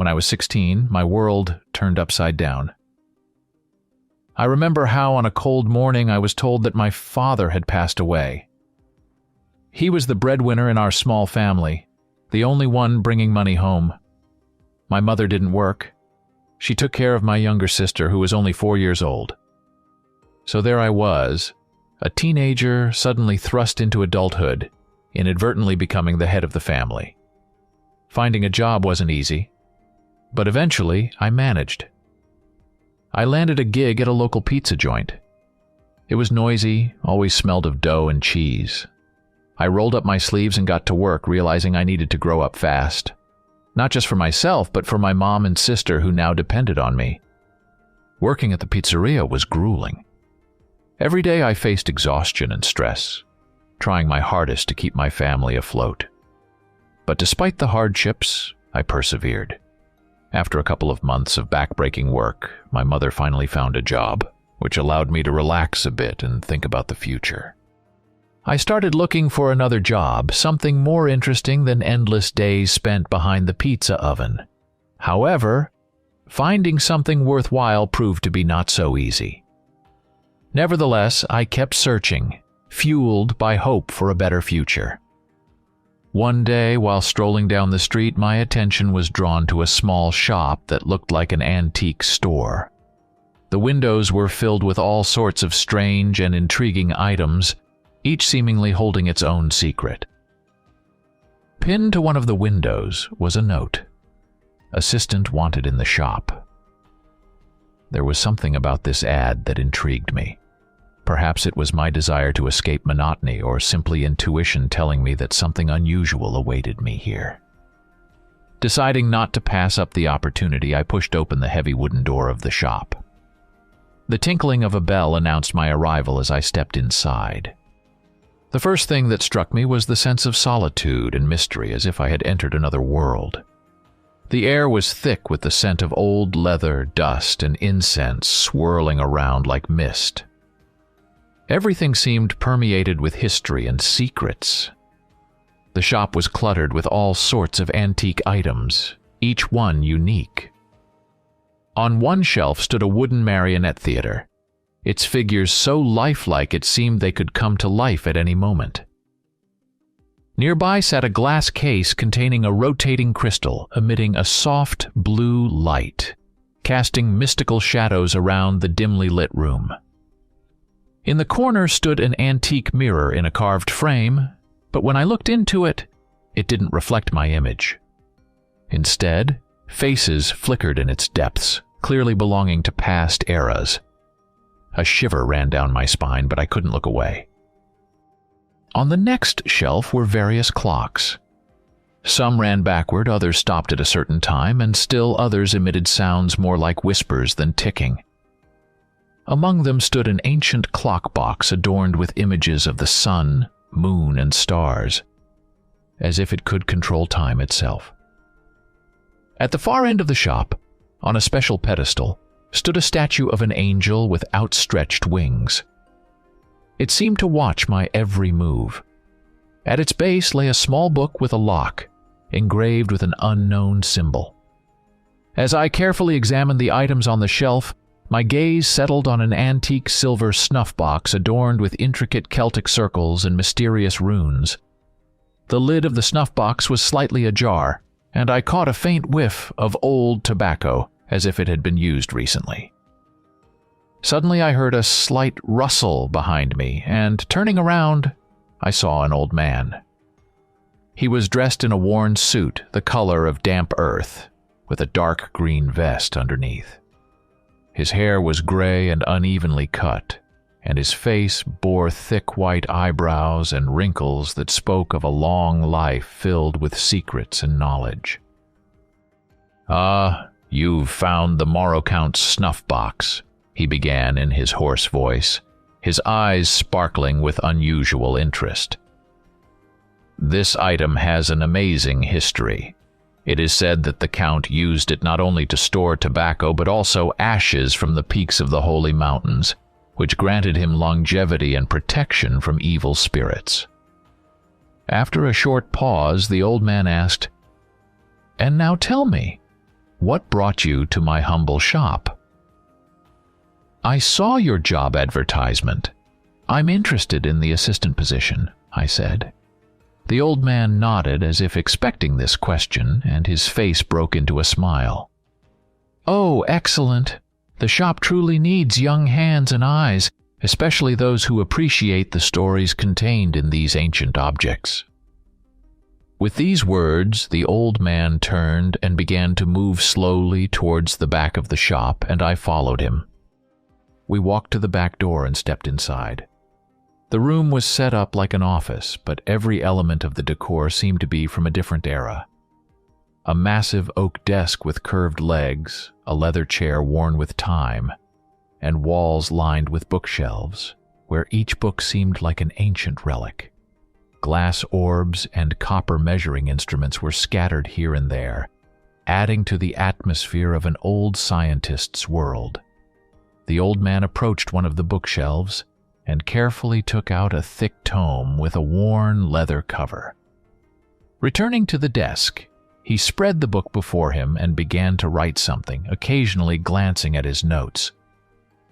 When I was 16, my world turned upside down. I remember how on a cold morning I was told that my father had passed away. He was the breadwinner in our small family, the only one bringing money home. My mother didn't work. She took care of my younger sister, who was only 4 years old. So there I was, a teenager suddenly thrust into adulthood, inadvertently becoming the head of the family. Finding a job wasn't easy, but eventually I managed. I landed a gig at a local pizza joint. It was noisy, always smelled of dough and cheese. I rolled up my sleeves and got to work, realizing I needed to grow up fast. Not just for myself, but for my mom and sister who now depended on me. Working at the pizzeria was grueling. Every day I faced exhaustion and stress, trying my hardest to keep my family afloat. But despite the hardships, I persevered. After a couple of months of back-breaking work, my mother finally found a job, which allowed me to relax a bit and think about the future. I started looking for another job, something more interesting than endless days spent behind the pizza oven. However, finding something worthwhile proved to be not so easy. Nevertheless, I kept searching, fueled by hope for a better future. One day, while strolling down the street, my attention was drawn to a small shop that looked like an antique store. The windows were filled with all sorts of strange and intriguing items, each seemingly holding its own secret. Pinned to one of the windows was a note. Assistant wanted in the shop. There was something about this ad that intrigued me. Perhaps it was my desire to escape monotony, or simply intuition telling me that something unusual awaited me here. Deciding not to pass up the opportunity, I pushed open the heavy wooden door of the shop. The tinkling of a bell announced my arrival as I stepped inside. The first thing that struck me was the sense of solitude and mystery, as if I had entered another world. The air was thick with the scent of old leather, dust, and incense swirling around like mist. Everything seemed permeated with history and secrets. The shop was cluttered with all sorts of antique items, each one unique. On one shelf stood a wooden marionette theater, its figures so lifelike it seemed they could come to life at any moment. Nearby sat a glass case containing a rotating crystal emitting a soft blue light, casting mystical shadows around the dimly lit room. In the corner stood an antique mirror in a carved frame, but when I looked into it, it didn't reflect my image. Instead, faces flickered in its depths, clearly belonging to past eras. A shiver ran down my spine, but I couldn't look away. On the next shelf were various clocks. Some ran backward, others stopped at a certain time, and still others emitted sounds more like whispers than ticking. Among them stood an ancient clock box adorned with images of the sun, moon, and stars, as if it could control time itself. At the far end of the shop, on a special pedestal, stood a statue of an angel with outstretched wings. It seemed to watch my every move. At its base lay a small book with a lock, engraved with an unknown symbol. As I carefully examined the items on the shelf, my gaze settled on an antique silver snuff box adorned with intricate Celtic circles and mysterious runes. The lid of the snuff box was slightly ajar, and I caught a faint whiff of old tobacco, as if it had been used recently. Suddenly I heard a slight rustle behind me, and turning around, I saw an old man. He was dressed in a worn suit, the color of damp earth, with a dark green vest underneath. His hair was gray and unevenly cut, and his face bore thick white eyebrows and wrinkles that spoke of a long life filled with secrets and knowledge. "Ah, you've found the Morrowcount's snuff box," he began in his hoarse voice, his eyes sparkling with unusual interest. "This item has an amazing history. It is said that the Count used it not only to store tobacco but also ashes from the peaks of the Holy Mountains, which granted him longevity and protection from evil spirits." After a short pause, the old man asked, "And now tell me, "What brought you to my humble shop?" "I saw your job advertisement. I'm interested in the assistant position," I said. The old man nodded as if expecting this question, and his face broke into a smile. "Oh, excellent. The shop truly needs young hands and eyes, especially those who appreciate the stories contained in these ancient objects." With these words, the old man turned and began to move slowly towards the back of the shop, and I followed him. We walked to the back door and stepped inside. The room was set up like an office, but every element of the decor seemed to be from a different era. A massive oak desk with curved legs, a leather chair worn with time, and walls lined with bookshelves, where each book seemed like an ancient relic. Glass orbs and copper measuring instruments were scattered here and there, adding to the atmosphere of an old scientist's world. The old man approached one of the bookshelves and carefully took out a thick tome with a worn leather cover. Returning to the desk, he spread the book before him and began to write something, occasionally glancing at his notes.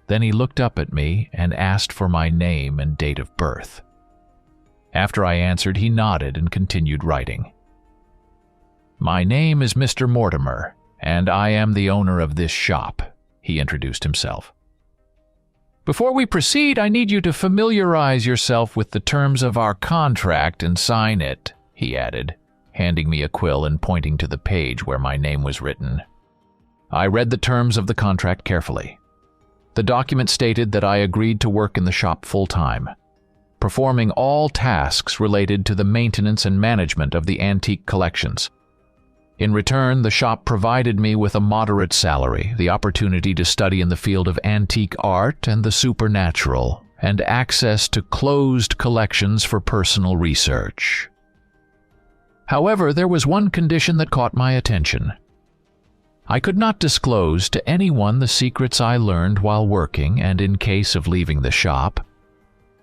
Then he looked up at me and asked for my name and date of birth. After I answered, he nodded and continued writing. "My name is Mr. Mortimer, and I am the owner of this shop," he introduced himself. "Before we proceed, I need you to familiarize yourself with the terms of our contract and sign it," he added, handing me a quill and pointing to the page where my name was written. I read the terms of the contract carefully. The document stated that I agreed to work in the shop full-time, performing all tasks related to the maintenance and management of the antique collections. In return, the shop provided me with a moderate salary, the opportunity to study in the field of antique art and the supernatural, and access to closed collections for personal research. However, there was one condition that caught my attention. I could not disclose to anyone the secrets I learned while working, and in case of leaving the shop,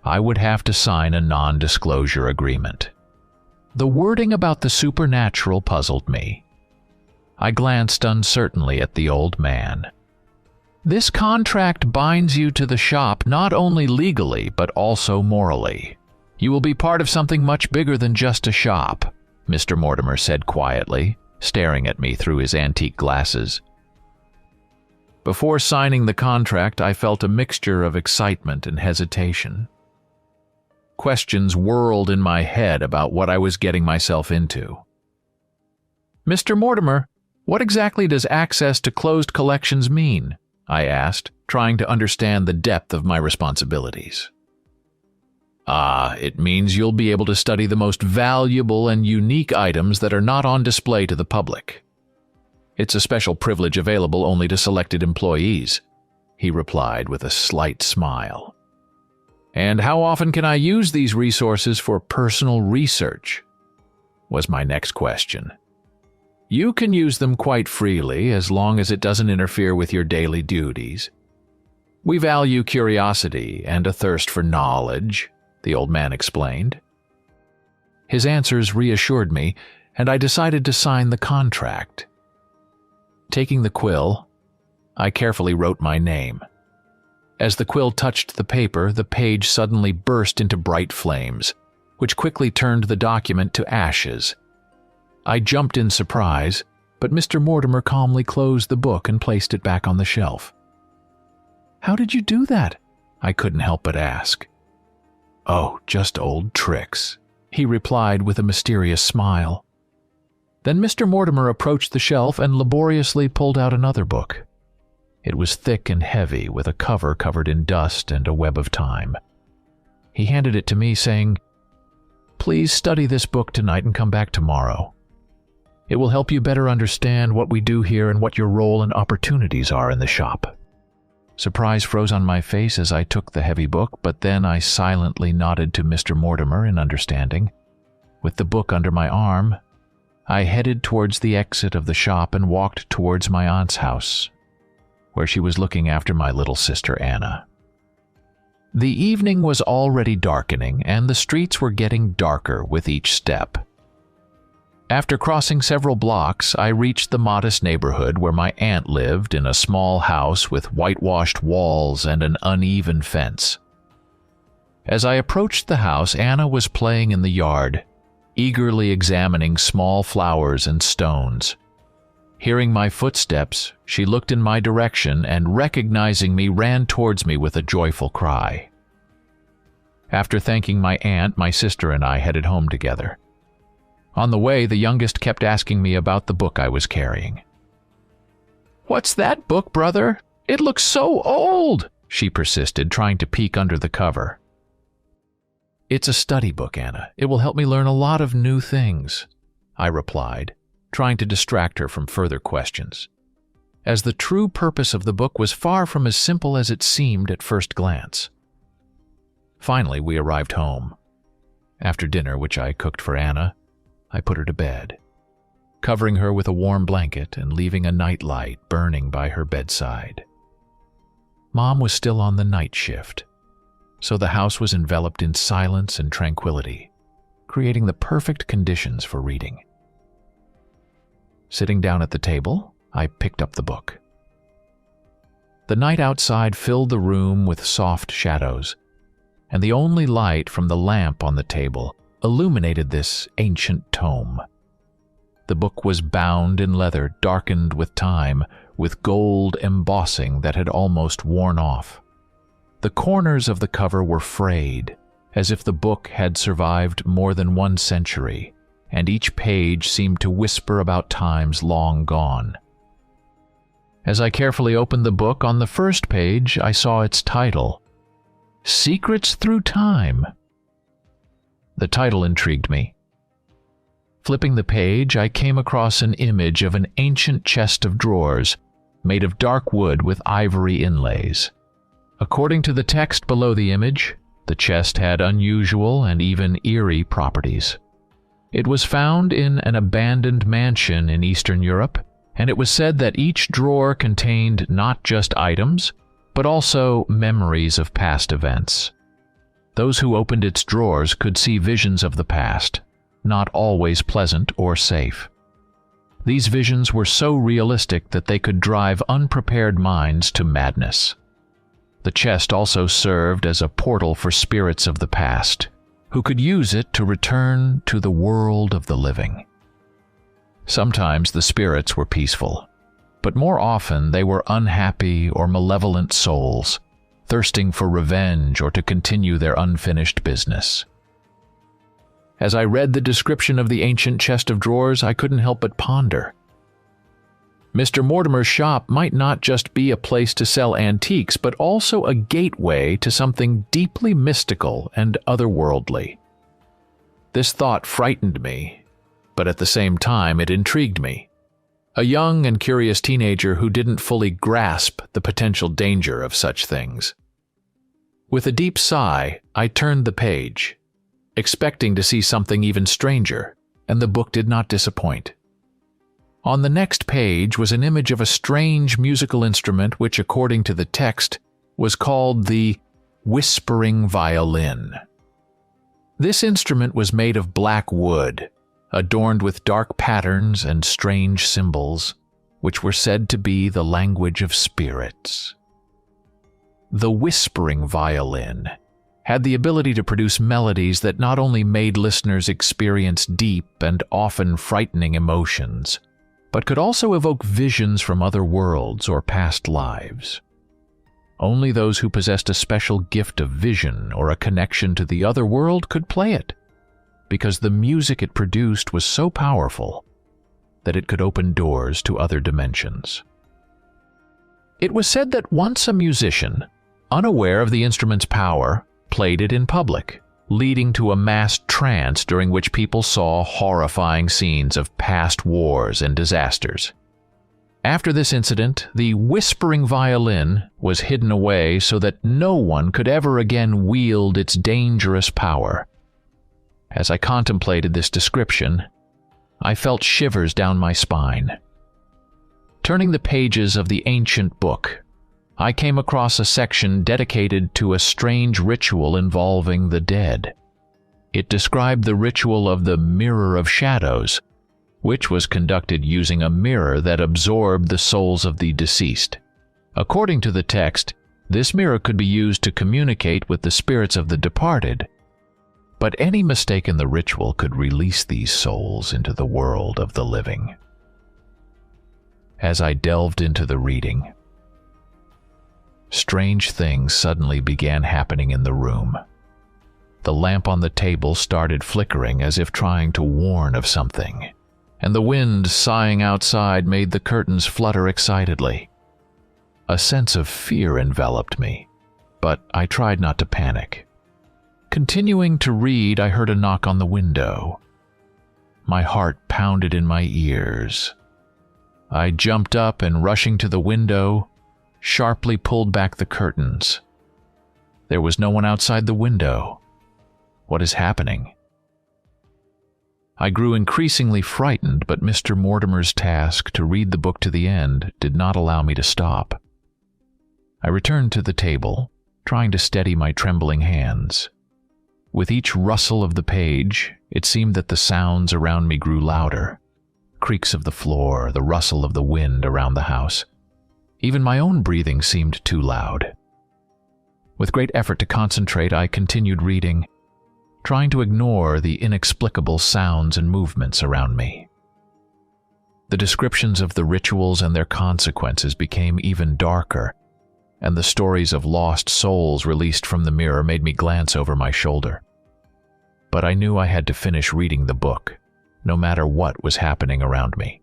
I would have to sign a non-disclosure agreement. The wording about the supernatural puzzled me. I glanced uncertainly at the old man. "This contract binds you to the shop not only legally but also morally. You will be part of something much bigger than just a shop," Mr. Mortimer said quietly, staring at me through his antique glasses. Before signing the contract, I felt a mixture of excitement and hesitation. Questions whirled in my head about what I was getting myself into. "Mr. Mortimer, what exactly does access to closed collections mean?" I asked, trying to understand the depth of my responsibilities. It means you'll be able to study the most valuable and unique items that are not on display to the public. It's a special privilege available only to selected employees," he replied with a slight smile. "And how often can I use these resources for personal research?" was my next question. "You can use them quite freely as long as it doesn't interfere with your daily duties. We value curiosity and a thirst for knowledge," the old man explained. His answers reassured me, and I decided to sign the contract. Taking the quill, I carefully wrote my name. As the quill touched the paper, the page suddenly burst into bright flames, which quickly turned the document to ashes. I jumped in surprise, but Mr. Mortimer calmly closed the book and placed it back on the shelf. "How did you do that?" I couldn't help but ask. "Oh, just old tricks," he replied with a mysterious smile. Then Mr. Mortimer approached the shelf and laboriously pulled out another book. It was thick and heavy, with a cover covered in dust and a web of time. He handed it to me, saying, "Please study this book tonight and come back tomorrow. It will help you better understand what we do here and what your role and opportunities are in the shop." Surprise froze on my face as I took the heavy book, but then I silently nodded to Mr. Mortimer in understanding. With the book under my arm, I headed towards the exit of the shop and walked towards my aunt's house, where she was looking after my little sister Anna. The evening was already darkening, and the streets were getting darker with each step. After crossing several blocks, I reached the modest neighborhood where my aunt lived in a small house with whitewashed walls and an uneven fence. As I approached the house, Anna was playing in the yard, eagerly examining small flowers and stones. Hearing my footsteps, she looked in my direction and, recognizing me, ran towards me with a joyful cry. After thanking my aunt, my sister and I headed home together. On the way, the youngest kept asking me about the book I was carrying. "What's that book, brother? It looks so old," she persisted, trying to peek under the cover. "It's a study book, Anna. It will help me learn a lot of new things," I replied, trying to distract her from further questions, as the true purpose of the book was far from as simple as it seemed at first glance. Finally, we arrived home. After dinner, which I cooked for Anna, I put her to bed, covering her with a warm blanket and leaving a night light burning by her bedside. Mom was still on the night shift, so the house was enveloped in silence and tranquility, creating the perfect conditions for reading. Sitting down at the table, I picked up the book. The night outside filled the room with soft shadows, and the only light from the lamp on the table illuminated this ancient tome. The book was bound in leather darkened with time, with gold embossing that had almost worn off. The corners of the cover were frayed, as if the book had survived more than 1 century, and each page seemed to whisper about times long gone. As I carefully opened the book, on the first page I saw its title, "Secrets Through Time." The title intrigued me. Flipping the page, I came across an image of an ancient chest of drawers made of dark wood with ivory inlays. According to the text below the image, the chest had unusual and even eerie properties. It was found in an abandoned mansion in Eastern Europe, and it was said that each drawer contained not just items, but also memories of past events. Those who opened its drawers could see visions of the past, not always pleasant or safe. These visions were so realistic that they could drive unprepared minds to madness. The chest also served as a portal for spirits of the past, who could use it to return to the world of the living. Sometimes the spirits were peaceful, but more often they were unhappy or malevolent souls, thirsting for revenge or to continue their unfinished business. As I read the description of the ancient chest of drawers, I couldn't help but ponder. Mr. Mortimer's shop might not just be a place to sell antiques, but also a gateway to something deeply mystical and otherworldly. This thought frightened me, but at the same time it intrigued me. A young and curious teenager who didn't fully grasp the potential danger of such things. With a deep sigh, I turned the page, expecting to see something even stranger, and the book did not disappoint. On the next page was an image of a strange musical instrument which, according to the text, was called the whispering violin. This instrument was made of black wood, adorned with dark patterns and strange symbols, which were said to be the language of spirits. The whispering violin had the ability to produce melodies that not only made listeners experience deep and often frightening emotions, but could also evoke visions from other worlds or past lives. Only those who possessed a special gift of vision or a connection to the other world could play it, because the music it produced was so powerful that it could open doors to other dimensions. It was said that once a musician, unaware of the instrument's power, played it in public, leading to a mass trance during which people saw horrifying scenes of past wars and disasters. After this incident, the whispering violin was hidden away so that no one could ever again wield its dangerous power. As I contemplated this description, I felt shivers down my spine. Turning the pages of the ancient book, I came across a section dedicated to a strange ritual involving the dead. It described the ritual of the Mirror of Shadows, which was conducted using a mirror that absorbed the souls of the deceased. According to the text, this mirror could be used to communicate with the spirits of the departed, but any mistake in the ritual could release these souls into the world of the living. As I delved into the reading, strange things suddenly began happening in the room. The lamp on the table started flickering as if trying to warn of something, and the wind sighing outside made the curtains flutter excitedly. A sense of fear enveloped me, but I tried not to panic. Continuing to read, I heard a knock on the window. My heart pounded in my ears. I jumped up and, rushing to the window, sharply pulled back the curtains. There was no one outside the window. What is happening? I grew increasingly frightened, but Mr. Mortimer's task to read the book to the end did not allow me to stop. I returned to the table, trying to steady my trembling hands. With each rustle of the page, it seemed that the sounds around me grew louder. Creaks of the floor, the rustle of the wind around the house. Even my own breathing seemed too loud. With great effort to concentrate, I continued reading, trying to ignore the inexplicable sounds and movements around me. The descriptions of the rituals and their consequences became even darker, and the stories of lost souls released from the mirror made me glance over my shoulder. But I knew I had to finish reading the book, no matter what was happening around me.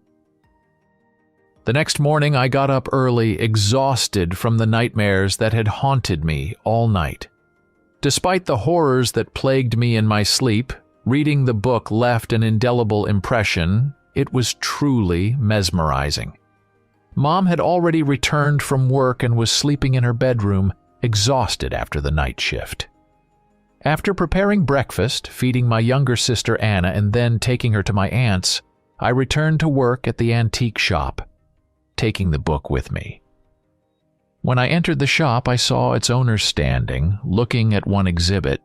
The next morning I got up early, exhausted from the nightmares that had haunted me all night. Despite the horrors that plagued me in my sleep, reading the book left an indelible impression. It was truly mesmerizing. Mom had already returned from work and was sleeping in her bedroom, exhausted after the night shift. After preparing breakfast, feeding my younger sister Anna, and then taking her to my aunt's, I returned to work at the antique shop, taking the book with me. When I entered the shop, I saw its owner standing, looking at one exhibit.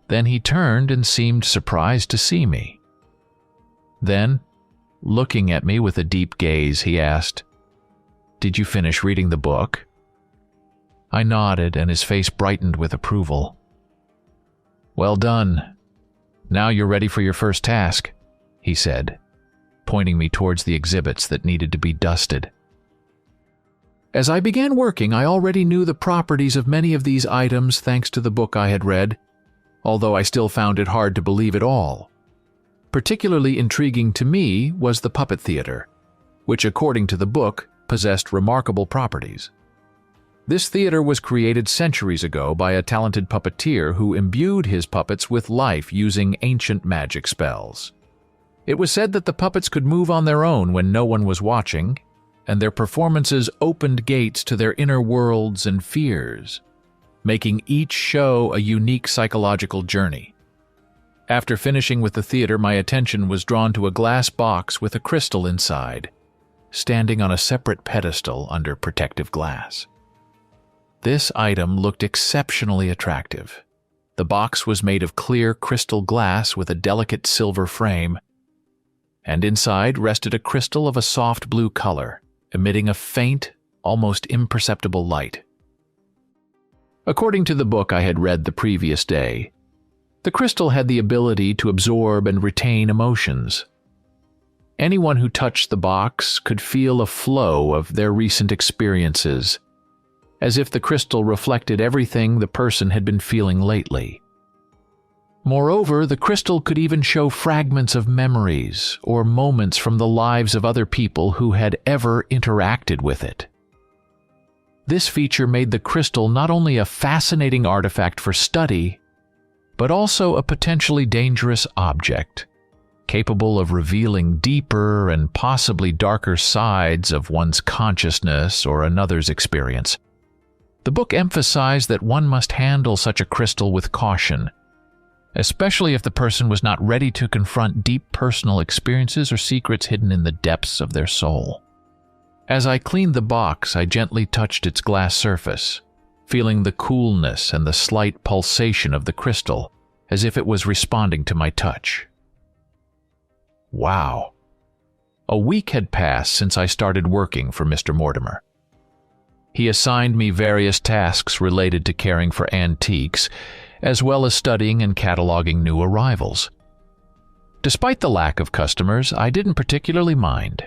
Then he turned and seemed surprised to see me. Then, looking at me with a deep gaze, he asked, "Did you finish reading the book?" I nodded, and his face brightened with approval. "Well done. Now you're ready for your first task," he said, pointing me towards the exhibits that needed to be dusted. As I began working, I already knew the properties of many of these items thanks to the book I had read, although I still found it hard to believe it all. Particularly intriguing to me was the puppet theater, which, according to the book, possessed remarkable properties. This theater was created centuries ago by a talented puppeteer who imbued his puppets with life using ancient magic spells. It was said that the puppets could move on their own when no one was watching, and their performances opened gates to their inner worlds and fears, making each show a unique psychological journey. After finishing with the theater, my attention was drawn to a glass box with a crystal inside, standing on a separate pedestal under protective glass. This item looked exceptionally attractive. The box was made of clear crystal glass with a delicate silver frame, and inside rested a crystal of a soft blue color, emitting a faint, almost imperceptible light. According to the book I had read the previous day, the crystal had the ability to absorb and retain emotions. Anyone who touched the box could feel a flow of their recent experiences, as if the crystal reflected everything the person had been feeling lately. Moreover, the crystal could even show fragments of memories or moments from the lives of other people who had ever interacted with it. This feature made the crystal not only a fascinating artifact for study, but also a potentially dangerous object, capable of revealing deeper and possibly darker sides of one's consciousness or another's experience. The book emphasized that one must handle such a crystal with caution, especially if the person was not ready to confront deep personal experiences or secrets hidden in the depths of their soul. As I cleaned the box, I gently touched its glass surface, feeling the coolness and the slight pulsation of the crystal, as if it was responding to my touch. Wow! A week had passed since I started working for Mr. Mortimer. He assigned me various tasks related to caring for antiques, as well as studying and cataloging new arrivals. Despite the lack of customers, I didn't particularly mind.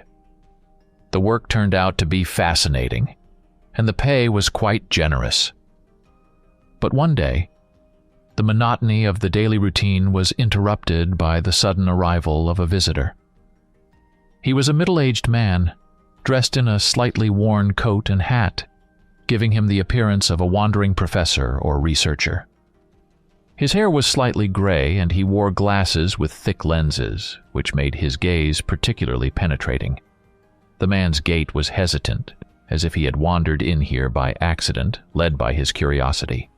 The work turned out to be fascinating, and the pay was quite generous. But one day, the monotony of the daily routine was interrupted by the sudden arrival of a visitor. He was a middle-aged man, dressed in a slightly worn coat and hat, giving him the appearance of a wandering professor or researcher. His hair was slightly gray, and he wore glasses with thick lenses, which made his gaze particularly penetrating. The man's gait was hesitant, as if he had wandered in here by accident, led by his curiosity.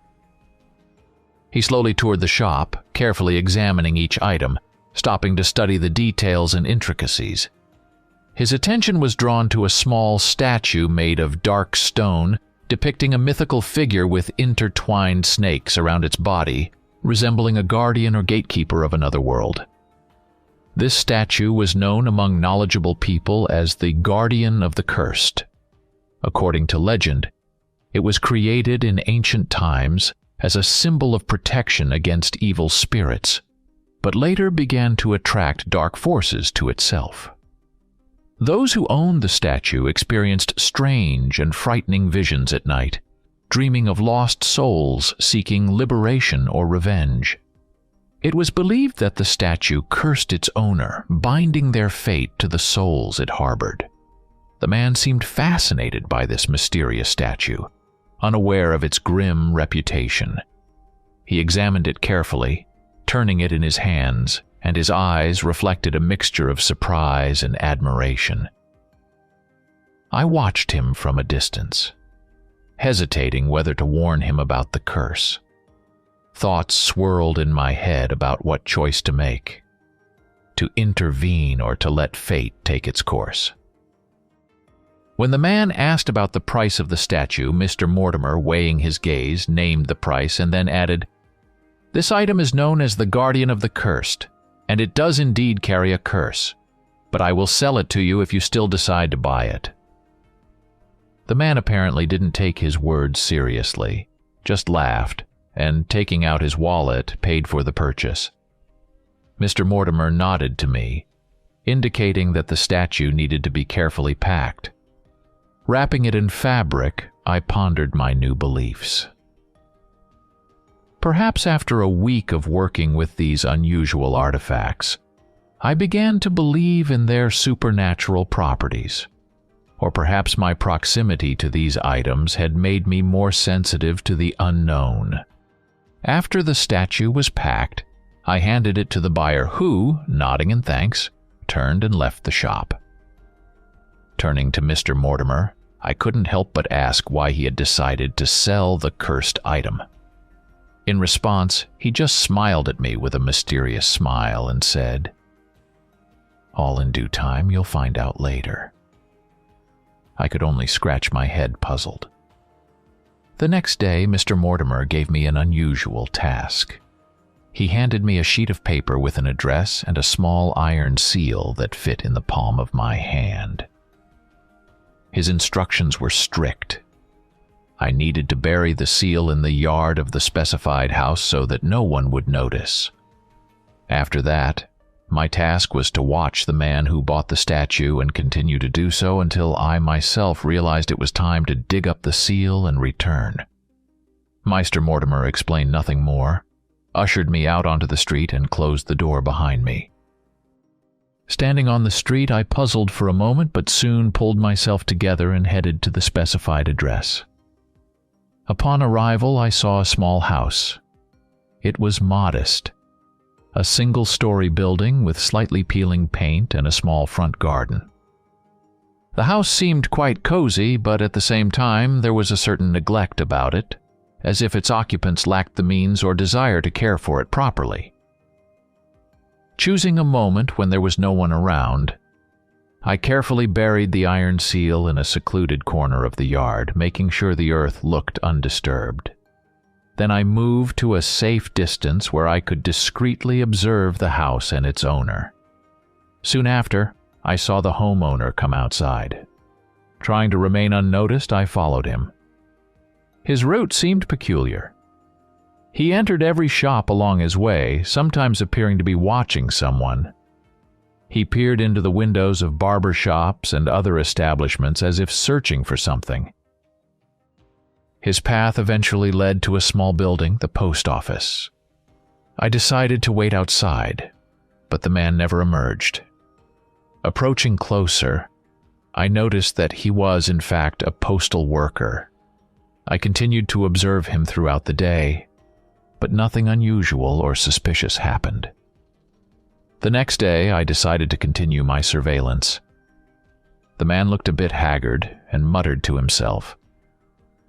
He slowly toured the shop, carefully examining each item, stopping to study the details and intricacies. His attention was drawn to a small statue made of dark stone, depicting a mythical figure with intertwined snakes around its body, resembling a guardian or gatekeeper of another world. This statue was known among knowledgeable people as the Guardian of the Cursed. According to legend, it was created in ancient times as a symbol of protection against evil spirits, but later began to attract dark forces to itself. Those who owned the statue experienced strange and frightening visions at night, dreaming of lost souls seeking liberation or revenge. It was believed that the statue cursed its owner, binding their fate to the souls it harbored. The man seemed fascinated by this mysterious statue, unaware of its grim reputation. He examined it carefully, turning it in his hands, and his eyes reflected a mixture of surprise and admiration. I watched him from a distance, hesitating whether to warn him about the curse. Thoughts swirled in my head about what choice to make, to intervene or to let fate take its course. When the man asked about the price of the statue, Mr. Mortimer, weighing his gaze, named the price and then added, "This item is known as the Guardian of the Cursed, and it does indeed carry a curse, but I will sell it to you if you still decide to buy it." The man apparently didn't take his words seriously, just laughed, and taking out his wallet, paid for the purchase. Mr. Mortimer nodded to me, indicating that the statue needed to be carefully packed. Wrapping it in fabric, I pondered my new beliefs. Perhaps after a week of working with these unusual artifacts, I began to believe in their supernatural properties. Or perhaps my proximity to these items had made me more sensitive to the unknown. After the statue was packed, I handed it to the buyer who, nodding in thanks, turned and left the shop. Turning to Mr. Mortimer, I couldn't help but ask why he had decided to sell the cursed item. In response, he just smiled at me with a mysterious smile and said, "All in due time, you'll find out later." I could only scratch my head, puzzled. The next day, Mr. Mortimer gave me an unusual task. He handed me a sheet of paper with an address and a small iron seal that fit in the palm of my hand. His instructions were strict. I needed to bury the seal in the yard of the specified house so that no one would notice. After that, my task was to watch the man who bought the statue and continue to do so until I myself realized it was time to dig up the seal and return. Meister Mortimer explained nothing more, ushered me out onto the street, and closed the door behind me. Standing on the street, I puzzled for a moment, but soon pulled myself together and headed to the specified address. Upon arrival, I saw a small house. It was modest, a single-story building with slightly peeling paint and a small front garden. The house seemed quite cozy, but at the same time there was a certain neglect about it, as if its occupants lacked the means or desire to care for it properly. Choosing a moment when there was no one around, I carefully buried the iron seal in a secluded corner of the yard, making sure the earth looked undisturbed. Then I moved to a safe distance where I could discreetly observe the house and its owner. Soon after, I saw the homeowner come outside. Trying to remain unnoticed, I followed him. His route seemed peculiar. He entered every shop along his way, sometimes appearing to be watching someone. He peered into the windows of barber shops and other establishments as if searching for something. His path eventually led to a small building, the post office. I decided to wait outside, but the man never emerged. Approaching closer, I noticed that he was, in fact, a postal worker. I continued to observe him throughout the day, but nothing unusual or suspicious happened. The next day, I decided to continue my surveillance. The man looked a bit haggard and muttered to himself.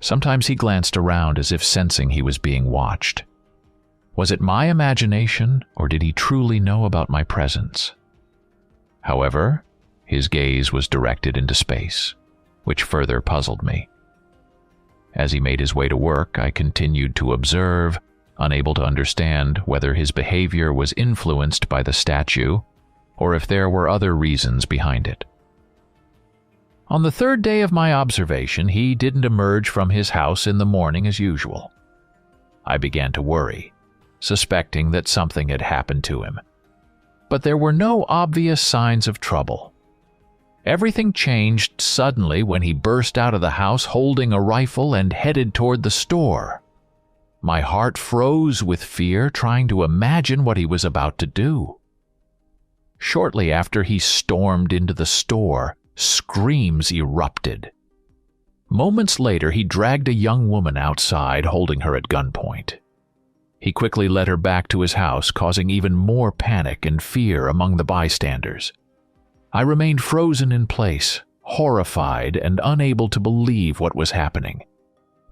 Sometimes he glanced around as if sensing he was being watched. Was it my imagination, or did he truly know about my presence? However, his gaze was directed into space, which further puzzled me. As he made his way to work, I continued to observe, unable to understand whether his behavior was influenced by the statue or if there were other reasons behind it. On the third day of my observation, he didn't emerge from his house in the morning as usual. I began to worry, suspecting that something had happened to him. But there were no obvious signs of trouble. Everything changed suddenly when he burst out of the house holding a rifle and headed toward the store. My heart froze with fear, trying to imagine what he was about to do. Shortly after he stormed into the store, screams erupted. Moments later, he dragged a young woman outside, holding her at gunpoint. He quickly led her back to his house, causing even more panic and fear among the bystanders. I remained frozen in place, horrified and unable to believe what was happening.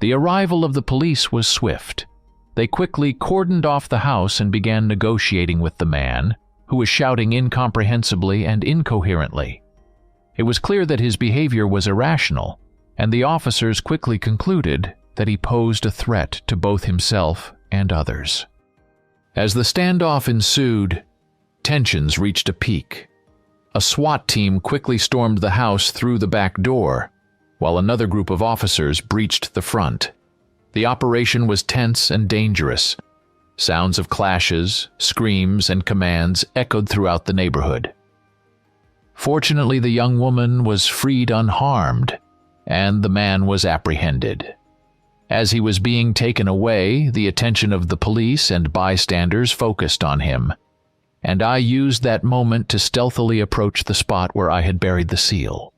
The arrival of the police was swift. They quickly cordoned off the house and began negotiating with the man, who was shouting incomprehensibly and incoherently. It was clear that his behavior was irrational, and the officers quickly concluded that he posed a threat to both himself and others. As the standoff ensued, tensions reached a peak. A SWAT team quickly stormed the house through the back door, while another group of officers breached the front. The operation was tense and dangerous. Sounds of clashes, screams, and commands echoed throughout the neighborhood. Fortunately, the young woman was freed unharmed, and the man was apprehended. As he was being taken away, the attention of the police and bystanders focused on him, and I used that moment to stealthily approach the spot where I had buried the seal.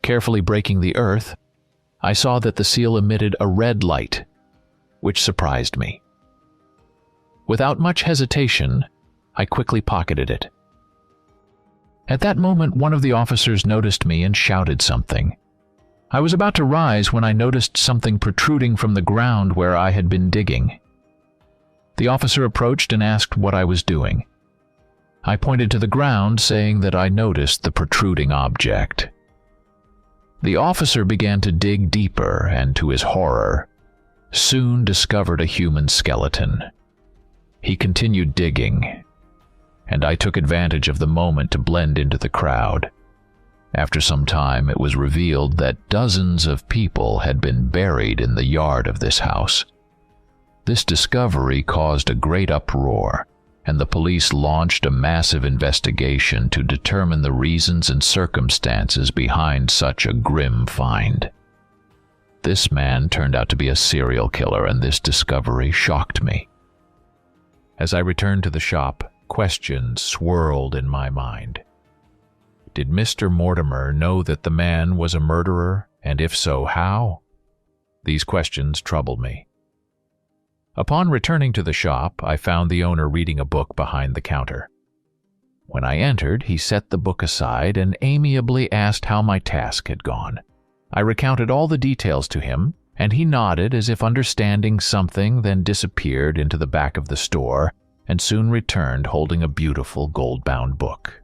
Carefully breaking the earth, I saw that the seal emitted a red light, which surprised me. Without much hesitation, I quickly pocketed it. At that moment, one of the officers noticed me and shouted something. I was about to rise when I noticed something protruding from the ground where I had been digging. The officer approached and asked what I was doing. I pointed to the ground, saying that I noticed the protruding object. The officer began to dig deeper and, to his horror, soon discovered a human skeleton. He continued digging, and I took advantage of the moment to blend into the crowd. After some time, it was revealed that dozens of people had been buried in the yard of this house. This discovery caused a great uproar, and the police launched a massive investigation to determine the reasons and circumstances behind such a grim find. This man turned out to be a serial killer, and this discovery shocked me. As I returned to the shop, questions swirled in my mind. Did Mr. Mortimer know that the man was a murderer, and if so, how? These questions troubled me. Upon returning to the shop, I found the owner reading a book behind the counter. When I entered, he set the book aside and amiably asked how my task had gone. I recounted all the details to him, and he nodded as if understanding something, then disappeared into the back of the store and soon returned holding a beautiful gold-bound book.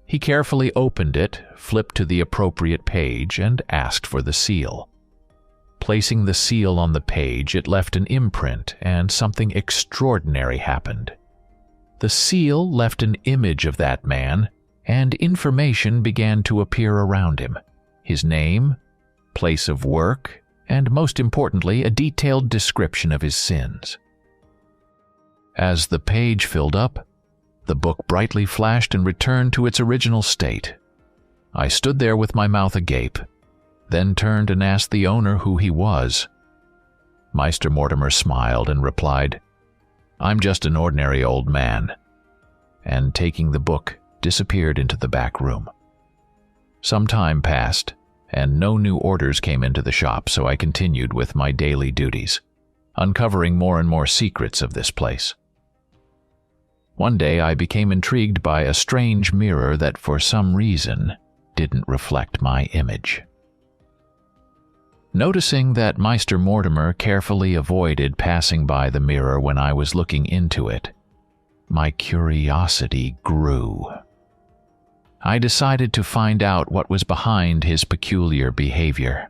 He carefully opened it, flipped to the appropriate page, and asked for the seal. Placing the seal on the page, it left an imprint, and something extraordinary happened. The seal left an image of that man, and information began to appear around him. His name, place of work, and most importantly, a detailed description of his sins. As the page filled up, the book brightly flashed and returned to its original state. I stood there with my mouth agape, then turned and asked the owner who he was. Meister Mortimer smiled and replied, "I'm just an ordinary old man," and taking the book, disappeared into the back room. Some time passed, and no new orders came into the shop, so I continued with my daily duties, uncovering more and more secrets of this place. One day I became intrigued by a strange mirror that for some reason didn't reflect my image. Noticing that Meister Mortimer carefully avoided passing by the mirror when I was looking into it, my curiosity grew. I decided to find out what was behind his peculiar behavior.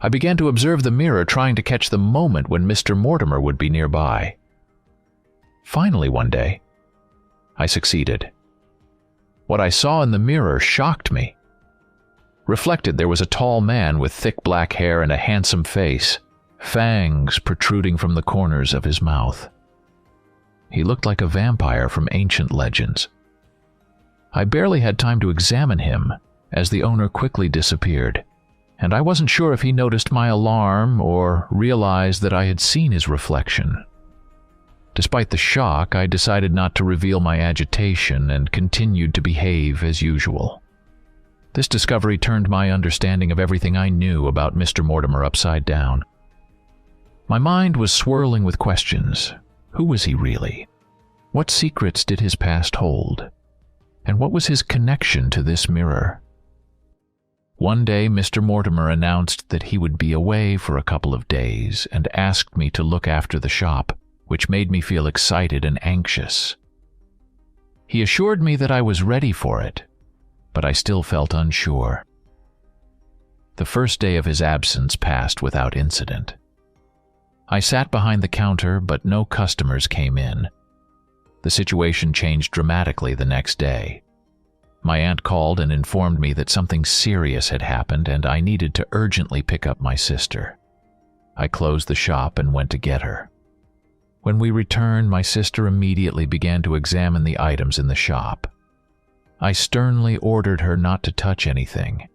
I began to observe the mirror, trying to catch the moment when Mr. Mortimer would be nearby. Finally, one day, I succeeded. What I saw in the mirror shocked me. Reflected, there was a tall man with thick black hair and a handsome face, fangs protruding from the corners of his mouth. He looked like a vampire from ancient legends. I barely had time to examine him, as the owner quickly disappeared, and I wasn't sure if he noticed my alarm or realized that I had seen his reflection. Despite the shock, I decided not to reveal my agitation and continued to behave as usual. This discovery turned my understanding of everything I knew about Mr. Mortimer upside down. My mind was swirling with questions. Who was he really? What secrets did his past hold? And what was his connection to this mirror? One day, Mr. Mortimer announced that he would be away for a couple of days and asked me to look after the shop, which made me feel excited and anxious. He assured me that I was ready for it, but I still felt unsure. The first day of his absence passed without incident. I sat behind the counter, but no customers came in. The situation changed dramatically the next day. My aunt called and informed me that something serious had happened and I needed to urgently pick up my sister. I closed the shop and went to get her. When we returned, my sister immediately began to examine the items in the shop. I sternly ordered her not to touch anything.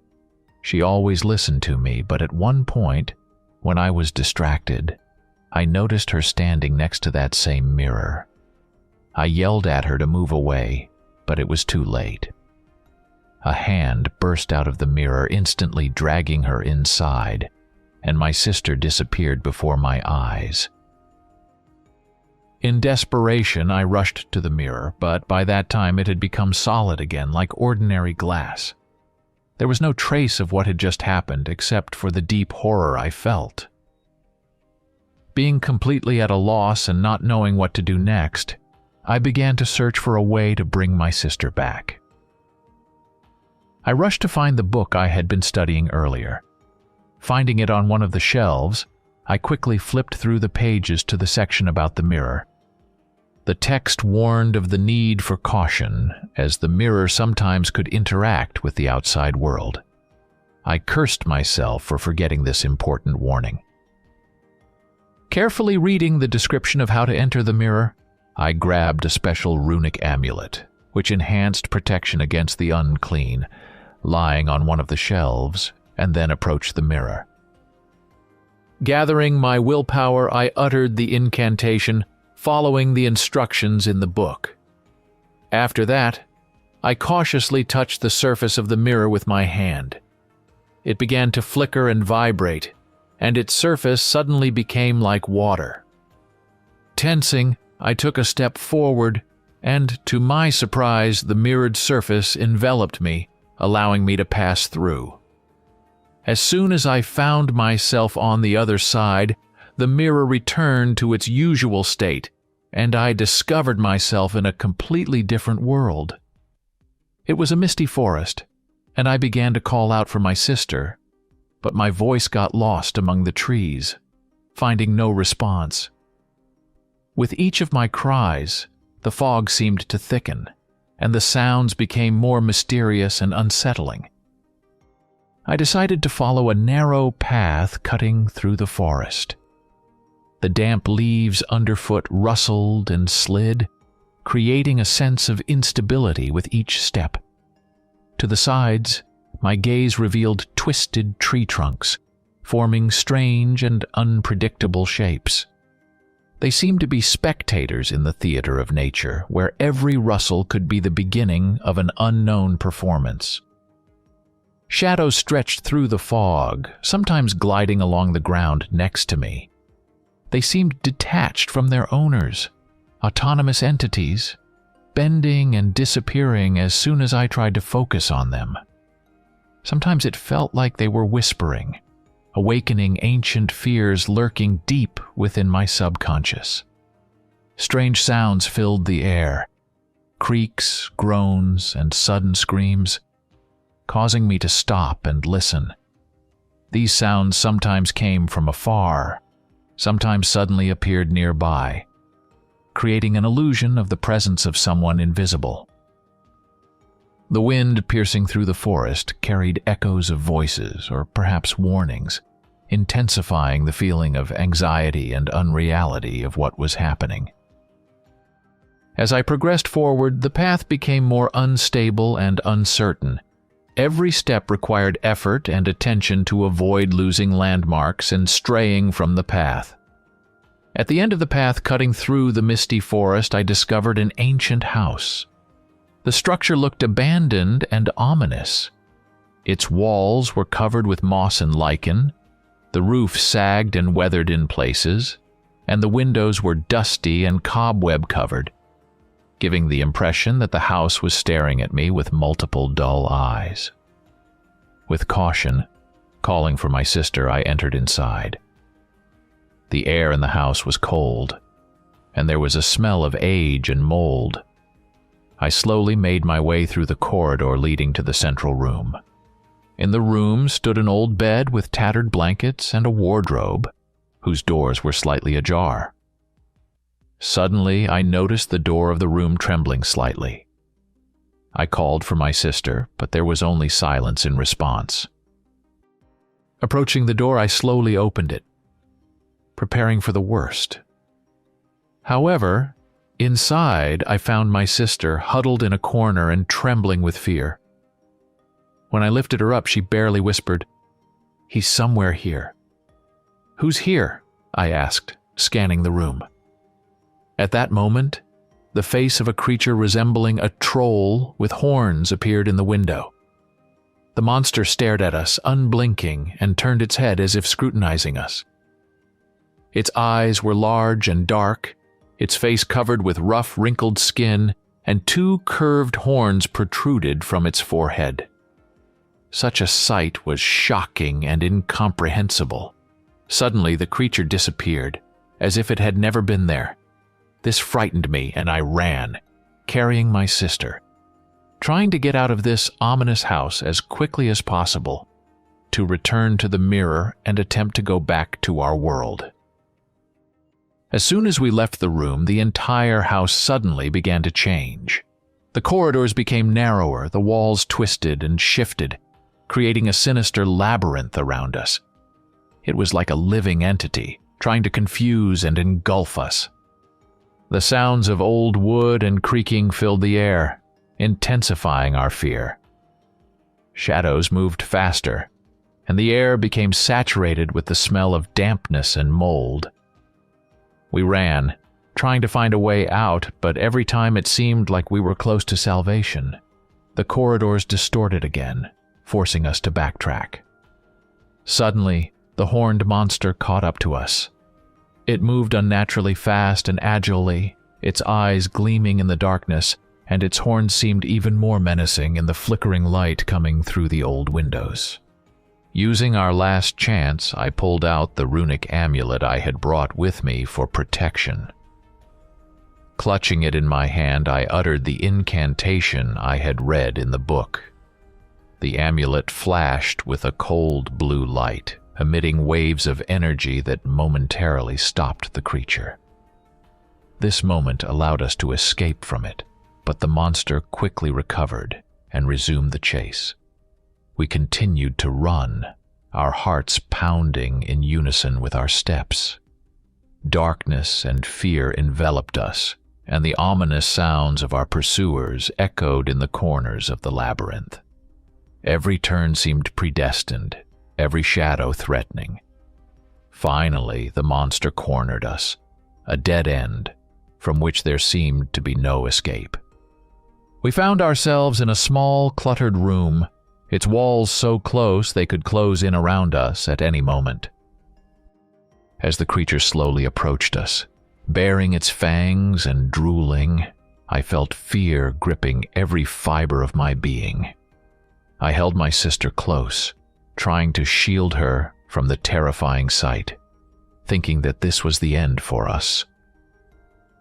She always listened to me, but at one point, when I was distracted, I noticed her standing next to that same mirror. I yelled at her to move away, but it was too late. A hand burst out of the mirror, instantly dragging her inside, and my sister disappeared before my eyes. In desperation, I rushed to the mirror, but by that time it had become solid again, like ordinary glass. There was no trace of what had just happened, except for the deep horror I felt. Being completely at a loss and not knowing what to do next, I began to search for a way to bring my sister back. I rushed to find the book I had been studying earlier. Finding it on one of the shelves, I quickly flipped through the pages to the section about the mirror. The text warned of the need for caution, as the mirror sometimes could interact with the outside world. I cursed myself for forgetting this important warning. Carefully reading the description of how to enter the mirror, I grabbed a special runic amulet, which enhanced protection against the unclean, lying on one of the shelves, and then approached the mirror. Gathering my willpower, I uttered the incantation, following the instructions in the book. After that, I cautiously touched the surface of the mirror with my hand. It began to flicker and vibrate, and its surface suddenly became like water. Tensing, I took a step forward, and to my surprise, the mirrored surface enveloped me, allowing me to pass through. As soon as I found myself on the other side, the mirror returned to its usual state, and I discovered myself in a completely different world. It was a misty forest, and I began to call out for my sister, but my voice got lost among the trees, finding no response. With each of my cries, the fog seemed to thicken, and the sounds became more mysterious and unsettling. I decided to follow a narrow path cutting through the forest. The damp leaves underfoot rustled and slid, creating a sense of instability with each step. To the sides, my gaze revealed twisted tree trunks, forming strange and unpredictable shapes. They seemed to be spectators in the theater of nature, where every rustle could be the beginning of an unknown performance. Shadows stretched through the fog, sometimes gliding along the ground next to me. They seemed detached from their owners, autonomous entities, bending and disappearing as soon as I tried to focus on them. Sometimes it felt like they were whispering, awakening ancient fears lurking deep within my subconscious. Strange sounds filled the air, creaks, groans, and sudden screams, causing me to stop and listen. These sounds sometimes came from afar, sometimes suddenly appeared nearby, creating an illusion of the presence of someone invisible. The wind piercing through the forest carried echoes of voices or perhaps warnings, intensifying the feeling of anxiety and unreality of what was happening. As I progressed forward, the path became more unstable and uncertain. Every step required effort and attention to avoid losing landmarks and straying from the path. At the end of the path cutting through the misty forest, I discovered an ancient house. The structure looked abandoned and ominous. Its walls were covered with moss and lichen, the roof sagged and weathered in places, and the windows were dusty and cobweb-covered, giving the impression that the house was staring at me with multiple dull eyes. With caution, calling for my sister, I entered inside. The air in the house was cold, and there was a smell of age and mold. I slowly made my way through the corridor leading to the central room. In the room stood an old bed with tattered blankets and a wardrobe, whose doors were slightly ajar. Suddenly, I noticed the door of the room trembling slightly. I called for my sister, but there was only silence in response. Approaching the door, I slowly opened it, preparing for the worst. However, inside, I found my sister huddled in a corner and trembling with fear. When I lifted her up, she barely whispered, "He's somewhere here." "Who's here?" I asked, scanning the room. At that moment, the face of a creature resembling a troll with horns appeared in the window. The monster stared at us, unblinking, and turned its head as if scrutinizing us. Its eyes were large and dark, its face covered with rough, wrinkled skin, and two curved horns protruded from its forehead. Such a sight was shocking and incomprehensible. Suddenly, the creature disappeared, as if it had never been there. This frightened me, and I ran, carrying my sister, trying to get out of this ominous house as quickly as possible, to return to the mirror and attempt to go back to our world. As soon as we left the room, the entire house suddenly began to change. The corridors became narrower, the walls twisted and shifted, creating a sinister labyrinth around us. It was like a living entity, trying to confuse and engulf us. The sounds of old wood and creaking filled the air, intensifying our fear. Shadows moved faster, and the air became saturated with the smell of dampness and mold. We ran, trying to find a way out, but every time it seemed like we were close to salvation, the corridors distorted again, forcing us to backtrack. Suddenly, the horned monster caught up to us. It moved unnaturally fast and agilely, its eyes gleaming in the darkness, and its horns seemed even more menacing in the flickering light coming through the old windows. Using our last chance, I pulled out the runic amulet I had brought with me for protection. Clutching it in my hand, I uttered the incantation I had read in the book. The amulet flashed with a cold blue light, emitting waves of energy that momentarily stopped the creature. This moment allowed us to escape from it, but the monster quickly recovered and resumed the chase. We continued to run, our hearts pounding in unison with our steps. Darkness and fear enveloped us, and the ominous sounds of our pursuers echoed in the corners of the labyrinth. Every turn seemed predestined, every shadow threatening. Finally, the monster cornered us, a dead end from which there seemed to be no escape. We found ourselves in a small, cluttered room, its walls so close they could close in around us at any moment. As the creature slowly approached us, baring its fangs and drooling, I felt fear gripping every fiber of my being. I held my sister close, trying to shield her from the terrifying sight, thinking that this was the end for us.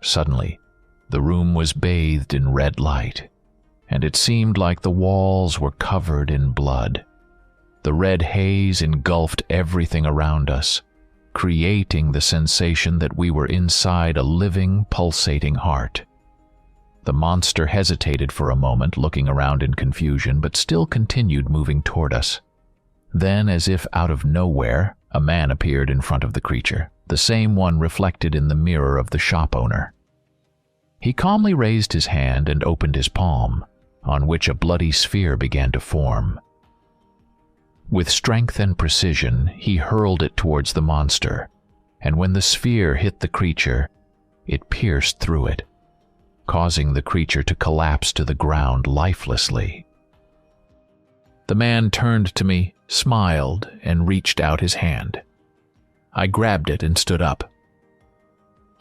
Suddenly, the room was bathed in red light, and it seemed like the walls were covered in blood. The red haze engulfed everything around us, creating the sensation that we were inside a living, pulsating heart. The monster hesitated for a moment, looking around in confusion, but still continued moving toward us. Then, as if out of nowhere, a man appeared in front of the creature, the same one reflected in the mirror of the shop owner. He calmly raised his hand and opened his palm, on which a bloody sphere began to form. With strength and precision, he hurled it towards the monster, and when the sphere hit the creature, it pierced through it, causing the creature to collapse to the ground lifelessly. The man turned to me, smiled, and reached out his hand. I grabbed it and stood up.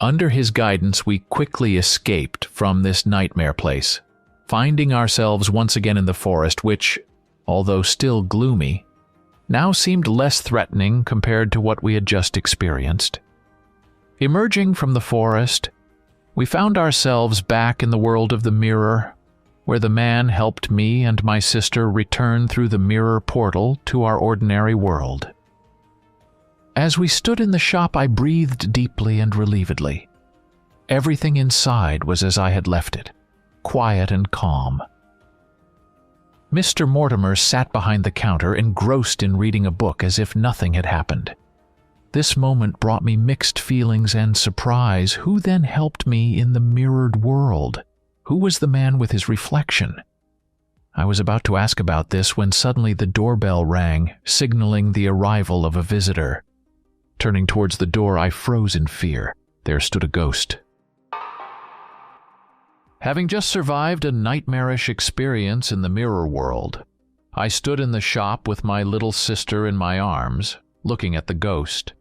Under his guidance, we quickly escaped from this nightmare place, finding ourselves once again in the forest, which, although still gloomy, now seemed less threatening compared to what we had just experienced. Emerging from the forest, we found ourselves back in the world of the mirror, where the man helped me and my sister return through the mirror portal to our ordinary world. As we stood in the shop, I breathed deeply and relievedly. Everything inside was as I had left it, quiet and calm. Mr. Mortimer sat behind the counter, engrossed in reading a book as if nothing had happened. This moment brought me mixed feelings and surprise. Who then helped me in the mirrored world? Who was the man with his reflection? I was about to ask about this when suddenly the doorbell rang, signaling the arrival of a visitor. Turning towards the door, I froze in fear. There stood a ghost. Having just survived a nightmarish experience in the mirror world, I stood in the shop with my little sister in my arms, looking at the ghost.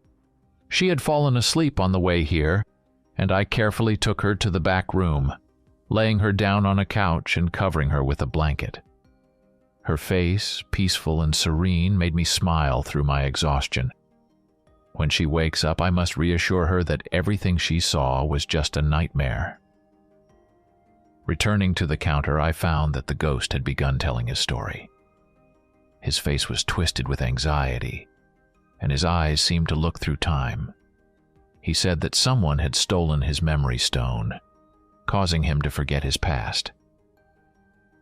She had fallen asleep on the way here, and I carefully took her to the back room, laying her down on a couch and covering her with a blanket. Her face, peaceful and serene, made me smile through my exhaustion. When she wakes up, I must reassure her that everything she saw was just a nightmare. Returning to the counter, I found that the ghost had begun telling his story. His face was twisted with anxiety, and his eyes seemed to look through time. He said that someone had stolen his memory stone, causing him to forget his past.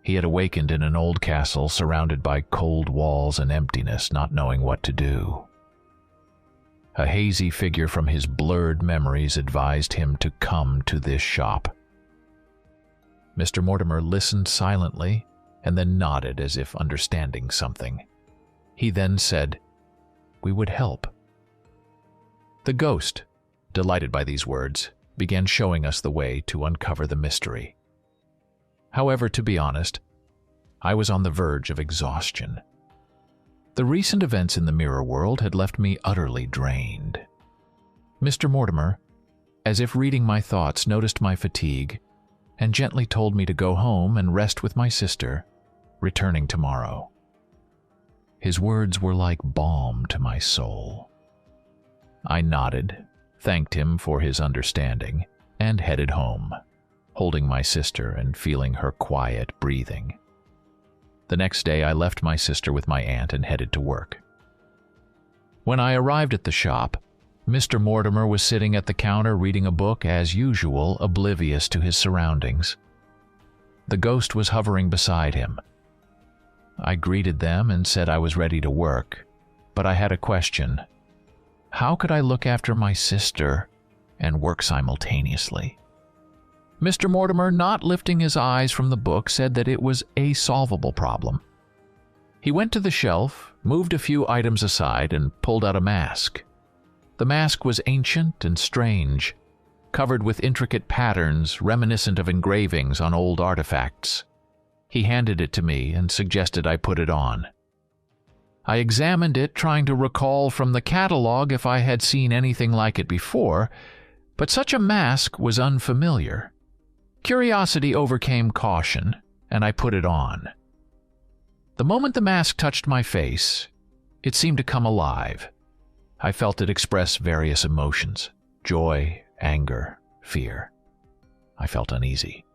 He had awakened in an old castle surrounded by cold walls and emptiness, not knowing what to do. A hazy figure from his blurred memories advised him to come to this shop. Mr. Mortimer listened silently and then nodded as if understanding something. He then said, "We would help." The ghost, delighted by these words, began showing us the way to uncover the mystery. However, to be honest, I was on the verge of exhaustion. The recent events in the mirror world had left me utterly drained. Mr. Mortimer, as if reading my thoughts, noticed my fatigue and gently told me to go home and rest with my sister, returning tomorrow. His words were like balm to my soul. I nodded, thanked him for his understanding, and headed home, holding my sister and feeling her quiet breathing. The next day, I left my sister with my aunt and headed to work. When I arrived at the shop, Mr. Mortimer was sitting at the counter reading a book as usual, oblivious to his surroundings. The ghost was hovering beside him. I greeted them and said I was ready to work, but I had a question. How could I look after my sister and work simultaneously? Mr. Mortimer, not lifting his eyes from the book, said that it was a solvable problem. He went to the shelf, moved a few items aside, and pulled out a mask. The mask was ancient and strange, covered with intricate patterns reminiscent of engravings on old artifacts. He handed it to me and suggested I put it on. I examined it, trying to recall from the catalog if I had seen anything like it before, but such a mask was unfamiliar. Curiosity overcame caution, and I put it on. The moment the mask touched my face, it seemed to come alive. I felt it express various emotions: joy, anger, fear. I felt uneasy.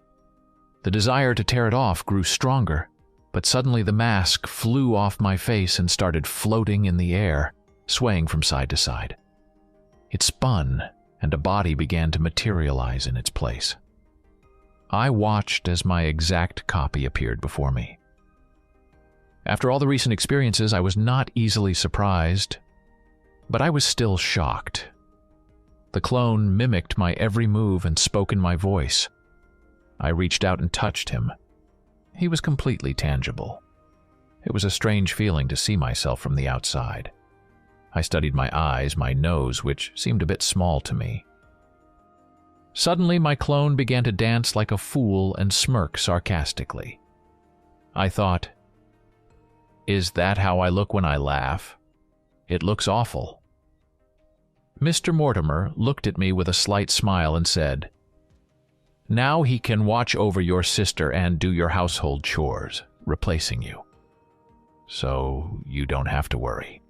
The desire to tear it off grew stronger, but suddenly the mask flew off my face and started floating in the air, swaying from side to side. It spun, and a body began to materialize in its place. I watched as my exact copy appeared before me. After all the recent experiences, I was not easily surprised, but I was still shocked. The clone mimicked my every move and spoke in my voice. I reached out and touched him. He was completely tangible. It was a strange feeling to see myself from the outside. I studied my eyes, my nose, which seemed a bit small to me. Suddenly, my clone began to dance like a fool and smirk sarcastically. I thought, is that how I look when I laugh? It looks awful. Mr. Mortimer looked at me with a slight smile and said, "Now he can watch over your sister and do your household chores, replacing you. So you don't have to worry.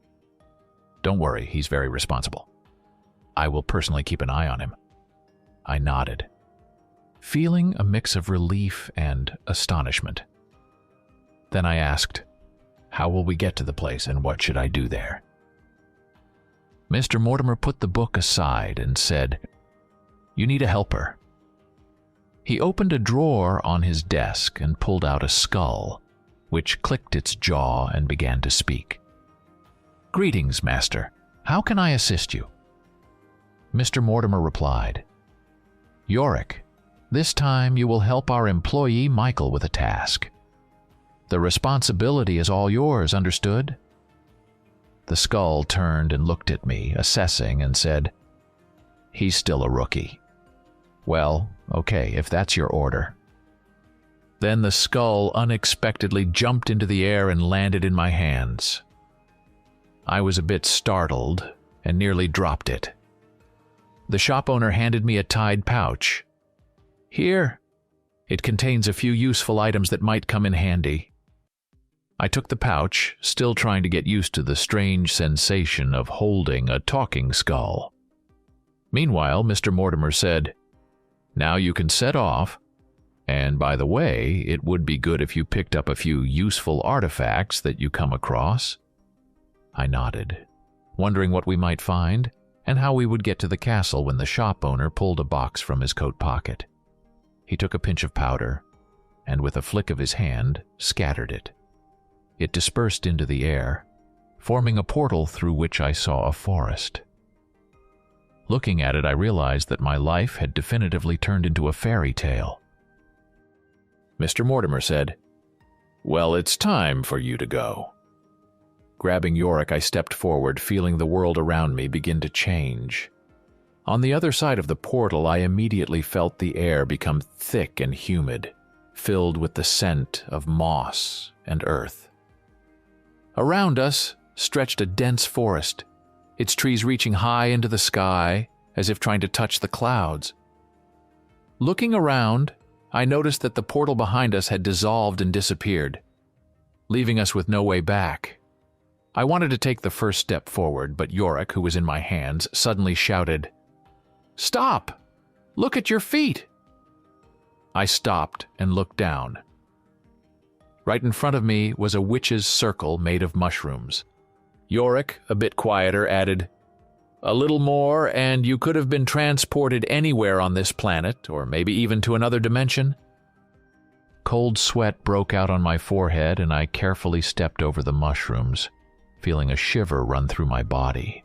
Don't worry, he's very responsible. I will personally keep an eye on him." I nodded, feeling a mix of relief and astonishment. Then I asked, "How will we get to the place and what should I do there?" Mr. Mortimer put the book aside and said, "You need a helper." He opened a drawer on his desk and pulled out a skull, which clicked its jaw and began to speak. "Greetings, Master. How can I assist you?" Mr. Mortimer replied, "Yorick, this time you will help our employee Michael with a task. The responsibility is all yours, understood?" The skull turned and looked at me, assessing, and said, "He's still a rookie. Well, okay, if that's your order." Then the skull unexpectedly jumped into the air and landed in my hands. I was a bit startled and nearly dropped it. The shop owner handed me a tied pouch. "Here. It contains a few useful items that might come in handy." I took the pouch, still trying to get used to the strange sensation of holding a talking skull. Meanwhile, Mr. Mortimer said, "Now you can set off. And by the way, it would be good if you picked up a few useful artifacts that you come across." I nodded, wondering what we might find and how we would get to the castle when the shop owner pulled a box from his coat pocket. He took a pinch of powder and with a flick of his hand scattered it. It dispersed into the air, forming a portal through which I saw a forest. Looking at it, I realized that my life had definitively turned into a fairy tale. Mr. Mortimer said, "Well, it's time for you to go." Grabbing Yorick, I stepped forward, feeling the world around me begin to change. On the other side of the portal, I immediately felt the air become thick and humid, filled with the scent of moss and earth. Around us stretched a dense forest, its trees reaching high into the sky as if trying to touch the clouds. Looking around, I noticed that the portal behind us had dissolved and disappeared, leaving us with no way back. I wanted to take the first step forward, but Yorick, who was in my hands, suddenly shouted, "Stop! Look at your feet!" I stopped and looked down. Right in front of me was a witch's circle made of mushrooms. Yorick, a bit quieter, added, "A little more, and you could have been transported anywhere on this planet, or maybe even to another dimension." Cold sweat broke out on my forehead, and I carefully stepped over the mushrooms, feeling a shiver run through my body.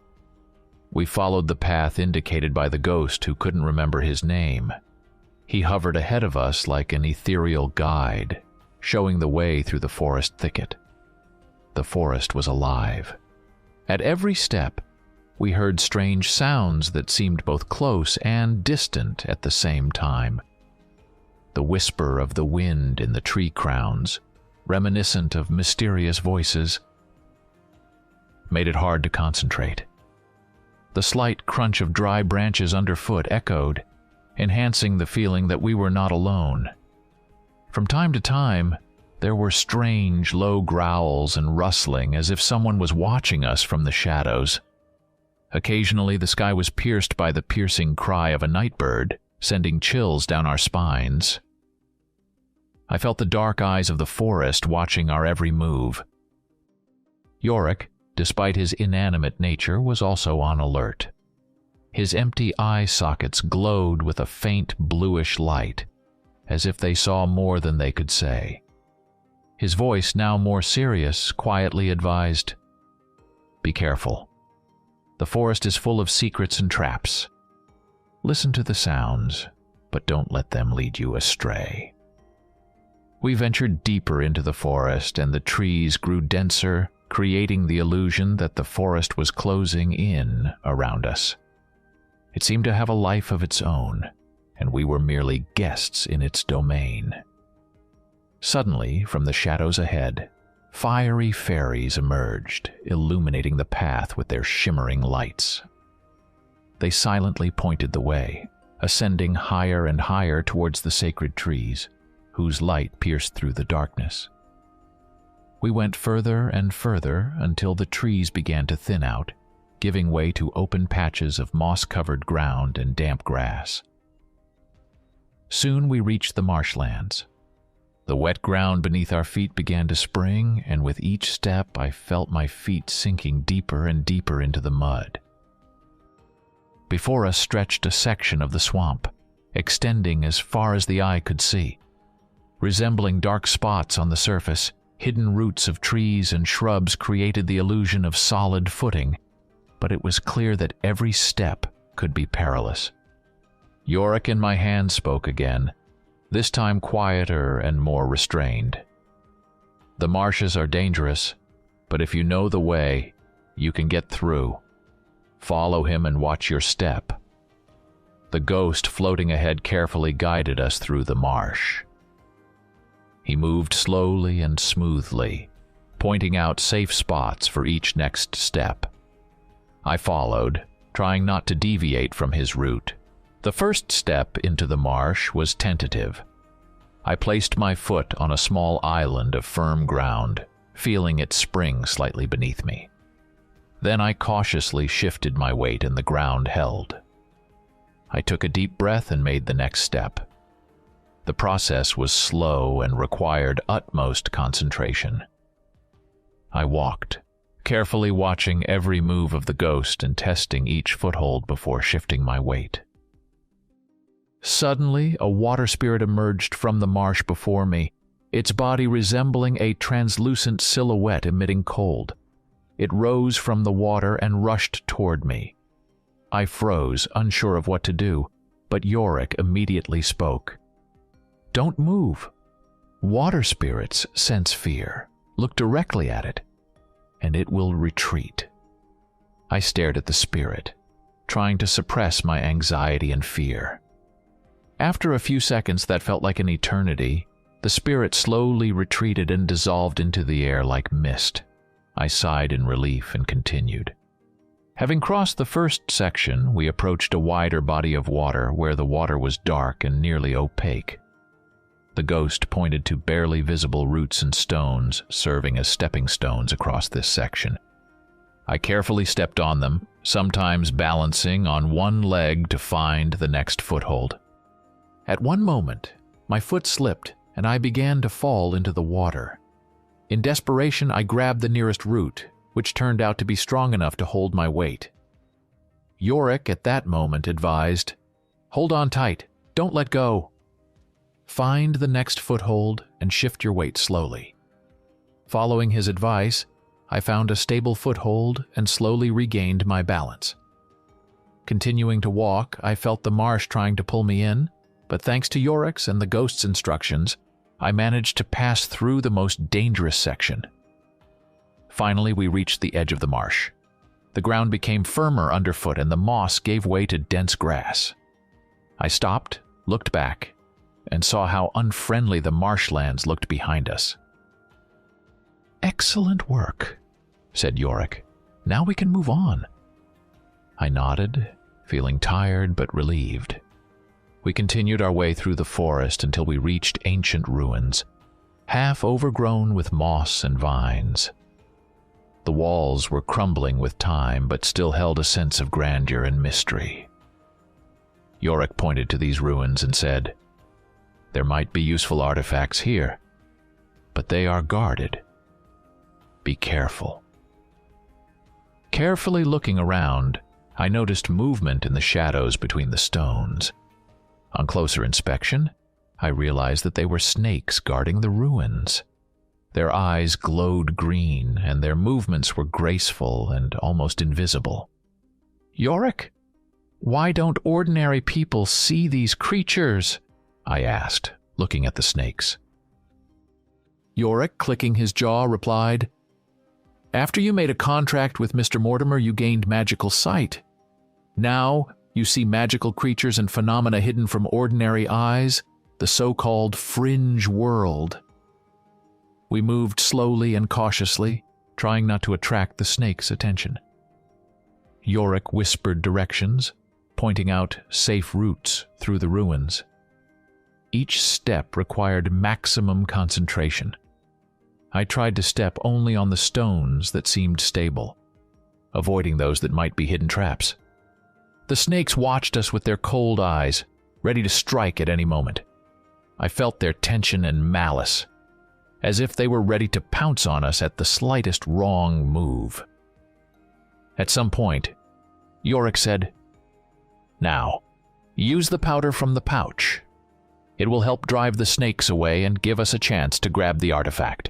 We followed the path indicated by the ghost who couldn't remember his name. He hovered ahead of us like an ethereal guide, showing the way through the forest thicket. The forest was alive. At every step, we heard strange sounds that seemed both close and distant at the same time. The whisper of the wind in the tree crowns, reminiscent of mysterious voices, made it hard to concentrate. The slight crunch of dry branches underfoot echoed, enhancing the feeling that we were not alone. From time to time, there were strange, low growls and rustling as if someone was watching us from the shadows. Occasionally, the sky was pierced by the piercing cry of a nightbird, sending chills down our spines. I felt the dark eyes of the forest watching our every move. Yorick, despite his inanimate nature, was also on alert. His empty eye sockets glowed with a faint bluish light, as if they saw more than they could say. His voice, now more serious, quietly advised, "Be careful. The forest is full of secrets and traps. Listen to the sounds, but don't let them lead you astray." We ventured deeper into the forest, and the trees grew denser, creating the illusion that the forest was closing in around us. It seemed to have a life of its own, and we were merely guests in its domain. Suddenly, from the shadows ahead, fiery fairies emerged, illuminating the path with their shimmering lights. They silently pointed the way, ascending higher and higher towards the sacred trees, whose light pierced through the darkness. We went further and further until the trees began to thin out, giving way to open patches of moss-covered ground and damp grass. Soon we reached the marshlands. The wet ground beneath our feet began to spring, and with each step I felt my feet sinking deeper and deeper into the mud. Before us stretched a section of the swamp, extending as far as the eye could see. Resembling dark spots on the surface, hidden roots of trees and shrubs created the illusion of solid footing, but it was clear that every step could be perilous. Yorick in my hand spoke again, this time quieter and more restrained. "The marshes are dangerous, but if you know the way, you can get through. Follow him and watch your step." The ghost floating ahead carefully guided us through the marsh. He moved slowly and smoothly, pointing out safe spots for each next step. I followed, trying not to deviate from his route. The first step into the marsh was tentative. I placed my foot on a small island of firm ground, feeling it spring slightly beneath me. Then I cautiously shifted my weight and the ground held. I took a deep breath and made the next step. The process was slow and required utmost concentration. I walked, carefully watching every move of the ghost and testing each foothold before shifting my weight. Suddenly, a water spirit emerged from the marsh before me, its body resembling a translucent silhouette emitting cold. It rose from the water and rushed toward me. I froze, unsure of what to do, but Yorick immediately spoke. "Don't move. Water spirits sense fear. Look directly at it, and it will retreat." I stared at the spirit, trying to suppress my anxiety and fear. After a few seconds that felt like an eternity, the spirit slowly retreated and dissolved into the air like mist. I sighed in relief and continued. Having crossed the first section, we approached a wider body of water where the water was dark and nearly opaque. The ghost pointed to barely visible roots and stones serving as stepping stones across this section. I carefully stepped on them, sometimes balancing on one leg to find the next foothold. At one moment, my foot slipped and I began to fall into the water. In desperation, I grabbed the nearest root, which turned out to be strong enough to hold my weight. Yorick at that moment advised, "Hold on tight, don't let go." Find the next foothold and shift your weight slowly. Following his advice, I found a stable foothold and slowly regained my balance. Continuing to walk, I felt the marsh trying to pull me in, but thanks to Yorick's and the ghost's instructions, I managed to pass through the most dangerous section. Finally, we reached the edge of the marsh. The ground became firmer underfoot and the moss gave way to dense grass. I stopped, looked back, and saw how unfriendly the marshlands looked behind us. "Excellent work," said Yorick. "Now we can move on." I nodded, feeling tired but relieved. We continued our way through the forest until we reached ancient ruins, half overgrown with moss and vines. The walls were crumbling with time but still held a sense of grandeur and mystery. Yorick pointed to these ruins and said, "There might be useful artifacts here, but they are guarded. Be careful." Carefully looking around, I noticed movement in the shadows between the stones. On closer inspection, I realized that they were snakes guarding the ruins. Their eyes glowed green, and their movements were graceful and almost invisible. "Yorick, why don't ordinary people see these creatures?" I asked, looking at the snakes. Yorick, clicking his jaw, replied, "After you made a contract with Mr. Mortimer, you gained magical sight. Now you see magical creatures and phenomena hidden from ordinary eyes, the so-called fringe world." We moved slowly and cautiously, trying not to attract the snake's attention. Yorick whispered directions, pointing out safe routes through the ruins. Each step required maximum concentration. I tried to step only on the stones that seemed stable, avoiding those that might be hidden traps. The snakes watched us with their cold eyes, ready to strike at any moment. I felt their tension and malice, as if they were ready to pounce on us at the slightest wrong move. At some point, Yorick said, "Now, use the powder from the pouch. It will help drive the snakes away and give us a chance to grab the artifact."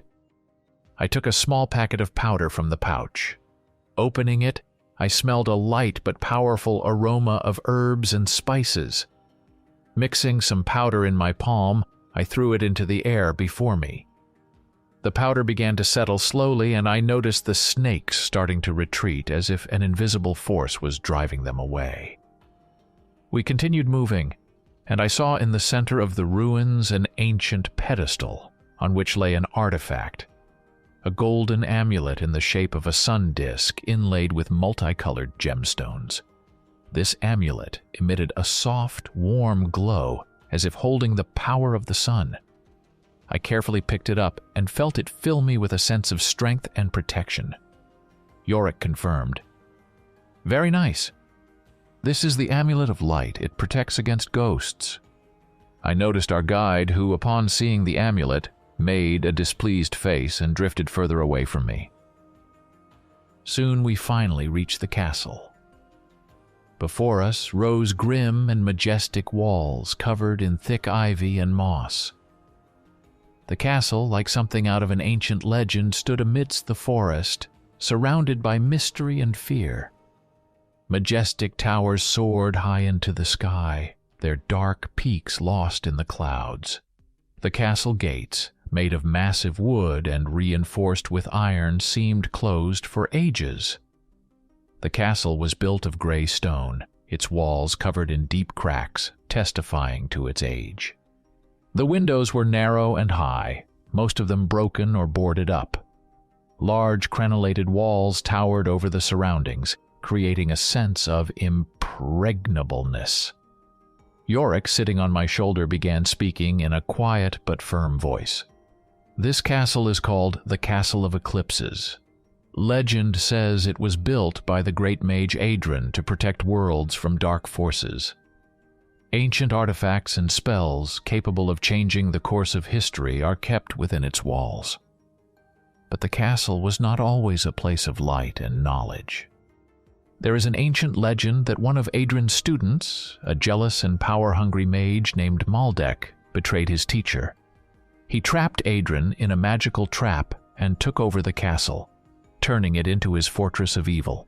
I took a small packet of powder from the pouch. Opening it, I smelled a light but powerful aroma of herbs and spices. Mixing some powder in my palm, I threw it into the air before me. The powder began to settle slowly, and I noticed the snakes starting to retreat as if an invisible force was driving them away. We continued moving, and I saw in the center of the ruins an ancient pedestal on which lay an artifact. A golden amulet in the shape of a sun disk inlaid with multicolored gemstones. This amulet emitted a soft, warm glow as if holding the power of the sun. I carefully picked it up and felt it fill me with a sense of strength and protection. Yorick confirmed, "Very nice. This is the Amulet of Light. It protects against ghosts." I noticed our guide, who, upon seeing the amulet, made a displeased face and drifted further away from me. Soon we finally reached the castle. Before us rose grim and majestic walls covered in thick ivy and moss. The castle, like something out of an ancient legend, stood amidst the forest, surrounded by mystery and fear. Majestic towers soared high into the sky, their dark peaks lost in the clouds. The castle gates, made of massive wood and reinforced with iron, seemed closed for ages. The castle was built of gray stone, its walls covered in deep cracks, testifying to its age. The windows were narrow and high, most of them broken or boarded up. Large crenellated walls towered over the surroundings, creating a sense of impregnableness. Yorick, sitting on my shoulder, began speaking in a quiet but firm voice. "This castle is called the Castle of Eclipses. Legend says it was built by the great mage Adrian to protect worlds from dark forces. Ancient artifacts and spells capable of changing the course of history are kept within its walls. But the castle was not always a place of light and knowledge. There is an ancient legend that one of Adrian's students, a jealous and power-hungry mage named Maldek, betrayed his teacher. He trapped Adrian in a magical trap and took over the castle, turning it into his fortress of evil.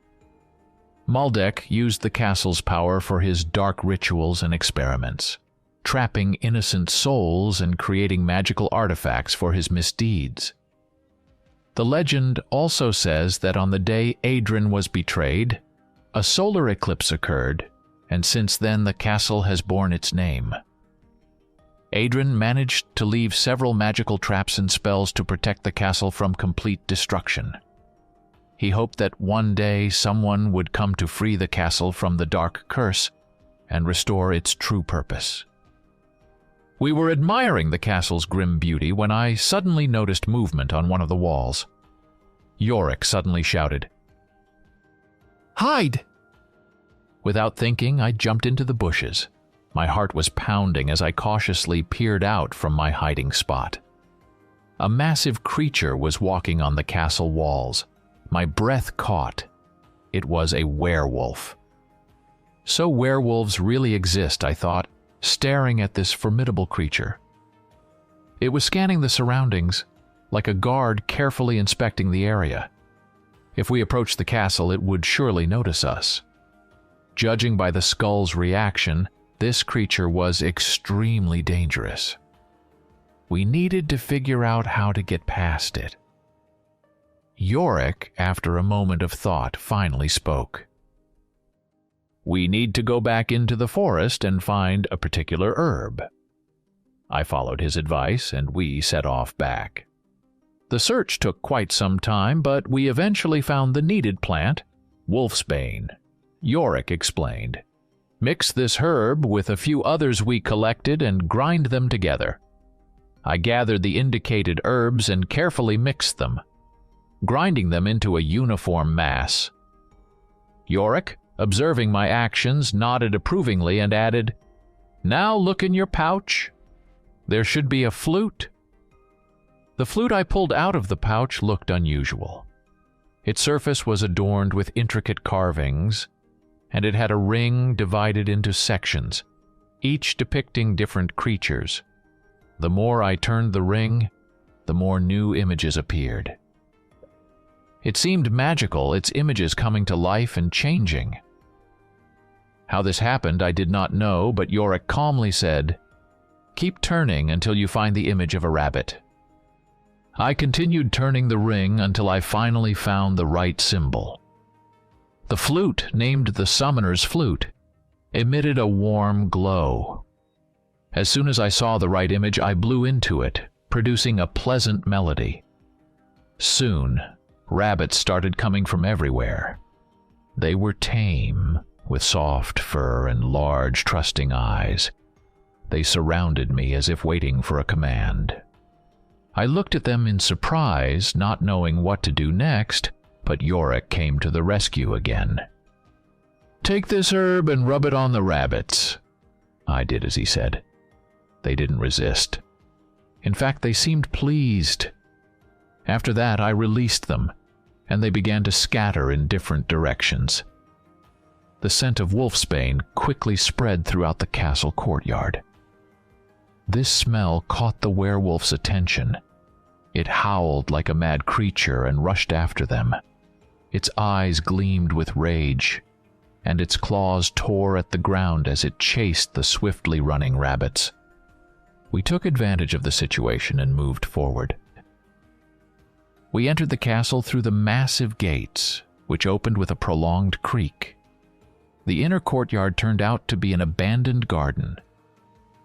Maldek used the castle's power for his dark rituals and experiments, trapping innocent souls and creating magical artifacts for his misdeeds. The legend also says that on the day Adrian was betrayed, a solar eclipse occurred, and since then the castle has borne its name. Adrian managed to leave several magical traps and spells to protect the castle from complete destruction. He hoped that one day someone would come to free the castle from the dark curse and restore its true purpose. We were admiring the castle's grim beauty when I suddenly noticed movement on one of the walls. Yorick suddenly shouted, "Hide!" Without thinking, I jumped into the bushes. My heart was pounding as I cautiously peered out from my hiding spot. A massive creature was walking on the castle walls. My breath caught. It was a werewolf. So werewolves really exist, I thought, staring at this formidable creature. It was scanning the surroundings, like a guard carefully inspecting the area. If we approached the castle, it would surely notice us. Judging by the skull's reaction, this creature was extremely dangerous. We needed to figure out how to get past it. Yorick, after a moment of thought, finally spoke. "We need to go back into the forest and find a particular herb." I followed his advice, and we set off back. The search took quite some time, but we eventually found the needed plant, wolfsbane. Yorick explained. "Mix this herb with a few others we collected and grind them together." I gathered the indicated herbs and carefully mixed them, grinding them into a uniform mass. Yorick, observing my actions, nodded approvingly and added, "Now look in your pouch. There should be a flute." The flute I pulled out of the pouch looked unusual. Its surface was adorned with intricate carvings, and it had a ring divided into sections, each depicting different creatures. The more I turned the ring, the more new images appeared. It seemed magical, its images coming to life and changing. How this happened I did not know, but Yorick calmly said, "Keep turning until you find the image of a rabbit." I continued turning the ring until I finally found the right symbol. The flute, named the Summoner's Flute, emitted a warm glow. As soon as I saw the right image, I blew into it, producing a pleasant melody. Soon, rabbits started coming from everywhere. They were tame, with soft fur and large, trusting eyes. They surrounded me as if waiting for a command. I looked at them in surprise, not knowing what to do next, but Yorick came to the rescue again. "Take this herb and rub it on the rabbits." I did as he said. They didn't resist. In fact, they seemed pleased. After that, I released them, and they began to scatter in different directions. The scent of wolfsbane quickly spread throughout the castle courtyard. This smell caught the werewolf's attention. It howled like a mad creature and rushed after them. Its eyes gleamed with rage, and its claws tore at the ground as it chased the swiftly running rabbits. We took advantage of the situation and moved forward. We entered the castle through the massive gates, which opened with a prolonged creak. The inner courtyard turned out to be an abandoned garden.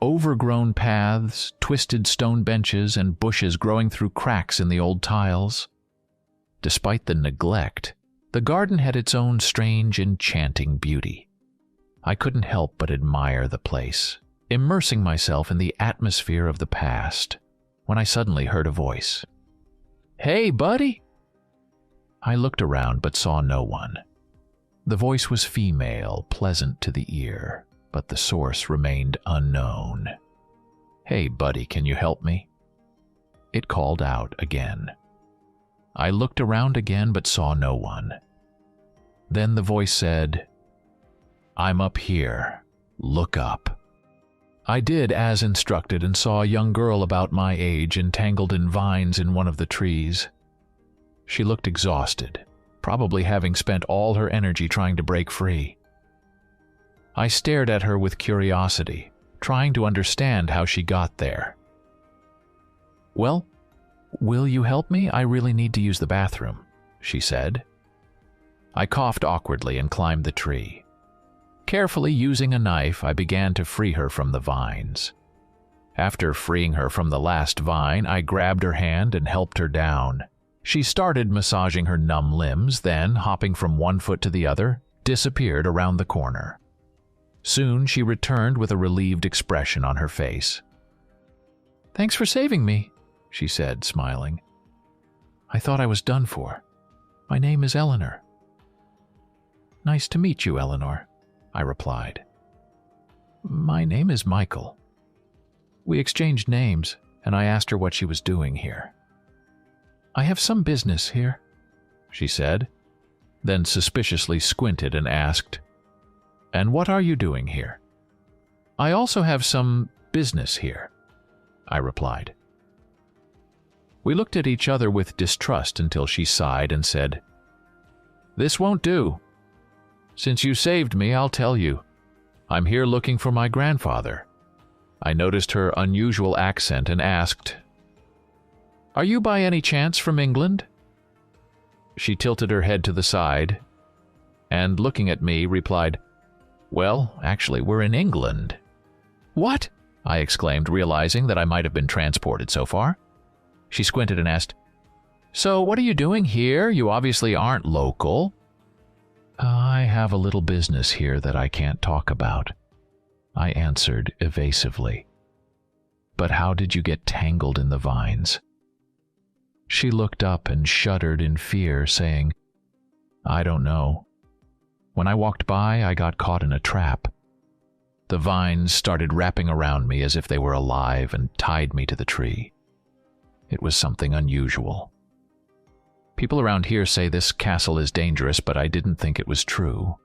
Overgrown paths, twisted stone benches, and bushes growing through cracks in the old tiles. Despite the neglect, the garden had its own strange, enchanting beauty. I couldn't help but admire the place, immersing myself in the atmosphere of the past, when I suddenly heard a voice. "Hey, buddy!" I looked around but saw no one. The voice was female, pleasant to the ear, but the source remained unknown. "Hey, buddy, can you help me?" It called out again. I looked around again but saw no one. Then the voice said, "I'm up here. Look up." I did as instructed and saw a young girl about my age entangled in vines in one of the trees. She looked exhausted, probably having spent all her energy trying to break free. I stared at her with curiosity, trying to understand how she got there. "Well, will you help me? I really need to use the bathroom," she said. I coughed awkwardly and climbed the tree. Carefully using a knife, I began to free her from the vines. After freeing her from the last vine, I grabbed her hand and helped her down. She started massaging her numb limbs, then, hopping from one foot to the other, disappeared around the corner. Soon she returned with a relieved expression on her face. "Thanks for saving me," she said, smiling. "I thought I was done for. My name is Elanor." "Nice to meet you, Elanor," I replied. "My name is Michael." We exchanged names, and I asked her what she was doing here. "I have some business here," she said, then suspiciously squinted and asked, "And what are you doing here?" "I also have some business here," I replied. We looked at each other with distrust until she sighed and said, "This won't do. Since you saved me, I'll tell you. I'm here looking for my grandfather." I noticed her unusual accent and asked, "Are you by any chance from England?" She tilted her head to the side and, looking at me, replied, "Well, actually, we're in England." "What?" I exclaimed, realizing that I might have been transported so far. She squinted and asked, "So what are you doing here? You obviously aren't local." "I have a little business here that I can't talk about," I answered evasively. "But how did you get tangled in the vines?" She looked up and shuddered in fear, saying, "I don't know. When I walked by, I got caught in a trap. The vines started wrapping around me as if they were alive and tied me to the tree. It was something unusual. People around here say this castle is dangerous, but I didn't think it was true."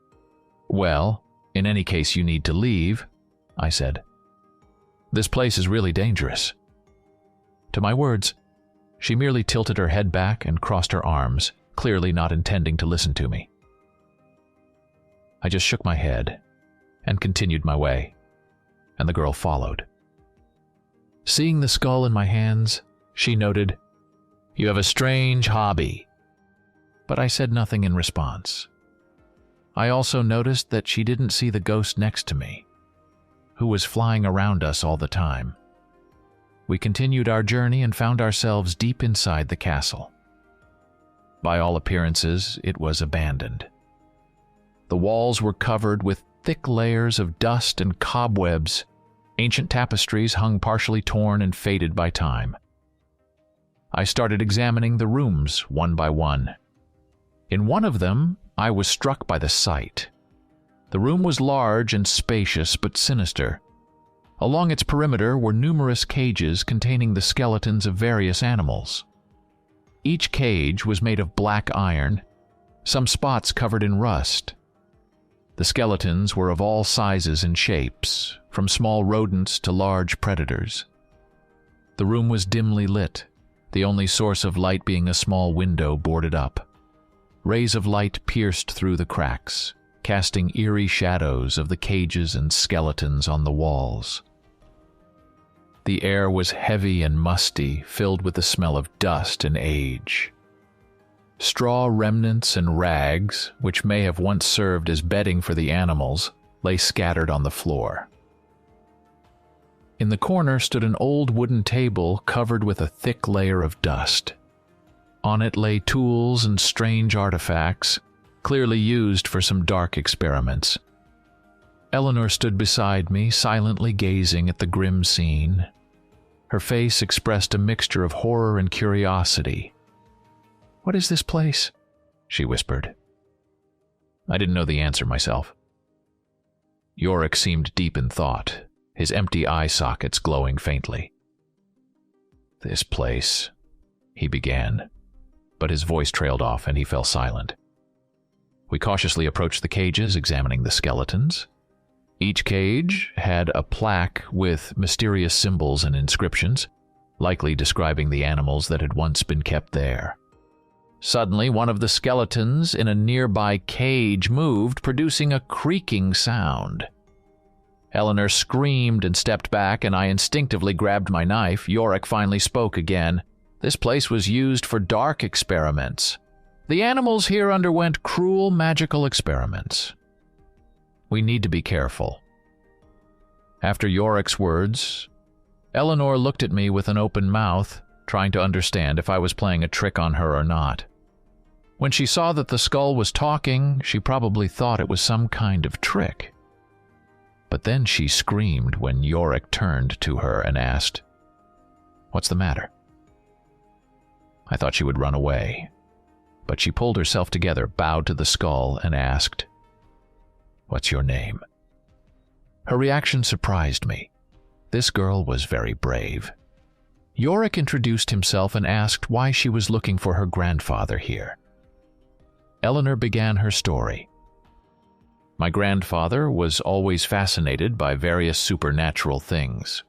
"Well, in any case you need to leave," I said. "This place is really dangerous." To my words, she merely tilted her head back and crossed her arms, clearly not intending to listen to me. I just shook my head and continued my way, and the girl followed. Seeing the skull in my hands, she noted, "You have a strange hobby." But I said nothing in response. I also noticed that she didn't see the ghost next to me, who was flying around us all the time. We continued our journey and found ourselves deep inside the castle. By all appearances, it was abandoned. The walls were covered with thick layers of dust and cobwebs. Ancient tapestries hung partially torn and faded by time. I started examining the rooms one by one. In one of them, I was struck by the sight. The room was large and spacious but sinister. Along its perimeter were numerous cages containing the skeletons of various animals. Each cage was made of black iron, some spots covered in rust. The skeletons were of all sizes and shapes, from small rodents to large predators. The room was dimly lit, the only source of light being a small window boarded up. Rays of light pierced through the cracks, casting eerie shadows of the cages and skeletons on the walls. The air was heavy and musty, filled with the smell of dust and age. Straw remnants and rags, which may have once served as bedding for the animals, lay scattered on the floor. In the corner stood an old wooden table covered with a thick layer of dust. On it lay tools and strange artifacts, clearly used for some dark experiments. Elanor stood beside me, silently gazing at the grim scene. Her face expressed a mixture of horror and curiosity. "What is this place?" she whispered. I didn't know the answer myself. Yorick seemed deep in thought, his empty eye sockets glowing faintly. "This place," he began, but his voice trailed off and he fell silent. We cautiously approached the cages, examining the skeletons. Each cage had a plaque with mysterious symbols and inscriptions, likely describing the animals that had once been kept there. Suddenly, one of the skeletons in a nearby cage moved, producing a creaking sound. Elanor screamed and stepped back, and I instinctively grabbed my knife. Yorick finally spoke again. This place was used for dark experiments. The animals here underwent cruel magical experiments. We need to be careful. After Yorick's words, Elanor looked at me with an open mouth, trying to understand if I was playing a trick on her or not. When she saw that the skull was talking, she probably thought it was some kind of trick. But then she screamed when Yorick turned to her and asked, "What's the matter?" I thought she would run away, but she pulled herself together, bowed to the skull, and asked, "What's your name?" Her reaction surprised me. This girl was very brave. Yorick introduced himself and asked why she was looking for her grandfather here. Elanor began her story. My grandfather was always fascinated by various supernatural things.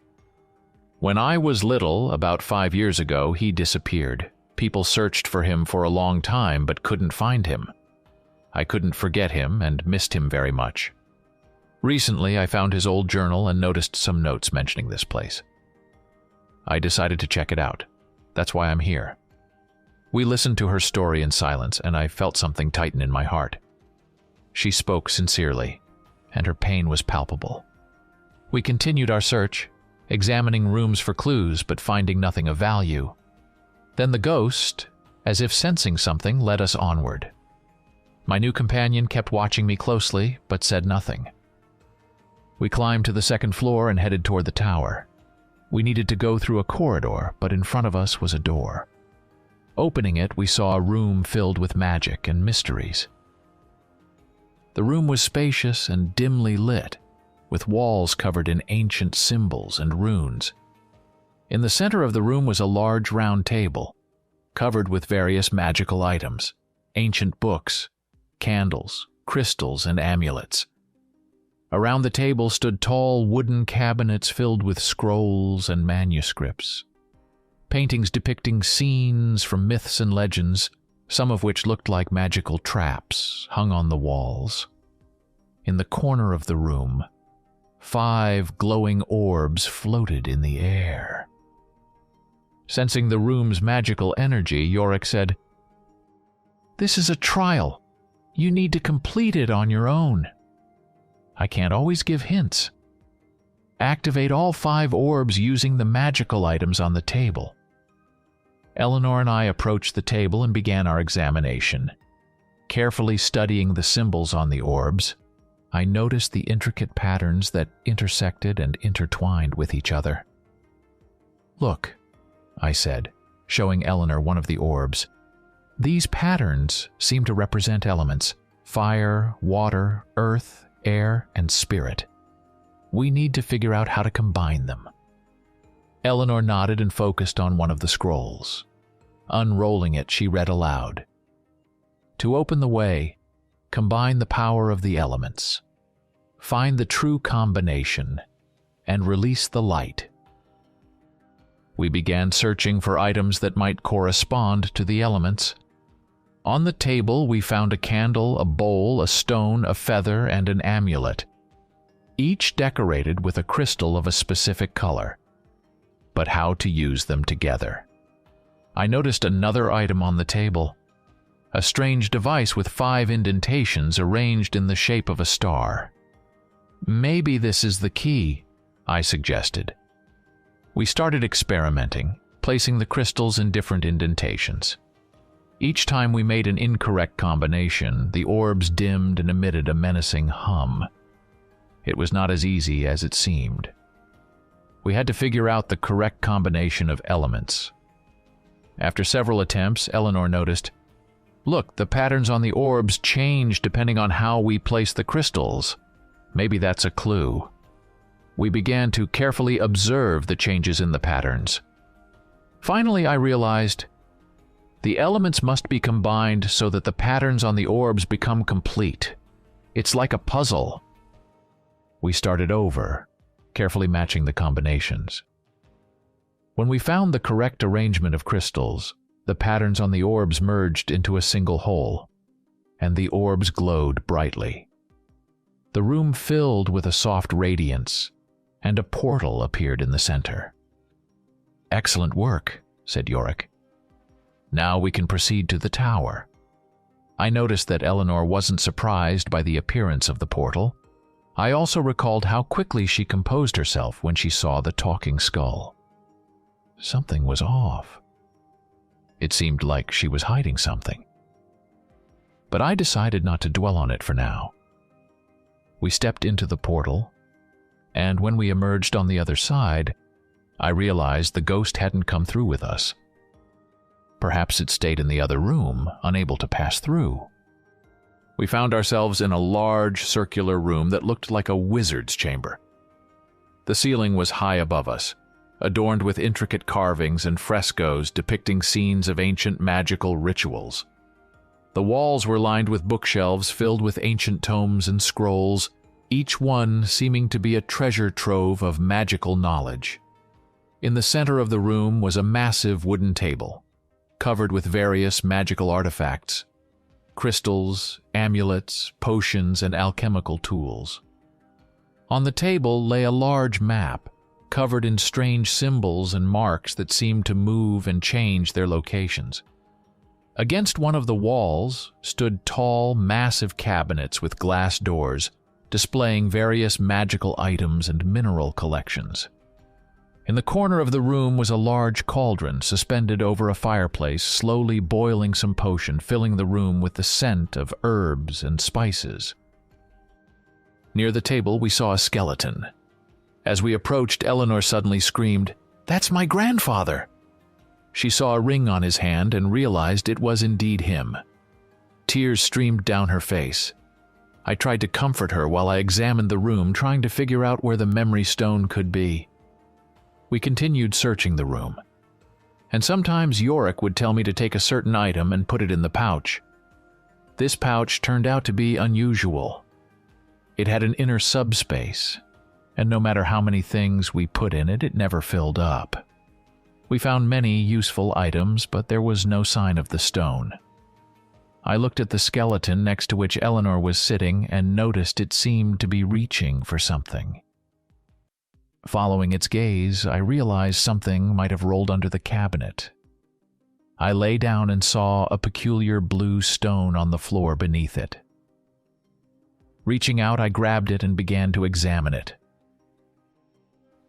When I was little, about 5 years ago, he disappeared. People searched for him for a long time but couldn't find him. I couldn't forget him and missed him very much. Recently, I found his old journal and noticed some notes mentioning this place. I decided to check it out. That's why I'm here. We listened to her story in silence, and I felt something tighten in my heart. She spoke sincerely, and her pain was palpable. We continued our search, examining rooms for clues but finding nothing of value. Then the ghost, as if sensing something, led us onward. My new companion kept watching me closely but said nothing. We climbed to the second floor and headed toward the tower. We needed to go through a corridor, but in front of us was a door. Opening it, we saw a room filled with magic and mysteries. The room was spacious and dimly lit, with walls covered in ancient symbols and runes. In the center of the room was a large round table, covered with various magical items, ancient books, candles, crystals, and amulets. Around the table stood tall wooden cabinets filled with scrolls and manuscripts. Paintings depicting scenes from myths and legends, some of which looked like magical traps, hung on the walls. In the corner of the room, 5 glowing orbs floated in the air. Sensing the room's magical energy, Yorick said, "This is a trial. You need to complete it on your own. I can't always give hints. Activate all 5 orbs using the magical items on the table." Elanor and I approached the table and began our examination. Carefully studying the symbols on the orbs, I noticed the intricate patterns that intersected and intertwined with each other. "Look," I said, showing Elanor one of the orbs. "These patterns seem to represent elements: fire, water, earth, air, and spirit. We need to figure out how to combine them." Elanor nodded and focused on one of the scrolls. Unrolling it, she read aloud, "To open the way, combine the power of the elements. Find the true combination, and release the light." We began searching for items that might correspond to the elements. On the table, we found a candle, a bowl, a stone, a feather, and an amulet, each decorated with a crystal of a specific color. But how to use them together? I noticed another item on the table, a strange device with 5 indentations arranged in the shape of a star. "Maybe this is the key," I suggested. We started experimenting, placing the crystals in different indentations. Each time we made an incorrect combination, the orbs dimmed and emitted a menacing hum. It was not as easy as it seemed. We had to figure out the correct combination of elements. After several attempts, Elanor noticed, "Look, the patterns on the orbs change depending on how we place the crystals. Maybe that's a clue." We began to carefully observe the changes in the patterns. Finally, I realized the elements must be combined so that the patterns on the orbs become complete. It's like a puzzle. We started over, carefully matching the combinations. When we found the correct arrangement of crystals, the patterns on the orbs merged into a single whole, and the orbs glowed brightly. The room filled with a soft radiance, and a portal appeared in the center. "Excellent work," said Yorick. "Now we can proceed to the tower." I noticed that Elanor wasn't surprised by the appearance of the portal. I also recalled how quickly she composed herself when she saw the talking skull. Something was off. It seemed like she was hiding something. But I decided not to dwell on it for now. We stepped into the portal, and when we emerged on the other side, I realized the ghost hadn't come through with us. Perhaps it stayed in the other room, unable to pass through. We found ourselves in a large circular room that looked like a wizard's chamber. The ceiling was high above us, adorned with intricate carvings and frescoes depicting scenes of ancient magical rituals. The walls were lined with bookshelves filled with ancient tomes and scrolls, each one seeming to be a treasure trove of magical knowledge. In the center of the room was a massive wooden table, covered with various magical artifacts, crystals, amulets, potions, and alchemical tools. On the table lay a large map, covered in strange symbols and marks that seemed to move and change their locations. Against one of the walls stood tall, massive cabinets with glass doors, displaying various magical items and mineral collections. In the corner of the room was a large cauldron suspended over a fireplace, slowly boiling some potion, filling the room with the scent of herbs and spices. Near the table we saw a skeleton. As we approached, Elanor suddenly screamed, "That's my grandfather!" She saw a ring on his hand and realized it was indeed him. Tears streamed down her face. I tried to comfort her while I examined the room, trying to figure out where the memory stone could be. We continued searching the room, and sometimes Yorick would tell me to take a certain item and put it in the pouch. This pouch turned out to be unusual. It had an inner subspace, and no matter how many things we put in it, it never filled up. We found many useful items, but there was no sign of the stone. I looked at the skeleton next to which Elanor was sitting and noticed it seemed to be reaching for something. Following its gaze, I realized something might have rolled under the cabinet. I lay down and saw a peculiar blue stone on the floor beneath it. Reaching out, I grabbed it and began to examine it.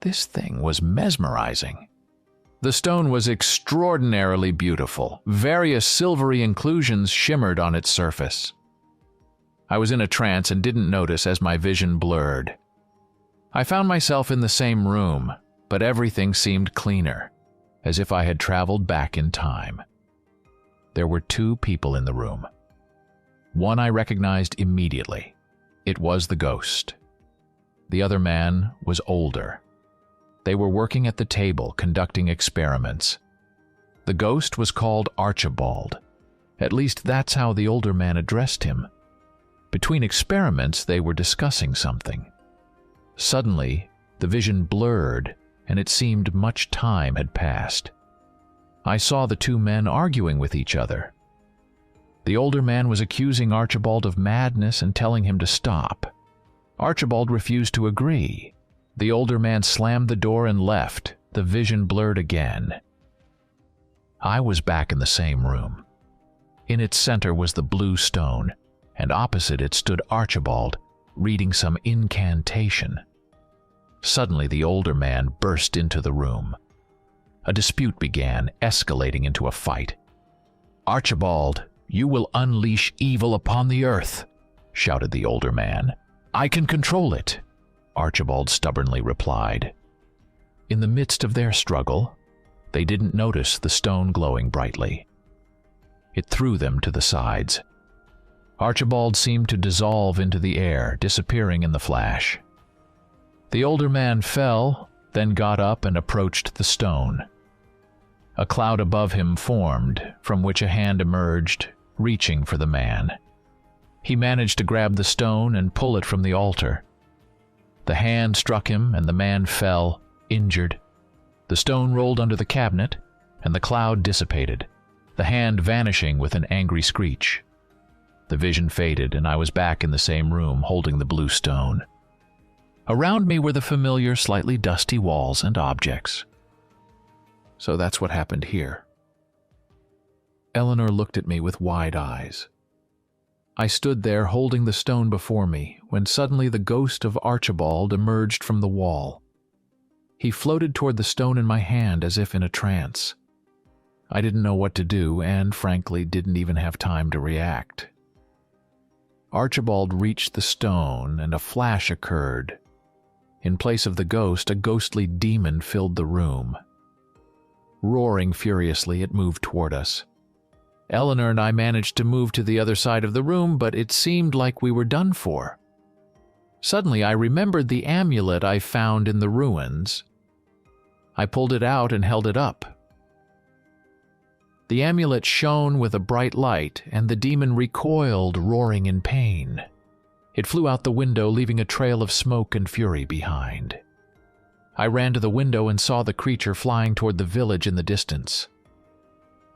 This thing was mesmerizing. The stone was extraordinarily beautiful. Various silvery inclusions shimmered on its surface. I was in a trance and didn't notice as my vision blurred. I found myself in the same room, but everything seemed cleaner, as if I had traveled back in time. There were two people in the room. One I recognized immediately. It was the ghost. The other man was older. They were working at the table, conducting experiments. The ghost was called Archibald. At least that's how the older man addressed him. Between experiments, they were discussing something. Suddenly, the vision blurred, and it seemed much time had passed. I saw the two men arguing with each other. The older man was accusing Archibald of madness and telling him to stop. Archibald refused to agree. The older man slammed the door and left. The vision blurred again. I was back in the same room. In its center was the blue stone, and opposite it stood Archibald, reading some incantation. Suddenly, the older man burst into the room. A dispute began, escalating into a fight. "Archibald, you will unleash evil upon the earth," shouted the older man. "I can control it," Archibald stubbornly replied. In the midst of their struggle, they didn't notice the stone glowing brightly. It threw them to the sides. Archibald seemed to dissolve into the air, disappearing in the flash. The older man fell, then got up and approached the stone. A cloud above him formed, from which a hand emerged, reaching for the man. He managed to grab the stone and pull it from the altar. The hand struck him, and the man fell, injured. The stone rolled under the cabinet, and the cloud dissipated, the hand vanishing with an angry screech. The vision faded, and I was back in the same room, holding the blue stone. Around me were the familiar, slightly dusty walls and objects. So that's what happened here. Elanor looked at me with wide eyes. I stood there holding the stone before me when suddenly the ghost of Archibald emerged from the wall. He floated toward the stone in my hand as if in a trance. I didn't know what to do and, frankly, didn't even have time to react. Archibald reached the stone and a flash occurred. In place of the ghost, a ghostly demon filled the room. Roaring furiously, it moved toward us. Elanor and I managed to move to the other side of the room, but it seemed like we were done for. Suddenly, I remembered the amulet I found in the ruins. I pulled it out and held it up. The amulet shone with a bright light, and the demon recoiled, roaring in pain. It flew out the window, leaving a trail of smoke and fury behind. I ran to the window and saw the creature flying toward the village in the distance.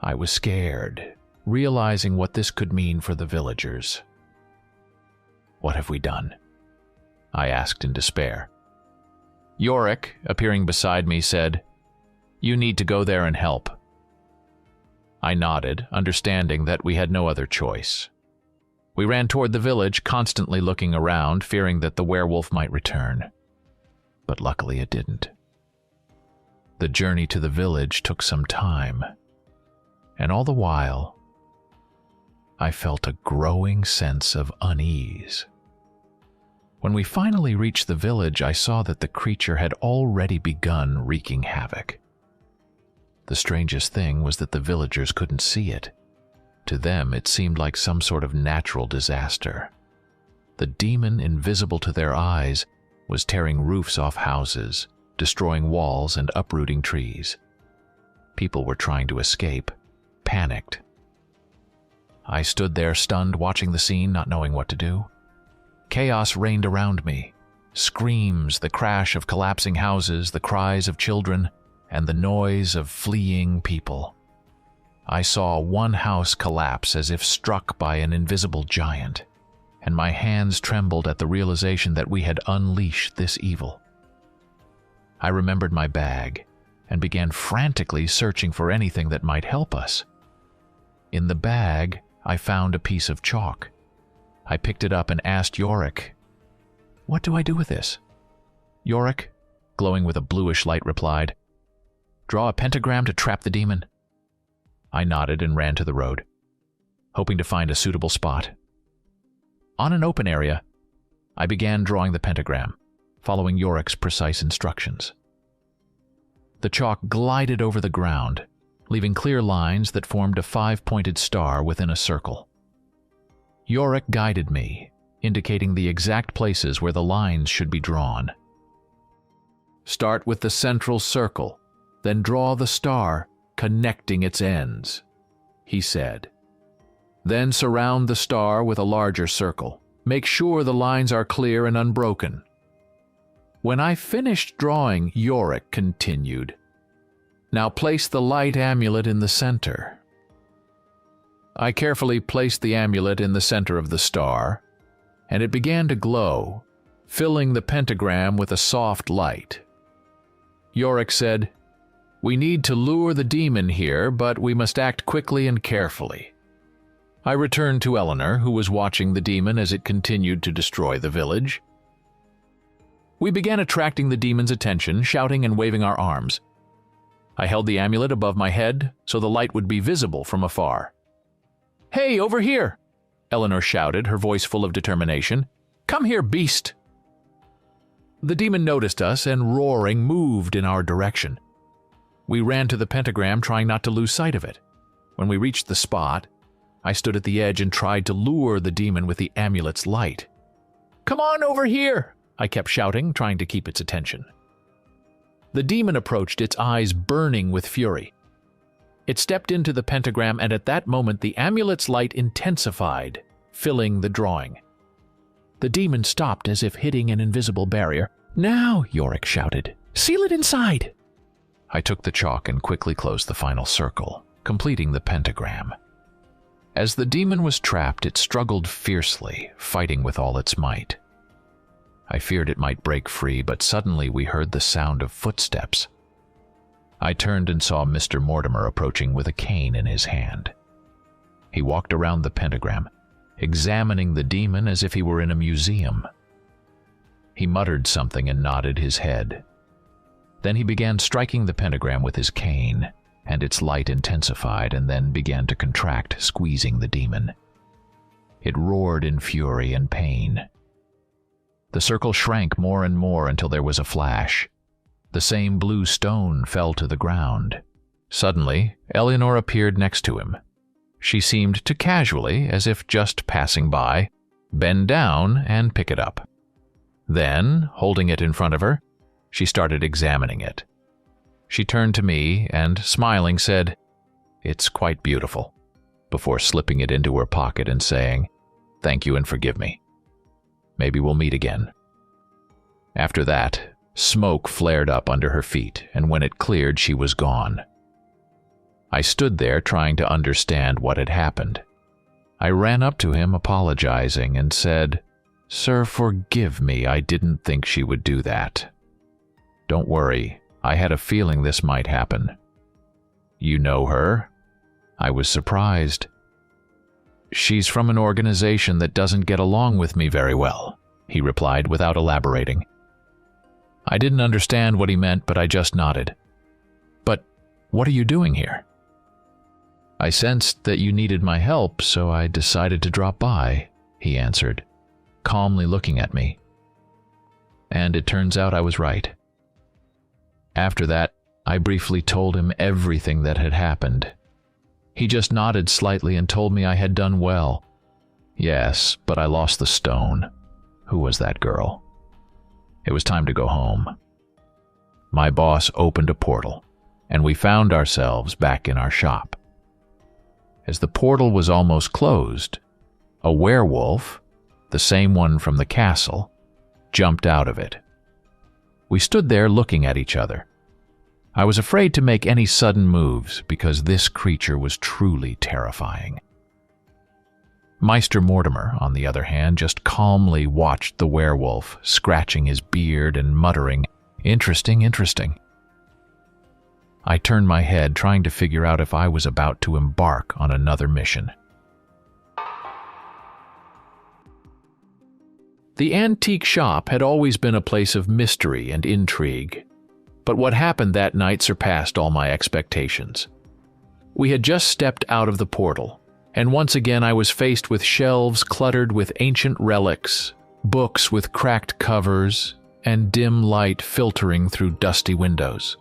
I was scared, realizing what this could mean for the villagers. "What have we done?" I asked in despair. Yorick, appearing beside me, said, "You need to go there and help." I nodded, understanding that we had no other choice. We ran toward the village, constantly looking around, fearing that the werewolf might return. But luckily it didn't. The journey to the village took some time, and all the while, I felt a growing sense of unease. When we finally reached the village, I saw that the creature had already begun wreaking havoc. The strangest thing was that the villagers couldn't see it. To them, it seemed like some sort of natural disaster. The demon, invisible to their eyes, was tearing roofs off houses, destroying walls and uprooting trees. People were trying to escape, panicked. I stood there stunned, watching the scene, not knowing what to do. Chaos reigned around me. Screams, the crash of collapsing houses, the cries of children, and the noise of fleeing people. I saw one house collapse as if struck by an invisible giant, and my hands trembled at the realization that we had unleashed this evil. I remembered my bag and began frantically searching for anything that might help us. In the bag, I found a piece of chalk. I picked it up and asked Yorick, "What do I do with this?" Yorick, glowing with a bluish light, replied, "Draw a pentagram to trap the demon." I nodded and ran to the road, hoping to find a suitable spot. On an open area, I began drawing the pentagram, following Yorick's precise instructions. The chalk glided over the ground, leaving clear lines that formed a 5-pointed star within a circle. Yorick guided me, indicating the exact places where the lines should be drawn. "Start with the central circle, then draw the star, connecting its ends," he said. "Then surround the star with a larger circle. Make sure the lines are clear and unbroken." When I finished drawing, Yorick continued, "Now place the light amulet in the center." I carefully placed the amulet in the center of the star, and it began to glow, filling the pentagram with a soft light. Yorick said, "We need to lure the demon here, but we must act quickly and carefully." I returned to Elanor, who was watching the demon as it continued to destroy the village. We began attracting the demon's attention, shouting and waving our arms. I held the amulet above my head so the light would be visible from afar. "Hey, over here!" Elanor shouted, her voice full of determination. "Come here, beast!" The demon noticed us and, roaring, moved in our direction. We ran to the pentagram, trying not to lose sight of it. When we reached the spot, I stood at the edge and tried to lure the demon with the amulet's light. "Come on over here!" I kept shouting, trying to keep its attention. The demon approached, its eyes burning with fury. It stepped into the pentagram, and at that moment the amulet's light intensified, filling the drawing. The demon stopped as if hitting an invisible barrier, "Now!" Yorick shouted. "Seal it inside!" I took the chalk and quickly closed the final circle, completing the pentagram. As the demon was trapped, it struggled fiercely, fighting with all its might. I feared it might break free, but suddenly we heard the sound of footsteps. I turned and saw Mr. Mortimer approaching with a cane in his hand. He walked around the pentagram, examining the demon as if he were in a museum. He muttered something and nodded his head. Then he began striking the pentagram with his cane, and its light intensified and then began to contract, squeezing the demon. It roared in fury and pain. The circle shrank more and more until there was a flash. The same blue stone fell to the ground. Suddenly, Elanor appeared next to him. She seemed to casually, as if just passing by, bend down and pick it up. Then, holding it in front of her, she started examining it. She turned to me and, smiling, said, "It's quite beautiful," before slipping it into her pocket and saying, "Thank you and forgive me. Maybe we'll meet again." After that, smoke flared up under her feet, and when it cleared, she was gone. I stood there trying to understand what had happened. I ran up to him apologizing and said, "Sir, forgive me, I didn't think she would do that. Don't worry, I had a feeling this might happen." "You know her?" I was surprised. "She's from an organization that doesn't get along with me very well," he replied without elaborating. I didn't understand what he meant, but I just nodded. "But what are you doing here?" "I sensed that you needed my help, so I decided to drop by," he answered, calmly looking at me. And it turns out I was right. After that, I briefly told him everything that had happened. He just nodded slightly and told me I had done well. Yes, but I lost the stone. Who was that girl? It was time to go home. My boss opened a portal, and we found ourselves back in our shop. As the portal was almost closed, a werewolf, the same one from the castle, jumped out of it. We stood there looking at each other. I was afraid to make any sudden moves because this creature was truly terrifying. Meister Mortimer, on the other hand, just calmly watched the werewolf, scratching his beard and muttering, "Interesting, interesting." I turned my head, trying to figure out if I was about to embark on another mission. The antique shop had always been a place of mystery and intrigue, but what happened that night surpassed all my expectations. We had just stepped out of the portal, and once again I was faced with shelves cluttered with ancient relics, books with cracked covers, and dim light filtering through dusty windows.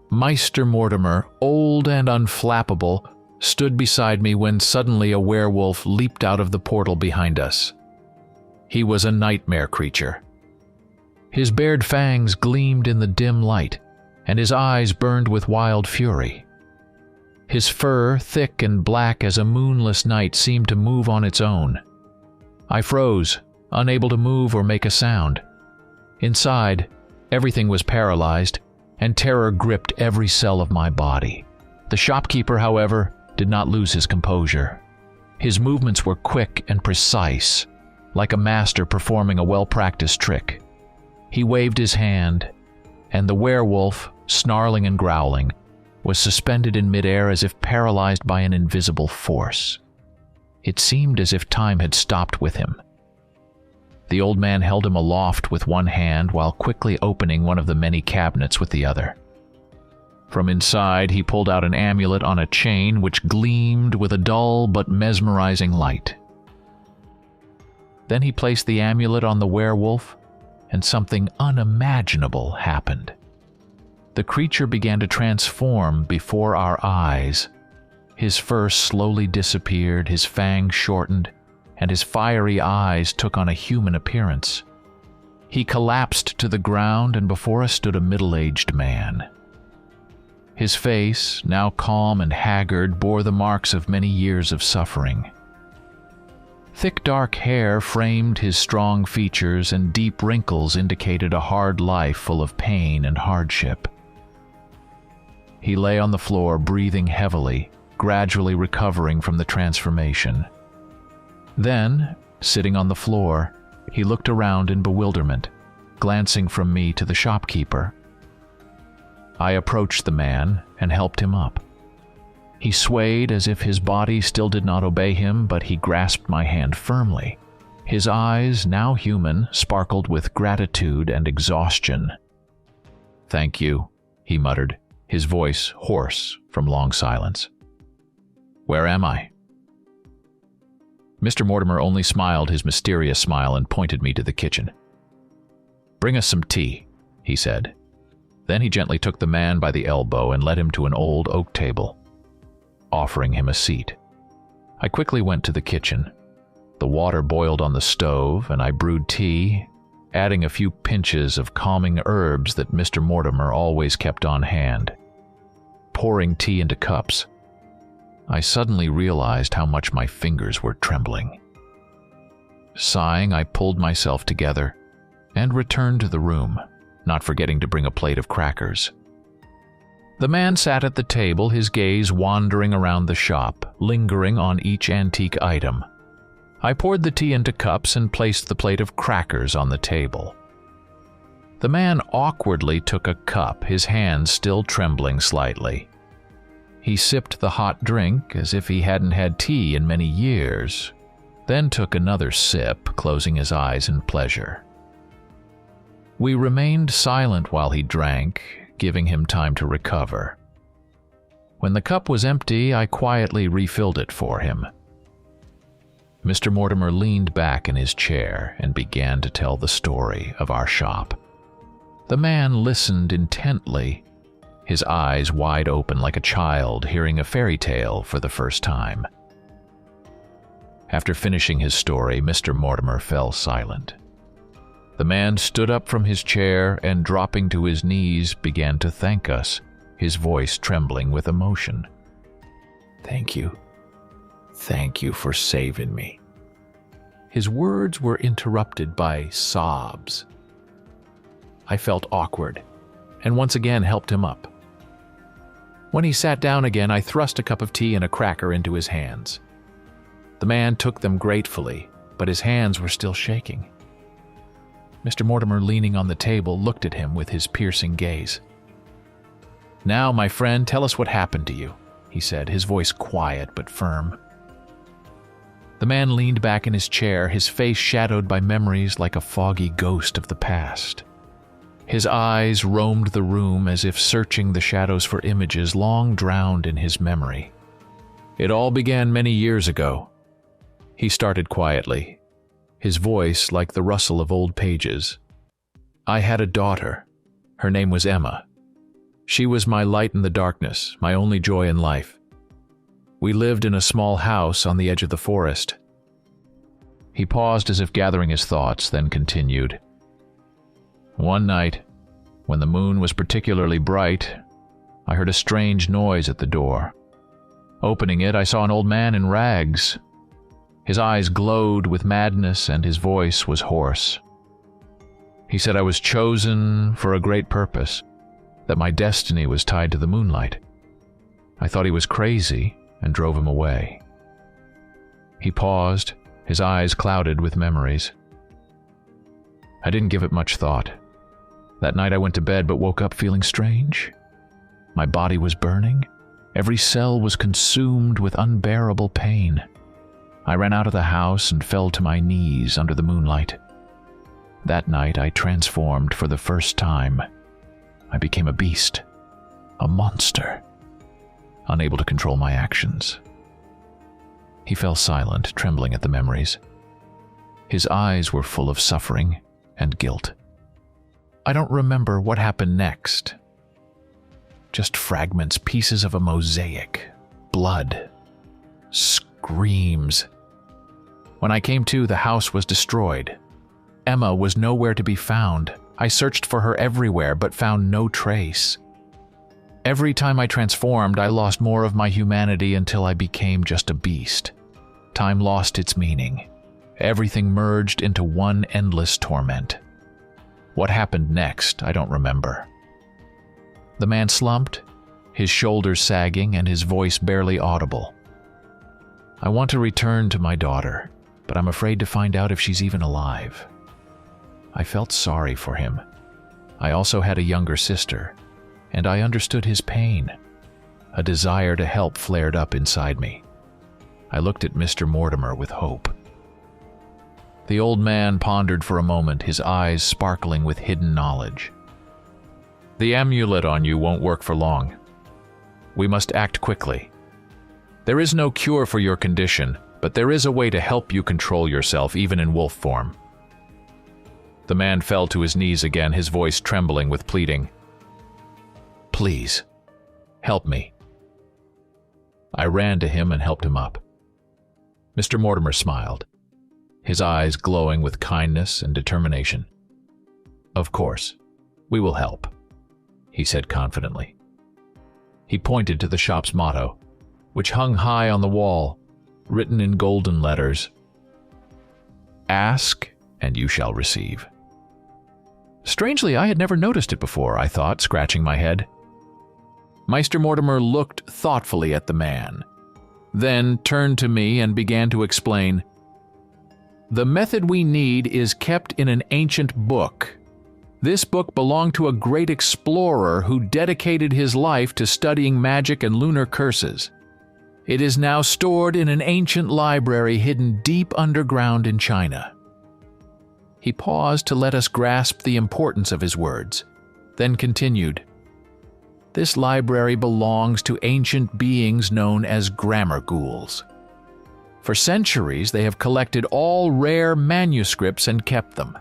Meister Mortimer, old and unflappable, stood beside me when suddenly a werewolf leaped out of the portal behind us. He was a nightmare creature. His bared fangs gleamed in the dim light, and his eyes burned with wild fury. His fur, thick and black as a moonless night, seemed to move on its own. I froze, unable to move or make a sound. Inside, everything was paralyzed, and terror gripped every cell of my body. The shopkeeper, however, did not lose his composure. His movements were quick and precise, like a master performing a well-practiced trick. He waved his hand, and the werewolf, snarling and growling, was suspended in midair as if paralyzed by an invisible force. It seemed as if time had stopped with him. The old man held him aloft with one hand while quickly opening one of the many cabinets with the other. From inside, he pulled out an amulet on a chain which gleamed with a dull but mesmerizing light. Then he placed the amulet on the werewolf, and something unimaginable happened. The creature began to transform before our eyes. His fur slowly disappeared, his fangs shortened, and his fiery eyes took on a human appearance. He collapsed to the ground, and before us stood a middle-aged man. His face, now calm and haggard, bore the marks of many years of suffering. Thick dark hair framed his strong features, and deep wrinkles indicated a hard life full of pain and hardship. He lay on the floor, breathing heavily, gradually recovering from the transformation. Then, sitting on the floor, he looked around in bewilderment, glancing from me to the shopkeeper. I approached the man and helped him up. He swayed as if his body still did not obey him, but he grasped my hand firmly. His eyes, now human, sparkled with gratitude and exhaustion. "Thank you," he muttered, his voice hoarse from long silence. "Where am I?" Mr. Mortimer only smiled his mysterious smile and pointed me to the kitchen. "Bring us some tea," he said. Then he gently took the man by the elbow and led him to an old oak table, offering him a seat. I quickly went to the kitchen. The water boiled on the stove, and I brewed tea, adding a few pinches of calming herbs that Mr. Mortimer always kept on hand. Pouring tea into cups, I suddenly realized how much my fingers were trembling. Sighing, I pulled myself together and returned to the room, not forgetting to bring a plate of crackers. The man sat at the table, his gaze wandering around the shop, lingering on each antique item. I poured the tea into cups and placed the plate of crackers on the table. The man awkwardly took a cup, his hands still trembling slightly. He sipped the hot drink as if he hadn't had tea in many years, then took another sip, closing his eyes in pleasure. We remained silent while he drank, giving him time to recover. When the cup was empty, I quietly refilled it for him. Mr. Mortimer leaned back in his chair and began to tell the story of our shop. The man listened intently, his eyes wide open like a child hearing a fairy tale for the first time. After finishing his story, Mr. Mortimer fell silent. The man stood up from his chair and, dropping to his knees, began to thank us, his voice trembling with emotion. "Thank you. Thank you for saving me." His words were interrupted by sobs. I felt awkward, and once again helped him up. When he sat down again, I thrust a cup of tea and a cracker into his hands. The man took them gratefully, but his hands were still shaking. Mr. Mortimer, leaning on the table, looked at him with his piercing gaze. "Now, my friend, tell us what happened to you," he said, his voice quiet but firm. The man leaned back in his chair, his face shadowed by memories like a foggy ghost of the past. His eyes roamed the room as if searching the shadows for images long drowned in his memory. "It all began many years ago," he started quietly, his voice like the rustle of old pages. "I had a daughter. Her name was Emma. She was my light in the darkness, my only joy in life. We lived in a small house on the edge of the forest." He paused as if gathering his thoughts, then continued. "One night, when the moon was particularly bright, I heard a strange noise at the door. Opening it, I saw an old man in rags. His eyes glowed with madness and his voice was hoarse. He said I was chosen for a great purpose, that my destiny was tied to the moonlight. I thought he was crazy and drove him away." He paused, his eyes clouded with memories. I didn't give it much thought. That night I went to bed but woke up feeling strange. My body was burning. Every cell was consumed with unbearable pain. I ran out of the house and fell to my knees under the moonlight. That night I transformed for the first time. I became a beast, a monster, unable to control my actions. He fell silent, trembling at the memories. His eyes were full of suffering and guilt. I don't remember what happened next. Just fragments, pieces of a mosaic, blood, screams. When I came to, the house was destroyed. Emma was nowhere to be found. I searched for her everywhere, but found no trace. Every time I transformed, I lost more of my humanity until I became just a beast. Time lost its meaning. Everything merged into one endless torment. What happened next, I don't remember. The man slumped, his shoulders sagging and his voice barely audible. I want to return to my daughter, but I'm afraid to find out if she's even alive. I felt sorry for him. I also had a younger sister, and I understood his pain. A desire to help flared up inside me. I looked at Mr. Mortimer with hope. The old man pondered for a moment, his eyes sparkling with hidden knowledge. The amulet on you won't work for long. We must act quickly. There is no cure for your condition, but there is a way to help you control yourself even in wolf form. The man fell to his knees again, his voice trembling with pleading. Please, help me. I ran to him and helped him up. Mr. Mortimer smiled, his eyes glowing with kindness and determination. Of course, we will help, he said confidently. He pointed to the shop's motto, which hung high on the wall, written in golden letters. Ask, and you shall receive. Strangely, I had never noticed it before, I thought, scratching my head. Meister Mortimer looked thoughtfully at the man, then turned to me and began to explain. The method we need is kept in an ancient book. This book belonged to a great explorer who dedicated his life to studying magic and lunar curses. It is now stored in an ancient library hidden deep underground in China. He paused to let us grasp the importance of his words, then continued. This library belongs to ancient beings known as grammar ghouls. For centuries, they have collected all rare manuscripts and kept them.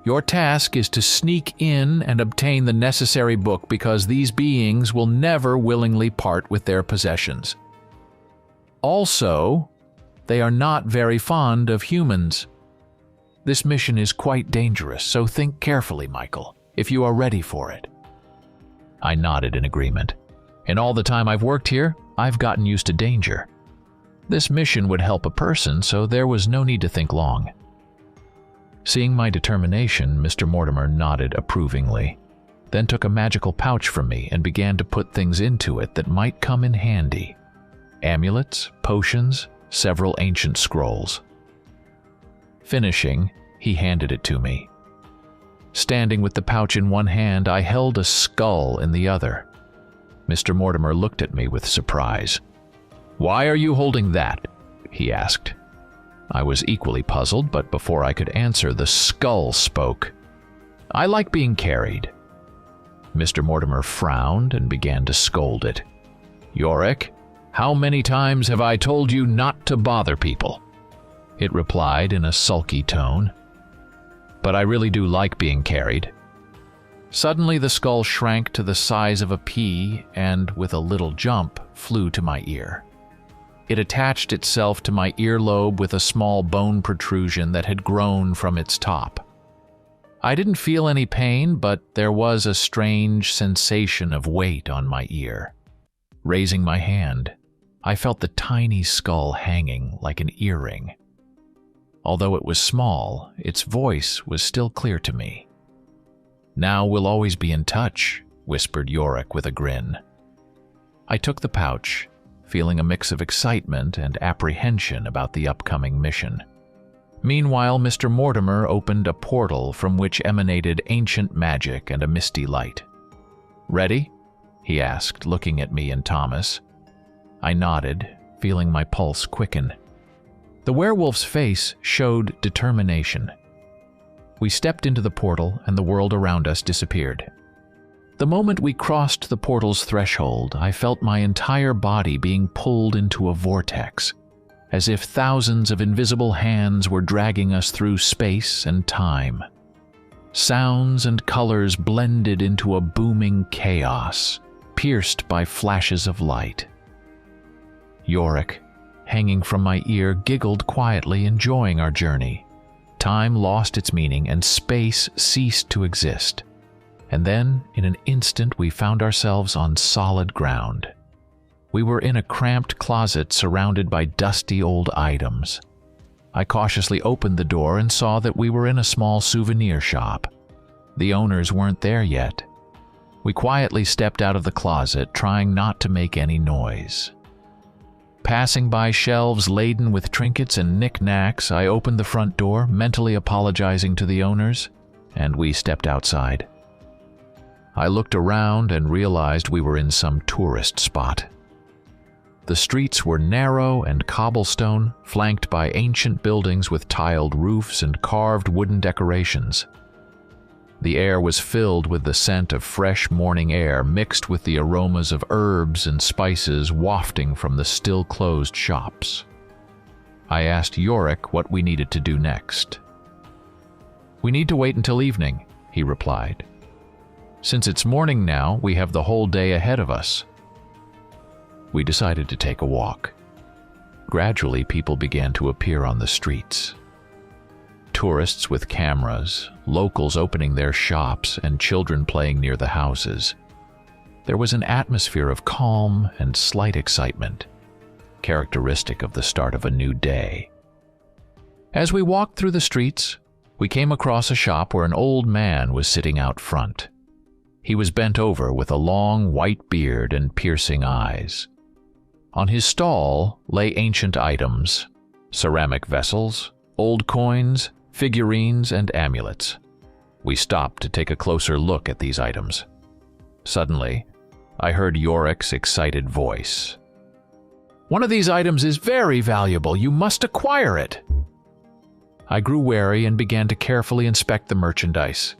Your task is to sneak in and obtain the necessary book because these beings will never willingly part with their possessions. Also, they are not very fond of humans. This mission is quite dangerous, so think carefully, Michael, if you are ready for it. I nodded in agreement. In all the time I've worked here, I've gotten used to danger. This mission would help a person, so there was no need to think long. Seeing my determination, Mr. Mortimer nodded approvingly, then took a magical pouch from me and began to put things into it that might come in handy. Amulets, potions, several ancient scrolls. Finishing, he handed it to me. Standing with the pouch in one hand, I held a skull in the other. Mr. Mortimer looked at me with surprise. Why are you holding that? He asked. I was equally puzzled, but before I could answer, the skull spoke. I like being carried. Mr. Mortimer frowned and began to scold it. Yorick, how many times have I told you not to bother people? It replied in a sulky tone. But I really do like being carried. Suddenly the skull shrank to the size of a pea and, with a little jump, flew to my ear. It attached itself to my earlobe with a small bone protrusion that had grown from its top. I didn't feel any pain, but there was a strange sensation of weight on my ear. Raising my hand, I felt the tiny skull hanging like an earring. Although it was small, its voice was still clear to me. Now we'll always be in touch, whispered Yorick with a grin. I took the pouch, feeling a mix of excitement and apprehension about the upcoming mission. Meanwhile, Mr. Mortimer opened a portal from which emanated ancient magic and a misty light. Ready? He asked, looking at me and Thomas. I nodded, feeling my pulse quicken. The werewolf's face showed determination. We stepped into the portal and the world around us disappeared. The moment we crossed the portal's threshold, I felt my entire body being pulled into a vortex, as if thousands of invisible hands were dragging us through space and time. Sounds and colors blended into a booming chaos, pierced by flashes of light. Yorick, hanging from my ear, giggled quietly, enjoying our journey. Time lost its meaning and space ceased to exist. And then, in an instant, we found ourselves on solid ground. We were in a cramped closet surrounded by dusty old items. I cautiously opened the door and saw that we were in a small souvenir shop. The owners weren't there yet. We quietly stepped out of the closet, trying not to make any noise. Passing by shelves laden with trinkets and knickknacks, I opened the front door, mentally apologizing to the owners, and we stepped outside. I looked around and realized we were in some tourist spot. The streets were narrow and cobblestone, flanked by ancient buildings with tiled roofs and carved wooden decorations. The air was filled with the scent of fresh morning air mixed with the aromas of herbs and spices wafting from the still-closed shops. I asked Yorick what we needed to do next. "We need to wait until evening," he replied. "Since it's morning now, we have the whole day ahead of us." We decided to take a walk. Gradually, people began to appear on the streets. Tourists with cameras, locals opening their shops, and children playing near the houses. There was an atmosphere of calm and slight excitement, characteristic of the start of a new day. As we walked through the streets, we came across a shop where an old man was sitting out front. He was bent over with a long white beard and piercing eyes. On his stall lay ancient items, ceramic vessels, old coins, figurines, and amulets. We stopped to take a closer look at these items. Suddenly, I heard Yorick's excited voice. "One of these items is very valuable. You must acquire it." I grew wary and began to carefully inspect the merchandise.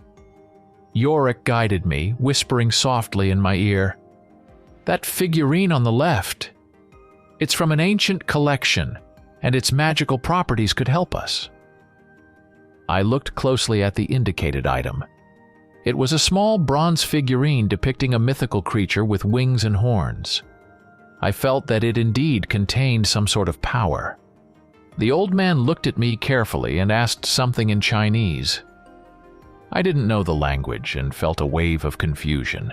Yorick guided me, whispering softly in my ear, "That figurine on the left. It's from an ancient collection, and its magical properties could help us." I looked closely at the indicated item. It was a small bronze figurine depicting a mythical creature with wings and horns. I felt that it indeed contained some sort of power. The old man looked at me carefully and asked something in Chinese. I didn't know the language and felt a wave of confusion.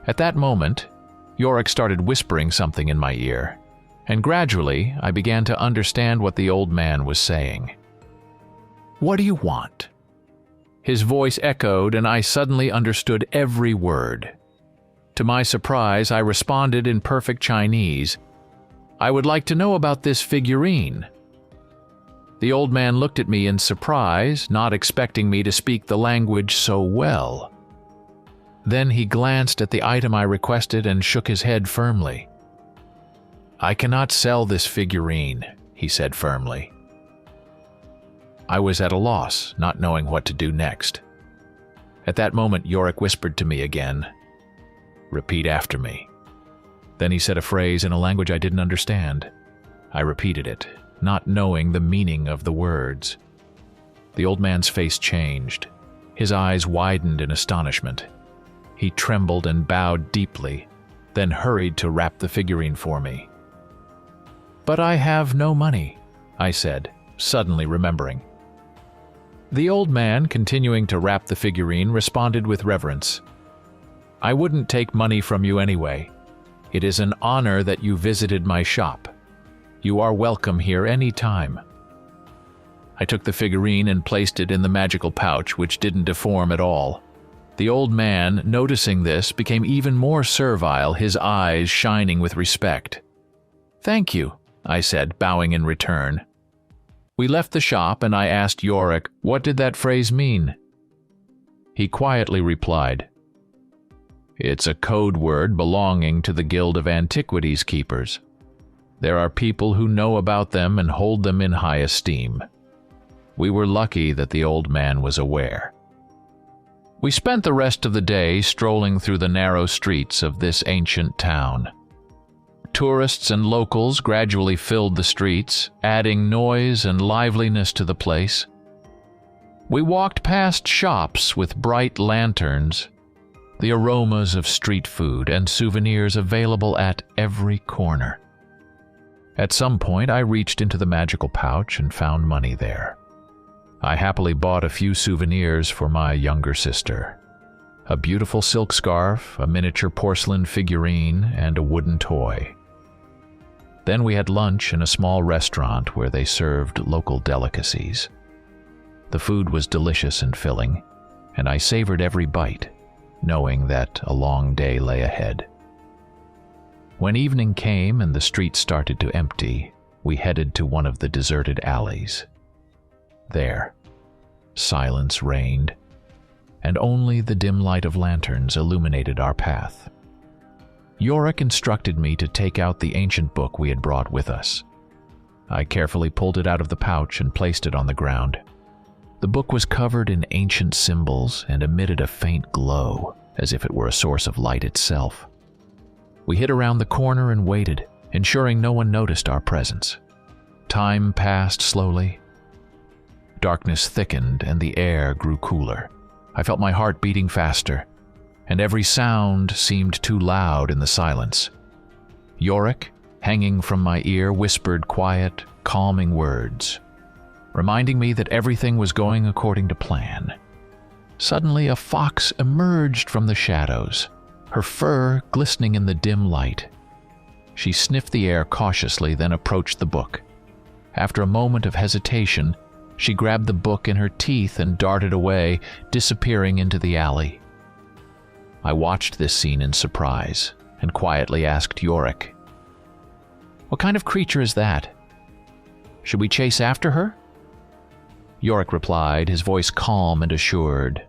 At that moment, Yorick started whispering something in my ear, and gradually I began to understand what the old man was saying. "What do you want?" His voice echoed, and I suddenly understood every word. To my surprise, I responded in perfect Chinese, "I would like to know about this figurine." The old man looked at me in surprise, not expecting me to speak the language so well. Then he glanced at the item I requested and shook his head firmly. "I cannot sell this figurine," he said firmly. I was at a loss, not knowing what to do next. At that moment, Yorick whispered to me again, "Repeat after me." Then he said a phrase in a language I didn't understand. I repeated it, not knowing the meaning of the words. The old man's face changed. His eyes widened in astonishment. He trembled and bowed deeply, then hurried to wrap the figurine for me. "But I have no money," I said, suddenly remembering. The old man, continuing to wrap the figurine, responded with reverence, "I wouldn't take money from you anyway. It is an honor that you visited my shop. You are welcome here any time." I took the figurine and placed it in the magical pouch, which didn't deform at all. The old man, noticing this, became even more servile, his eyes shining with respect. "Thank you," I said, bowing in return. We left the shop, and I asked Yorick, what did that phrase mean? He quietly replied, "It's a code word belonging to the Guild of Antiquities Keepers. There are people who know about them and hold them in high esteem." We were lucky that the old man was aware. We spent the rest of the day strolling through the narrow streets of this ancient town. Tourists and locals gradually filled the streets, adding noise and liveliness to the place. We walked past shops with bright lanterns, the aromas of street food and souvenirs available at every corner. At some point, I reached into the magical pouch and found money there. I happily bought a few souvenirs for my younger sister. A beautiful silk scarf, a miniature porcelain figurine, and a wooden toy. Then we had lunch in a small restaurant where they served local delicacies. The food was delicious and filling, and I savored every bite, knowing that a long day lay ahead. When evening came and the street started to empty, we headed to one of the deserted alleys. There, silence reigned, and only the dim light of lanterns illuminated our path. Yorick instructed me to take out the ancient book we had brought with us. I carefully pulled it out of the pouch and placed it on the ground. The book was covered in ancient symbols and emitted a faint glow, as if it were a source of light itself. We hid around the corner and waited, ensuring no one noticed our presence. Time passed slowly. Darkness thickened and the air grew cooler. I felt my heart beating faster, and every sound seemed too loud in the silence. Yorick, hanging from my ear, whispered quiet, calming words, reminding me that everything was going according to plan. Suddenly, a fox emerged from the shadows, her fur glistening in the dim light. She sniffed the air cautiously, then approached the book. After a moment of hesitation, she grabbed the book in her teeth and darted away, disappearing into the alley. I watched this scene in surprise and quietly asked Yorick, "What kind of creature is that? Should we chase after her?" Yorick replied, his voice calm and assured,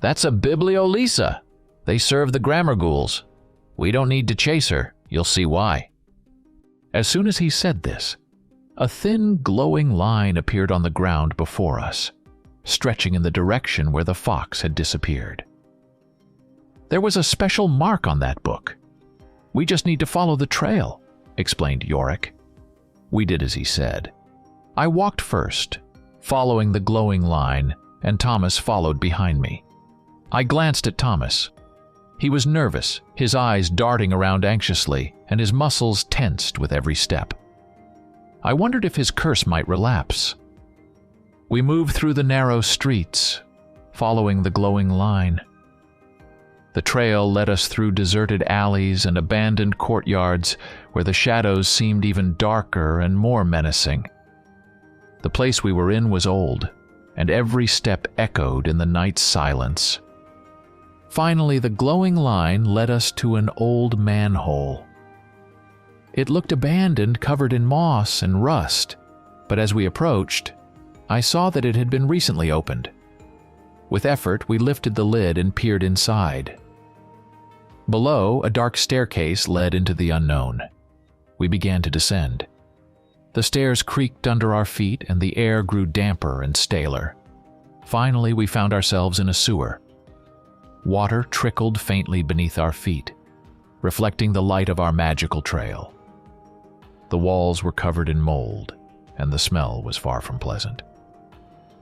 "That's a bibliolisa. They serve the grammar ghouls. We don't need to chase her. You'll see why." As soon as he said this, a thin, glowing line appeared on the ground before us, stretching in the direction where the fox had disappeared. "There was a special mark on that book. We just need to follow the trail," explained Yorick. We did as he said. I walked first, following the glowing line, and Thomas followed behind me. I glanced at Thomas. He was nervous, his eyes darting around anxiously, and his muscles tensed with every step. I wondered if his curse might relapse. We moved through the narrow streets, following the glowing line. The trail led us through deserted alleys and abandoned courtyards where the shadows seemed even darker and more menacing. The place we were in was old, and every step echoed in the night's silence. Finally, the glowing line led us to an old manhole. It looked abandoned, covered in moss and rust, but as we approached, I saw that it had been recently opened. With effort, we lifted the lid and peered inside. Below, a dark staircase led into the unknown. We began to descend. The stairs creaked under our feet and the air grew damper and staler. Finally, we found ourselves in a sewer. Water trickled faintly beneath our feet, reflecting the light of our magical trail. The walls were covered in mold, and the smell was far from pleasant.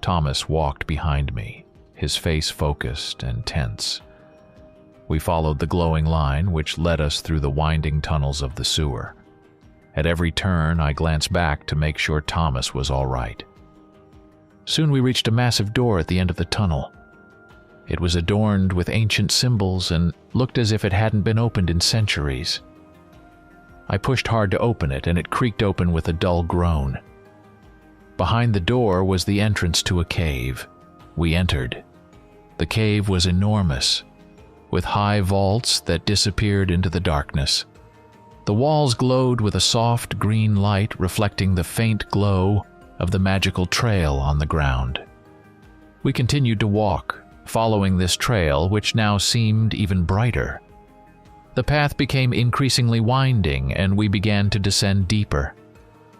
Thomas walked behind me, his face focused and tense. We followed the glowing line, which led us through the winding tunnels of the sewer. At every turn, I glanced back to make sure Thomas was all right. Soon we reached a massive door at the end of the tunnel. It was adorned with ancient symbols and looked as if it hadn't been opened in centuries. I pushed hard to open it, and it creaked open with a dull groan. Behind the door was the entrance to a cave. We entered. The cave was enormous, with high vaults that disappeared into the darkness. The walls glowed with a soft green light reflecting the faint glow of the magical trail on the ground. We continued to walk, following this trail, which now seemed even brighter. The path became increasingly winding, and we began to descend deeper.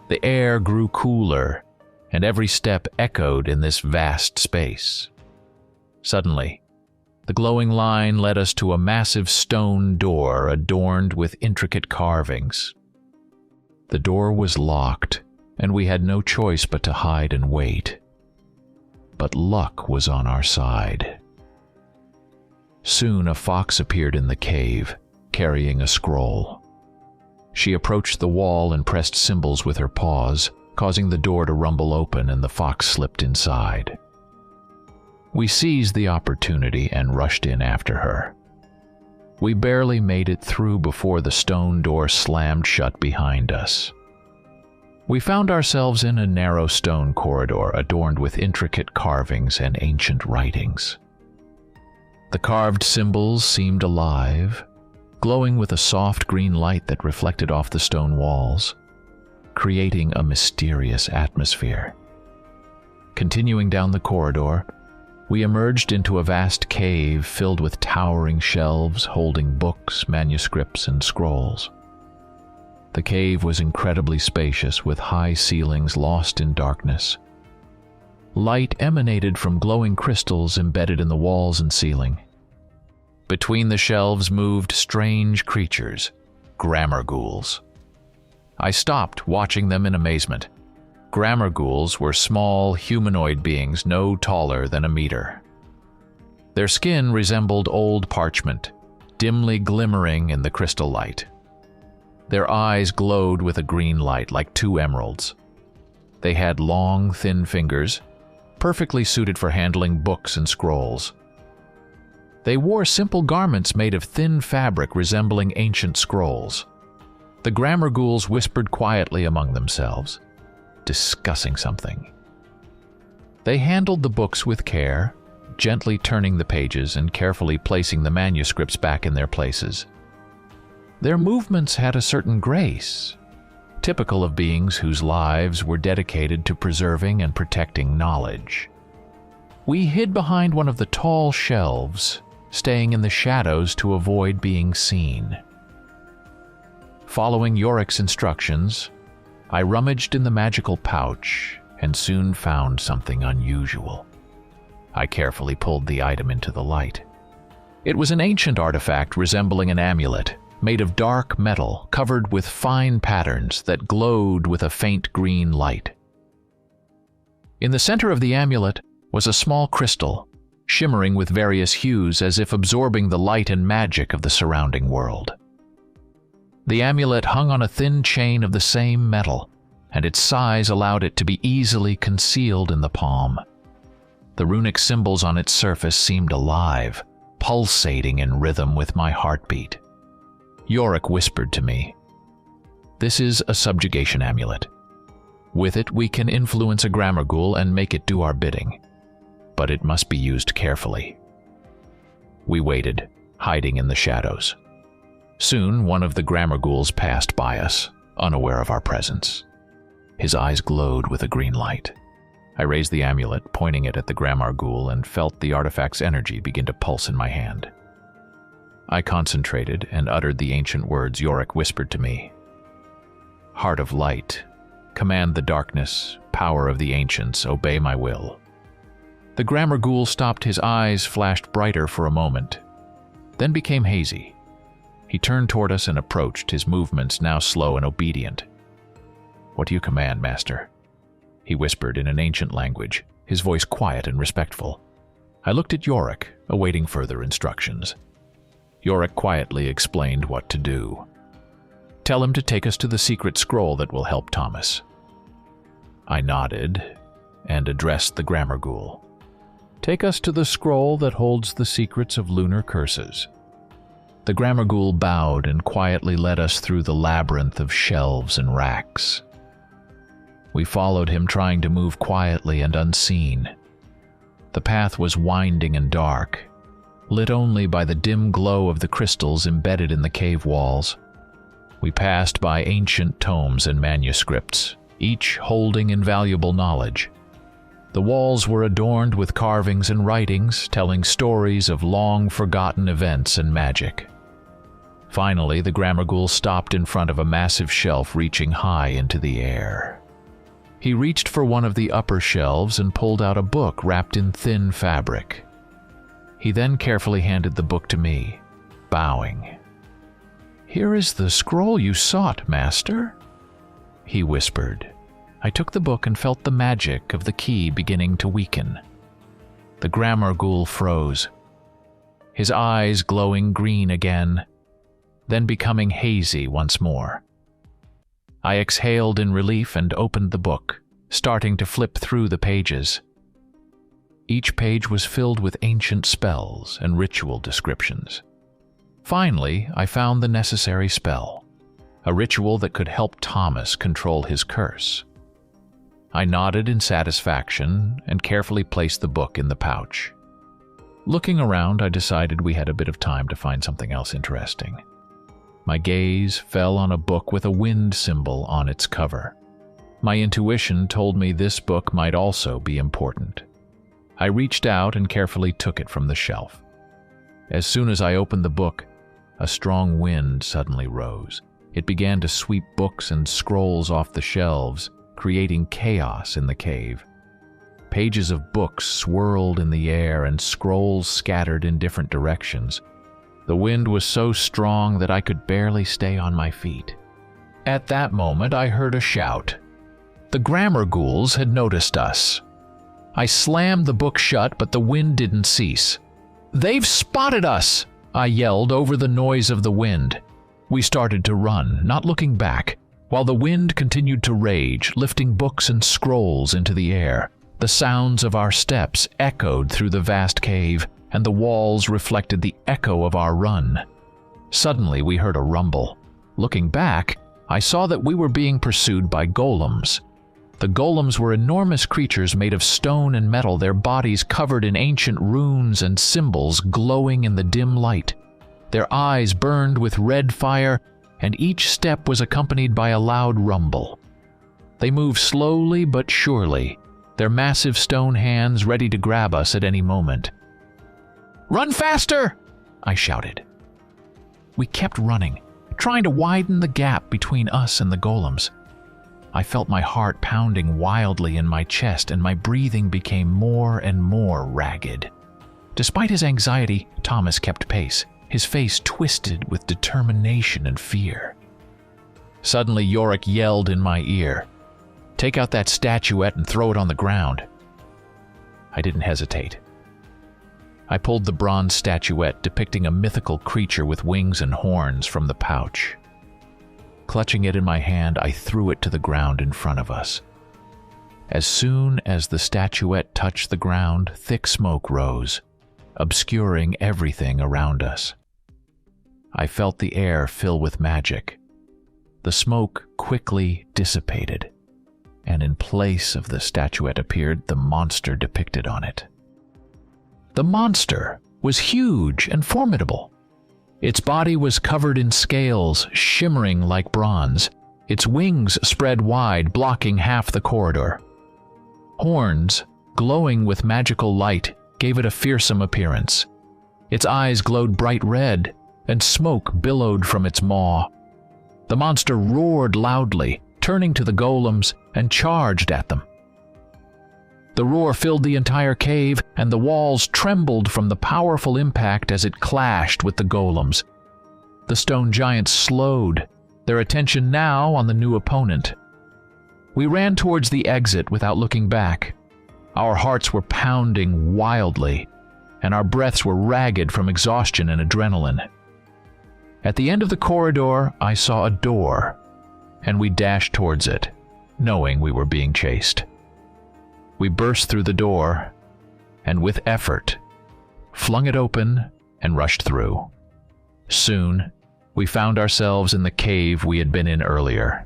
The air grew cooler, and every step echoed in this vast space. Suddenly, the glowing line led us to a massive stone door adorned with intricate carvings. The door was locked, and we had no choice but to hide and wait. But luck was on our side. Soon a fox appeared in the cave, carrying a scroll. She approached the wall and pressed symbols with her paws, causing the door to rumble open, and the fox slipped inside. We seized the opportunity and rushed in after her. We barely made it through before the stone door slammed shut behind us. We found ourselves in a narrow stone corridor adorned with intricate carvings and ancient writings. The carved symbols seemed alive, glowing with a soft green light that reflected off the stone walls, creating a mysterious atmosphere. Continuing down the corridor, we emerged into a vast cave filled with towering shelves holding books, manuscripts, and scrolls. The cave was incredibly spacious, with high ceilings lost in darkness. Light emanated from glowing crystals embedded in the walls and ceiling. Between the shelves moved strange creatures, grammar ghouls. I stopped, watching them in amazement. Grammar ghouls were small, humanoid beings no taller than a meter. Their skin resembled old parchment, dimly glimmering in the crystal light. Their eyes glowed with a green light like two emeralds. They had long, thin fingers, perfectly suited for handling books and scrolls. They wore simple garments made of thin fabric resembling ancient scrolls. The grammar ghouls whispered quietly among themselves, discussing something. They handled the books with care, gently turning the pages and carefully placing the manuscripts back in their places. Their movements had a certain grace, typical of beings whose lives were dedicated to preserving and protecting knowledge. We hid behind one of the tall shelves, staying in the shadows to avoid being seen. Following Yorick's instructions, I rummaged in the magical pouch and soon found something unusual. I carefully pulled the item into the light. It was an ancient artifact resembling an amulet, made of dark metal covered with fine patterns that glowed with a faint green light. In the center of the amulet was a small crystal, shimmering with various hues as if absorbing the light and magic of the surrounding world. The amulet hung on a thin chain of the same metal, and its size allowed it to be easily concealed in the palm. The runic symbols on its surface seemed alive, pulsating in rhythm with my heartbeat. Yorick whispered to me, "This is a subjugation amulet. With it we can influence a grammar ghoul and make it do our bidding, but it must be used carefully." We waited, hiding in the shadows. Soon one of the grammar ghouls passed by us, unaware of our presence. His eyes glowed with a green light. I raised the amulet, pointing it at the grammar ghoul, and felt the artifact's energy begin to pulse in my hand. I concentrated and uttered the ancient words Yorick whispered to me. "Heart of light, command the darkness, power of the ancients, obey my will." The grammar ghoul stopped, his eyes flashed brighter for a moment, then became hazy. He turned toward us and approached, his movements now slow and obedient. "What do you command, master?" He whispered in an ancient language, his voice quiet and respectful. I looked at Yorick, awaiting further instructions. Yorick quietly explained what to do. "Tell him to take us to the secret scroll that will help Thomas." I nodded and addressed the grammar ghoul. "Take us to the scroll that holds the secrets of lunar curses." The grammar ghoul bowed and quietly led us through the labyrinth of shelves and racks. We followed him, trying to move quietly and unseen. The path was winding and dark, lit only by the dim glow of the crystals embedded in the cave walls. We passed by ancient tomes and manuscripts, each holding invaluable knowledge. The walls were adorned with carvings and writings, telling stories of long-forgotten events and magic. Finally, the grammar ghoul stopped in front of a massive shelf reaching high into the air. He reached for one of the upper shelves and pulled out a book wrapped in thin fabric. He then carefully handed the book to me, bowing. "Here is the scroll you sought, master," he whispered. I took the book and felt the magic of the key beginning to weaken. The grammar ghoul froze, his eyes glowing green again, then becoming hazy once more. I exhaled in relief and opened the book, starting to flip through the pages. Each page was filled with ancient spells and ritual descriptions. Finally, I found the necessary spell, a ritual that could help Thomas control his curse. I nodded in satisfaction and carefully placed the book in the pouch. Looking around, I decided we had a bit of time to find something else interesting. My gaze fell on a book with a wind symbol on its cover. My intuition told me this book might also be important. I reached out and carefully took it from the shelf. As soon as I opened the book, a strong wind suddenly rose. It began to sweep books and scrolls off the shelves, creating chaos in the cave. Pages of books swirled in the air and scrolls scattered in different directions. The wind was so strong that I could barely stay on my feet. At that moment, I heard a shout. The grammar ghouls had noticed us. I slammed the book shut, but the wind didn't cease. "They've spotted us!" I yelled over the noise of the wind. We started to run, not looking back, while the wind continued to rage, lifting books and scrolls into the air. The sounds of our steps echoed through the vast cave, and the walls reflected the echo of our run. Suddenly, we heard a rumble. Looking back, I saw that we were being pursued by golems. The golems were enormous creatures made of stone and metal, their bodies covered in ancient runes and symbols glowing in the dim light. Their eyes burned with red fire, and each step was accompanied by a loud rumble. They moved slowly but surely, their massive stone hands ready to grab us at any moment. "Run faster!" I shouted. We kept running, trying to widen the gap between us and the golems. I felt my heart pounding wildly in my chest, and my breathing became more and more ragged. Despite his anxiety, Thomas kept pace, his face twisted with determination and fear. Suddenly, Yorick yelled in my ear, "Take out that statuette and throw it on the ground." I didn't hesitate. I pulled the bronze statuette depicting a mythical creature with wings and horns from the pouch. Clutching it in my hand, I threw it to the ground in front of us. As soon as the statuette touched the ground, thick smoke rose, obscuring everything around us. I felt the air fill with magic. The smoke quickly dissipated, and in place of the statuette appeared the monster depicted on it. The monster was huge and formidable. Its body was covered in scales, shimmering like bronze. Its wings spread wide, blocking half the corridor. Horns, glowing with magical light, gave it a fearsome appearance. Its eyes glowed bright red, and smoke billowed from its maw. The monster roared loudly, turning to the golems, and charged at them. The roar filled the entire cave, and the walls trembled from the powerful impact as it clashed with the golems. The stone giants slowed, their attention now on the new opponent. We ran towards the exit without looking back. Our hearts were pounding wildly, and our breaths were ragged from exhaustion and adrenaline. At the end of the corridor, I saw a door, and we dashed towards it, knowing we were being chased. We burst through the door, and with effort, flung it open and rushed through. Soon, we found ourselves in the cave we had been in earlier.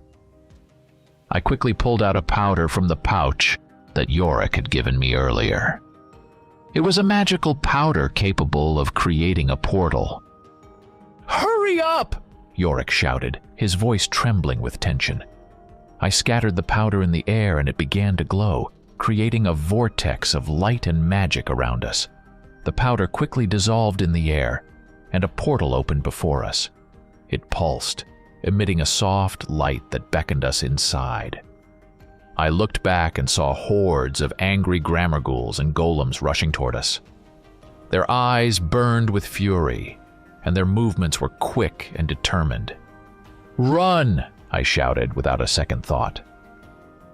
I quickly pulled out a powder from the pouch that Yorick had given me earlier. It was a magical powder capable of creating a portal. "Hurry up!" Yorick shouted, his voice trembling with tension. I scattered the powder in the air and it began to glow, creating a vortex of light and magic around us. The powder quickly dissolved in the air, and a portal opened before us. It pulsed, emitting a soft light that beckoned us inside. I looked back and saw hordes of angry grammar ghouls and golems rushing toward us. Their eyes burned with fury, and their movements were quick and determined. "Run!" I shouted without a second thought.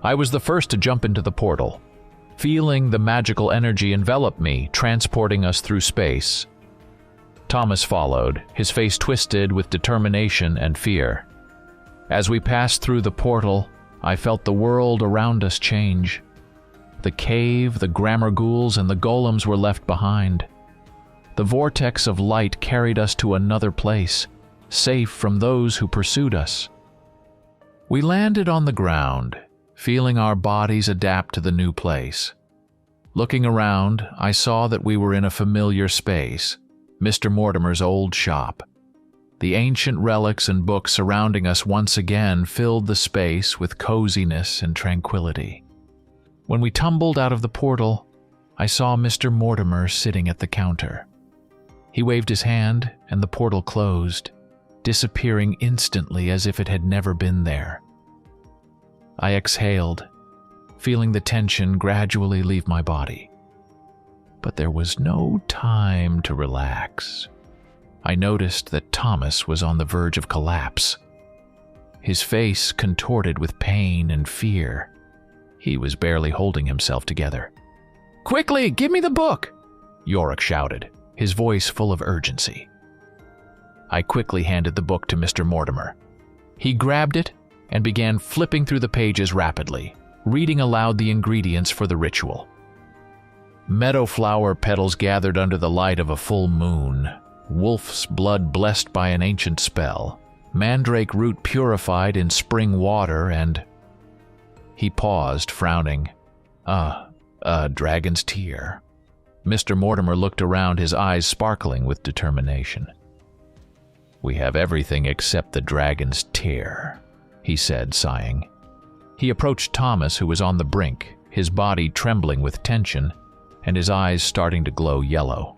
I was the first to jump into the portal, feeling the magical energy envelop me, transporting us through space. Thomas followed, his face twisted with determination and fear. As we passed through the portal, I felt the world around us change. The cave, the grammar ghouls, and the golems were left behind. The vortex of light carried us to another place, safe from those who pursued us. We landed on the ground, feeling our bodies adapt to the new place. Looking around, I saw that we were in a familiar space, Mr. Mortimer's old shop. The ancient relics and books surrounding us once again filled the space with coziness and tranquility. When we tumbled out of the portal, I saw Mr. Mortimer sitting at the counter. He waved his hand, and the portal closed, disappearing instantly as if it had never been there. I exhaled, feeling the tension gradually leave my body. But there was no time to relax. I noticed that Thomas was on the verge of collapse. His face contorted with pain and fear. He was barely holding himself together. "Quickly, give me the book!" Yorick shouted, his voice full of urgency. I quickly handed the book to Mr. Mortimer. He grabbed it and began flipping through the pages rapidly, reading aloud the ingredients for the ritual. Meadowflower petals gathered under the light of a full moon, wolf's blood blessed by an ancient spell, mandrake root purified in spring water, and... He paused, frowning. Dragon's tear. Mr. Mortimer looked around, his eyes sparkling with determination. "We have everything except the dragon's tear," he said, sighing. He approached Thomas, who was on the brink, his body trembling with tension, and his eyes starting to glow yellow.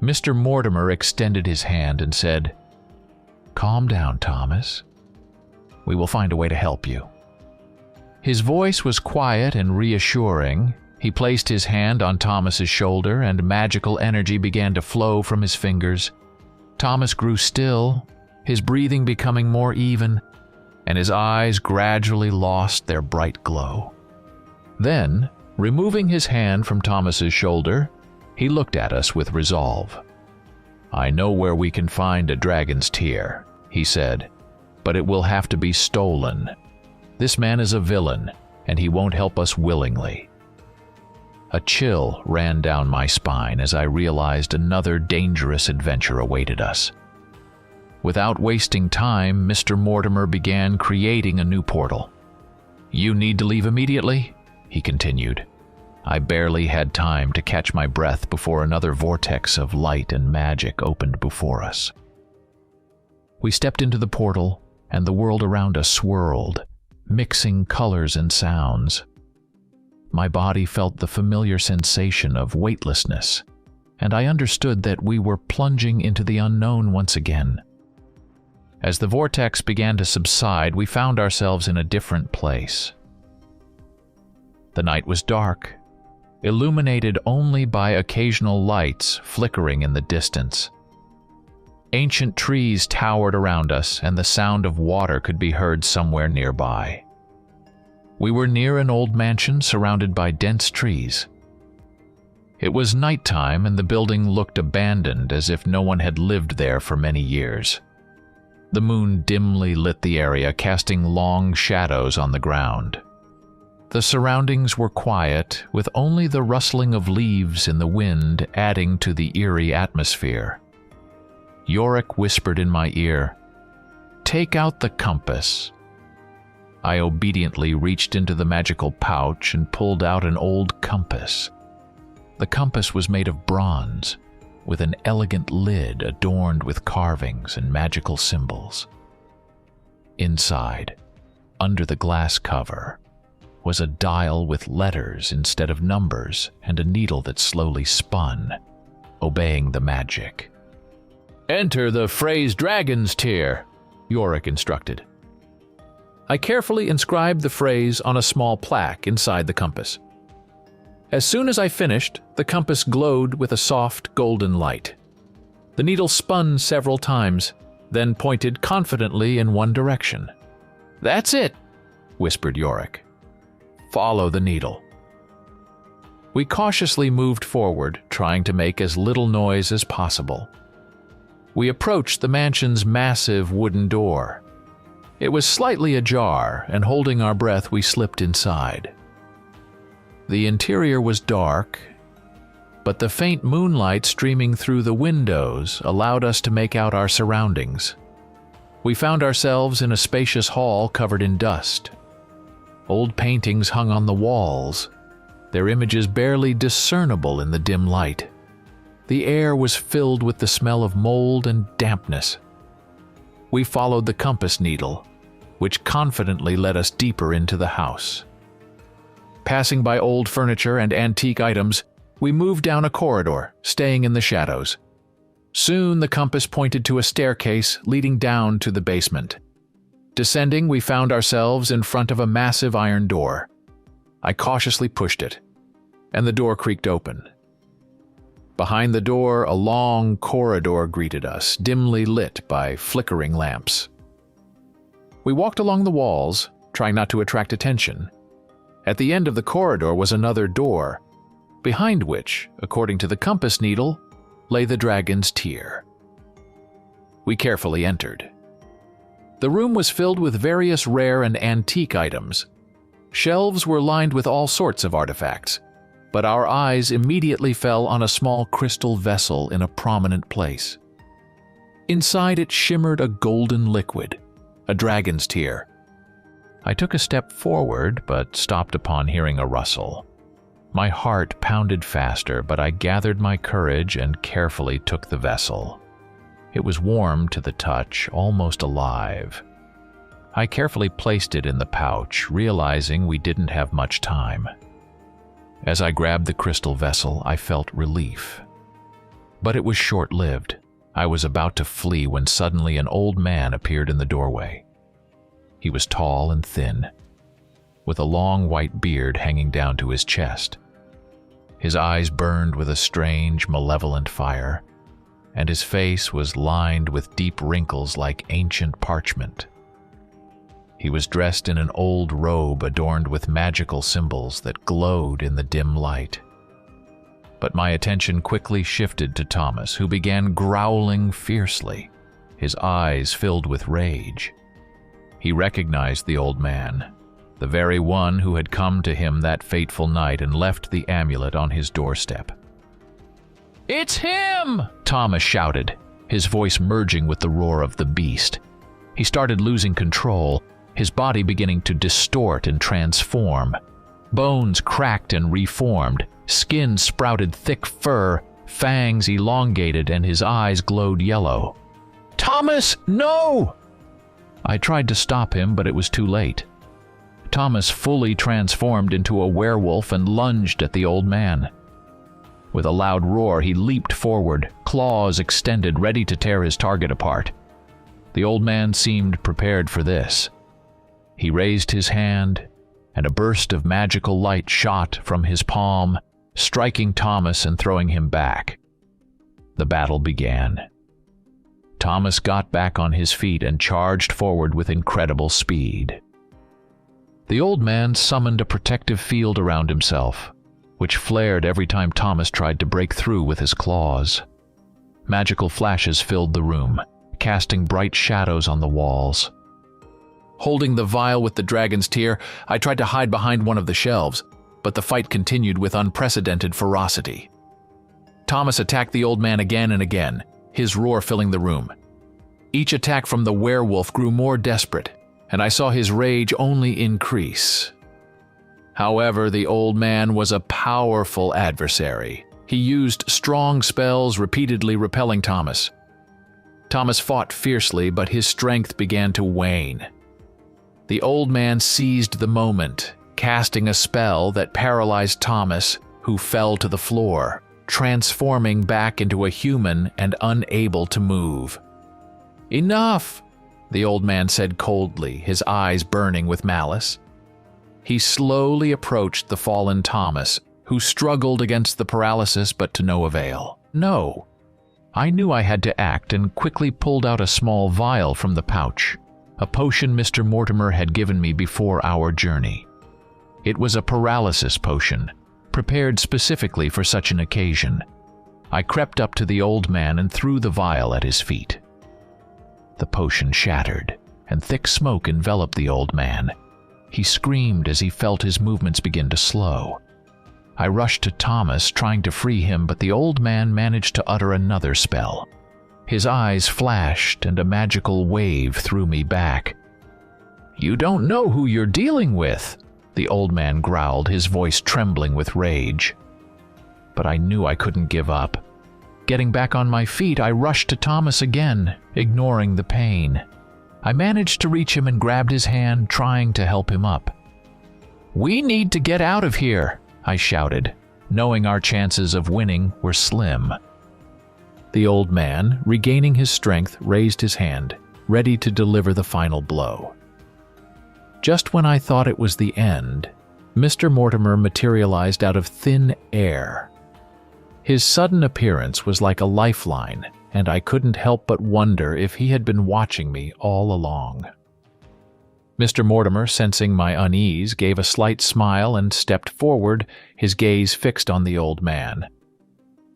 Mr. Mortimer extended his hand and said, "Calm down, Thomas. We will find a way to help you." His voice was quiet and reassuring. He placed his hand on Thomas's shoulder, and magical energy began to flow from his fingers. Thomas grew still, his breathing becoming more even, and his eyes gradually lost their bright glow. Then, removing his hand from Thomas's shoulder, he looked at us with resolve. "I know where we can find a dragon's tear," he said, "but it will have to be stolen. This man is a villain, and he won't help us willingly." A chill ran down my spine as I realized another dangerous adventure awaited us. Without wasting time, Mr. Mortimer began creating a new portal. "You need to leave immediately," he continued. I barely had time to catch my breath before another vortex of light and magic opened before us. We stepped into the portal, and the world around us swirled, mixing colors and sounds. My body felt the familiar sensation of weightlessness, and I understood that we were plunging into the unknown once again. As the vortex began to subside, we found ourselves in a different place. The night was dark, illuminated only by occasional lights flickering in the distance. Ancient trees towered around us, and the sound of water could be heard somewhere nearby. We were near an old mansion surrounded by dense trees. It was nighttime, and the building looked abandoned, as if no one had lived there for many years. The moon dimly lit the area, casting long shadows on the ground. The surroundings were quiet, with only the rustling of leaves in the wind adding to the eerie atmosphere. Yorick whispered in my ear, "Take out the compass." I obediently reached into the magical pouch and pulled out an old compass. The compass was made of bronze, with an elegant lid adorned with carvings and magical symbols. Inside, under the glass cover, was a dial with letters instead of numbers and a needle that slowly spun, obeying the magic. "Enter the phrase dragon's tear," Yorick instructed. I carefully inscribed the phrase on a small plaque inside the compass. As soon as I finished, the compass glowed with a soft golden light. The needle spun several times, then pointed confidently in one direction. "That's it," whispered Yorick. "Follow the needle." We cautiously moved forward, trying to make as little noise as possible. We approached the mansion's massive wooden door. It was slightly ajar, and holding our breath, we slipped inside. The interior was dark, but the faint moonlight streaming through the windows allowed us to make out our surroundings. We found ourselves in a spacious hall covered in dust. Old paintings hung on the walls, their images barely discernible in the dim light. The air was filled with the smell of mold and dampness. We followed the compass needle, which confidently led us deeper into the house. Passing by old furniture and antique items, we moved down a corridor, staying in the shadows. Soon the compass pointed to a staircase leading down to the basement. Descending, we found ourselves in front of a massive iron door. I cautiously pushed it, and the door creaked open. Behind the door, a long corridor greeted us, dimly lit by flickering lamps. We walked along the walls, trying not to attract attention. At the end of the corridor was another door, behind which, according to the compass needle, lay the dragon's tear. We carefully entered. The room was filled with various rare and antique items. Shelves were lined with all sorts of artifacts, but our eyes immediately fell on a small crystal vessel in a prominent place. Inside it shimmered a golden liquid, a dragon's tear. I took a step forward, but stopped upon hearing a rustle. My heart pounded faster, but I gathered my courage and carefully took the vessel. It was warm to the touch, almost alive. I carefully placed it in the pouch, realizing we didn't have much time. As I grabbed the crystal vessel, I felt relief. But it was short-lived. I was about to flee when suddenly an old man appeared in the doorway. He was tall and thin, with a long white beard hanging down to his chest. His eyes burned with a strange, malevolent fire, and his face was lined with deep wrinkles like ancient parchment. He was dressed in an old robe adorned with magical symbols that glowed in the dim light. But my attention quickly shifted to Thomas, who began growling fiercely, his eyes filled with rage. He recognized the old man, the very one who had come to him that fateful night and left the amulet on his doorstep. "It's him!" Thomas shouted, his voice merging with the roar of the beast. He started losing control, his body beginning to distort and transform. Bones cracked and reformed, skin sprouted thick fur, fangs elongated, and his eyes glowed yellow. "Thomas, no!" I tried to stop him, but it was too late. Thomas fully transformed into a werewolf and lunged at the old man. With a loud roar, he leaped forward, claws extended, ready to tear his target apart. The old man seemed prepared for this. He raised his hand, and a burst of magical light shot from his palm, striking Thomas and throwing him back. The battle began. Thomas got back on his feet and charged forward with incredible speed. The old man summoned a protective field around himself, which flared every time Thomas tried to break through with his claws. Magical flashes filled the room, casting bright shadows on the walls. Holding the vial with the dragon's tear, I tried to hide behind one of the shelves, but the fight continued with unprecedented ferocity. Thomas attacked the old man again and again, his roar filling the room. Each attack from the werewolf grew more desperate, and I saw his rage only increase. However, the old man was a powerful adversary. He used strong spells, repeatedly repelling Thomas. Thomas fought fiercely, but his strength began to wane. The old man seized the moment, casting a spell that paralyzed Thomas, who fell to the floor, transforming back into a human and unable to move. "Enough!" the old man said coldly, his eyes burning with malice. He slowly approached the fallen Thomas, who struggled against the paralysis but to no avail. No. I knew I had to act and quickly pulled out a small vial from the pouch, a potion Mr. Mortimer had given me before our journey. It was a paralysis potion, prepared specifically for such an occasion. I crept up to the old man and threw the vial at his feet. The potion shattered, and thick smoke enveloped the old man. He screamed as he felt his movements begin to slow. I rushed to Thomas, trying to free him, but the old man managed to utter another spell. His eyes flashed, and a magical wave threw me back. "You don't know who you're dealing with," the old man growled, his voice trembling with rage. But I knew I couldn't give up. Getting back on my feet, I rushed to Thomas again, ignoring the pain. I managed to reach him and grabbed his hand, trying to help him up. "We need to get out of here," I shouted, knowing our chances of winning were slim. The old man, regaining his strength, raised his hand, ready to deliver the final blow. Just when I thought it was the end, Mr. Mortimer materialized out of thin air. His sudden appearance was like a lifeline, and I couldn't help but wonder if he had been watching me all along. Mr. Mortimer, sensing my unease, gave a slight smile and stepped forward, his gaze fixed on the old man.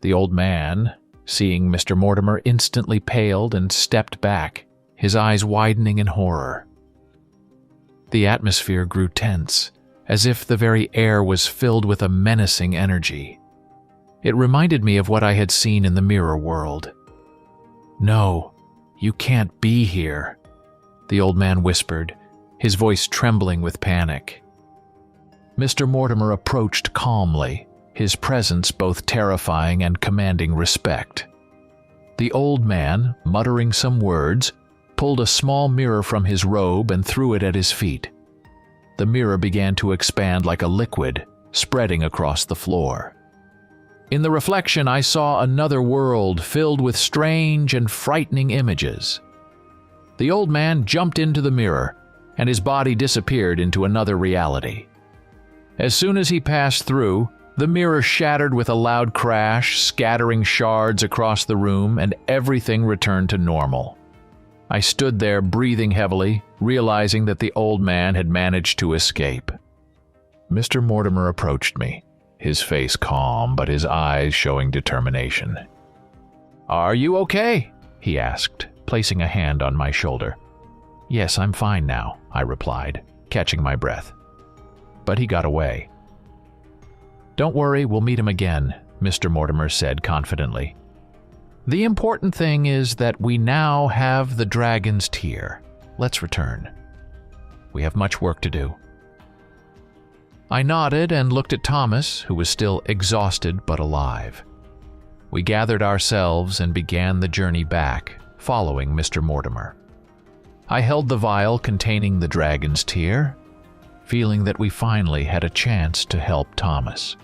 The old man, seeing Mr. Mortimer, instantly paled and stepped back, his eyes widening in horror. The atmosphere grew tense, as if the very air was filled with a menacing energy. It reminded me of what I had seen in the mirror world. "No, you can't be here," the old man whispered, his voice trembling with panic. Mr. Mortimer approached calmly, his presence both terrifying and commanding respect. The old man, muttering some words, pulled a small mirror from his robe and threw it at his feet. The mirror began to expand like a liquid, spreading across the floor. In the reflection, I saw another world filled with strange and frightening images. The old man jumped into the mirror, and his body disappeared into another reality. As soon as he passed through, the mirror shattered with a loud crash, scattering shards across the room, and everything returned to normal. I stood there breathing heavily, realizing that the old man had managed to escape. Mr. Mortimer approached me, his face calm but his eyes showing determination. "Are you okay?" he asked, placing a hand on my shoulder. "Yes, I'm fine now," I replied, catching my breath. But he got away. "Don't worry, we'll meet him again," Mr. Mortimer said confidently. "The important thing is that we now have the dragon's tear. Let's return. We have much work to do." I nodded and looked at Thomas, who was still exhausted but alive. We gathered ourselves and began the journey back, following Mr. Mortimer. I held the vial containing the dragon's tear, feeling that we finally had a chance to help Thomas.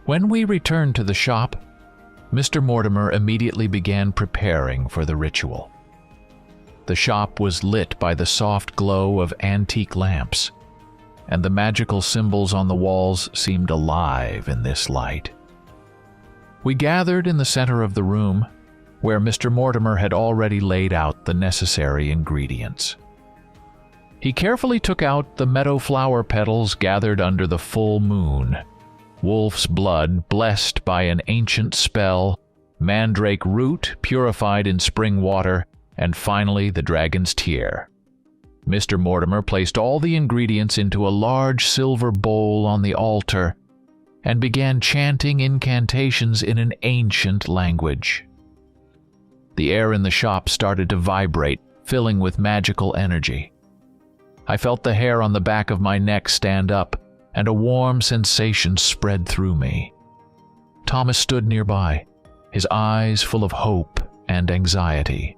When we returned to the shop, Mr. Mortimer immediately began preparing for the ritual. The shop was lit by the soft glow of antique lamps, and the magical symbols on the walls seemed alive in this light. We gathered in the center of the room, where Mr. Mortimer had already laid out the necessary ingredients. He carefully took out the meadow flower petals gathered under the full moon, wolf's blood blessed by an ancient spell, mandrake root purified in spring water, and finally the dragon's tear. Mr. Mortimer placed all the ingredients into a large silver bowl on the altar and began chanting incantations in an ancient language. The air in the shop started to vibrate, filling with magical energy. I felt the hair on the back of my neck stand up, and a warm sensation spread through me. Thomas stood nearby, his eyes full of hope and anxiety.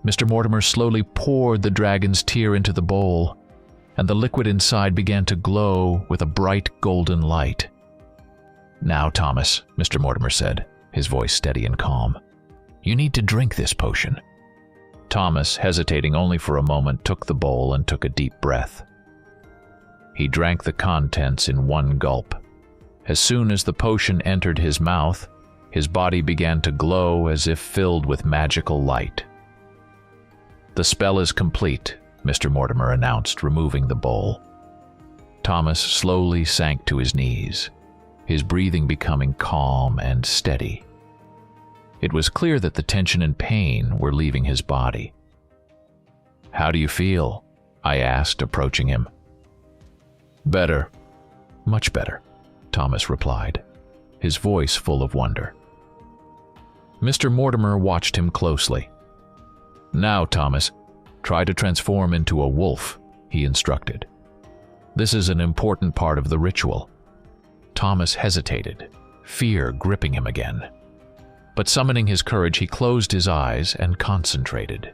Mr. Mortimer slowly poured the dragon's tear into the bowl, and the liquid inside began to glow with a bright golden light. "Now, Thomas," Mr. Mortimer said, his voice steady and calm, "you need to drink this potion." Thomas, hesitating only for a moment, took the bowl and took a deep breath. He drank the contents in one gulp. As soon as the potion entered his mouth, his body began to glow as if filled with magical light. "The spell is complete," Mr. Mortimer announced, removing the bowl. Thomas slowly sank to his knees, his breathing becoming calm and steady. It was clear that the tension and pain were leaving his body. "How do you feel?" I asked, approaching him. "Better. Much better," Thomas replied, his voice full of wonder. Mr. Mortimer watched him closely. "Now, Thomas, try to transform into a wolf," he instructed. "This is an important part of the ritual." Thomas hesitated, fear gripping him again. But summoning his courage, he closed his eyes and concentrated.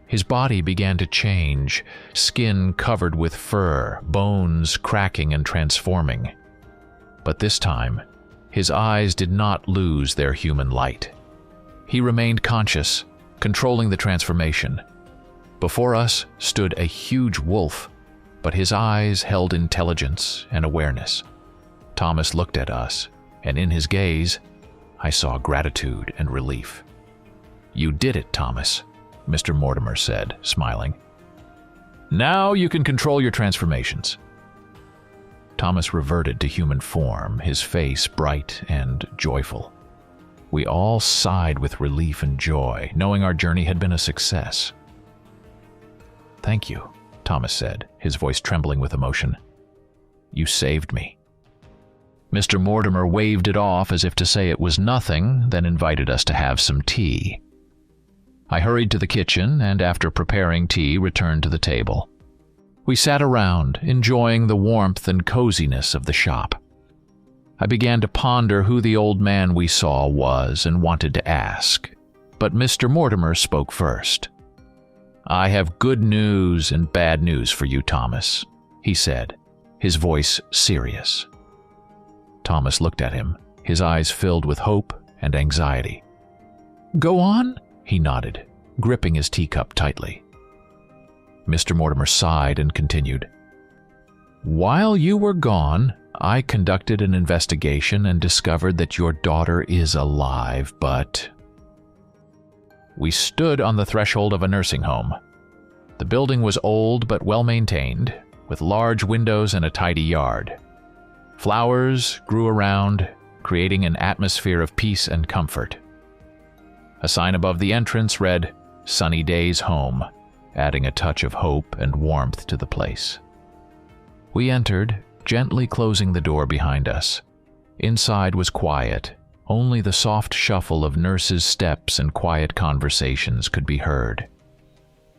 His body began to change, skin covered with fur, bones cracking and transforming. But this time, his eyes did not lose their human light. He remained conscious, controlling the transformation. Before us stood a huge wolf, but his eyes held intelligence and awareness. Thomas looked at us, and in his gaze, I saw gratitude and relief. "You did it, Thomas," Mr. Mortimer said, smiling. "Now you can control your transformations." Thomas reverted to human form, his face bright and joyful. We all sighed with relief and joy, knowing our journey had been a success. "Thank you," Thomas said, his voice trembling with emotion. "You saved me." Mr. Mortimer waved it off as if to say it was nothing, then invited us to have some tea. I hurried to the kitchen and, after preparing tea, returned to the table. We sat around, enjoying the warmth and coziness of the shop. I began to ponder who the old man we saw was and wanted to ask, but Mr. Mortimer spoke first. "I have good news and bad news for you, Thomas," he said, his voice serious. Thomas looked at him, his eyes filled with hope and anxiety. "Go on," he nodded, gripping his teacup tightly. Mr. Mortimer sighed and continued. "While you were gone, I conducted an investigation and discovered that your daughter is alive, but..." We stood on the threshold of a nursing home. The building was old but well-maintained, with large windows and a tidy yard. Flowers grew around, creating an atmosphere of peace and comfort. A sign above the entrance read, "Sunny Days Home," adding a touch of hope and warmth to the place. We entered, gently closing the door behind us. Inside was quiet. Only the soft shuffle of nurses' steps and quiet conversations could be heard.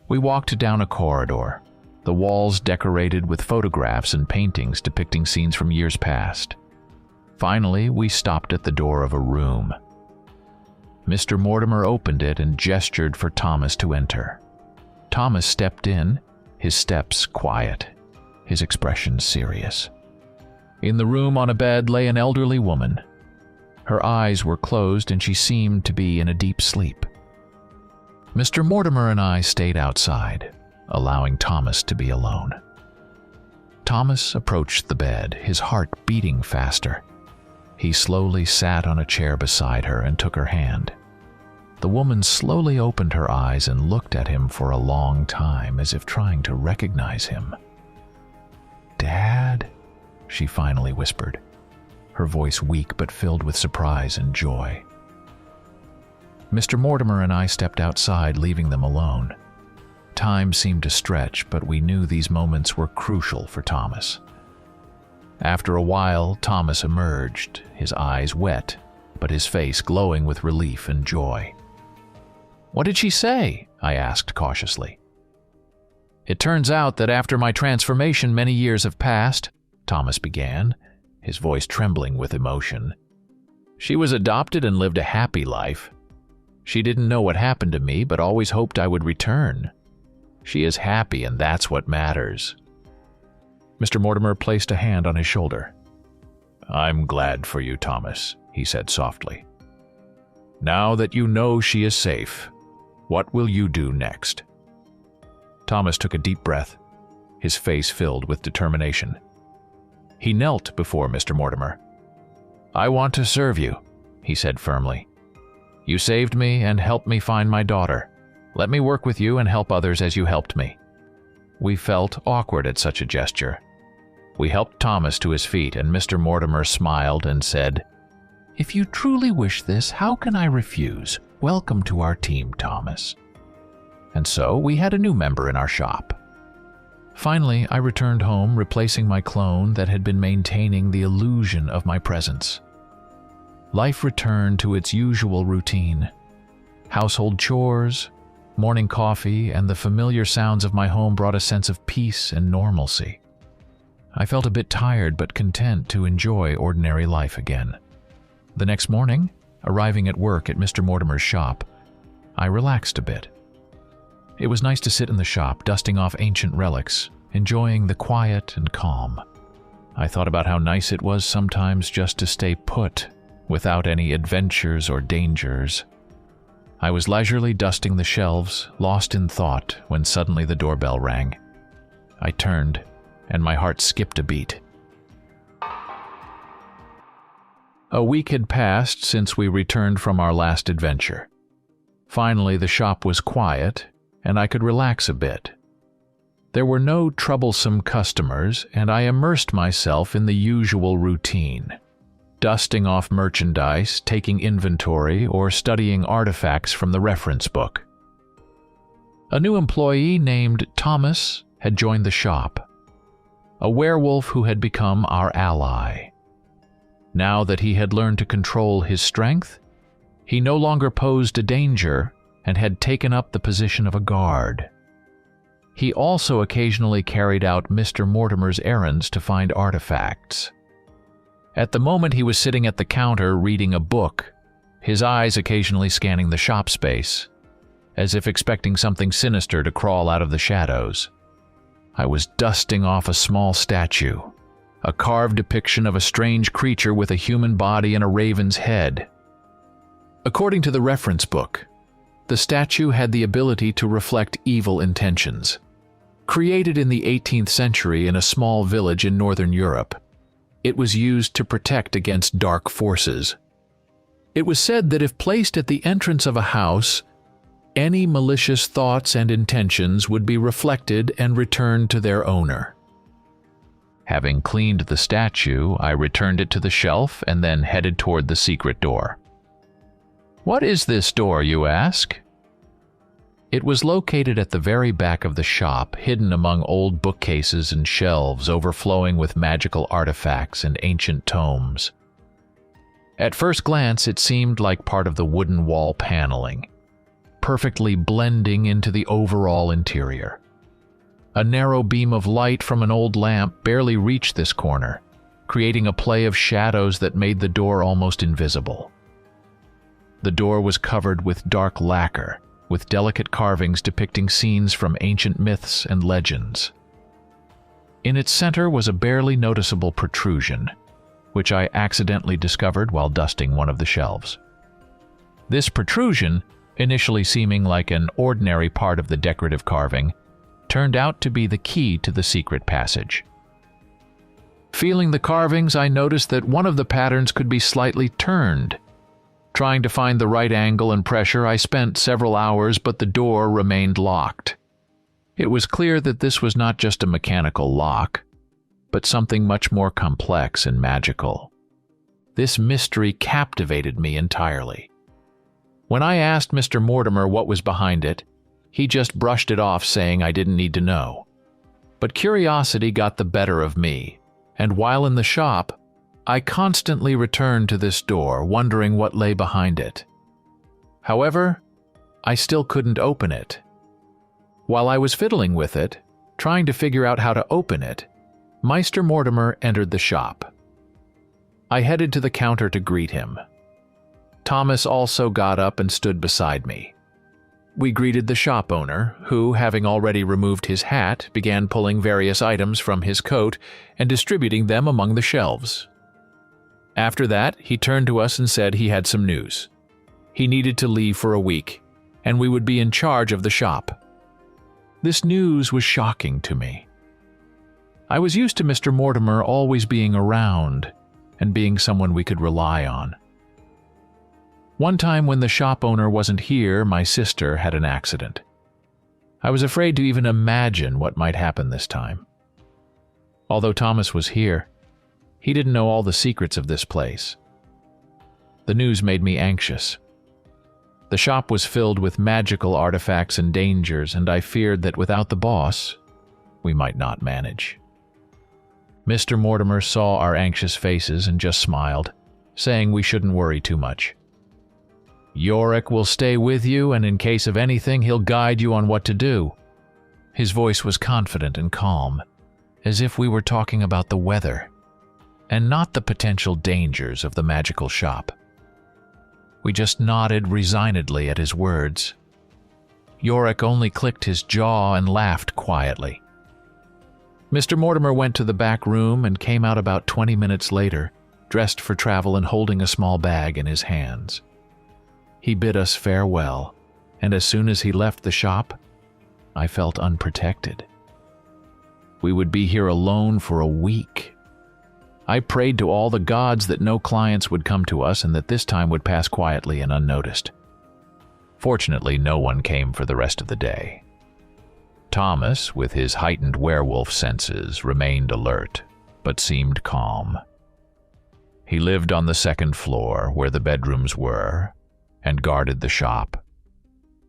We walked down a corridor, the walls decorated with photographs and paintings depicting scenes from years past. Finally, we stopped at the door of a room. Mr. Mortimer opened it and gestured for Thomas to enter. Thomas stepped in, his steps quiet, his expression serious. In the room on a bed lay an elderly woman. Her eyes were closed and she seemed to be in a deep sleep. Mr. Mortimer and I stayed outside, allowing Thomas to be alone. Thomas approached the bed, his heart beating faster. He slowly sat on a chair beside her and took her hand. The woman slowly opened her eyes and looked at him for a long time, as if trying to recognize him. "Dad?" she finally whispered, her voice weak but filled with surprise and joy. Mr. Mortimer and I stepped outside, leaving them alone. Time seemed to stretch, but we knew these moments were crucial for Thomas. After a while, Thomas emerged, his eyes wet, but his face glowing with relief and joy. "What did she say?" I asked cautiously. "It turns out that after my transformation many years have passed," Thomas began, his voice trembling with emotion. "She was adopted and lived a happy life. She didn't know what happened to me, but always hoped I would return. She is happy, and that's what matters." Mr. Mortimer placed a hand on his shoulder. "I'm glad for you, Thomas," he said softly. "Now that you know she is safe, what will you do next?" Thomas took a deep breath, his face filled with determination. He knelt before Mr. Mortimer. "I want to serve you," he said firmly. "You saved me and helped me find my daughter. Let me work with you and help others as you helped me." We felt awkward at such a gesture. We helped Thomas to his feet, and Mr. Mortimer smiled and said, "If you truly wish this, how can I refuse? Welcome to our team, Thomas." And so we had a new member in our shop. Finally, I returned home, replacing my clone that had been maintaining the illusion of my presence. Life returned to its usual routine. Household chores, morning coffee, and the familiar sounds of my home brought a sense of peace and normalcy. I felt a bit tired but content to enjoy ordinary life again. The next morning, arriving at work at Mr. Mortimer's shop, I relaxed a bit. It was nice to sit in the shop, dusting off ancient relics, enjoying the quiet and calm. I thought about how nice it was sometimes just to stay put, without any adventures or dangers. I was leisurely dusting the shelves, lost in thought, when suddenly the doorbell rang. I turned, and my heart skipped a beat. A week had passed since we returned from our last adventure. Finally, the shop was quiet, and I could relax a bit. There were no troublesome customers, and I immersed myself in the usual routine, dusting off merchandise, taking inventory, or studying artifacts from the reference book. A new employee named Thomas had joined the shop, a werewolf who had become our ally. Now that he had learned to control his strength, he no longer posed a danger and had taken up the position of a guard. He also occasionally carried out Mr. Mortimer's errands to find artifacts. At the moment he was sitting at the counter reading a book, his eyes occasionally scanning the shop space, as if expecting something sinister to crawl out of the shadows. I was dusting off a small statue, a carved depiction of a strange creature with a human body and a raven's head. According to the reference book, the statue had the ability to reflect evil intentions. Created in the 18th century in a small village in northern Europe, it was used to protect against dark forces. It was said that if placed at the entrance of a house, any malicious thoughts and intentions would be reflected and returned to their owner. Having cleaned the statue, I returned it to the shelf and then headed toward the secret door. What is this door, you ask? It was located at the very back of the shop, hidden among old bookcases and shelves overflowing with magical artifacts and ancient tomes. At first glance, it seemed like part of the wooden wall paneling, perfectly blending into the overall interior. A narrow beam of light from an old lamp barely reached this corner, creating a play of shadows that made the door almost invisible. The door was covered with dark lacquer, with delicate carvings depicting scenes from ancient myths and legends. In its center was a barely noticeable protrusion, which I accidentally discovered while dusting one of the shelves. This protrusion, initially seeming like an ordinary part of the decorative carving, turned out to be the key to the secret passage. Feeling the carvings, I noticed that one of the patterns could be slightly turned. Trying to find the right angle and pressure, I spent several hours, but the door remained locked. It was clear that this was not just a mechanical lock, but something much more complex and magical. This mystery captivated me entirely. When I asked Mr. Mortimer what was behind it, he just brushed it off, saying I didn't need to know. But curiosity got the better of me, and while in the shop, I constantly returned to this door, wondering what lay behind it. However, I still couldn't open it. While I was fiddling with it, trying to figure out how to open it, Mr. Mortimer entered the shop. I headed to the counter to greet him. Thomas also got up and stood beside me. We greeted the shop owner, who, having already removed his hat, began pulling various items from his coat and distributing them among the shelves. After that, he turned to us and said he had some news. He needed to leave for a week, and we would be in charge of the shop. This news was shocking to me. I was used to Mr. Mortimer always being around and being someone we could rely on. One time when the shop owner wasn't here, my sister had an accident. I was afraid to even imagine what might happen this time. Although Thomas was here, he didn't know all the secrets of this place. The news made me anxious. The shop was filled with magical artifacts and dangers, and I feared that without the boss, we might not manage. Mr. Mortimer saw our anxious faces and just smiled, saying we shouldn't worry too much. Yorick will stay with you, and in case of anything, he'll guide you on what to do. His voice was confident and calm, as if we were talking about the weather, and not the potential dangers of the magical shop. We just nodded resignedly at his words. Yorick only clicked his jaw and laughed quietly. Mr. Mortimer went to the back room and came out about 20 minutes later, dressed for travel and holding a small bag in his hands. He bid us farewell, and as soon as he left the shop, I felt unprotected. We would be here alone for a week. I prayed to all the gods that no clients would come to us and that this time would pass quietly and unnoticed. Fortunately, no one came for the rest of the day. Thomas, with his heightened werewolf senses, remained alert, but seemed calm. He lived on the second floor, where the bedrooms were, and guarded the shop,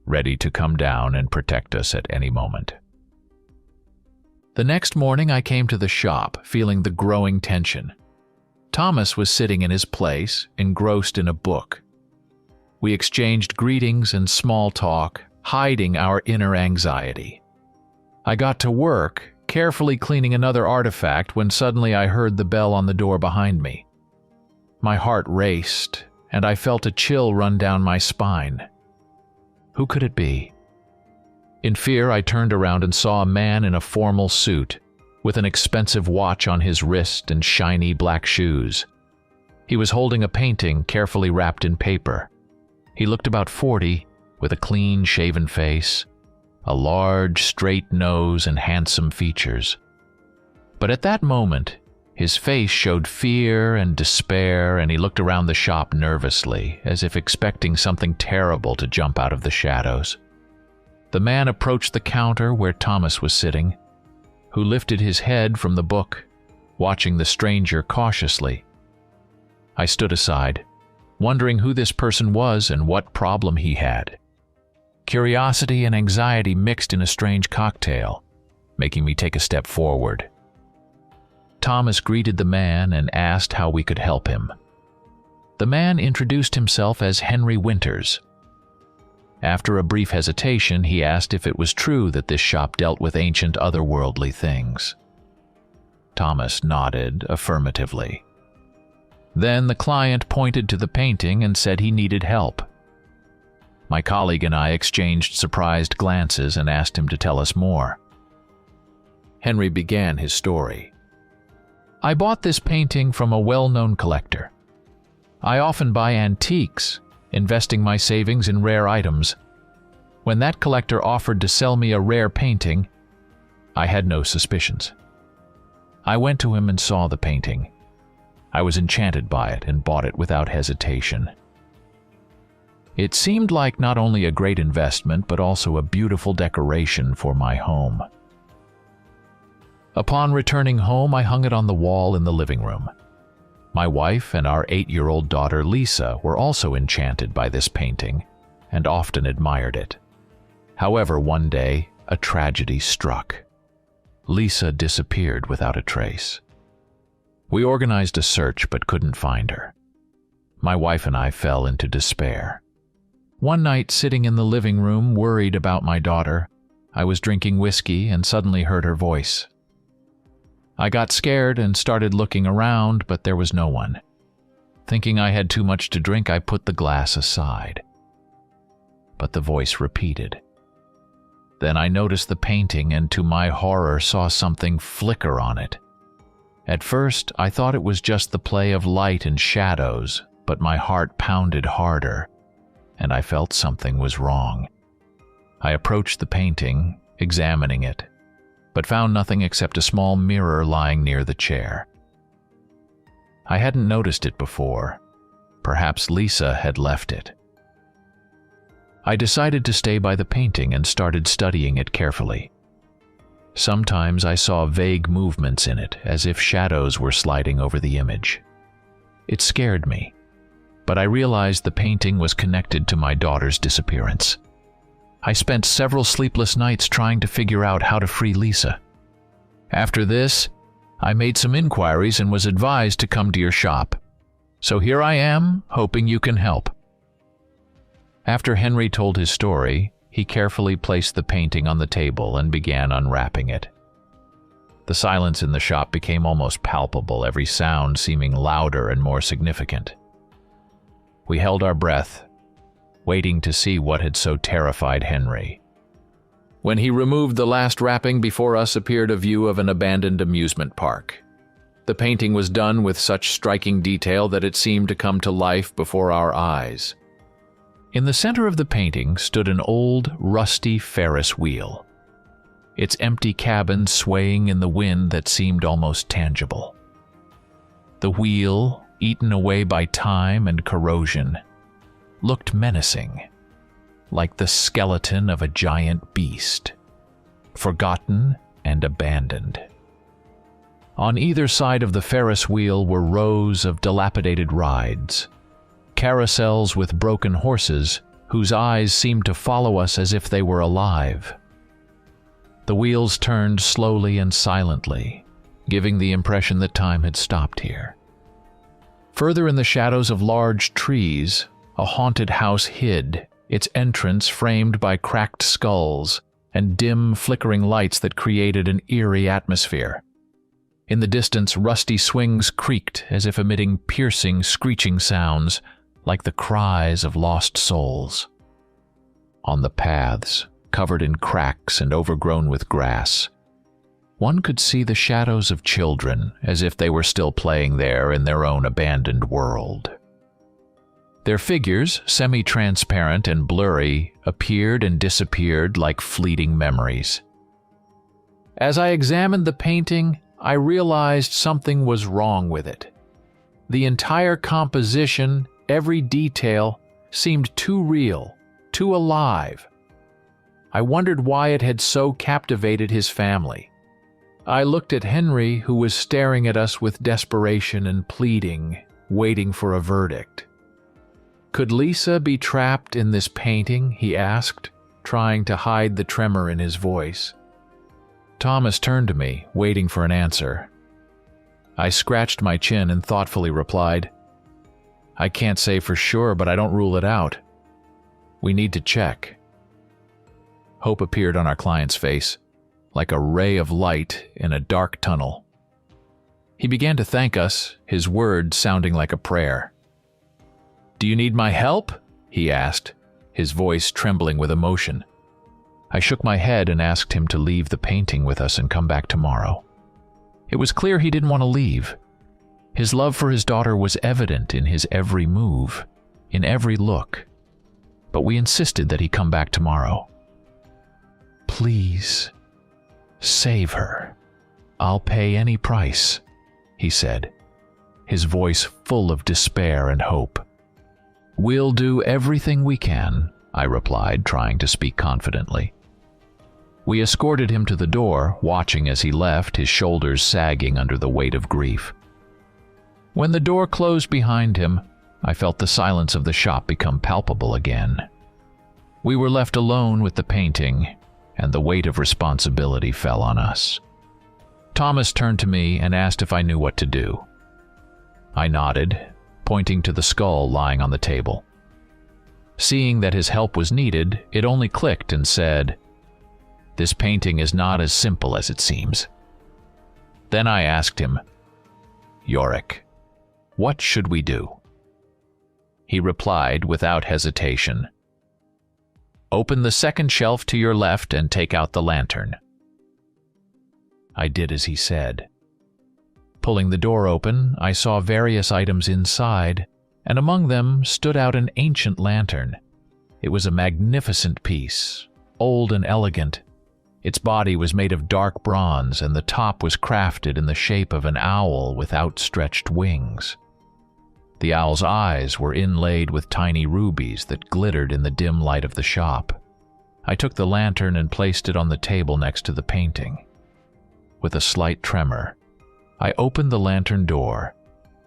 ready to come down and protect us at any moment. The next morning I came to the shop, feeling the growing tension. Thomas was sitting in his place, engrossed in a book. We exchanged greetings and small talk, hiding our inner anxiety. I got to work, carefully cleaning another artifact, when suddenly I heard the bell on the door behind me. My heart raced, and I felt a chill run down my spine. Who could it be? In fear, I turned around and saw a man in a formal suit, with an expensive watch on his wrist and shiny black shoes. He was holding a painting carefully wrapped in paper. He looked about 40, with a clean, shaven face, a large, straight nose, and handsome features. But at that moment, his face showed fear and despair, and he looked around the shop nervously, as if expecting something terrible to jump out of the shadows. The man approached the counter where Thomas was sitting, who lifted his head from the book, watching the stranger cautiously. I stood aside, wondering who this person was and what problem he had. Curiosity and anxiety mixed in a strange cocktail, making me take a step forward. Thomas greeted the man and asked how we could help him. The man introduced himself as Henry Winters. After a brief hesitation, he asked if it was true that this shop dealt with ancient otherworldly things. Thomas nodded affirmatively. Then the client pointed to the painting and said he needed help. My colleague and I exchanged surprised glances and asked him to tell us more. Henry began his story. I bought this painting from a well-known collector. I often buy antiques, investing my savings in rare items. When that collector offered to sell me a rare painting, I had no suspicions. I went to him and saw the painting. I was enchanted by it and bought it without hesitation. It seemed like not only a great investment, but also a beautiful decoration for my home. Upon returning home, I hung it on the wall in the living room. My wife and our 8-year-old daughter Lisa were also enchanted by this painting and often admired it. However, one day, a tragedy struck. Lisa disappeared without a trace. We organized a search but couldn't find her. My wife and I fell into despair. One night, sitting in the living room, worried about my daughter, I was drinking whiskey and suddenly heard her voice. I got scared and started looking around, but there was no one. Thinking I had too much to drink, I put the glass aside. But the voice repeated. Then I noticed the painting and, to my horror, saw something flicker on it. At first, I thought it was just the play of light and shadows, but my heart pounded harder, and I felt something was wrong. I approached the painting, examining it, but found nothing except a small mirror lying near the chair. I hadn't noticed it before. Perhaps Lisa had left it. I decided to stay by the painting and started studying it carefully. Sometimes I saw vague movements in it, as if shadows were sliding over the image. It scared me, but I realized the painting was connected to my daughter's disappearance. I spent several sleepless nights trying to figure out how to free Lisa. After this, I made some inquiries and was advised to come to your shop. So here I am, hoping you can help." After Henry told his story, he carefully placed the painting on the table and began unwrapping it. The silence in the shop became almost palpable, every sound seeming louder and more significant. We held our breath, waiting to see what had so terrified Henry. When he removed the last wrapping, before us appeared a view of an abandoned amusement park. The painting was done with such striking detail that it seemed to come to life before our eyes. In the center of the painting stood an old, rusty Ferris wheel, its empty cabin swaying in the wind that seemed almost tangible. The wheel, eaten away by time and corrosion, looked menacing, like the skeleton of a giant beast, forgotten and abandoned. On either side of the Ferris wheel were rows of dilapidated rides, carousels with broken horses whose eyes seemed to follow us as if they were alive. The wheels turned slowly and silently, giving the impression that time had stopped here. Further in the shadows of large trees, a haunted house hid, its entrance framed by cracked skulls and dim, flickering lights that created an eerie atmosphere. In the distance, rusty swings creaked as if emitting piercing, screeching sounds, like the cries of lost souls. On the paths, covered in cracks and overgrown with grass, one could see the shadows of children as if they were still playing there in their own abandoned world. Their figures, semi-transparent and blurry, appeared and disappeared like fleeting memories. As I examined the painting, I realized something was wrong with it. The entire composition, every detail, seemed too real, too alive. I wondered why it had so captivated his family. I looked at Henry, who was staring at us with desperation and pleading, waiting for a verdict. "Could Lisa be trapped in this painting?" he asked, trying to hide the tremor in his voice. Thomas turned to me, waiting for an answer. I scratched my chin and thoughtfully replied, "I can't say for sure, but I don't rule it out. We need to check." Hope appeared on our client's face, like a ray of light in a dark tunnel. He began to thank us, his words sounding like a prayer. "Do you need my help?" he asked, his voice trembling with emotion. I shook my head and asked him to leave the painting with us and come back tomorrow. It was clear he didn't want to leave. His love for his daughter was evident in his every move, in every look. But we insisted that he come back tomorrow. "Please, save her. I'll pay any price," he said, his voice full of despair and hope. "We'll do everything we can," I replied, trying to speak confidently. We escorted him to the door, watching as he left, his shoulders sagging under the weight of grief. When the door closed behind him, I felt the silence of the shop become palpable again. We were left alone with the painting, and the weight of responsibility fell on us. Thomas turned to me and asked if I knew what to do. I nodded, pointing to the skull lying on the table. Seeing that his help was needed, it only clicked and said, "This painting is not as simple as it seems." Then I asked him, "Yorick, what should we do?" He replied without hesitation, "Open the second shelf to your left and take out the lantern." I did as he said. Pulling the door open, I saw various items inside, and among them stood out an ancient lantern. It was a magnificent piece, old and elegant. Its body was made of dark bronze, and the top was crafted in the shape of an owl with outstretched wings. The owl's eyes were inlaid with tiny rubies that glittered in the dim light of the shop. I took the lantern and placed it on the table next to the painting. With a slight tremor, I opened the lantern door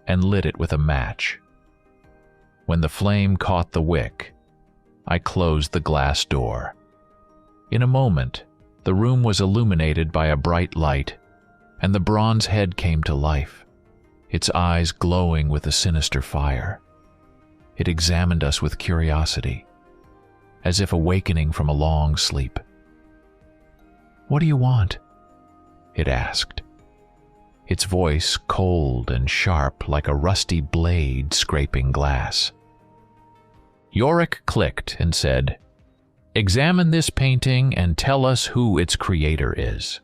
and lit it with a match. When the flame caught the wick, I closed the glass door. In a moment, the room was illuminated by a bright light, and the bronze head came to life, its eyes glowing with a sinister fire. It examined us with curiosity, as if awakening from a long sleep. "What do you want?" it asked, its voice cold and sharp like a rusty blade scraping glass. Yorick clicked and said, "Examine this painting and tell us who its creator is."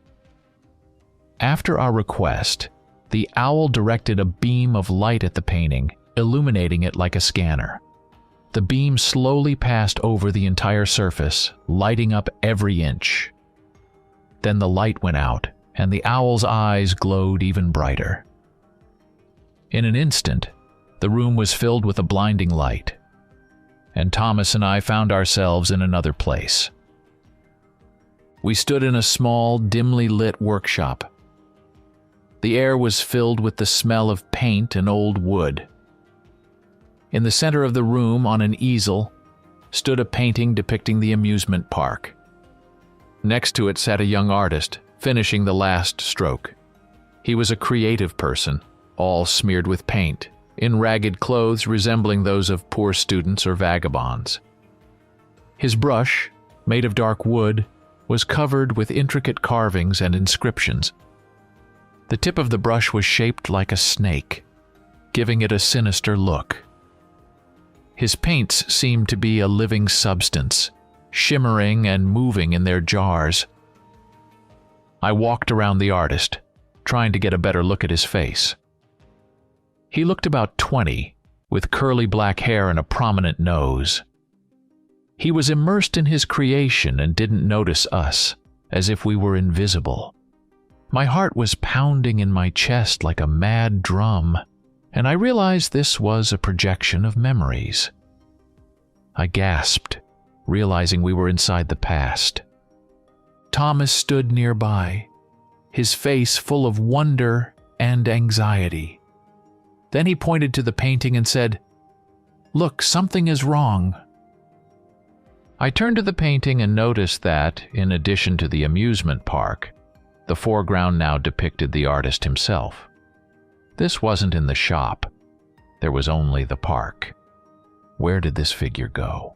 After our request, the owl directed a beam of light at the painting, illuminating it like a scanner. The beam slowly passed over the entire surface, lighting up every inch. Then the light went out, and the owl's eyes glowed even brighter. In an instant, the room was filled with a blinding light, and Thomas and I found ourselves in another place. We stood in a small, dimly lit workshop. The air was filled with the smell of paint and old wood. In the center of the room, on an easel, stood a painting depicting the amusement park. Next to it sat a young artist, finishing the last stroke. He was a creative person, all smeared with paint, in ragged clothes resembling those of poor students or vagabonds. His brush, made of dark wood, was covered with intricate carvings and inscriptions. The tip of the brush was shaped like a snake, giving it a sinister look. His paints seemed to be a living substance, shimmering and moving in their jars. I walked around the artist, trying to get a better look at his face. He looked about 20, with curly black hair and a prominent nose. He was immersed in his creation and didn't notice us, as if we were invisible. My heart was pounding in my chest like a mad drum, and I realized this was a projection of memories. I gasped, realizing we were inside the past. Thomas stood nearby, his face full of wonder and anxiety. Then he pointed to the painting and said, "Look, something is wrong." I turned to the painting and noticed that, in addition to the amusement park, the foreground now depicted the artist himself. This wasn't in the shop. There was only the park. Where did this figure go?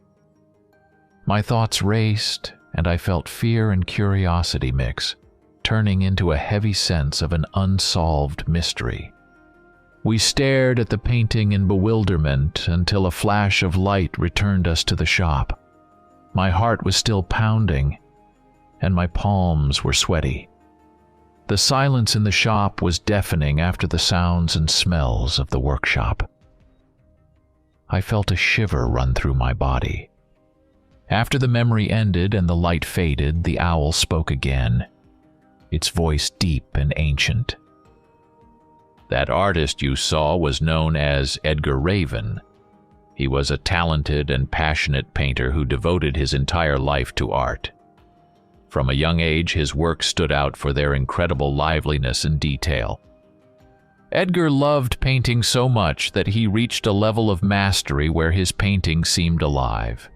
My thoughts raced, and I felt fear and curiosity mix, turning into a heavy sense of an unsolved mystery. We stared at the painting in bewilderment until a flash of light returned us to the shop. My heart was still pounding, and my palms were sweaty. The silence in the shop was deafening after the sounds and smells of the workshop. I felt a shiver run through my body. After the memory ended and the light faded, the owl spoke again, its voice deep and ancient. "That artist you saw was known as Edgar Raven. He was a talented and passionate painter who devoted his entire life to art. From a young age, his works stood out for their incredible liveliness and detail. Edgar loved painting so much that he reached a level of mastery where his paintings seemed alive.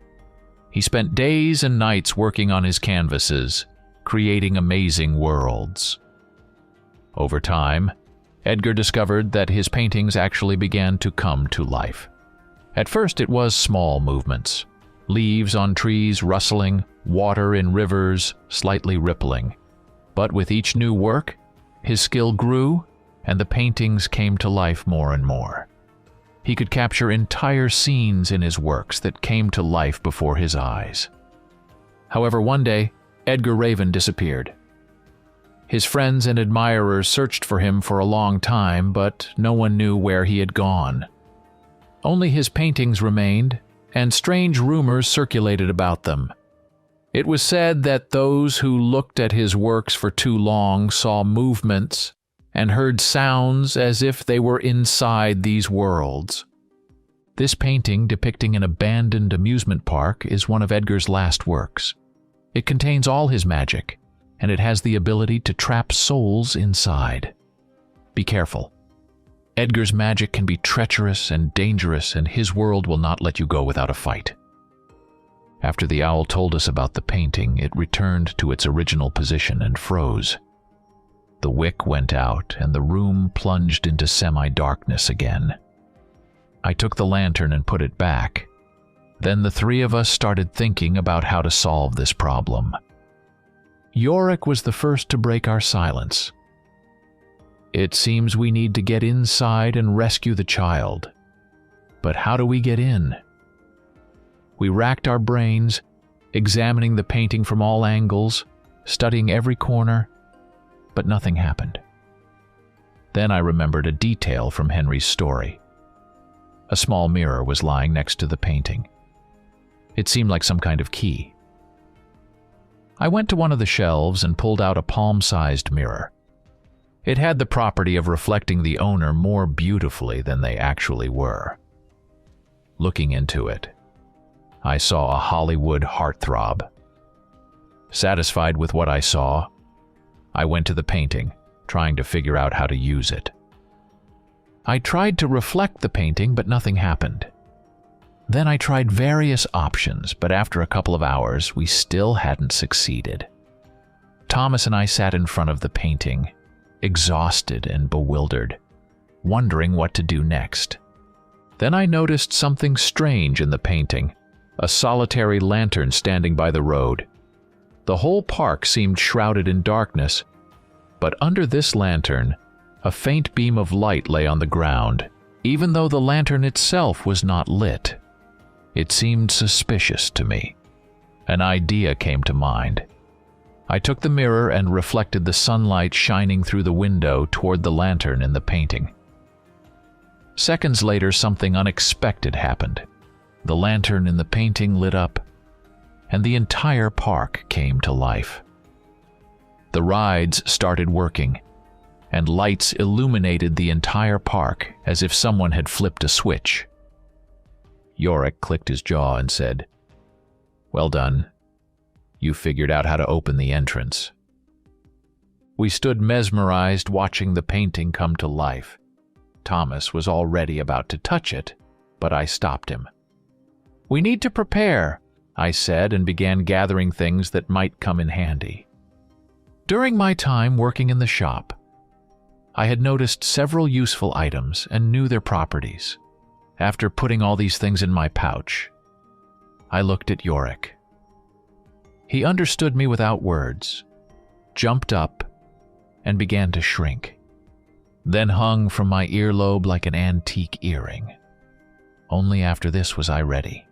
He spent days and nights working on his canvases, creating amazing worlds. Over time, Edgar discovered that his paintings actually began to come to life. At first it was small movements, leaves on trees rustling, water in rivers slightly rippling. But with each new work, his skill grew and the paintings came to life more and more. He could capture entire scenes in his works that came to life before his eyes. However, one day, Edgar Raven disappeared. His friends and admirers searched for him for a long time, but no one knew where he had gone. Only his paintings remained, and strange rumors circulated about them. It was said that those who looked at his works for too long saw movements and heard sounds as if they were inside these worlds. This painting depicting an abandoned amusement park is one of Edgar's last works. It contains all his magic, and it has the ability to trap souls inside. Be careful. Edgar's magic can be treacherous and dangerous, and his world will not let you go without a fight. After the owl told us about the painting, it returned to its original position and froze. The wick went out, and the room plunged into semi-darkness again. I took the lantern and put it back. Then the three of us started thinking about how to solve this problem. Yorick was the first to break our silence. "It seems we need to get inside and rescue the child. But how do we get in?" We racked our brains, examining the painting from all angles, studying every corner, but nothing happened. Then I remembered a detail from Henry's story. A small mirror was lying next to the painting. It seemed like some kind of key. I went to one of the shelves and pulled out a palm-sized mirror. It had the property of reflecting the owner more beautifully than they actually were. Looking into it, I saw a Hollywood heartthrob. Satisfied with what I saw, I went to the painting, trying to figure out how to use it. I tried to reflect the painting, but nothing happened. Then I tried various options, but after a couple of hours, we still hadn't succeeded. Thomas and I sat in front of the painting, exhausted and bewildered, wondering what to do next. Then I noticed something strange in the painting, a solitary lantern standing by the road. The whole park seemed shrouded in darkness, but under this lantern, a faint beam of light lay on the ground, even though the lantern itself was not lit. It seemed suspicious to me. An idea came to mind. I took the mirror and reflected the sunlight shining through the window toward the lantern in the painting. Seconds later, something unexpected happened. The lantern in the painting lit up, and the entire park came to life. The rides started working, and lights illuminated the entire park as if someone had flipped a switch. Yorick clicked his jaw and said, "Well done. You figured out how to open the entrance." We stood mesmerized, watching the painting come to life. Thomas was already about to touch it, but I stopped him. "We need to prepare," I said, and began gathering things that might come in handy. During my time working in the shop, I had noticed several useful items and knew their properties. After putting all these things in my pouch, I looked at Yorick. He understood me without words, jumped up, and began to shrink, then hung from my earlobe like an antique earring. Only after this was I ready.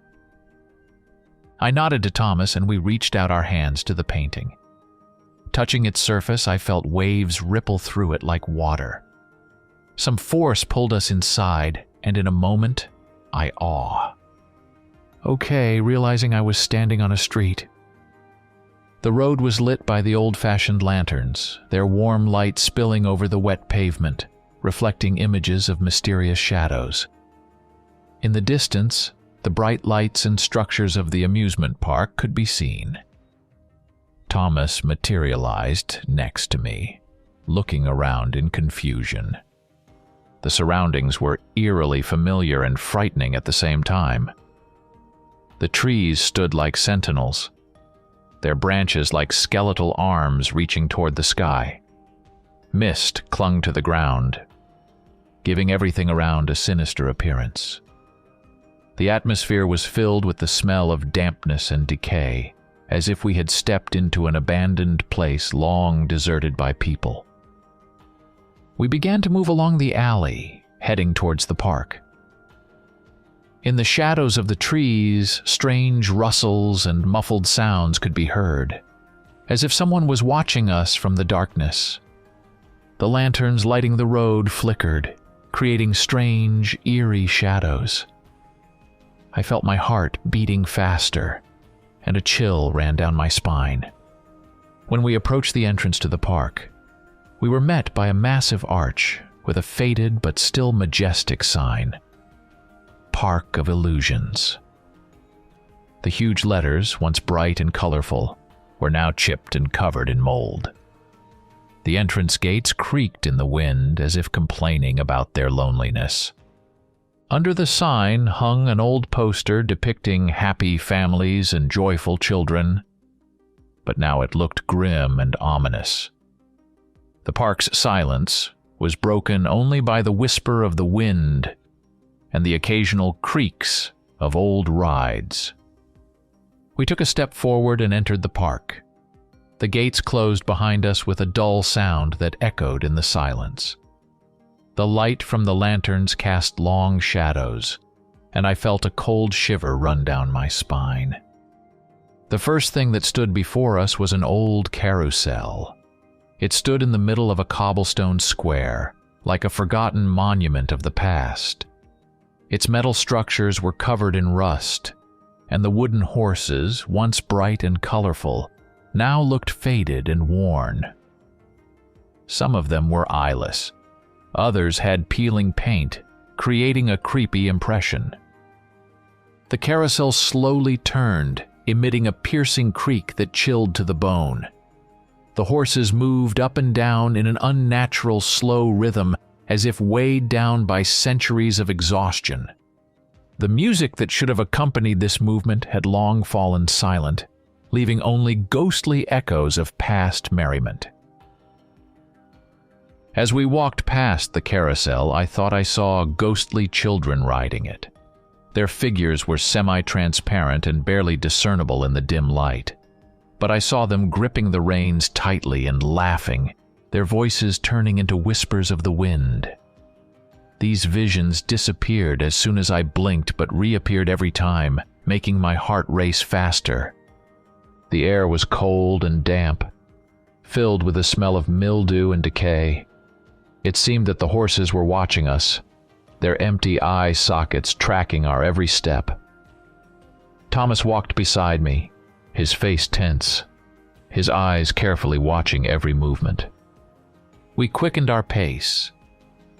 I nodded to Thomas and we reached out our hands to the painting. Touching its surface, I felt waves ripple through it like water. Some force pulled us inside, and in a moment, I awe. Okay, realizing I was standing on a street. The road was lit by the old-fashioned lanterns, their warm light spilling over the wet pavement, reflecting images of mysterious shadows. In the distance, the bright lights and structures of the amusement park could be seen. Thomas materialized next to me, looking around in confusion. The surroundings were eerily familiar and frightening at the same time. The trees stood like sentinels, their branches like skeletal arms reaching toward the sky. Mist clung to the ground, giving everything around a sinister appearance. The atmosphere was filled with the smell of dampness and decay, as if we had stepped into an abandoned place long deserted by people. We began to move along the alley, heading towards the park. In the shadows of the trees, strange rustles and muffled sounds could be heard, as if someone was watching us from the darkness. The lanterns lighting the road flickered, creating strange, eerie shadows. I felt my heart beating faster, and a chill ran down my spine. When we approached the entrance to the park, we were met by a massive arch with a faded but still majestic sign. Park of Illusions. The huge letters, once bright and colorful, were now chipped and covered in mold. The entrance gates creaked in the wind as if complaining about their loneliness. Under the sign hung an old poster depicting happy families and joyful children, but now it looked grim and ominous. The park's silence was broken only by the whisper of the wind and the occasional creaks of old rides. We took a step forward and entered the park. The gates closed behind us with a dull sound that echoed in the silence. The light from the lanterns cast long shadows, and I felt a cold shiver run down my spine. The first thing that stood before us was an old carousel. It stood in the middle of a cobblestone square, like a forgotten monument of the past. Its metal structures were covered in rust, and the wooden horses, once bright and colorful, now looked faded and worn. Some of them were eyeless. Others had peeling paint, creating a creepy impression. The carousel slowly turned, emitting a piercing creak that chilled to the bone. The horses moved up and down in an unnatural slow rhythm, as if weighed down by centuries of exhaustion. The music that should have accompanied this movement had long fallen silent, leaving only ghostly echoes of past merriment. As we walked past the carousel, I thought I saw ghostly children riding it. Their figures were semi-transparent and barely discernible in the dim light, but I saw them gripping the reins tightly and laughing, their voices turning into whispers of the wind. These visions disappeared as soon as I blinked, but reappeared every time, making my heart race faster. The air was cold and damp, filled with the smell of mildew and decay. It seemed that the horses were watching us, their empty eye sockets tracking our every step. Thomas walked beside me, his face tense, his eyes carefully watching every movement. We quickened our pace,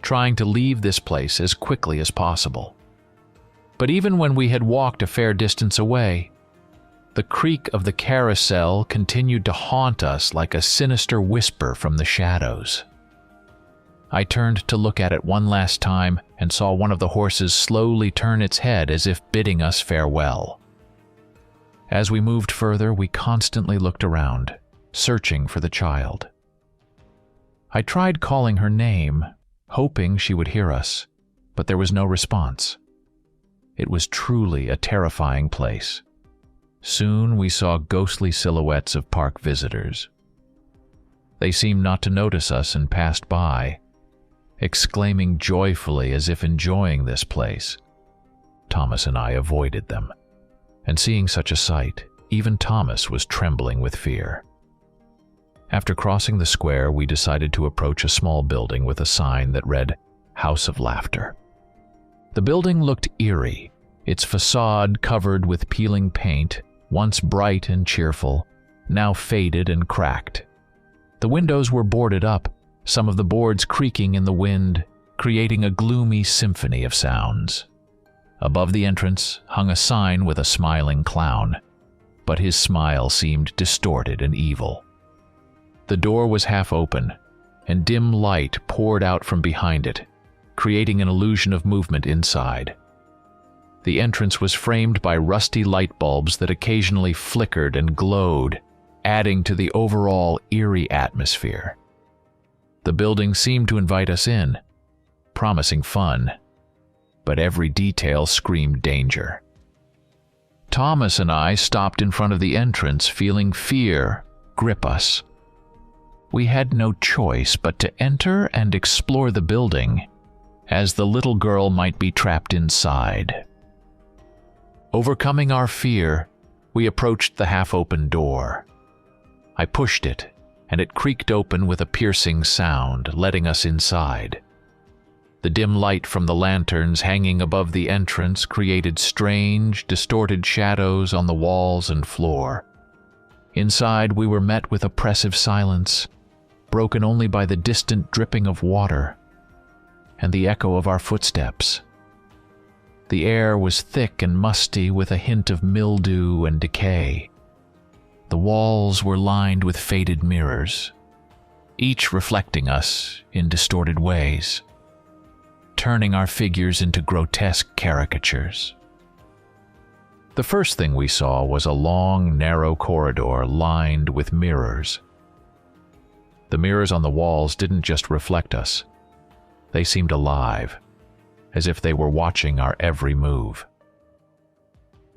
trying to leave this place as quickly as possible. But even when we had walked a fair distance away, the creak of the carousel continued to haunt us like a sinister whisper from the shadows. I turned to look at it one last time and saw one of the horses slowly turn its head as if bidding us farewell. As we moved further, we constantly looked around, searching for the child. I tried calling her name, hoping she would hear us, but there was no response. It was truly a terrifying place. Soon we saw ghostly silhouettes of park visitors. They seemed not to notice us and passed by, exclaiming joyfully as if enjoying this place. Thomas and I avoided them, and seeing such a sight, even Thomas was trembling with fear. After crossing the square, we decided to approach a small building with a sign that read, "House of Laughter." The building looked eerie, its facade covered with peeling paint, once bright and cheerful, now faded and cracked. The windows were boarded up, some of the boards creaking in the wind, creating a gloomy symphony of sounds. Above the entrance hung a sign with a smiling clown, but his smile seemed distorted and evil. The door was half open, and dim light poured out from behind it, creating an illusion of movement inside. The entrance was framed by rusty light bulbs that occasionally flickered and glowed, adding to the overall eerie atmosphere. The building seemed to invite us in, promising fun, but every detail screamed danger. Thomas and I stopped in front of the entrance, feeling fear grip us. We had no choice but to enter and explore the building, as the little girl might be trapped inside. Overcoming our fear, we approached the half-open door. I pushed it, and it creaked open with a piercing sound, letting us inside. The dim light from the lanterns hanging above the entrance created strange, distorted shadows on the walls and floor. Inside, we were met with oppressive silence, broken only by the distant dripping of water and the echo of our footsteps. The air was thick and musty with a hint of mildew and decay. The walls were lined with faded mirrors, each reflecting us in distorted ways, turning our figures into grotesque caricatures. The first thing we saw was a long, narrow corridor lined with mirrors. The mirrors on the walls didn't just reflect us. They seemed alive, as if they were watching our every move.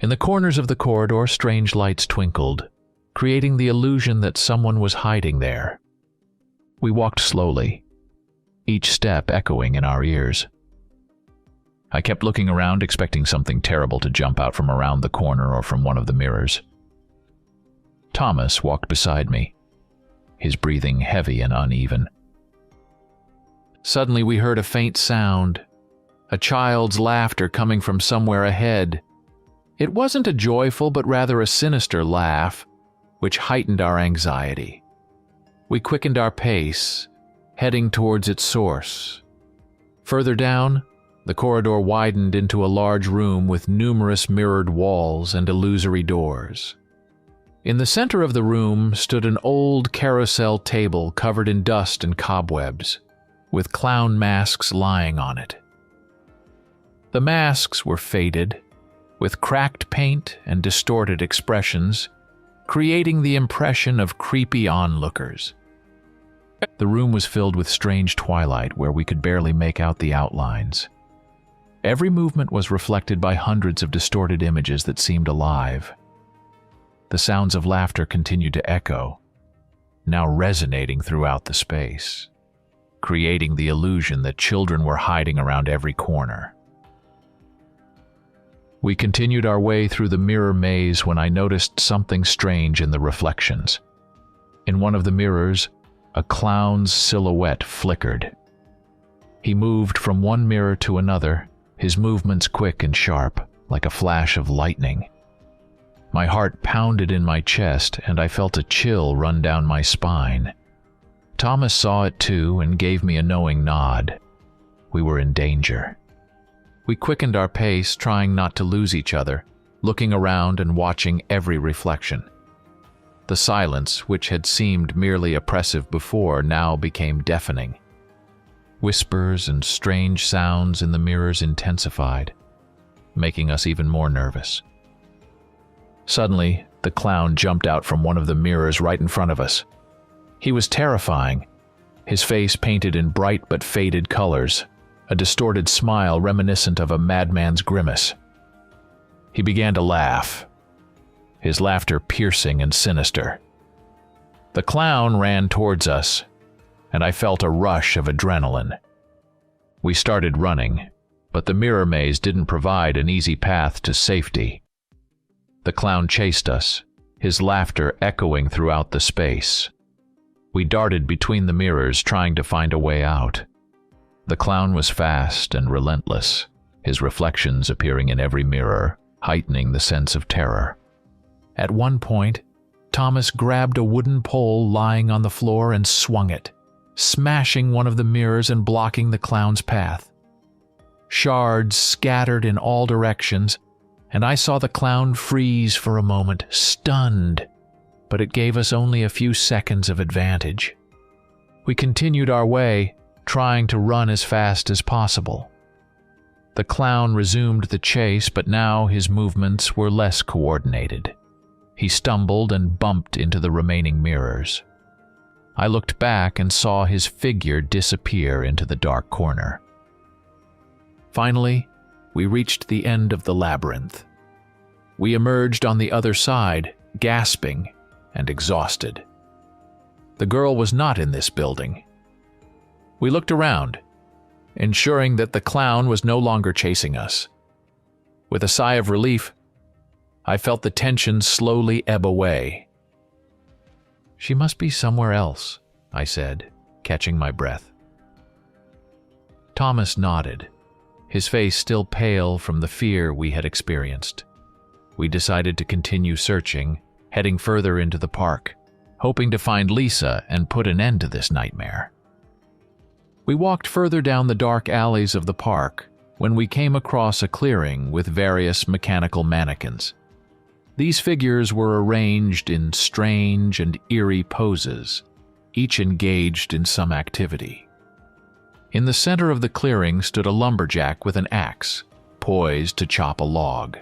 In the corners of the corridor, strange lights twinkled, creating the illusion that someone was hiding there. We walked slowly, each step echoing in our ears. I kept looking around, expecting something terrible to jump out from around the corner or from one of the mirrors. Thomas walked beside me, his breathing heavy and uneven. Suddenly we heard a faint sound, a child's laughter coming from somewhere ahead. It wasn't a joyful but rather a sinister laugh, which heightened our anxiety. We quickened our pace, heading towards its source. Further down, the corridor widened into a large room with numerous mirrored walls and illusory doors. In the center of the room stood an old carousel table covered in dust and cobwebs, with clown masks lying on it. The masks were faded, with cracked paint and distorted expressions, creating the impression of creepy onlookers. The room was filled with strange twilight where we could barely make out the outlines. Every movement was reflected by hundreds of distorted images that seemed alive. The sounds of laughter continued to echo, now resonating throughout the space, creating the illusion that children were hiding around every corner. We continued our way through the mirror maze when I noticed something strange in the reflections. In one of the mirrors, a clown's silhouette flickered. He moved from one mirror to another, his movements quick and sharp, like a flash of lightning. My heart pounded in my chest, and I felt a chill run down my spine. Thomas saw it too and gave me a knowing nod. We were in danger. We quickened our pace, trying not to lose each other, looking around and watching every reflection. The silence, which had seemed merely oppressive before, now became deafening. Whispers and strange sounds in the mirrors intensified, making us even more nervous. Suddenly, the clown jumped out from one of the mirrors right in front of us. He was terrifying, his face painted in bright but faded colors, a distorted smile reminiscent of a madman's grimace. He began to laugh, his laughter piercing and sinister. The clown ran towards us, and I felt a rush of adrenaline. We started running, but the mirror maze didn't provide an easy path to safety. The clown chased us, his laughter echoing throughout the space. We darted between the mirrors, trying to find a way out. The clown was fast and relentless, his reflections appearing in every mirror, heightening the sense of terror. At one point, Thomas grabbed a wooden pole lying on the floor and swung it, smashing one of the mirrors and blocking the clown's path. Shards scattered in all directions, and I saw the clown freeze for a moment, stunned, but it gave us only a few seconds of advantage. We continued our way, trying to run as fast as possible. The clown resumed the chase, but now his movements were less coordinated. He stumbled and bumped into the remaining mirrors. I looked back and saw his figure disappear into the dark corner. Finally, we reached the end of the labyrinth. We emerged on the other side, gasping and exhausted. The girl was not in this building. We looked around, ensuring that the clown was no longer chasing us. With a sigh of relief, I felt the tension slowly ebb away. "She must be somewhere else," I said, catching my breath. Thomas nodded, his face still pale from the fear we had experienced. We decided to continue searching, heading further into the park, hoping to find Lisa and put an end to this nightmare. We walked further down the dark alleys of the park when we came across a clearing with various mechanical mannequins. These figures were arranged in strange and eerie poses, each engaged in some activity. In the center of the clearing stood a lumberjack with an axe, poised to chop a log.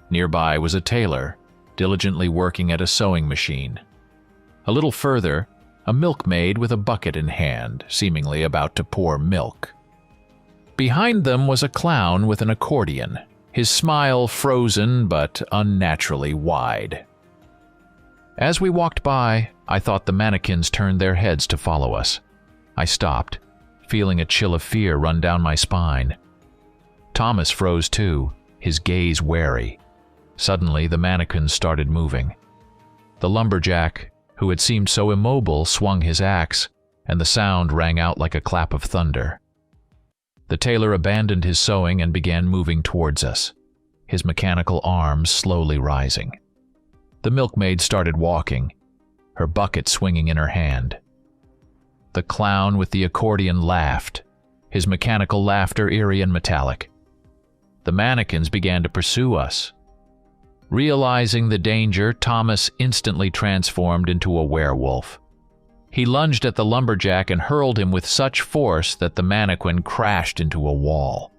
Nearby was a tailor, diligently working at a sewing machine. A little further, a milkmaid with a bucket in hand, seemingly about to pour milk. Behind them was a clown with an accordion, his smile frozen but unnaturally wide. As we walked by, I thought the mannequins turned their heads to follow us. I stopped, feeling a chill of fear run down my spine. Thomas froze too, his gaze wary. Suddenly, the mannequins started moving. The lumberjack, who had seemed so immobile, swung his axe, and the sound rang out like a clap of thunder. The tailor abandoned his sewing and began moving towards us, his mechanical arms slowly rising. The milkmaid started walking, her bucket swinging in her hand. The clown with the accordion laughed, his mechanical laughter eerie and metallic. The mannequins began to pursue us. Realizing the danger, Thomas instantly transformed into a werewolf. He lunged at the lumberjack and hurled him with such force that the mannequin crashed into a wall.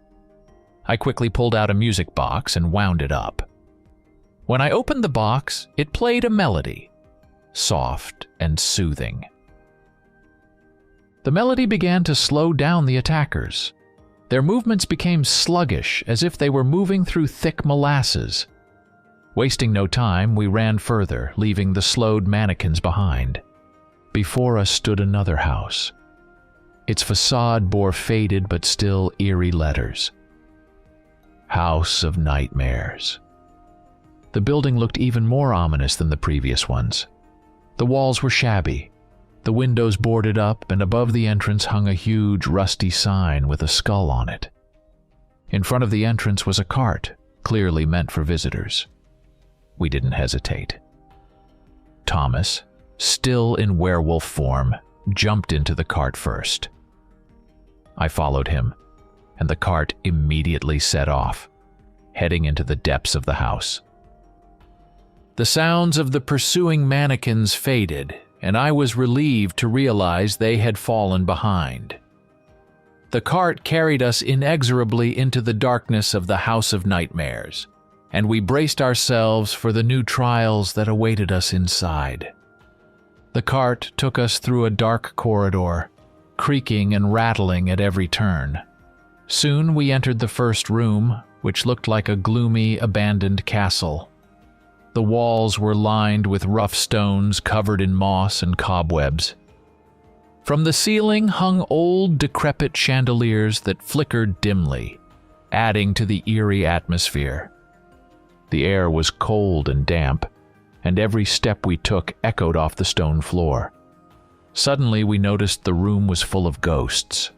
I quickly pulled out a music box and wound it up. When I opened the box, it played a melody, soft and soothing. The melody began to slow down the attackers. Their movements became sluggish, as if they were moving through thick molasses. Wasting no time, we ran further, leaving the slowed mannequins behind. Before us stood another house. Its facade bore faded but still eerie letters. House of Nightmares. The building looked even more ominous than the previous ones. The walls were shabby, the windows boarded up, and above the entrance hung a huge rusty sign with a skull on it. In front of the entrance was a cart, clearly meant for visitors. We didn't hesitate. Thomas, still in werewolf form, jumped into the cart first. I followed him, and the cart immediately set off, heading into the depths of the house. The sounds of the pursuing mannequins faded, and I was relieved to realize they had fallen behind. The cart carried us inexorably into the darkness of the House of Nightmares, and we braced ourselves for the new trials that awaited us inside. The cart took us through a dark corridor, creaking and rattling at every turn. Soon we entered the first room, which looked like a gloomy, abandoned castle. The walls were lined with rough stones covered in moss and cobwebs. From the ceiling hung old, decrepit chandeliers that flickered dimly, adding to the eerie atmosphere. The air was cold and damp, and every step we took echoed off the stone floor. Suddenly we noticed the room was full of ghosts.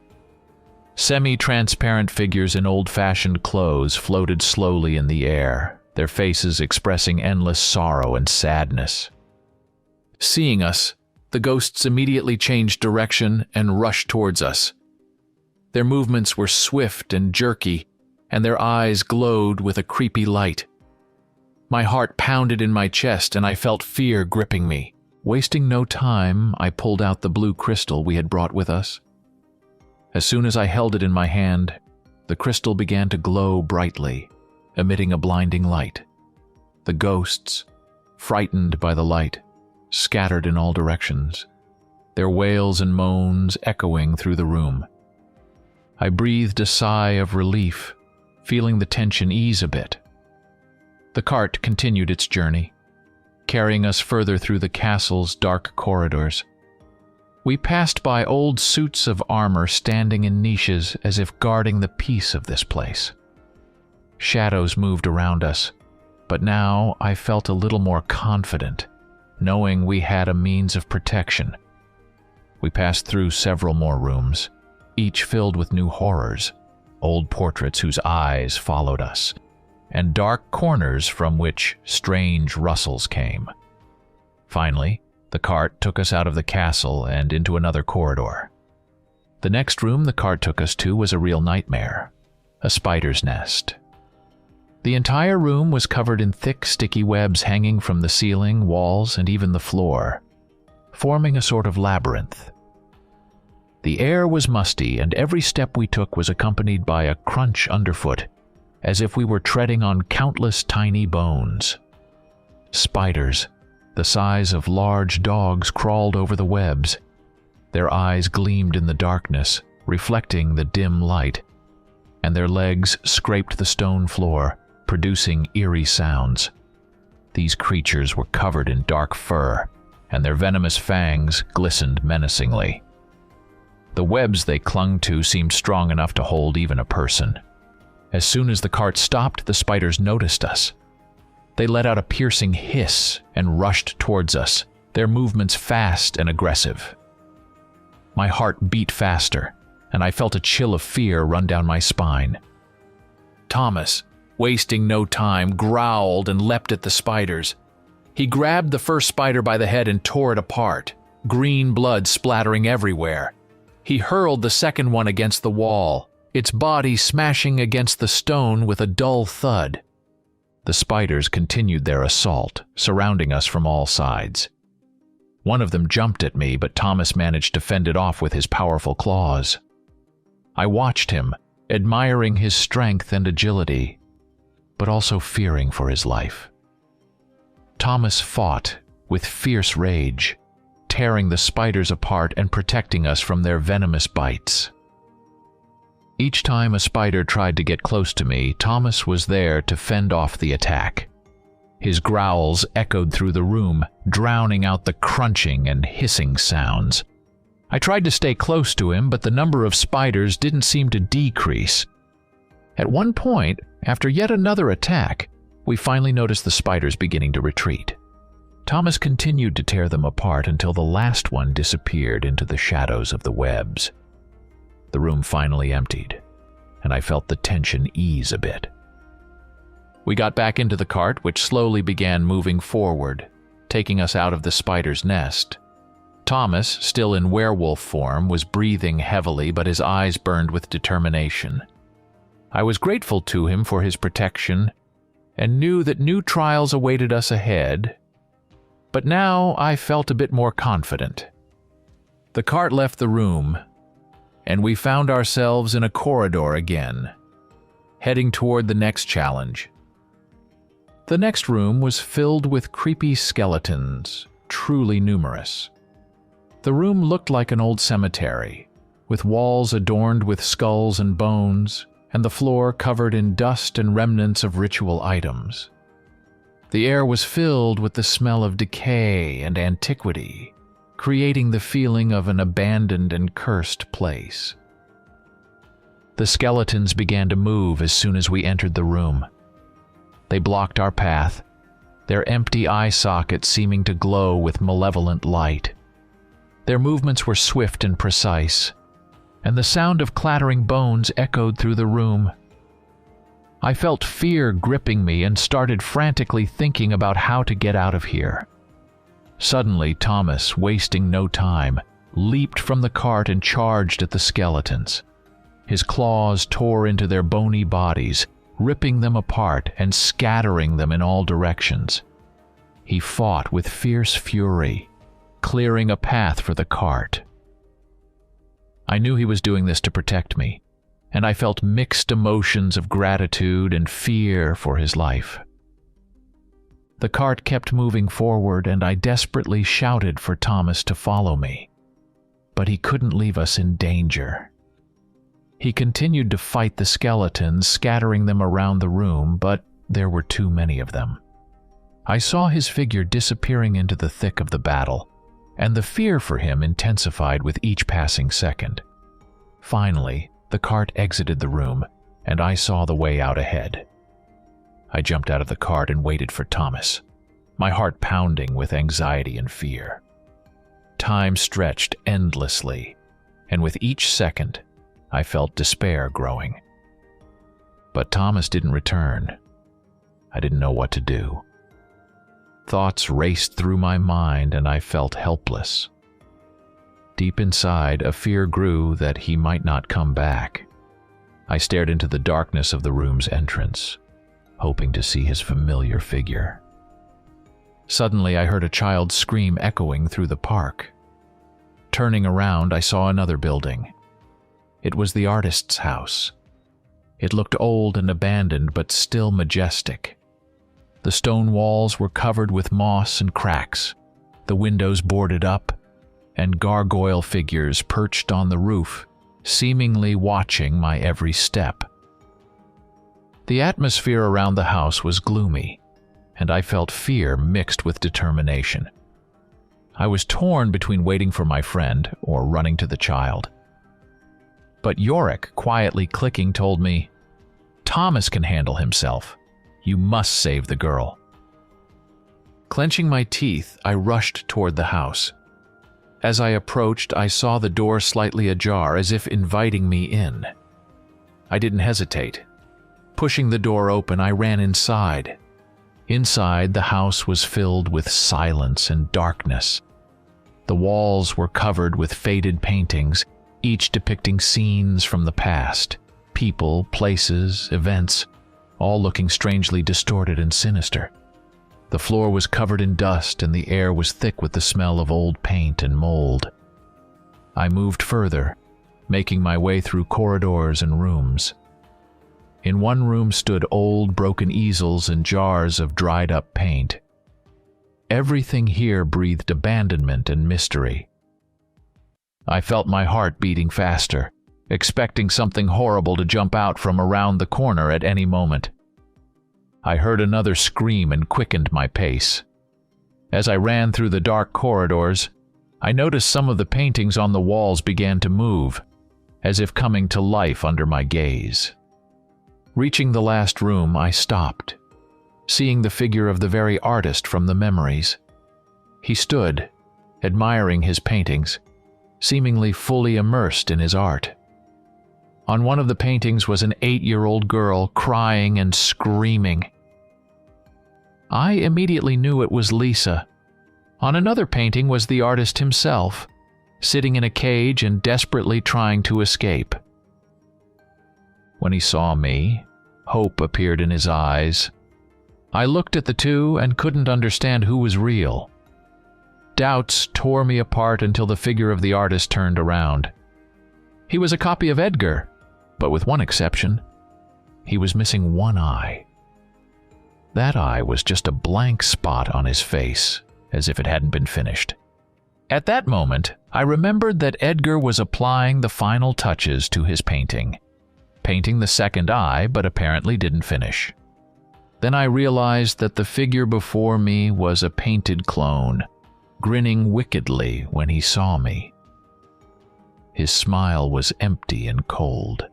Semi-transparent figures in old-fashioned clothes floated slowly in the air, their faces expressing endless sorrow and sadness. Seeing us, the ghosts immediately changed direction and rushed towards us. Their movements were swift and jerky, and their eyes glowed with a creepy light. My heart pounded in my chest, and I felt fear gripping me. Wasting no time, I pulled out the blue crystal we had brought with us. As soon as I held it in my hand, the crystal began to glow brightly, emitting a blinding light. The ghosts, frightened by the light, scattered in all directions, their wails and moans echoing through the room. I breathed a sigh of relief, feeling the tension ease a bit. The cart continued its journey, carrying us further through the castle's dark corridors. We passed by old suits of armor standing in niches as if guarding the peace of this place. Shadows moved around us, but now I felt a little more confident, knowing we had a means of protection. We passed through several more rooms, each filled with new horrors, old portraits whose eyes followed us, and dark corners from which strange rustles came. Finally, the cart took us out of the castle and into another corridor. The next room the cart took us to was a real nightmare, a spider's nest. The entire room was covered in thick, sticky webs hanging from the ceiling, walls, and even the floor, forming a sort of labyrinth. The air was musty, and every step we took was accompanied by a crunch underfoot, as if we were treading on countless tiny bones. Spiders, the size of large dogs, crawled over the webs. Their eyes gleamed in the darkness, reflecting the dim light, and their legs scraped the stone floor, producing eerie sounds. These creatures were covered in dark fur, and their venomous fangs glistened menacingly. The webs they clung to seemed strong enough to hold even a person. As soon as the cart stopped, the spiders noticed us. They let out a piercing hiss and rushed towards us, their movements fast and aggressive. My heart beat faster, and I felt a chill of fear run down my spine. Thomas, wasting no time, growled and leapt at the spiders. He grabbed the first spider by the head and tore it apart, green blood splattering everywhere. He hurled the second one against the wall, its body smashing against the stone with a dull thud. The spiders continued their assault, surrounding us from all sides. One of them jumped at me, but Thomas managed to fend it off with his powerful claws. I watched him, admiring his strength and agility, but also fearing for his life. Thomas fought with fierce rage, tearing the spiders apart and protecting us from their venomous bites. Each time a spider tried to get close to me, Thomas was there to fend off the attack. His growls echoed through the room, drowning out the crunching and hissing sounds. I tried to stay close to him, but the number of spiders didn't seem to decrease. At one point, after yet another attack, we finally noticed the spiders beginning to retreat. Thomas continued to tear them apart until the last one disappeared into the shadows of the webs. The room finally emptied, and I felt the tension ease a bit. We got back into the cart, which slowly began moving forward, taking us out of the spider's nest. Thomas, still in werewolf form, was breathing heavily, but his eyes burned with determination. I was grateful to him for his protection and knew that new trials awaited us ahead, but now I felt a bit more confident. The cart left the room, and we found ourselves in a corridor again, heading toward the next challenge. The next room was filled with creepy skeletons, truly numerous. The room looked like an old cemetery, with walls adorned with skulls and bones, and the floor covered in dust and remnants of ritual items. The air was filled with the smell of decay and antiquity, creating the feeling of an abandoned and cursed place. The skeletons began to move as soon as we entered the room. They blocked our path, their empty eye sockets seeming to glow with malevolent light. Their movements were swift and precise, and the sound of clattering bones echoed through the room. I felt fear gripping me and started frantically thinking about how to get out of here. Suddenly, Thomas, wasting no time, leaped from the cart and charged at the skeletons. His claws tore into their bony bodies, ripping them apart and scattering them in all directions. He fought with fierce fury, clearing a path for the cart. I knew he was doing this to protect me, and I felt mixed emotions of gratitude and fear for his life. The cart kept moving forward, and I desperately shouted for Thomas to follow me. But he couldn't leave us in danger. He continued to fight the skeletons, scattering them around the room, but there were too many of them. I saw his figure disappearing into the thick of the battle, and the fear for him intensified with each passing second. Finally, the cart exited the room, and I saw the way out ahead. I jumped out of the cart and waited for Thomas, my heart pounding with anxiety and fear. Time stretched endlessly, and with each second, I felt despair growing. But Thomas didn't return. I didn't know what to do. Thoughts raced through my mind, and I felt helpless. Deep inside, a fear grew that he might not come back. I stared into the darkness of the room's entrance, hoping to see his familiar figure. Suddenly, I heard a child's scream echoing through the park. Turning around, I saw another building. It was the artist's house. It looked old and abandoned, but still majestic. The stone walls were covered with moss and cracks, the windows boarded up, and gargoyle figures perched on the roof, seemingly watching my every step. The atmosphere around the house was gloomy, and I felt fear mixed with determination. I was torn between waiting for my friend or running to the child. But Yorick, quietly clicking, told me, "Thomas can handle himself. You must save the girl." Clenching my teeth, I rushed toward the house. As I approached, I saw the door slightly ajar, as if inviting me in. I didn't hesitate. Pushing the door open, I ran inside. Inside, the house was filled with silence and darkness. The walls were covered with faded paintings, each depicting scenes from the past, people, places, events, all looking strangely distorted and sinister. The floor was covered in dust, and the air was thick with the smell of old paint and mold. I moved further, making my way through corridors and rooms. In one room stood old, broken easels and jars of dried-up paint. Everything here breathed abandonment and mystery. I felt my heart beating faster, expecting something horrible to jump out from around the corner at any moment. I heard another scream and quickened my pace. As I ran through the dark corridors, I noticed some of the paintings on the walls began to move, as if coming to life under my gaze. Reaching the last room, I stopped, seeing the figure of the very artist from the memories. He stood, admiring his paintings, seemingly fully immersed in his art. On one of the paintings was an 8-year-old girl crying and screaming. I immediately knew it was Lisa. On another painting was the artist himself, sitting in a cage and desperately trying to escape. When he saw me, hope appeared in his eyes. I looked at the two and couldn't understand who was real. Doubts tore me apart until the figure of the artist turned around. He was a copy of Edgar, but with one exception. He was missing one eye. That eye was just a blank spot on his face, as if it hadn't been finished. At that moment, I remembered that Edgar was applying the final touches to his painting, painting the second eye, but apparently didn't finish. Then I realized that the figure before me was a painted clone, grinning wickedly when he saw me. His smile was empty and cold,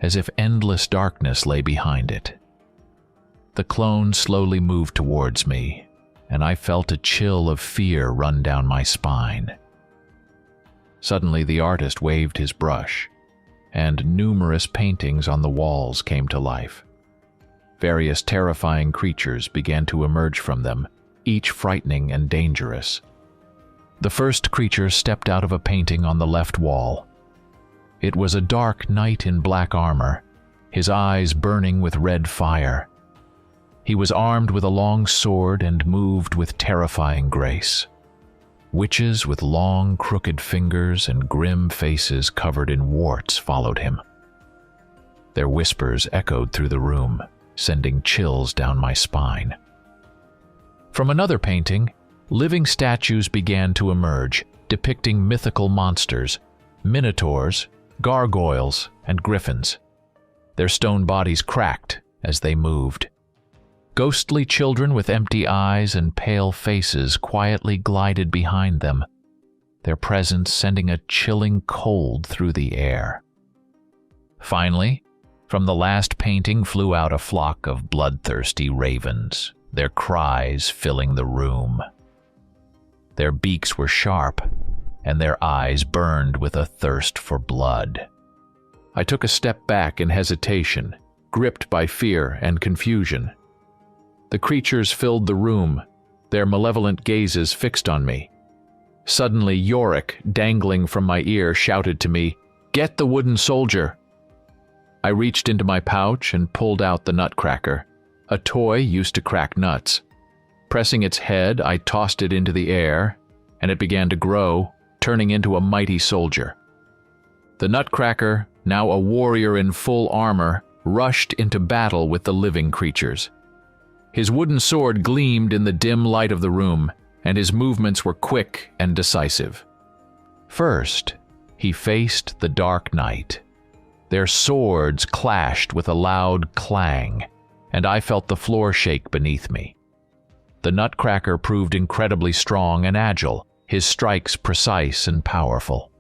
as if endless darkness lay behind it. The clone slowly moved towards me, and I felt a chill of fear run down my spine. Suddenly the artist waved his brush, and numerous paintings on the walls came to life. Various terrifying creatures began to emerge from them, each frightening and dangerous. The first creature stepped out of a painting on the left wall. It was a dark knight in black armor, his eyes burning with red fire. He was armed with a long sword and moved with terrifying grace. Witches with long, crooked fingers and grim faces covered in warts followed him. Their whispers echoed through the room, sending chills down my spine. From another painting, living statues began to emerge, depicting mythical monsters, minotaurs, gargoyles, and griffins. Their stone bodies cracked as they moved. Ghostly children with empty eyes and pale faces quietly glided behind them, their presence sending a chilling cold through the air. Finally, from the last painting flew out a flock of bloodthirsty ravens, their cries filling the room. Their beaks were sharp, and their eyes burned with a thirst for blood. I took a step back in hesitation, gripped by fear and confusion. The creatures filled the room, their malevolent gazes fixed on me. Suddenly, Yorick, dangling from my ear, shouted to me, "Get the wooden soldier!" I reached into my pouch and pulled out the nutcracker, a toy used to crack nuts. Pressing its head, I tossed it into the air, and it began to grow, turning into a mighty soldier. The nutcracker, now a warrior in full armor, rushed into battle with the living creatures. His wooden sword gleamed in the dim light of the room, and his movements were quick and decisive. First, he faced the dark night. Their swords clashed with a loud clang, and I felt the floor shake beneath me. The Nutcracker proved incredibly strong and agile, his strikes precise and powerful.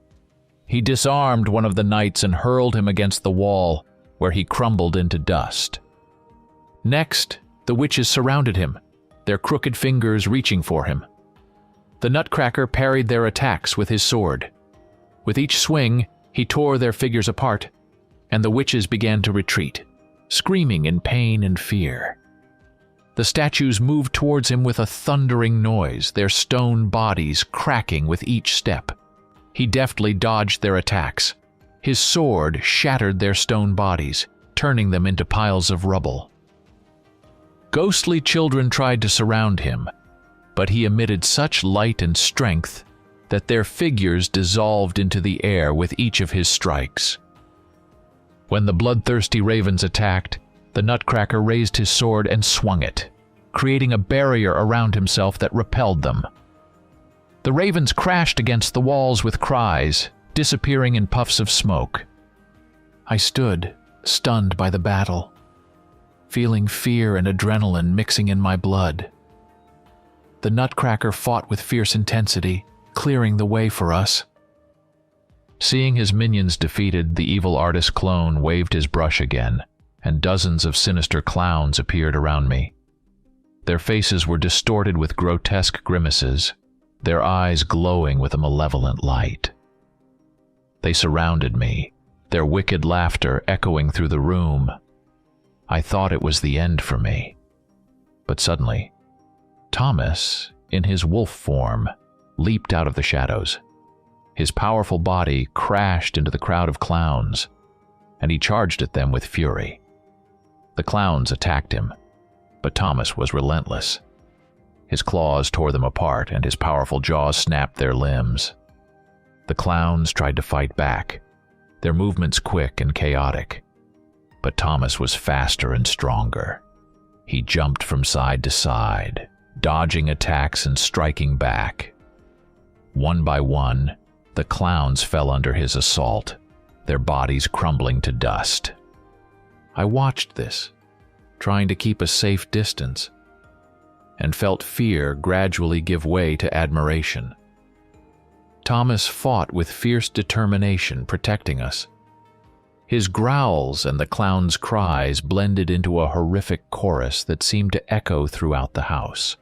He disarmed one of the knights and hurled him against the wall, where he crumbled into dust. Next, the witches surrounded him, their crooked fingers reaching for him. The Nutcracker parried their attacks with his sword. With each swing, he tore their figures apart, and the witches began to retreat, screaming in pain and fear. The statues moved towards him with a thundering noise, their stone bodies cracking with each step. He deftly dodged their attacks. His sword shattered their stone bodies, turning them into piles of rubble. Ghostly children tried to surround him, but he emitted such light and strength that their figures dissolved into the air with each of his strikes. When the bloodthirsty ravens attacked, the Nutcracker raised his sword and swung it, creating a barrier around himself that repelled them. The ravens crashed against the walls with cries, disappearing in puffs of smoke. I stood, stunned by the battle, feeling fear and adrenaline mixing in my blood. The Nutcracker fought with fierce intensity, clearing the way for us. Seeing his minions defeated, the evil artist clone waved his brush again, and dozens of sinister clowns appeared around me. Their faces were distorted with grotesque grimaces, their eyes glowing with a malevolent light. They surrounded me, their wicked laughter echoing through the room. I thought it was the end for me. But suddenly, Thomas, in his wolf form, leaped out of the shadows. His powerful body crashed into the crowd of clowns, and he charged at them with fury. The clowns attacked him, but Thomas was relentless. His claws tore them apart, and his powerful jaws snapped their limbs. The clowns tried to fight back, their movements quick and chaotic. But Thomas was faster and stronger. He jumped from side to side, dodging attacks and striking back. One by one, the clowns fell under his assault, their bodies crumbling to dust. I watched this, trying to keep a safe distance, and felt fear gradually give way to admiration. Thomas fought with fierce determination, protecting us. His growls and the clown's cries blended into a horrific chorus that seemed to echo throughout the house.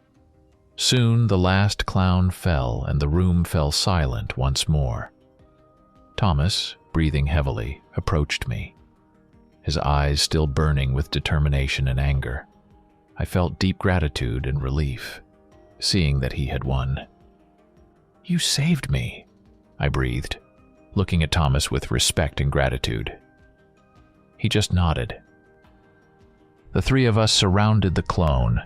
Soon the last clown fell, and the room fell silent once more. Thomas, breathing heavily, approached me, his eyes still burning with determination and anger. I felt deep gratitude and relief, seeing that he had won. "You saved me," I breathed, looking at Thomas with respect and gratitude. He just nodded. The three of us surrounded the clone.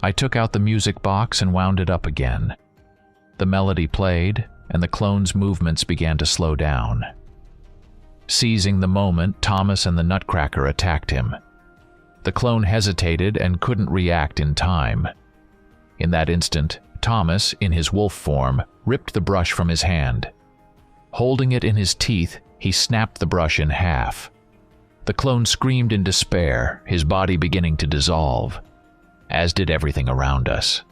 I took out the music box and wound it up again. The melody played, and the clone's movements began to slow down. Seizing the moment, Thomas and the Nutcracker attacked him. The clone hesitated and couldn't react in time. In that instant, Thomas, in his wolf form, ripped the brush from his hand. Holding it in his teeth, he snapped the brush in half. The clone screamed in despair, his body beginning to dissolve, as did everything around us.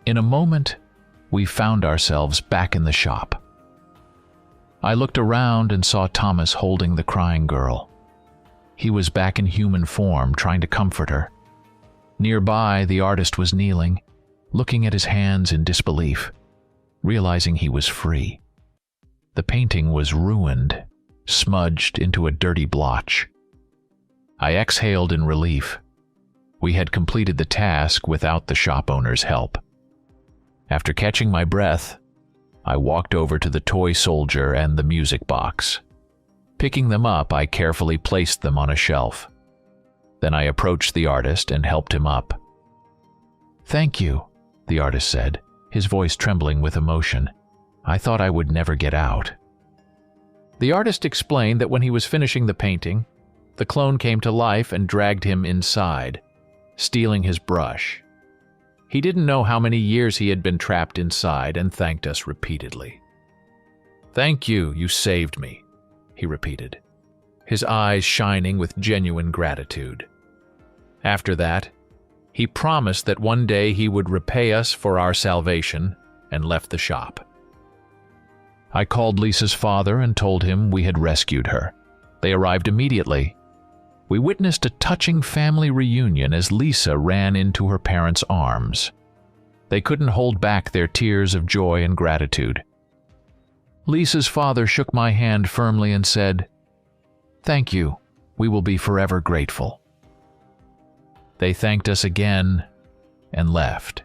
In a moment, we found ourselves back in the shop. I looked around and saw Thomas holding the crying girl. He was back in human form, trying to comfort her. Nearby, the artist was kneeling, looking at his hands in disbelief, realizing he was free. The painting was ruined, smudged into a dirty blotch. I exhaled in relief. We had completed the task without the shop owner's help. After catching my breath, I walked over to the toy soldier and the music box. Picking them up, I carefully placed them on a shelf. Then I approached the artist and helped him up. "Thank you," the artist said, his voice trembling with emotion. "I thought I would never get out." The artist explained that when he was finishing the painting, the clone came to life and dragged him inside, stealing his brush. He didn't know how many years he had been trapped inside and thanked us repeatedly. "Thank you, you saved me," he repeated, his eyes shining with genuine gratitude. After that, he promised that one day he would repay us for our salvation and left the shop. I called Lisa's father and told him we had rescued her. They arrived immediately. We witnessed a touching family reunion as Lisa ran into her parents' arms. They couldn't hold back their tears of joy and gratitude. Lisa's father shook my hand firmly and said, "Thank you. We will be forever grateful." They thanked us again and left.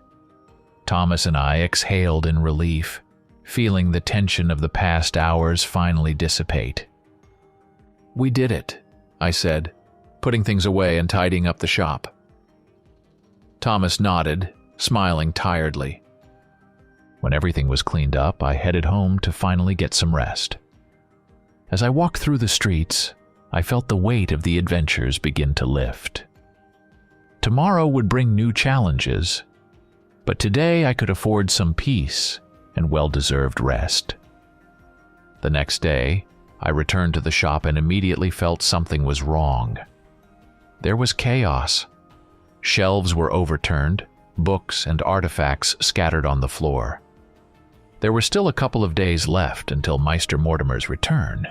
Thomas and I exhaled in relief, feeling the tension of the past hours finally dissipate. "We did it," I said, putting things away and tidying up the shop. Thomas nodded, smiling tiredly. When everything was cleaned up, I headed home to finally get some rest. As I walked through the streets, I felt the weight of the adventures begin to lift. Tomorrow would bring new challenges, but today I could afford some peace and well-deserved rest. The next day, I returned to the shop and immediately felt something was wrong. There was chaos. Shelves were overturned, books and artifacts scattered on the floor. There were still a couple of days left until Meister Mortimer's return,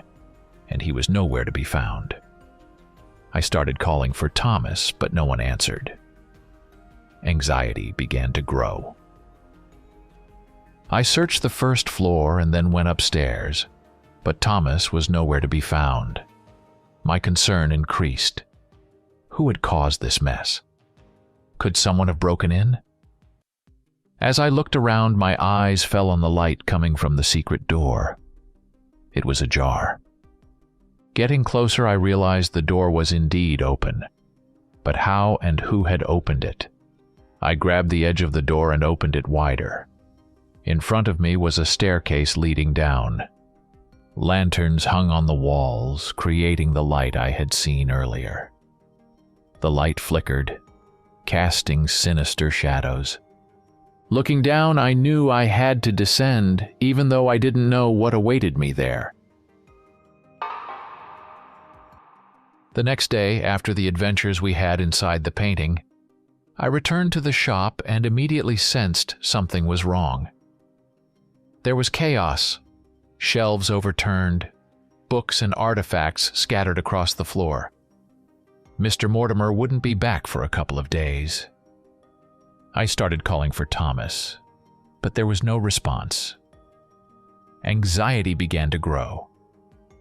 and he was nowhere to be found. I started calling for Thomas, but no one answered. Anxiety began to grow. I searched the first floor and then went upstairs, but Thomas was nowhere to be found. My concern increased. Who had caused this mess? Could someone have broken in? As I looked around, my eyes fell on the light coming from the secret door. It was ajar. Getting closer, I realized the door was indeed open. But how and who had opened it? I grabbed the edge of the door and opened it wider. In front of me was a staircase leading down. Lanterns hung on the walls, creating the light I had seen earlier. The light flickered, casting sinister shadows. Looking down, I knew I had to descend, even though I didn't know what awaited me there. The next day, after the adventures we had inside the painting, I returned to the shop and immediately sensed something was wrong. There was chaos, shelves overturned, books and artifacts scattered across the floor. Mr. Mortimer wouldn't be back for a couple of days. I started calling for Thomas, but there was no response. Anxiety began to grow.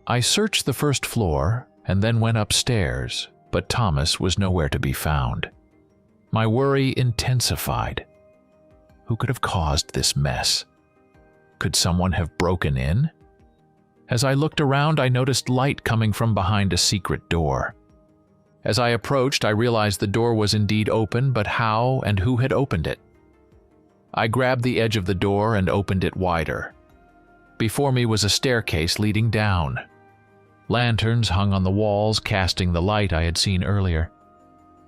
I searched the first floor and then went upstairs, but Thomas was nowhere to be found. My worry intensified. Who could have caused this mess? Could someone have broken in? As I looked around, I noticed light coming from behind a secret door. As I approached, I realized the door was indeed open, but how and who had opened it? I grabbed the edge of the door and opened it wider. Before me was a staircase leading down. Lanterns hung on the walls, casting the light I had seen earlier.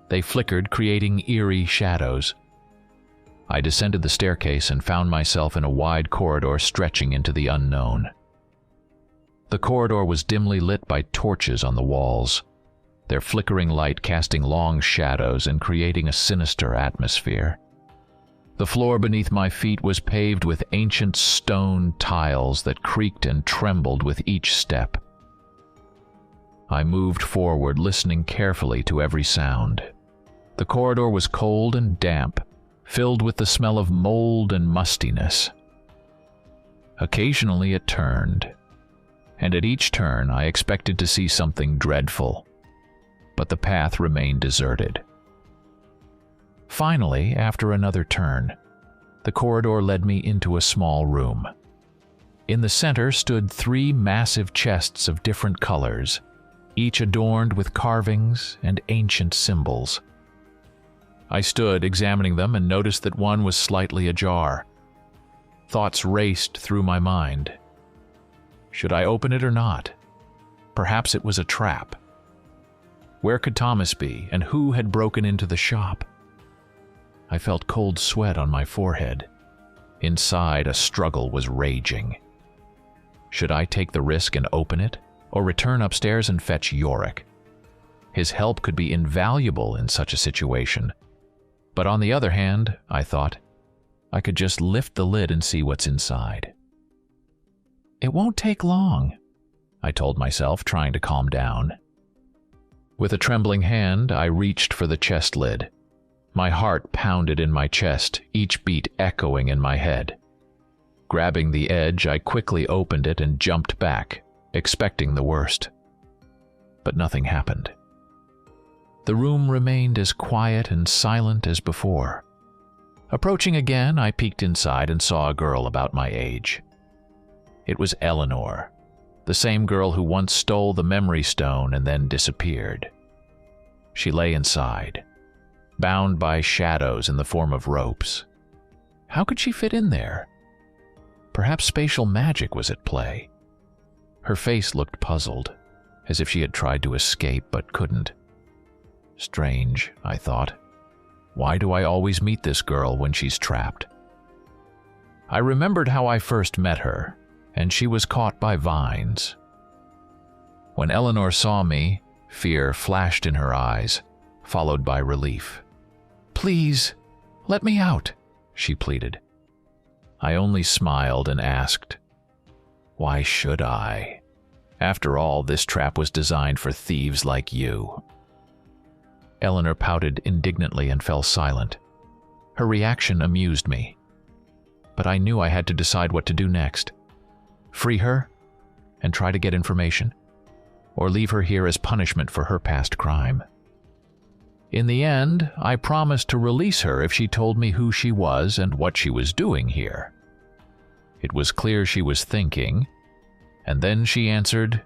They flickered, creating eerie shadows. I descended the staircase and found myself in a wide corridor stretching into the unknown. The corridor was dimly lit by torches on the walls, their flickering light casting long shadows and creating a sinister atmosphere. The floor beneath my feet was paved with ancient stone tiles that creaked and trembled with each step. I moved forward, listening carefully to every sound. The corridor was cold and damp, filled with the smell of mold and mustiness. Occasionally it turned, and at each turn I expected to see something dreadful, but the path remained deserted. Finally, after another turn, the corridor led me into a small room. In the center stood 3 massive chests of different colors, each adorned with carvings and ancient symbols. I stood examining them and noticed that one was slightly ajar. Thoughts raced through my mind. Should I open it or not? Perhaps it was a trap. Where could Thomas be, and who had broken into the shop? I felt cold sweat on my forehead. Inside, a struggle was raging. Should I take the risk and open it, or return upstairs and fetch Yorick? His help could be invaluable in such a situation. But on the other hand, I thought, I could just lift the lid and see what's inside. It won't take long, I told myself, trying to calm down. With a trembling hand, I reached for the chest lid. My heart pounded in my chest, each beat echoing in my head. Grabbing the edge, I quickly opened it and jumped back, expecting the worst. But nothing happened. The room remained as quiet and silent as before. Approaching again, I peeked inside and saw a girl about my age. It was Elanor, the same girl who once stole the memory stone and then disappeared. She lay inside, bound by shadows in the form of ropes. How could she fit in there? Perhaps spatial magic was at play. Her face looked puzzled, as if she had tried to escape but couldn't. Strange, I thought. Why do I always meet this girl when she's trapped? I remembered how I first met her, and she was caught by vines. When Elanor saw me, fear flashed in her eyes, followed by relief. "Please, let me out," she pleaded. I only smiled and asked, "Why should I? After all, this trap was designed for thieves like you." Elanor pouted indignantly and fell silent. Her reaction amused me. But I knew I had to decide what to do next. Free her and try to get information, or leave her here as punishment for her past crime. In the end, I promised to release her if she told me who she was and what she was doing here. It was clear she was thinking, and then she answered,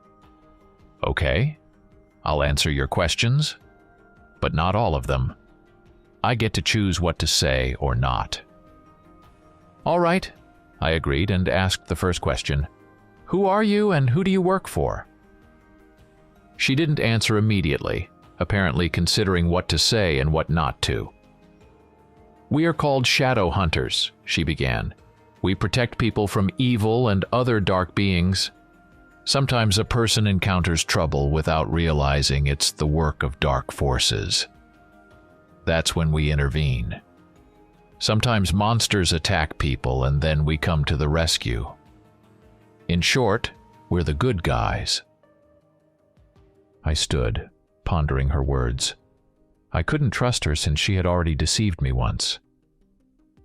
"Okay, I'll answer your questions, but not all of them. I get to choose what to say or not." "All right," I agreed and asked the first question. "Who are you and who do you work for?" She didn't answer immediately, apparently considering what to say and what not to. "We are called shadow hunters," she began. "We protect people from evil and other dark beings. Sometimes a person encounters trouble without realizing it's the work of dark forces. That's when we intervene. Sometimes monsters attack people and then we come to the rescue. In short, we're the good guys." I stood, pondering her words. I couldn't trust her since she had already deceived me once.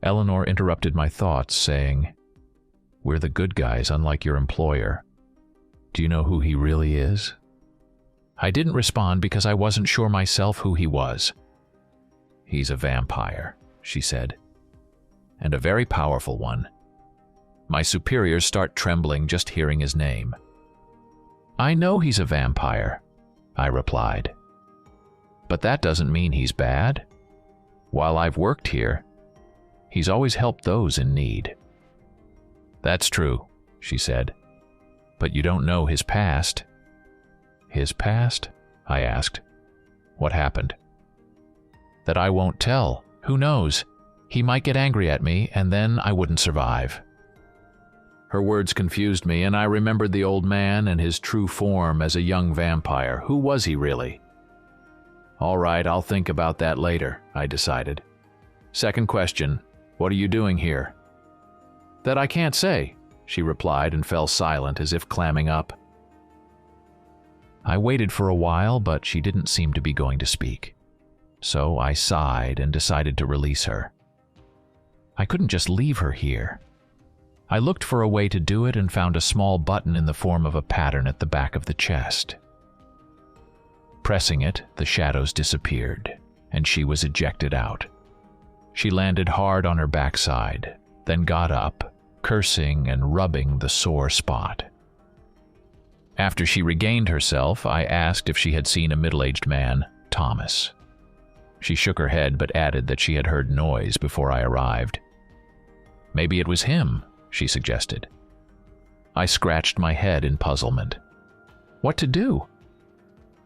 Elanor interrupted my thoughts, saying, "We're the good guys, unlike your employer. Do you know who he really is?" I didn't respond because I wasn't sure myself who he was. "He's a vampire," she said, "and a very powerful one. My superiors start trembling just hearing his name." "I know he's a vampire," I replied. "But that doesn't mean he's bad. While I've worked here, he's always helped those in need." "That's true," she said. "But you don't know his past." "His past?" I asked. "What happened?" "That I won't tell. Who knows? He might get angry at me, and then I wouldn't survive." Her words confused me, and I remembered the old man and his true form as a young vampire. Who was he really? "All right, I'll think about that later," I decided. "Second question, what are you doing here?" "That I can't say," she replied and fell silent as if clamming up. I waited for a while, but she didn't seem to be going to speak. So I sighed and decided to release her. I couldn't just leave her here. I looked for a way to do it and found a small button in the form of a pattern at the back of the chest. Pressing it, the shadows disappeared, and she was ejected out. She landed hard on her backside, then got up, cursing and rubbing the sore spot. After she regained herself, I asked if she had seen a middle-aged man, Thomas. She shook her head but added that she had heard noise before I arrived. "Maybe it was him," she suggested. I scratched my head in puzzlement. What to do?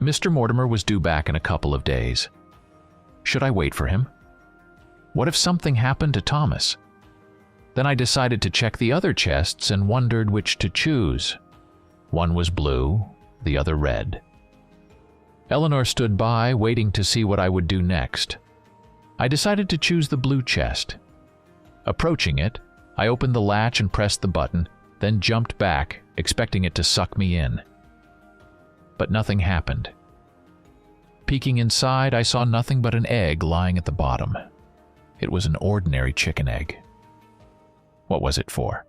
Mr. Mortimer was due back in a couple of days. Should I wait for him? What if something happened to Thomas? Then I decided to check the other chests and wondered which to choose. One was blue, the other red. Elanor stood by, waiting to see what I would do next. I decided to choose the blue chest. Approaching it, I opened the latch and pressed the button, then jumped back, expecting it to suck me in. But nothing happened. Peeking inside, I saw nothing but an egg lying at the bottom. It was an ordinary chicken egg. What was it for?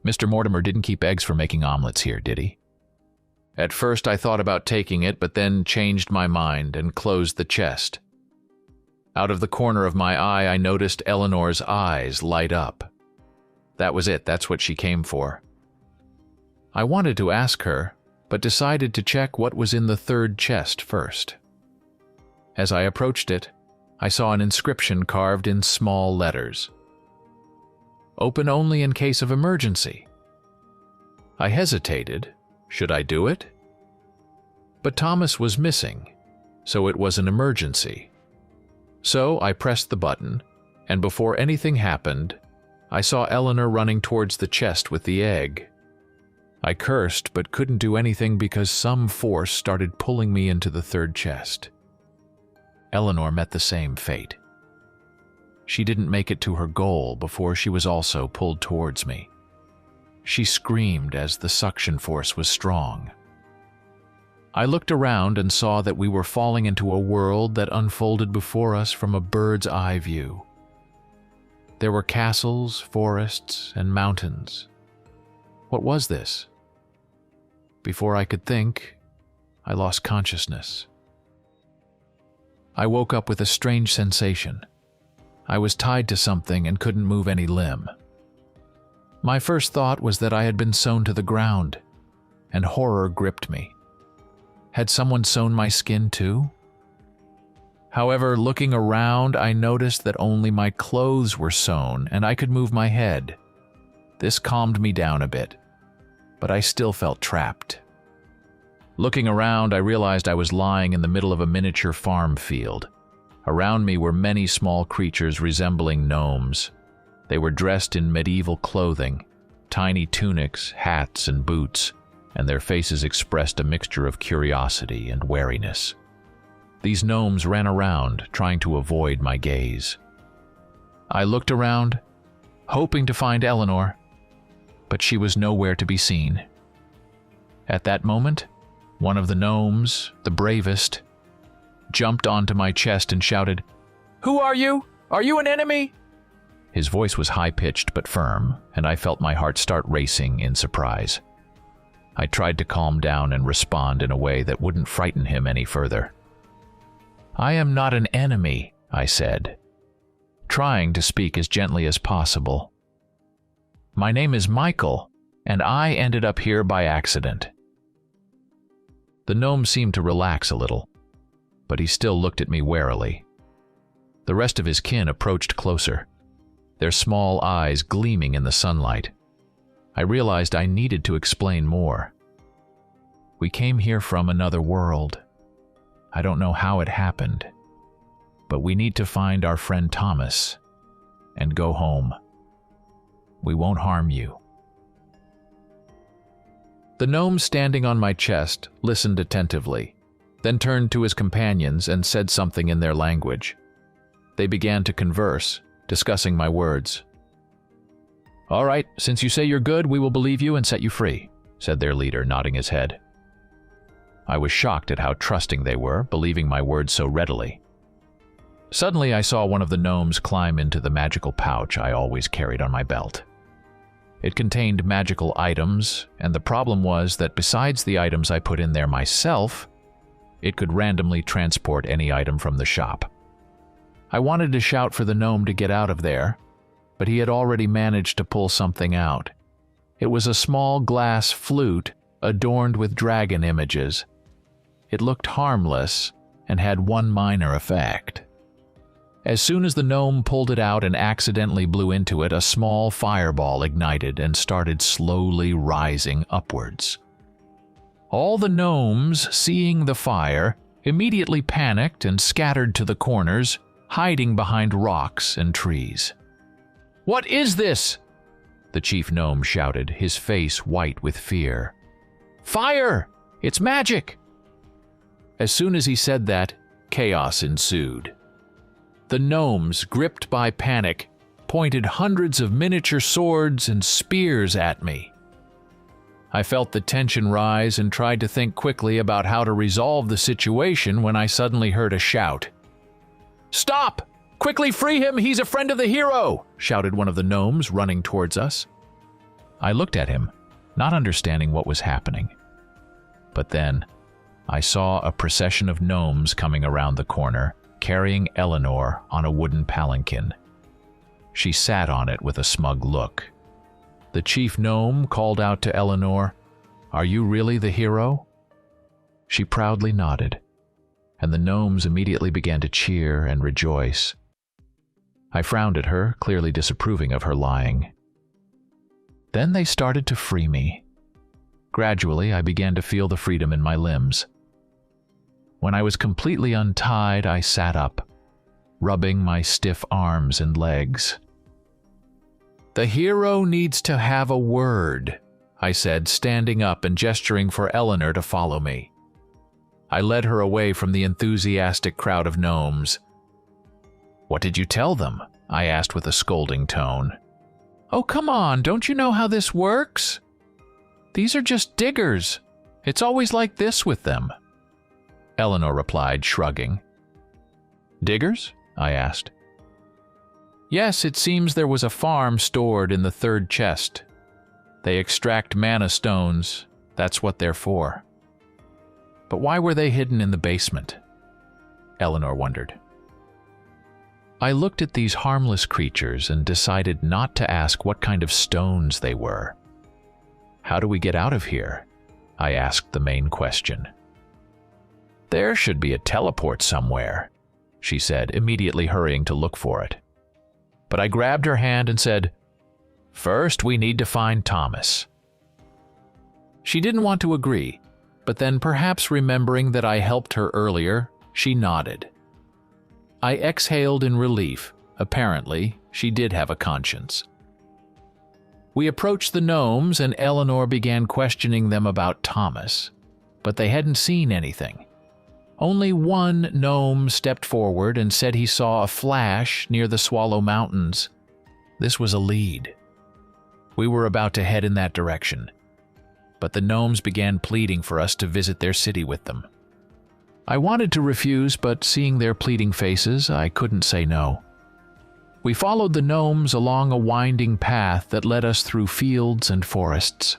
Mr. Mortimer didn't keep eggs for making omelets here, did he? At first I thought about taking it, but then changed my mind and closed the chest. Out of the corner of my eye, I noticed Eleanor's eyes light up. That was it, that's what she came for. I wanted to ask her, but decided to check what was in the third chest first. As I approached it, I saw an inscription carved in small letters. Open only in case of emergency. I hesitated. Should I do it? But Thomas was missing, so it was an emergency. So I pressed the button, and before anything happened, I saw Elanor running towards the chest with the egg. I cursed, but couldn't do anything because some force started pulling me into the third chest. Elanor met the same fate. She didn't make it to her goal before she was also pulled towards me. She screamed as the suction force was strong. I looked around and saw that we were falling into a world that unfolded before us from a bird's eye view. There were castles, forests, and mountains. What was this? Before I could think, I lost consciousness. I woke up with a strange sensation. I was tied to something and couldn't move any limb. My first thought was that I had been sewn to the ground, and horror gripped me. Had someone sewn my skin too? However, looking around, I noticed that only my clothes were sewn and I could move my head. This calmed me down a bit, but I still felt trapped. Looking around, I realized I was lying in the middle of a miniature farm field. Around me were many small creatures resembling gnomes. They were dressed in medieval clothing, tiny tunics, hats, and boots, and their faces expressed a mixture of curiosity and wariness. These gnomes ran around, trying to avoid my gaze. I looked around, hoping to find Elanor, but she was nowhere to be seen. At that moment, one of the gnomes, the bravest, jumped onto my chest and shouted, "Who are you? Are you an enemy?" His voice was high-pitched but firm, and I felt my heart start racing in surprise. I tried to calm down and respond in a way that wouldn't frighten him any further. "I am not an enemy," I said, trying to speak as gently as possible. "My name is Michael, and I ended up here by accident." The gnome seemed to relax a little, but he still looked at me warily. The rest of his kin approached closer, their small eyes gleaming in the sunlight. I realized I needed to explain more. We came here from another world. I don't know how it happened, but we need to find our friend Thomas and go home. We won't harm you. The gnome standing on my chest listened attentively, then turned to his companions and said something in their language. They began to converse, discussing my words. "All right, since you say you're good, we will believe you and set you free," said their leader, nodding his head. I was shocked at how trusting they were, believing my words so readily. Suddenly, I saw one of the gnomes climb into the magical pouch I always carried on my belt. It contained magical items, and the problem was that besides the items I put in there myself, it could randomly transport any item from the shop. I wanted to shout for the gnome to get out of there, but he had already managed to pull something out. It was a small glass flute adorned with dragon images. It looked harmless and had one minor effect. As soon as the gnome pulled it out and accidentally blew into it, a small fireball ignited and started slowly rising upwards. All the gnomes, seeing the fire, immediately panicked and scattered to the corners, hiding behind rocks and trees. "What is this?" the chief gnome shouted, his face white with fear. "Fire! It's magic!" As soon as he said that, chaos ensued. The gnomes, gripped by panic, pointed hundreds of miniature swords and spears at me. I felt the tension rise and tried to think quickly about how to resolve the situation when I suddenly heard a shout. "Stop! Quickly free him! He's a friend of the hero!" shouted one of the gnomes, running towards us. I looked at him, not understanding what was happening. But then, I saw a procession of gnomes coming around the corner, carrying Elanor on a wooden palanquin. She sat on it with a smug look. The chief gnome called out to Elanor, "Are you really the hero?" She proudly nodded, and the gnomes immediately began to cheer and rejoice. I frowned at her, clearly disapproving of her lying. Then they started to free me. Gradually, I began to feel the freedom in my limbs. When I was completely untied, I sat up, rubbing my stiff arms and legs. "The hero needs to have a word," I said, standing up and gesturing for Elanor to follow me. I led her away from the enthusiastic crowd of gnomes. "What did you tell them?" I asked with a scolding tone. "Oh, come on, don't you know how this works? These are just diggers. It's always like this with them," Elanor replied, shrugging. "Diggers?" I asked. "Yes, it seems there was a farm stored in the third chest. They extract mana stones. That's what they're for." "But why were they hidden in the basement?" Elanor wondered. I looked at these harmless creatures and decided not to ask what kind of stones they were. "How do we get out of here?" I asked the main question. "There should be a teleport somewhere," she said, immediately hurrying to look for it. But I grabbed her hand and said, "First, we need to find Thomas." She didn't want to agree, but then perhaps remembering that I helped her earlier, she nodded. I exhaled in relief. Apparently, she did have a conscience. We approached the gnomes and Elanor began questioning them about Thomas, but they hadn't seen anything. Only one gnome stepped forward and said he saw a flash near the Swallow Mountains. This was a lead. We were about to head in that direction, but the gnomes began pleading for us to visit their city with them. I wanted to refuse, but seeing their pleading faces, I couldn't say no. We followed the gnomes along a winding path that led us through fields and forests.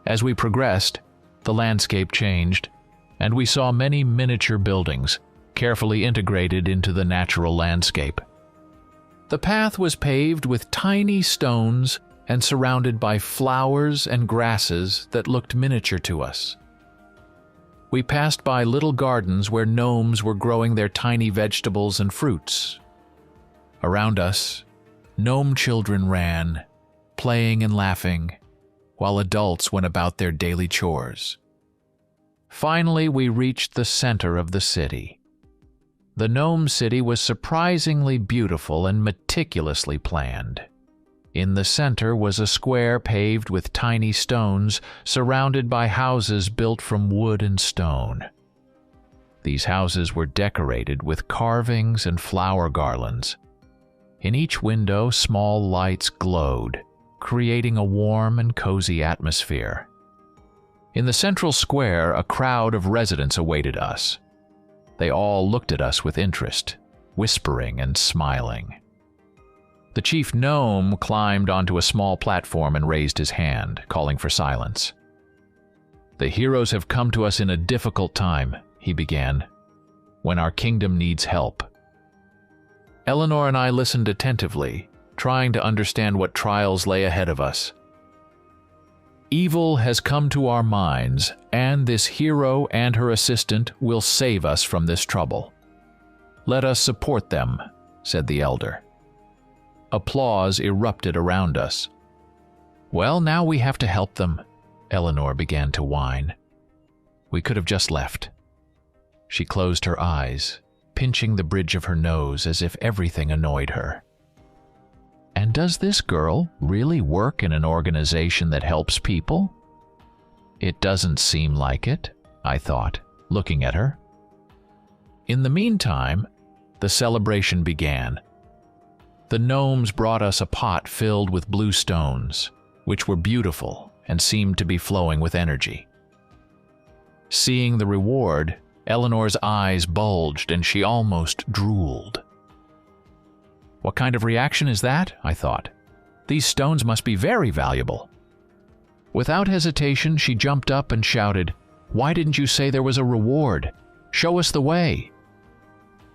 As we progressed, the landscape changed, and we saw many miniature buildings, carefully integrated into the natural landscape. The path was paved with tiny stones and surrounded by flowers and grasses that looked miniature to us. We passed by little gardens where gnomes were growing their tiny vegetables and fruits. Around us, gnome children ran, playing and laughing, while adults went about their daily chores. Finally, we reached the center of the city. The gnome city was surprisingly beautiful and meticulously planned. In the center was a square paved with tiny stones, surrounded by houses built from wood and stone. These houses were decorated with carvings and flower garlands. In each window, small lights glowed, creating a warm and cozy atmosphere. In the central square, a crowd of residents awaited us. They all looked at us with interest, whispering and smiling. The chief gnome climbed onto a small platform and raised his hand, calling for silence. "The heroes have come to us in a difficult time," he began, "when our kingdom needs help." Elanor and I listened attentively, trying to understand what trials lay ahead of us. "Evil has come to our minds, and this hero and her assistant will save us from this trouble. Let us support them," said the elder. Applause erupted around us. "Well, now we have to help them," Elanor began to whine. "We could have just left." She closed her eyes, pinching the bridge of her nose as if everything annoyed her. And does this girl really work in an organization that helps people? It doesn't seem like it, I thought, looking at her. In the meantime, the celebration began. The gnomes brought us a pot filled with blue stones, which were beautiful and seemed to be flowing with energy. Seeing the reward, Eleanor's eyes bulged and she almost drooled. What kind of reaction is that? I thought. These stones must be very valuable. Without hesitation, she jumped up and shouted, "Why didn't you say there was a reward? Show us the way."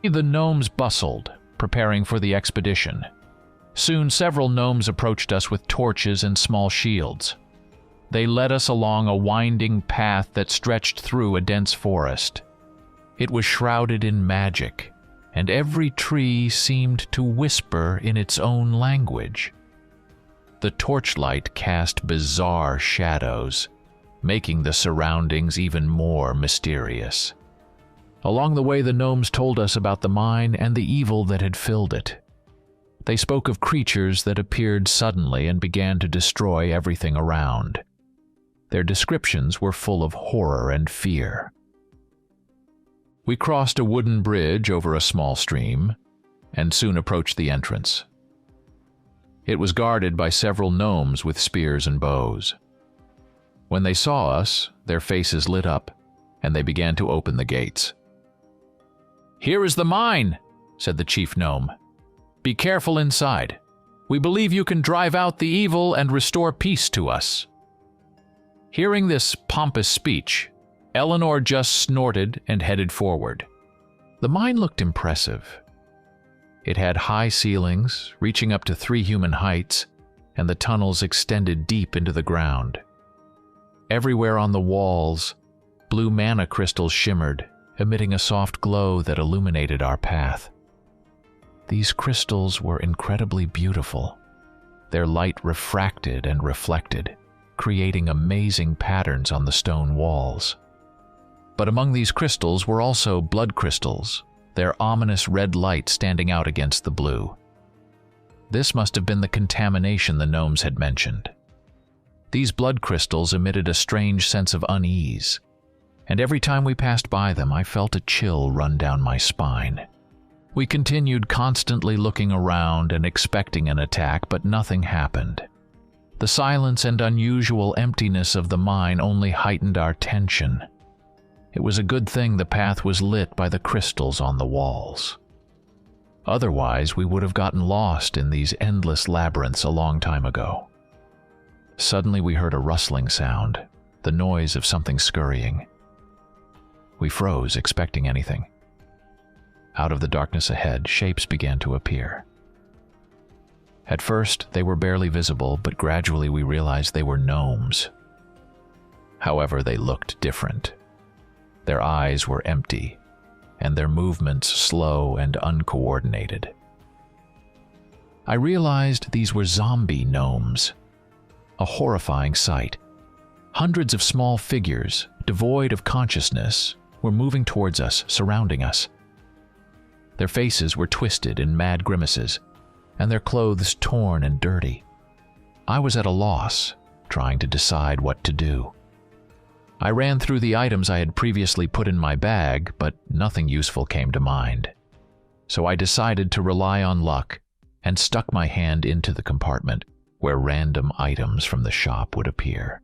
The gnomes bustled, preparing for the expedition. Soon several gnomes approached us with torches and small shields. They led us along a winding path that stretched through a dense forest. It was shrouded in magic, and every tree seemed to whisper in its own language. The torchlight cast bizarre shadows, making the surroundings even more mysterious. Along the way, the gnomes told us about the mine and the evil that had filled it. They spoke of creatures that appeared suddenly and began to destroy everything around. Their descriptions were full of horror and fear. We crossed a wooden bridge over a small stream and soon approached the entrance. It was guarded by several gnomes with spears and bows. When they saw us, their faces lit up and they began to open the gates. "Here is the mine," said the chief gnome. "Be careful inside. We believe you can drive out the evil and restore peace to us." Hearing this pompous speech, Elanor just snorted and headed forward. The mine looked impressive. It had high ceilings, reaching up to 3 human heights, and the tunnels extended deep into the ground. Everywhere on the walls, blue mana crystals shimmered, emitting a soft glow that illuminated our path. These crystals were incredibly beautiful. Their light refracted and reflected, creating amazing patterns on the stone walls. But among these crystals were also blood crystals, their ominous red light standing out against the blue. This must have been the contamination the gnomes had mentioned. These blood crystals emitted a strange sense of unease, and every time we passed by them, I felt a chill run down my spine. We continued constantly looking around and expecting an attack, but nothing happened. The silence and unusual emptiness of the mine only heightened our tension. It was a good thing the path was lit by the crystals on the walls. Otherwise, we would have gotten lost in these endless labyrinths a long time ago. Suddenly, we heard a rustling sound, the noise of something scurrying. We froze, expecting anything. Out of the darkness ahead, shapes began to appear. At first, they were barely visible, but gradually we realized they were gnomes. However, they looked different. Their eyes were empty, and their movements slow and uncoordinated. I realized these were zombie gnomes. A horrifying sight. Hundreds of small figures, devoid of consciousness, were moving towards us, surrounding us. Their faces were twisted in mad grimaces, and their clothes torn and dirty. I was at a loss, trying to decide what to do. I ran through the items I had previously put in my bag, but nothing useful came to mind. So I decided to rely on luck and stuck my hand into the compartment where random items from the shop would appear.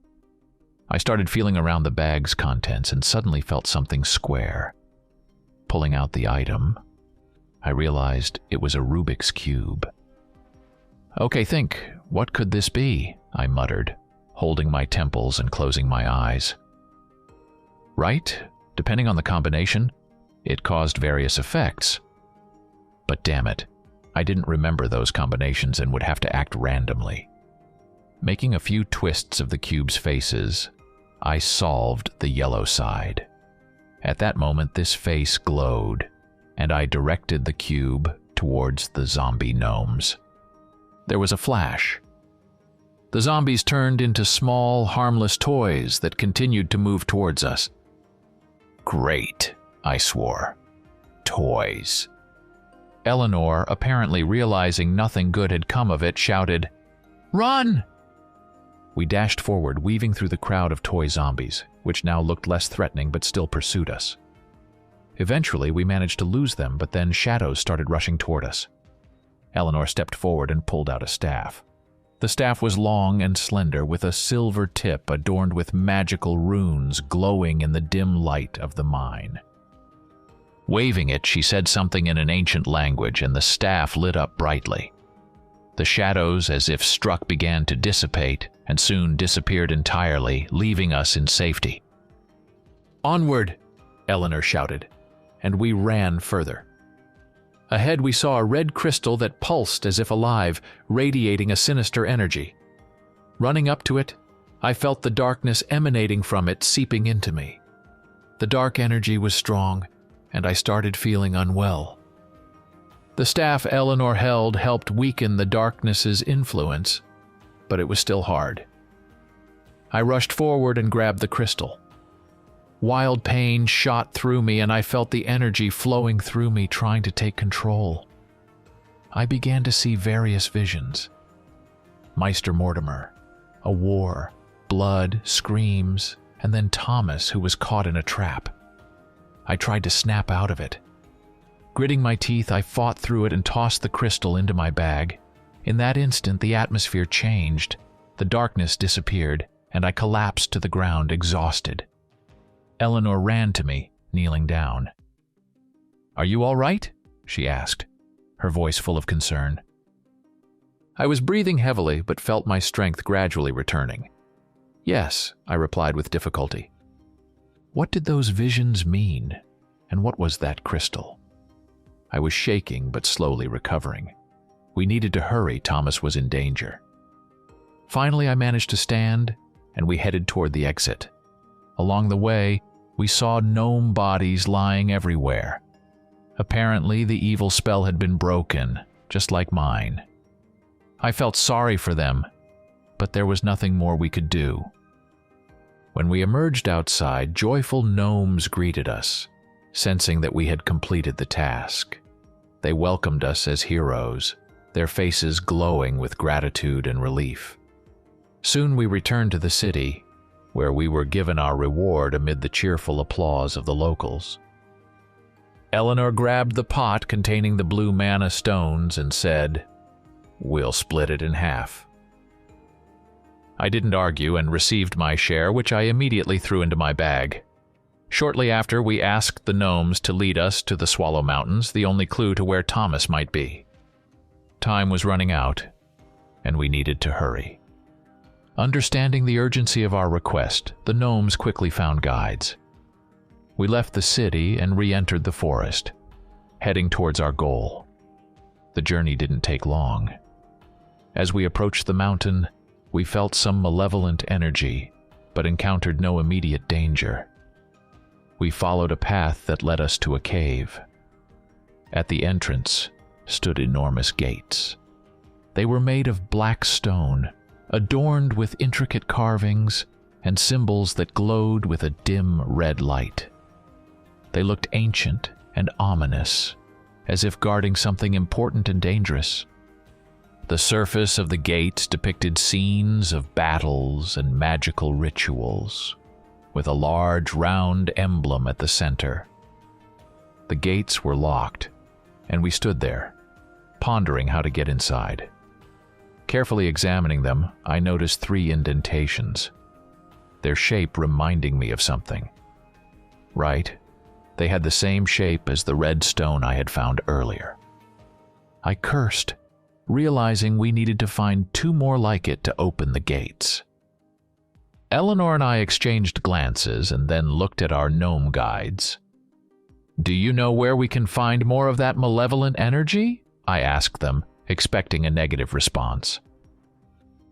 I started feeling around the bag's contents and suddenly felt something square. Pulling out the item, I realized it was a Rubik's Cube. "Okay, think, what could this be?" I muttered, holding my temples and closing my eyes. Right? Depending on the combination, it caused various effects. But damn it, I didn't remember those combinations and would have to act randomly. Making a few twists of the cube's faces, I solved the yellow side. At that moment, this face glowed, and I directed the cube towards the zombie gnomes. There was a flash. The zombies turned into small, harmless toys that continued to move towards us. "Great," I swore. toys. Elanor, apparently realizing nothing good had come of it, shouted, "Run!" We dashed forward, weaving through the crowd of toy zombies, which now looked less threatening but still pursued us. Eventually, we managed to lose them, but then shadows started rushing toward us. Elanor stepped forward and pulled out a staff. The staff was long and slender, with a silver tip adorned with magical runes glowing in the dim light of the mine. Waving it, she said something in an ancient language, and the staff lit up brightly. The shadows, as if struck, began to dissipate, and soon disappeared entirely, leaving us in safety. "Onward!" Elanor shouted, and we ran further. Ahead we saw a red crystal that pulsed as if alive, radiating a sinister energy. Running up to it, I felt the darkness emanating from it seeping into me. The dark energy was strong, and I started feeling unwell. The staff Elanor held helped weaken the darkness's influence, but it was still hard. I rushed forward and grabbed the crystal. Wild pain shot through me, and I felt the energy flowing through me, trying to take control. I began to see various visions. Meister Mortimer, a war, blood, screams, and then Thomas, who was caught in a trap. I tried to snap out of it. Gritting my teeth, I fought through it and tossed the crystal into my bag. In that instant, the atmosphere changed, the darkness disappeared, and I collapsed to the ground, exhausted. Elanor ran to me, kneeling down. "Are you all right?" she asked, her voice full of concern. I was breathing heavily, but felt my strength gradually returning. "Yes," I replied with difficulty. What did those visions mean, and what was that crystal? I was shaking, but slowly recovering. We needed to hurry, Thomas was in danger. Finally, I managed to stand, and we headed toward the exit. Along the way, we saw gnome bodies lying everywhere. Apparently, the evil spell had been broken, just like mine. I felt sorry for them, but there was nothing more we could do. When we emerged outside, joyful gnomes greeted us, sensing that we had completed the task. They welcomed us as heroes, their faces glowing with gratitude and relief. Soon we returned to the city, where we were given our reward amid the cheerful applause of the locals. Elanor grabbed the pot containing the blue mana stones and said, "We'll split it in half." I didn't argue and received my share, which I immediately threw into my bag. Shortly after, we asked the gnomes to lead us to the Swallow Mountains, the only clue to where Thomas might be. Time was running out, and we needed to hurry. Understanding the urgency of our request, the gnomes quickly found guides. We left the city and re-entered the forest, heading towards our goal. The journey didn't take long. As we approached the mountain, we felt some malevolent energy, but encountered no immediate danger. We followed a path that led us to a cave. At the entrance stood enormous gates. They were made of black stone, adorned with intricate carvings and symbols that glowed with a dim red light. They looked ancient and ominous, as if guarding something important and dangerous. The surface of the gates depicted scenes of battles and magical rituals, with a large round emblem at the center. The gates were locked, and we stood there, pondering how to get inside. Carefully examining them, I noticed 3 indentations, their shape reminding me of something. Right, they had the same shape as the red stone I had found earlier. I cursed, realizing we needed to find 2 more like it to open the gates. Elanor and I exchanged glances and then looked at our gnome guides. "Do you know where we can find more of that malevolent energy?" I asked them, expecting a negative response.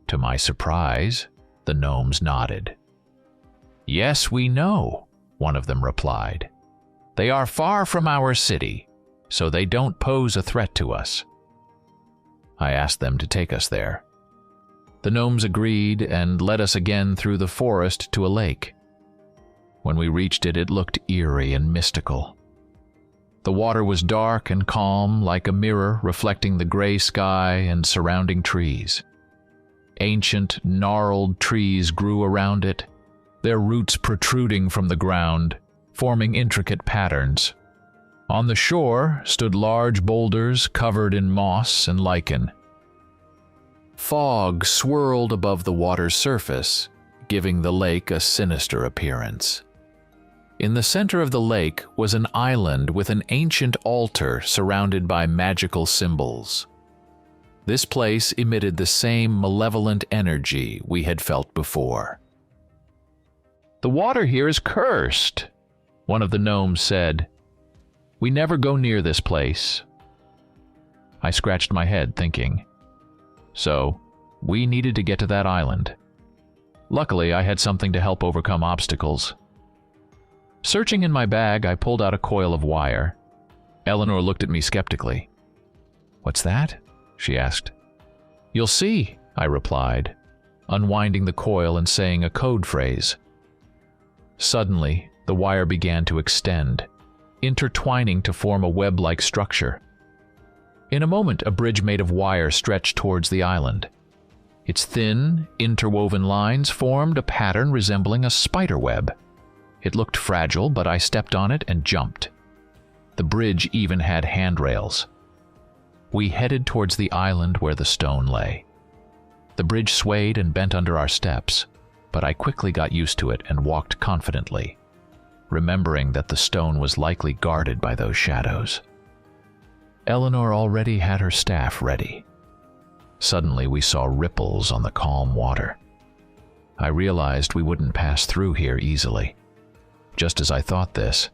To my surprise, the gnomes nodded. "Yes, we know," one of them replied. "They are far from our city, so they don't pose a threat to us." I asked them to take us there. The gnomes agreed and led us again through the forest to a lake. When we reached it, it looked eerie and mystical. The water was dark and calm, like a mirror reflecting the gray sky and surrounding trees. Ancient, gnarled trees grew around it, their roots protruding from the ground, forming intricate patterns. On the shore stood large boulders covered in moss and lichen. Fog swirled above the water's surface, giving the lake a sinister appearance. In the center of the lake was an island with an ancient altar surrounded by magical symbols. This place emitted the same malevolent energy we had felt before. "The water here is cursed," one of the gnomes said. "We never go near this place." I scratched my head, thinking. So, we needed to get to that island. Luckily, I had something to help overcome obstacles. Searching in my bag, I pulled out a coil of wire. Elanor looked at me skeptically. "What's that?" she asked. "You'll see," I replied, unwinding the coil and saying a code phrase. Suddenly, the wire began to extend, intertwining to form a web-like structure. In a moment, a bridge made of wire stretched towards the island. Its thin, interwoven lines formed a pattern resembling a spider web. It looked fragile, but I stepped on it and jumped. The bridge even had handrails. We headed towards the island where the stone lay. The bridge swayed and bent under our steps, but I quickly got used to it and walked confidently, remembering that the stone was likely guarded by those shadows. Elanor already had her staff ready. Suddenly we saw ripples on the calm water. I realized we wouldn't pass through here easily. Just as I thought this,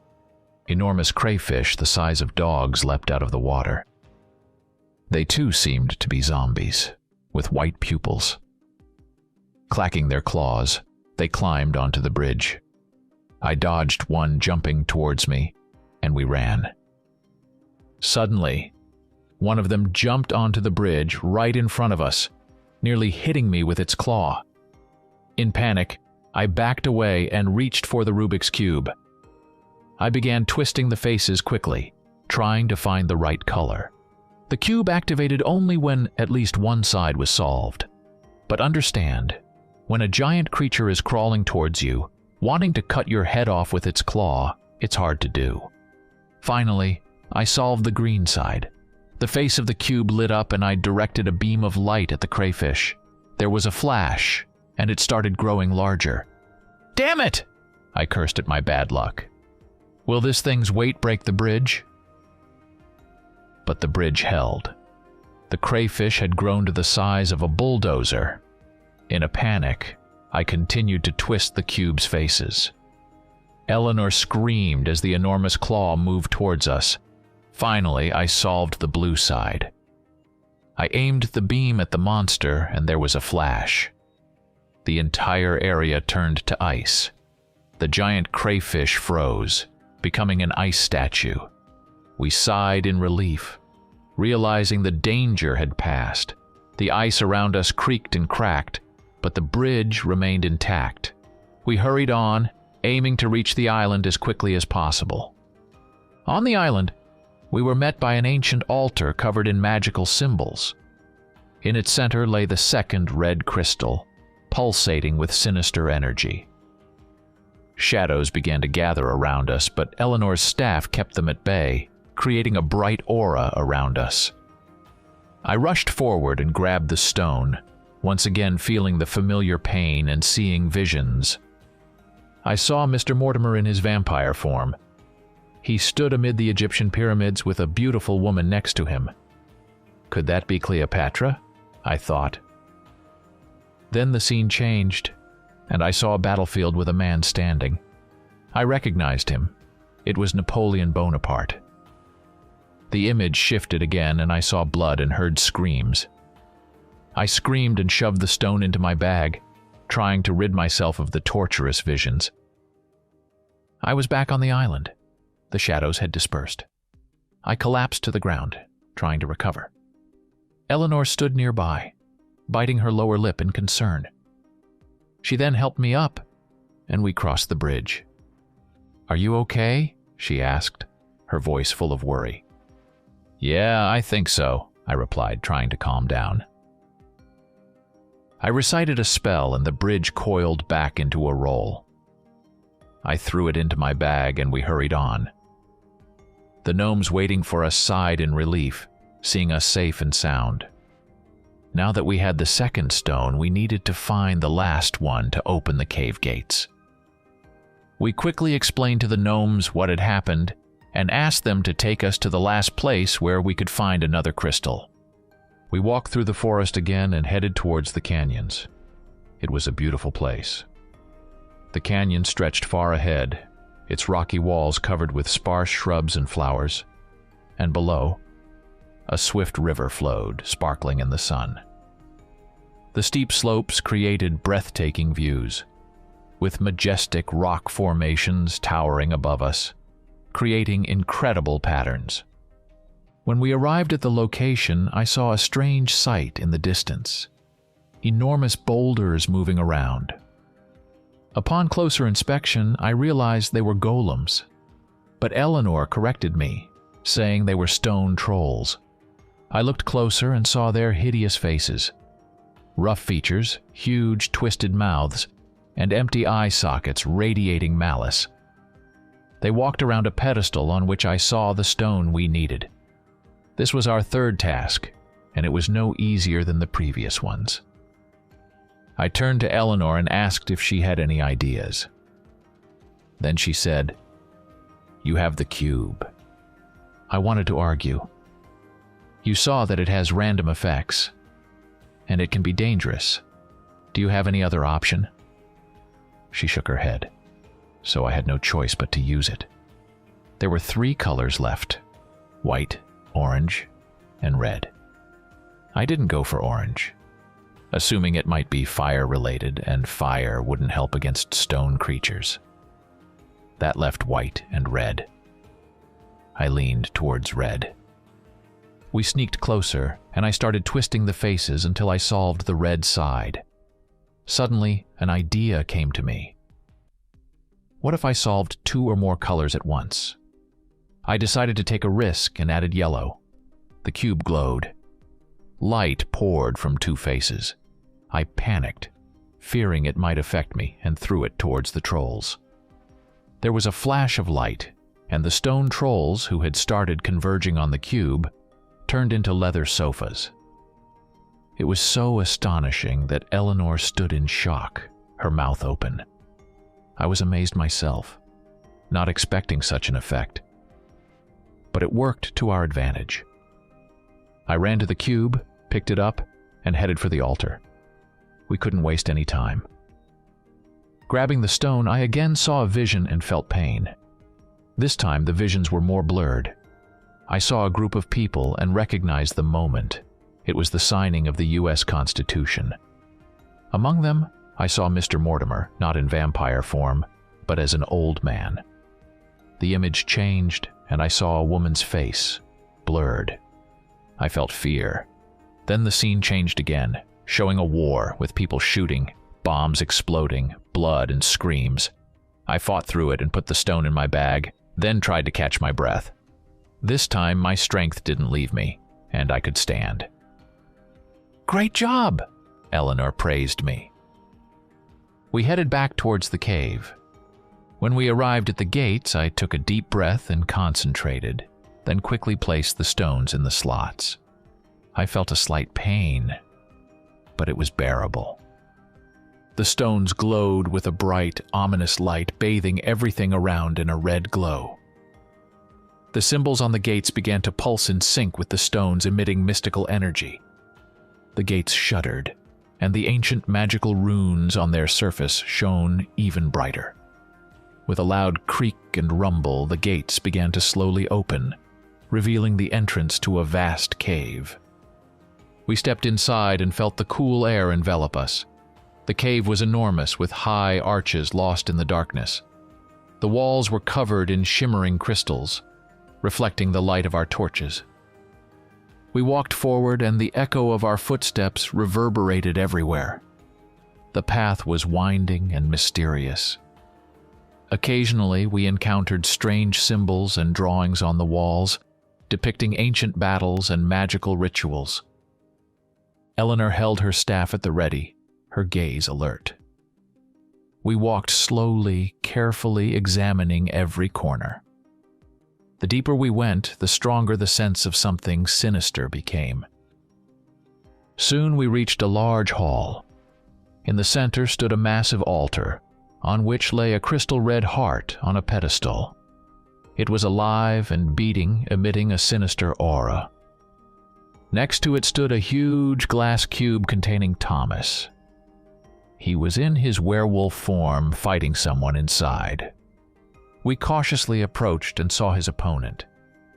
enormous crayfish the size of dogs leapt out of the water. They too seemed to be zombies, with white pupils. Clacking their claws, they climbed onto the bridge. I dodged one jumping towards me, and we ran. Suddenly, one of them jumped onto the bridge right in front of us, nearly hitting me with its claw. In panic, I backed away and reached for the Rubik's Cube. I began twisting the faces quickly, trying to find the right color. The cube activated only when at least one side was solved. But understand, when a giant creature is crawling towards you, wanting to cut your head off with its claw, it's hard to do. Finally, I solved the green side. The face of the cube lit up and I directed a beam of light at the crayfish. There was a flash, and it started growing larger. "Damn it!" I cursed at my bad luck. Will this thing's weight break the bridge? But the bridge held. The crayfish had grown to the size of a bulldozer. In a panic, I continued to twist the cube's faces. Elanor screamed as the enormous claw moved towards us. Finally, I solved the blue side. I aimed the beam at the monster, and there was a flash. The entire area turned to ice. The giant crayfish froze, becoming an ice statue. We sighed in relief, realizing the danger had passed. The ice around us creaked and cracked, but the bridge remained intact. We hurried on, aiming to reach the island as quickly as possible. On the island, we were met by an ancient altar covered in magical symbols. In its center lay the second red crystal, pulsating with sinister energy. Shadows began to gather around us, but Eleanor's staff kept them at bay, creating a bright aura around us. I rushed forward and grabbed the stone, once again feeling the familiar pain and seeing visions. I saw Mr. Mortimer in his vampire form. He stood amid the Egyptian pyramids with a beautiful woman next to him. Could that be Cleopatra? I thought. Then the scene changed, and I saw a battlefield with a man standing. I recognized him. It was Napoleon Bonaparte. The image shifted again, and I saw blood and heard screams. I screamed and shoved the stone into my bag, trying to rid myself of the torturous visions. I was back on the island. The shadows had dispersed. I collapsed to the ground, trying to recover. Elanor stood nearby, biting her lower lip in concern. She then helped me up, and we crossed the bridge. "Are you okay?" she asked. her voice full of worry. "Yeah, I think so," I replied, trying to calm down. I recited a spell and the bridge coiled back into a roll. I threw it into my bag and we hurried on. The gnomes waiting for us sighed in relief, seeing us safe and sound. Now that we had the second stone, we needed to find the last one to open the cave gates. We quickly explained to the gnomes what had happened and asked them to take us to the last place where we could find another crystal. We walked through the forest again and headed towards the canyons. It was a beautiful place. The canyon stretched far ahead, its rocky walls covered with sparse shrubs and flowers, and below, a swift river flowed, sparkling in the sun. The steep slopes created breathtaking views, with majestic rock formations towering above us, creating incredible patterns. When we arrived at the location, I saw a strange sight in the distance: enormous boulders moving around. Upon closer inspection, I realized they were golems, but Elanor corrected me, saying they were stone trolls. I looked closer and saw their hideous faces: rough features, huge twisted mouths, and empty eye sockets radiating malice. They walked around a pedestal on which I saw the stone we needed. This was our third task, and it was no easier than the previous ones. I turned to Elanor and asked if she had any ideas. Then she said, "You have the cube." I wanted to argue. "You saw that it has random effects, and it can be dangerous. Do you have any other option?" She shook her head, so I had no choice but to use it. There were 3 colors left: white, orange, and red. I didn't go for orange, assuming it might be fire-related and fire wouldn't help against stone creatures. That left white and red. I leaned towards red. We sneaked closer, and I started twisting the faces until I solved the red side. Suddenly, an idea came to me. What if I solved 2 or more colors at once? I decided to take a risk and added yellow. The cube glowed. Light poured from 2 faces. I panicked, fearing it might affect me, and threw it towards the trolls. There was a flash of light, and the stone trolls, who had started converging on the cube, turned into leather sofas. It was so astonishing that Elanor stood in shock, her mouth open. I was amazed myself, not expecting such an effect. But it worked to our advantage. I ran to the cube, picked it up, and headed for the altar. We couldn't waste any time. Grabbing the stone, I again saw a vision and felt pain. This time, the visions were more blurred. I saw a group of people and recognized the moment. It was the signing of the U.S. Constitution. Among them, I saw Mr. Mortimer, not in vampire form, but as an old man. The image changed, and I saw a woman's face, blurred. I felt fear. Then the scene changed again, showing a war with people shooting, bombs exploding, blood and screams. I fought through it and put the stone in my bag, then tried to catch my breath. This time, my strength didn't leave me, and I could stand. "Great job!" Elanor praised me. We headed back towards the cave. When we arrived at the gates, I took a deep breath and concentrated, then quickly placed the stones in the slots. I felt a slight pain, but it was bearable. The stones glowed with a bright, ominous light, bathing everything around in a red glow. The symbols on the gates began to pulse in sync with the stones, emitting mystical energy. The gates shuddered, and the ancient magical runes on their surface shone even brighter. With a loud creak and rumble, the gates began to slowly open, revealing the entrance to a vast cave. We stepped inside and felt the cool air envelop us. The cave was enormous, with high arches lost in the darkness. The walls were covered in shimmering crystals, reflecting the light of our torches. We walked forward, and the echo of our footsteps reverberated everywhere. The path was winding and mysterious. Occasionally, we encountered strange symbols and drawings on the walls, depicting ancient battles and magical rituals. Elanor held her staff at the ready, her gaze alert. We walked slowly, carefully examining every corner. The deeper we went, the stronger the sense of something sinister became. Soon we reached a large hall. In the center stood a massive altar, on which lay a crystal red heart on a pedestal. It was alive and beating, emitting a sinister aura. Next to it stood a huge glass cube containing Thomas. He was in his werewolf form, fighting someone inside. We cautiously approached and saw his opponent.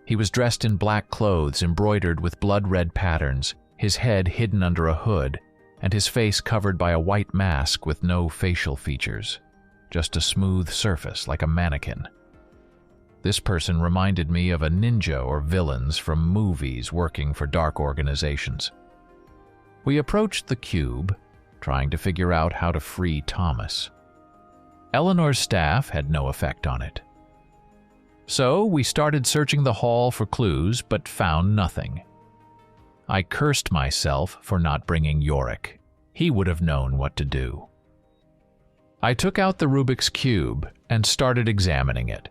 He was dressed in black clothes embroidered with blood-red patterns, his head hidden under a hood, and his face covered by a white mask with no facial features, just a smooth surface like a mannequin. This person reminded me of a ninja or villains from movies working for dark organizations. We approached the cube, trying to figure out how to free Thomas. Eleanor's staff had no effect on it. So we started searching the hall for clues, but found nothing. I cursed myself for not bringing Yorick. He would have known what to do. I took out the Rubik's Cube and started examining it.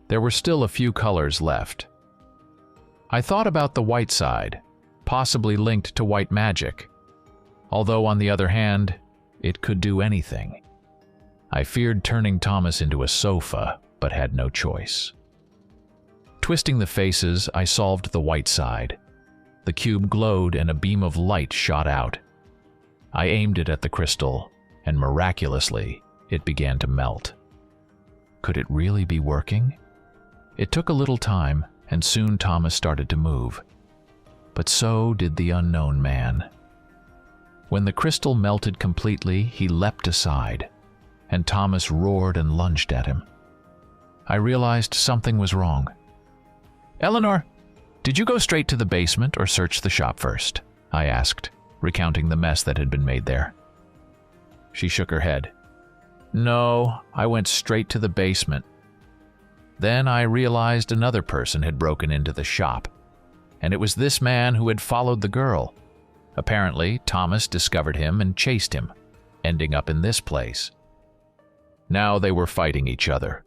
There were still a few colors left. I thought about the white side, possibly linked to white magic, although on the other hand, it could do anything. I feared turning Thomas into a sofa, but had no choice. Twisting the faces, I solved the white side. The cube glowed and a beam of light shot out. I aimed it at the crystal, and miraculously, it began to melt. Could it really be working? It took a little time, and soon Thomas started to move. But so did the unknown man. When the crystal melted completely, he leapt aside, and Thomas roared and lunged at him. I realized something was wrong. "Elanor, did you go straight to the basement or search the shop first?" I asked, recounting the mess that had been made there. She shook her head. "No, I went straight to the basement." Then I realized another person had broken into the shop, and it was this man who had followed the girl. Apparently, Thomas discovered him and chased him, ending up in this place. Now they were fighting each other,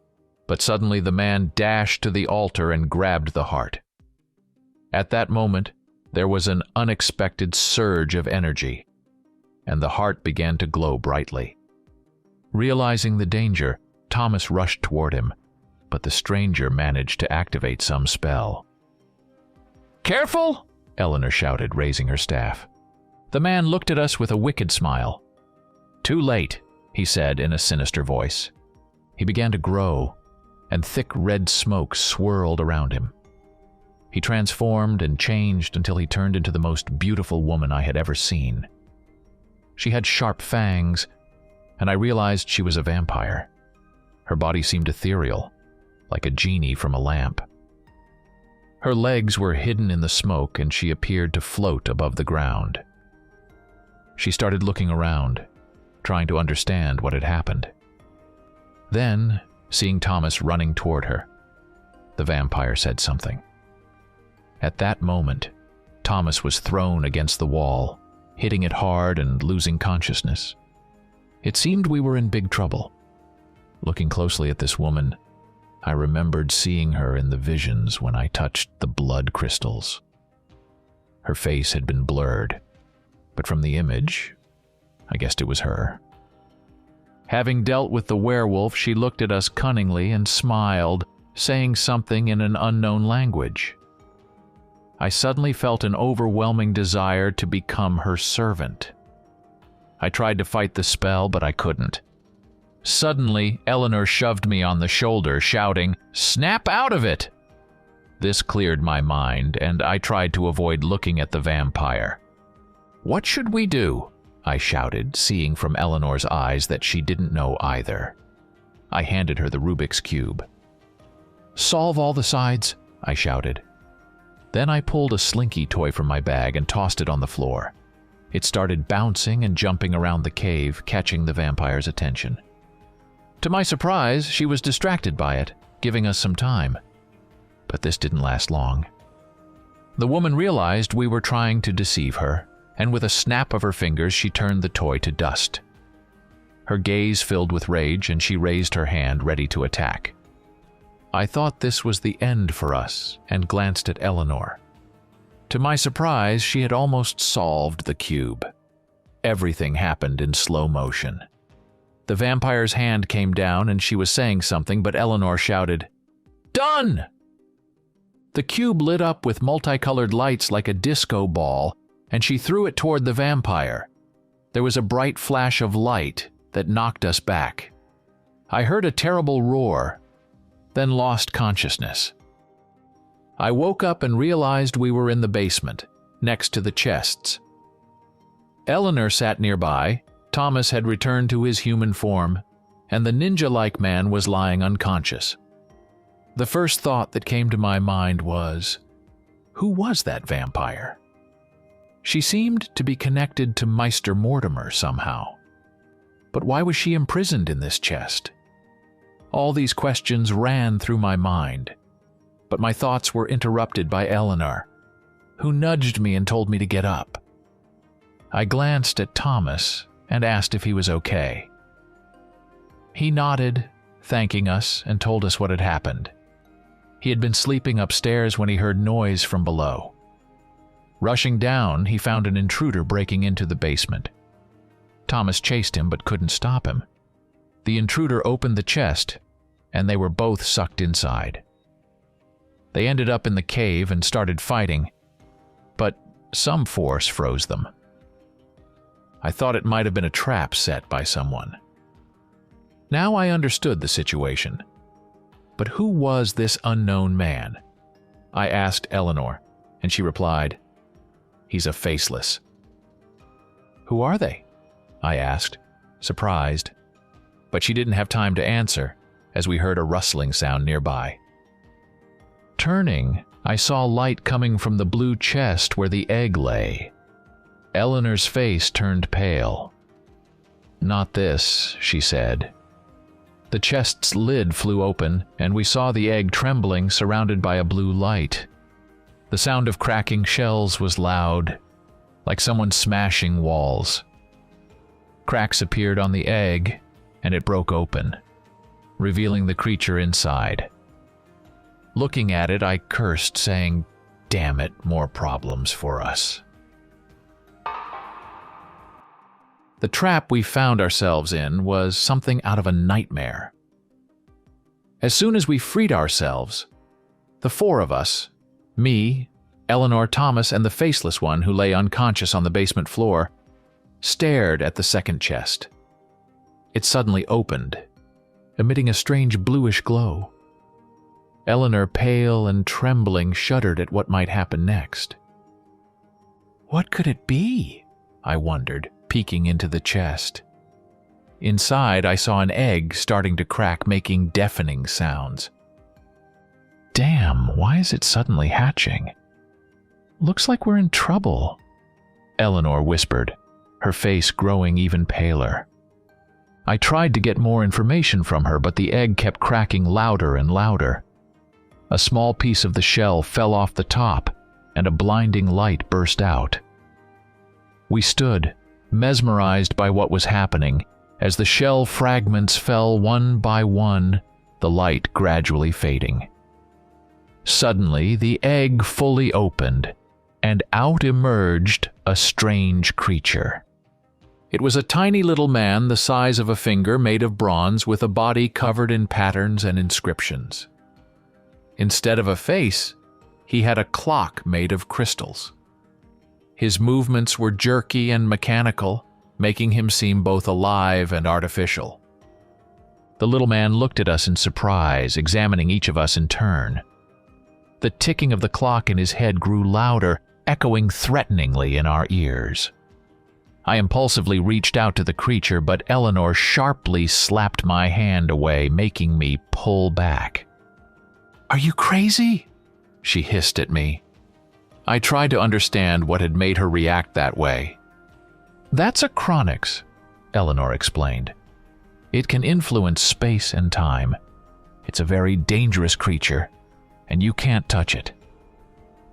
but suddenly the man dashed to the altar and grabbed the heart. At that moment, there was an unexpected surge of energy, and the heart began to glow brightly. Realizing the danger, Thomas rushed toward him, but the stranger managed to activate some spell. "Careful!" Elanor shouted, raising her staff. The man looked at us with a wicked smile. "Too late," he said in a sinister voice. He began to grow, and thick red smoke swirled around him. He transformed and changed until he turned into the most beautiful woman I had ever seen. She had sharp fangs, and I realized she was a vampire. Her body seemed ethereal, like a genie from a lamp. Her legs were hidden in the smoke, and she appeared to float above the ground. She started looking around, trying to understand what had happened. Then, seeing Thomas running toward her, the vampire said something. At that moment, Thomas was thrown against the wall, hitting it hard and losing consciousness. It seemed we were in big trouble. Looking closely at this woman, I remembered seeing her in the visions when I touched the blood crystals. Her face had been blurred, but from the image, I guessed it was her. Having dealt with the werewolf, she looked at us cunningly and smiled, saying something in an unknown language. I suddenly felt an overwhelming desire to become her servant. I tried to fight the spell, but I couldn't. Suddenly, Elanor shoved me on the shoulder, shouting, "Snap out of it!" This cleared my mind, and I tried to avoid looking at the vampire. "What should we do?" I shouted, seeing from Eleanor's eyes that she didn't know either. I handed her the Rubik's Cube. "Solve all the sides," I shouted. Then I pulled a slinky toy from my bag and tossed it on the floor. It started bouncing and jumping around the cave, catching the vampire's attention. To my surprise, she was distracted by it, giving us some time. But this didn't last long. The woman realized we were trying to deceive her, and with a snap of her fingers she turned the toy to dust. Her gaze filled with rage, and she raised her hand ready to attack. I thought this was the end for us and glanced at Elanor. To my surprise, she had almost solved the cube. Everything happened in slow motion. The vampire's hand came down and she was saying something, but Elanor shouted, "Done!" The cube lit up with multicolored lights like a disco ball, and she threw it toward the vampire. There was a bright flash of light that knocked us back. I heard a terrible roar, then lost consciousness. I woke up and realized we were in the basement, next to the chests. Elanor sat nearby, Thomas had returned to his human form, and the ninja-like man was lying unconscious. The first thought that came to my mind was, who was that vampire? She seemed to be connected to Meister Mortimer somehow. But why was she imprisoned in this chest? All these questions ran through my mind, but my thoughts were interrupted by Elanor, who nudged me and told me to get up. I glanced at Thomas and asked if he was okay. He nodded, thanking us, and told us what had happened. He had been sleeping upstairs when he heard noise from below. Rushing down, he found an intruder breaking into the basement. Thomas chased him but couldn't stop him. The intruder opened the chest, and they were both sucked inside. They ended up in the cave and started fighting, but some force froze them. I thought it might have been a trap set by someone. Now I understood the situation. But who was this unknown man? I asked Elanor, and she replied, "He's a faceless." "Who are they?" I asked, surprised. But she didn't have time to answer, as we heard a rustling sound nearby. Turning, I saw light coming from the blue chest where the egg lay. Eleanor's face turned pale. "Not this," she said. The chest's lid flew open, and we saw the egg trembling, surrounded by a blue light. The sound of cracking shells was loud, like someone smashing walls. Cracks appeared on the egg, and it broke open, revealing the creature inside. Looking at it, I cursed, saying, "Damn it, more problems for us." The trap we found ourselves in was something out of a nightmare. As soon as we freed ourselves, the four of us, me, Elanor, Thomas, and the faceless one who lay unconscious on the basement floor, stared at the second chest. It suddenly opened, emitting a strange bluish glow. Elanor, pale and trembling, shuddered at what might happen next. What could it be? I wondered, peeking into the chest. Inside, I saw an egg starting to crack, making deafening sounds. Damn, why is it suddenly hatching? Looks like we're in trouble, Elanor whispered, her face growing even paler. I tried to get more information from her, but the egg kept cracking louder and louder. A small piece of the shell fell off the top, and a blinding light burst out. We stood, mesmerized by what was happening, as the shell fragments fell one by one, the light gradually fading. Suddenly, the egg fully opened, and out emerged a strange creature. It was a tiny little man the size of a finger, made of bronze, with a body covered in patterns and inscriptions. Instead of a face, he had a clock made of crystals. His movements were jerky and mechanical, making him seem both alive and artificial. The little man looked at us in surprise, examining each of us in turn. The ticking of the clock in his head grew louder, echoing threateningly in our ears. I impulsively reached out to the creature, but Elanor sharply slapped my hand away, making me pull back. "Are you crazy?" she hissed at me. I tried to understand what had made her react that way. "That's a Chronix," Elanor explained. It can influence space and time. It's a very dangerous creature, and you can't touch it.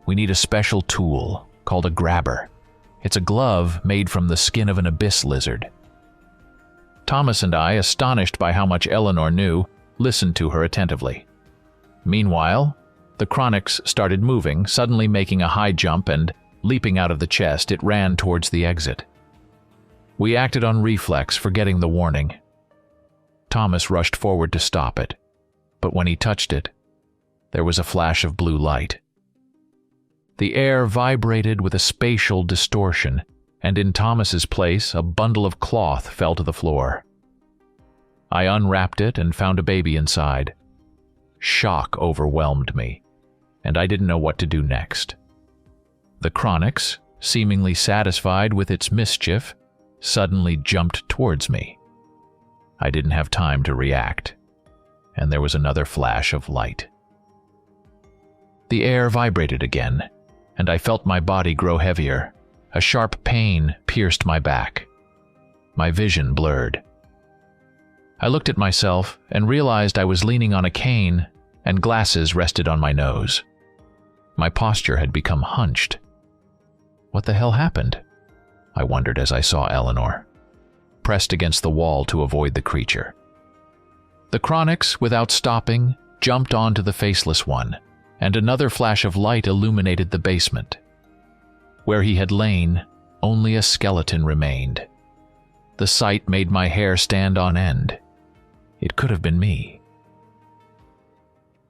We need a special tool called a grabber. It's a glove made from the skin of an abyss lizard. Thomas and I, astonished by how much Elanor knew, listened to her attentively. Meanwhile, the Chronix started moving, suddenly making a high jump, and, leaping out of the chest, it ran towards the exit. We acted on reflex, forgetting the warning. Thomas rushed forward to stop it, but when he touched it, there was a flash of blue light. The air vibrated with a spatial distortion, and in Thomas's place, a bundle of cloth fell to the floor. I unwrapped it and found a baby inside. Shock overwhelmed me, and I didn't know what to do next. The Chronix, seemingly satisfied with its mischief, suddenly jumped towards me. I didn't have time to react, and there was another flash of light. The air vibrated again, and I felt my body grow heavier. A sharp pain pierced my back. My vision blurred. I looked at myself and realized I was leaning on a cane and glasses rested on my nose. My posture had become hunched. What the hell happened? I wondered as I saw Elanor, pressed against the wall to avoid the creature. The Chronix, without stopping, jumped onto the faceless one, and another flash of light illuminated the basement. Where he had lain, only a skeleton remained. The sight made my hair stand on end. It could have been me.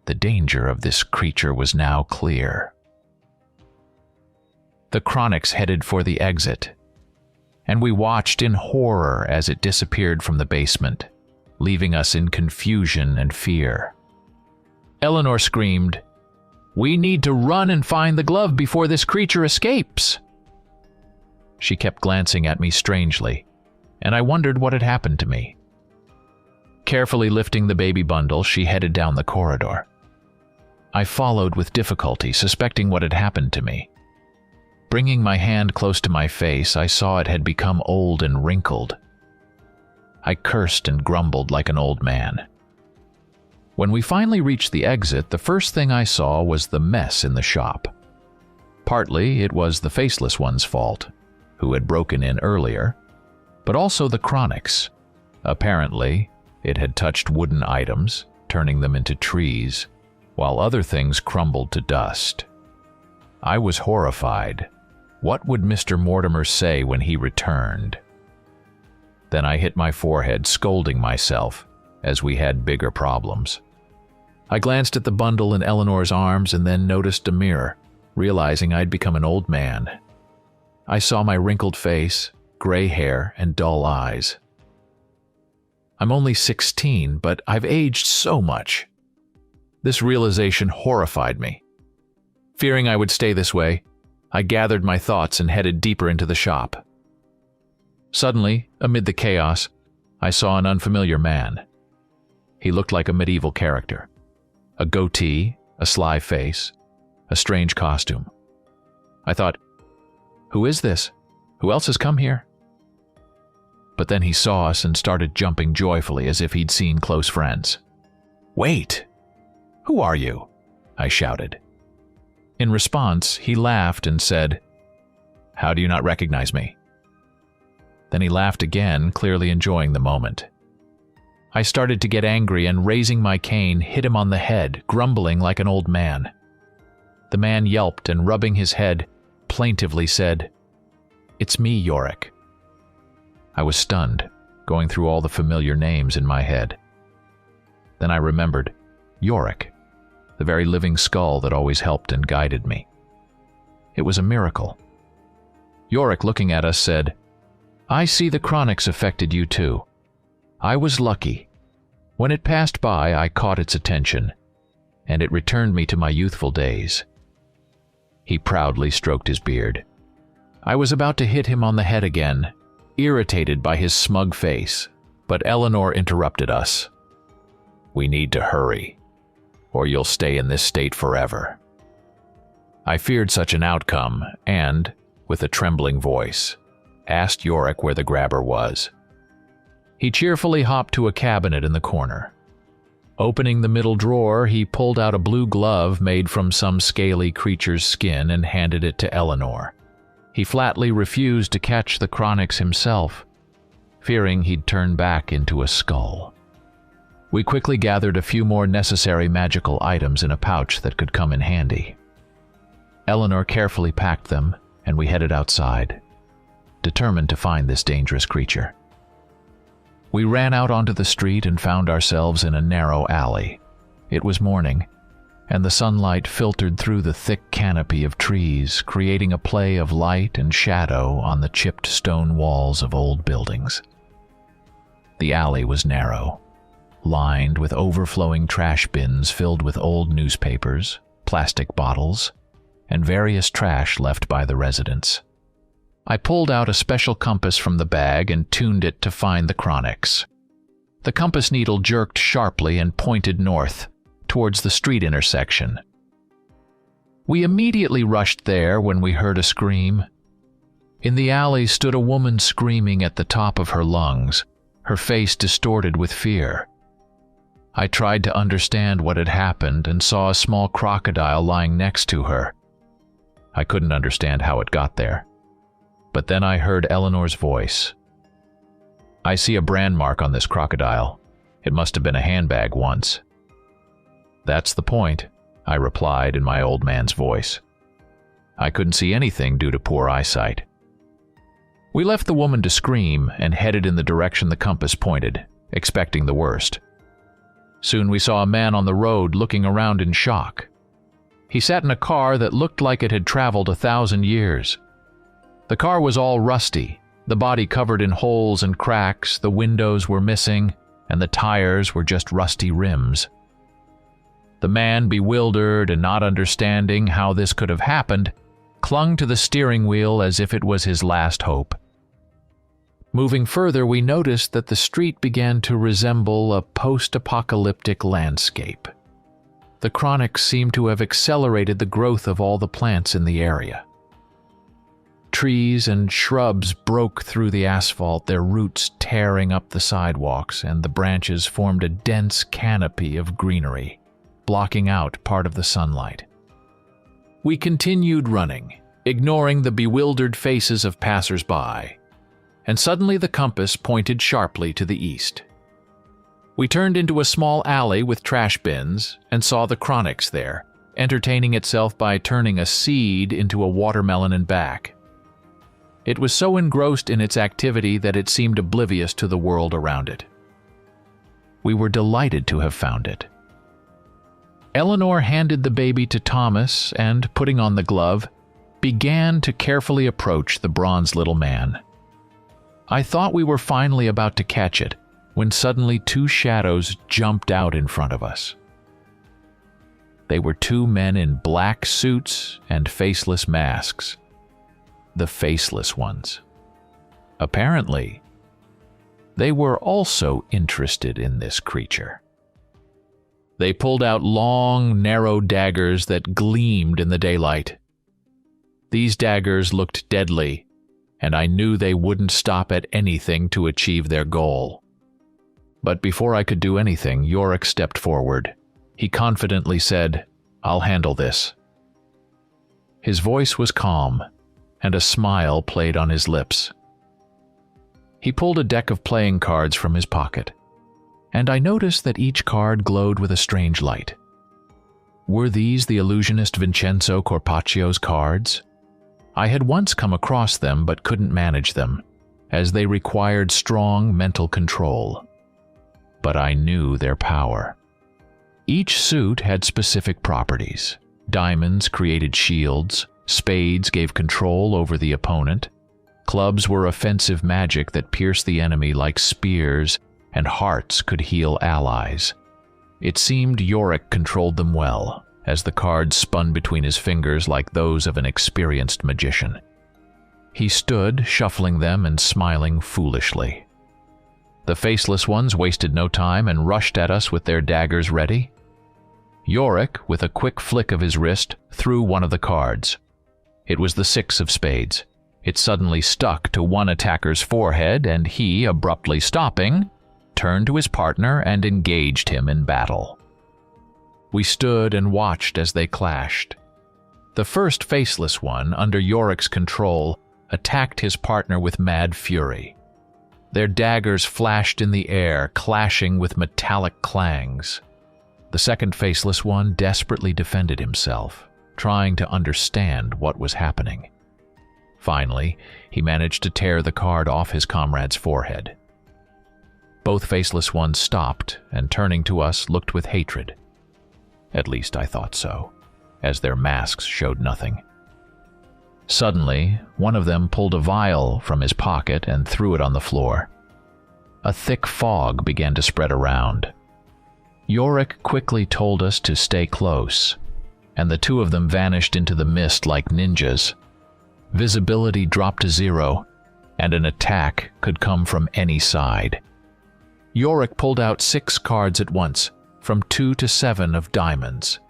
The danger of this creature was now clear. The Chronix headed for the exit, and we watched in horror as it disappeared from the basement, leaving us in confusion and fear. Elanor screamed, "We need to run and find the glove before this creature escapes!" She kept glancing at me strangely, and I wondered what had happened to me. Carefully lifting the baby bundle, she headed down the corridor. I followed with difficulty, suspecting what had happened to me. Bringing my hand close to my face, I saw it had become old and wrinkled. I cursed and grumbled like an old man. When we finally reached the exit, the first thing I saw was the mess in the shop. Partly it was the faceless one's fault, who had broken in earlier, but also the Chronix. Apparently, it had touched wooden items, turning them into trees, while other things crumbled to dust. I was horrified. What would Mr. Mortimer say when he returned? Then I hit my forehead, scolding myself, as we had bigger problems. I glanced at the bundle in Eleanor's arms and then noticed a mirror, realizing I'd become an old man. I saw my wrinkled face, gray hair, and dull eyes. I'm only 16, but I've aged so much. This realization horrified me. Fearing I would stay this way, I gathered my thoughts and headed deeper into the shop. Suddenly, amid the chaos, I saw an unfamiliar man. He looked like a medieval character. A goatee, a sly face, a strange costume. I thought, who is this? Who else has come here? But then he saw us and started jumping joyfully as if he'd seen close friends. "Wait! Who are you?" I shouted. In response, he laughed and said, "How do you not recognize me?" Then he laughed again, clearly enjoying the moment. I started to get angry and, raising my cane, hit him on the head, grumbling like an old man. The man yelped and, rubbing his head, plaintively said, "It's me, Yorick." I was stunned, going through all the familiar names in my head. Then I remembered Yorick, the very living skull that always helped and guided me. It was a miracle. Yorick, looking at us, said, "I see the Chronix affected you too. I was lucky. When it passed by, I caught its attention, and it returned me to my youthful days." He proudly stroked his beard. I was about to hit him on the head again, irritated by his smug face, but Elanor interrupted us. "We need to hurry, or you'll stay in this state forever." I feared such an outcome and, with a trembling voice, asked Yorick where the grabber was. He cheerfully hopped to a cabinet in the corner. Opening the middle drawer, he pulled out a blue glove made from some scaly creature's skin and handed it to Elanor. He flatly refused to catch the chronics himself, fearing he'd turn back into a skull. We quickly gathered a few more necessary magical items in a pouch that could come in handy. Elanor carefully packed them, and we headed outside, determined to find this dangerous creature. We ran out onto the street and found ourselves in a narrow alley. It was morning, and the sunlight filtered through the thick canopy of trees, creating a play of light and shadow on the chipped stone walls of old buildings. The alley was narrow, lined with overflowing trash bins filled with old newspapers, plastic bottles, and various trash left by the residents. I pulled out a special compass from the bag and tuned it to find the chronics. The compass needle jerked sharply and pointed north, towards the street intersection. We immediately rushed there when we heard a scream. In the alley stood a woman screaming at the top of her lungs, her face distorted with fear. I tried to understand what had happened and saw a small crocodile lying next to her. I couldn't understand how it got there. But then I heard Eleanor's voice. "I see a brand mark on this crocodile. It must have been a handbag once." "That's the point," I replied in my old man's voice. I couldn't see anything due to poor eyesight. We left the woman to scream and headed in the direction the compass pointed, expecting the worst. Soon we saw a man on the road looking around in shock. He sat in a car that looked like it had traveled 1,000 years. The car was all rusty, the body covered in holes and cracks, the windows were missing, and the tires were just rusty rims. The man, bewildered and not understanding how this could have happened, clung to the steering wheel as if it was his last hope. Moving further, we noticed that the street began to resemble a post-apocalyptic landscape. The chronics seemed to have accelerated the growth of all the plants in the area. Trees and shrubs broke through the asphalt, their roots tearing up the sidewalks, and the branches formed a dense canopy of greenery, blocking out part of the sunlight. We continued running, ignoring the bewildered faces of passers-by, and suddenly the compass pointed sharply to the east. We turned into a small alley with trash bins and saw the chronics there, entertaining itself by turning a seed into a watermelon and back. It was so engrossed in its activity that it seemed oblivious to the world around it. We were delighted to have found it. Elanor handed the baby to Thomas and, putting on the glove, began to carefully approach the bronze little man. I thought we were finally about to catch it, when suddenly 2 shadows jumped out in front of us. They were 2 men in black suits and faceless masks. The faceless ones. Apparently, they were also interested in this creature. They pulled out long, narrow daggers that gleamed in the daylight. These daggers looked deadly, and I knew they wouldn't stop at anything to achieve their goal. But before I could do anything, Yorick stepped forward. He confidently said, "I'll handle this." His voice was calm, and a smile played on his lips. He pulled a deck of playing cards from his pocket, and I noticed that each card glowed with a strange light. Were these the illusionist Vincenzo Corpaccio's cards? I had once come across them but couldn't manage them, as they required strong mental control. But I knew their power. Each suit had specific properties. Diamonds created shields, spades gave control over the opponent, clubs were offensive magic that pierced the enemy like spears, and hearts could heal allies. It seemed Yorick controlled them well, as the cards spun between his fingers like those of an experienced magician. He stood, shuffling them and smiling foolishly. The faceless ones wasted no time and rushed at us with their daggers ready. Yorick, with a quick flick of his wrist, threw one of the cards. It was the 6 of spades. It suddenly stuck to one attacker's forehead, and he, abruptly stopping, turned to his partner and engaged him in battle. We stood and watched as they clashed. The first faceless one, under Yorick's control, attacked his partner with mad fury. Their daggers flashed in the air, clashing with metallic clangs. The second faceless one desperately defended himself, trying to understand what was happening. Finally, he managed to tear the card off his comrade's forehead. Both faceless ones stopped and, turning to us, looked with hatred. At least I thought so, as their masks showed nothing. Suddenly, one of them pulled a vial from his pocket and threw it on the floor. A thick fog began to spread around. Yorick quickly told us to stay close, and the two of them vanished into the mist like ninjas. Visibility dropped to 0, and an attack could come from any side. Yorick pulled out 6 cards at once, from 2 to 7 of diamonds.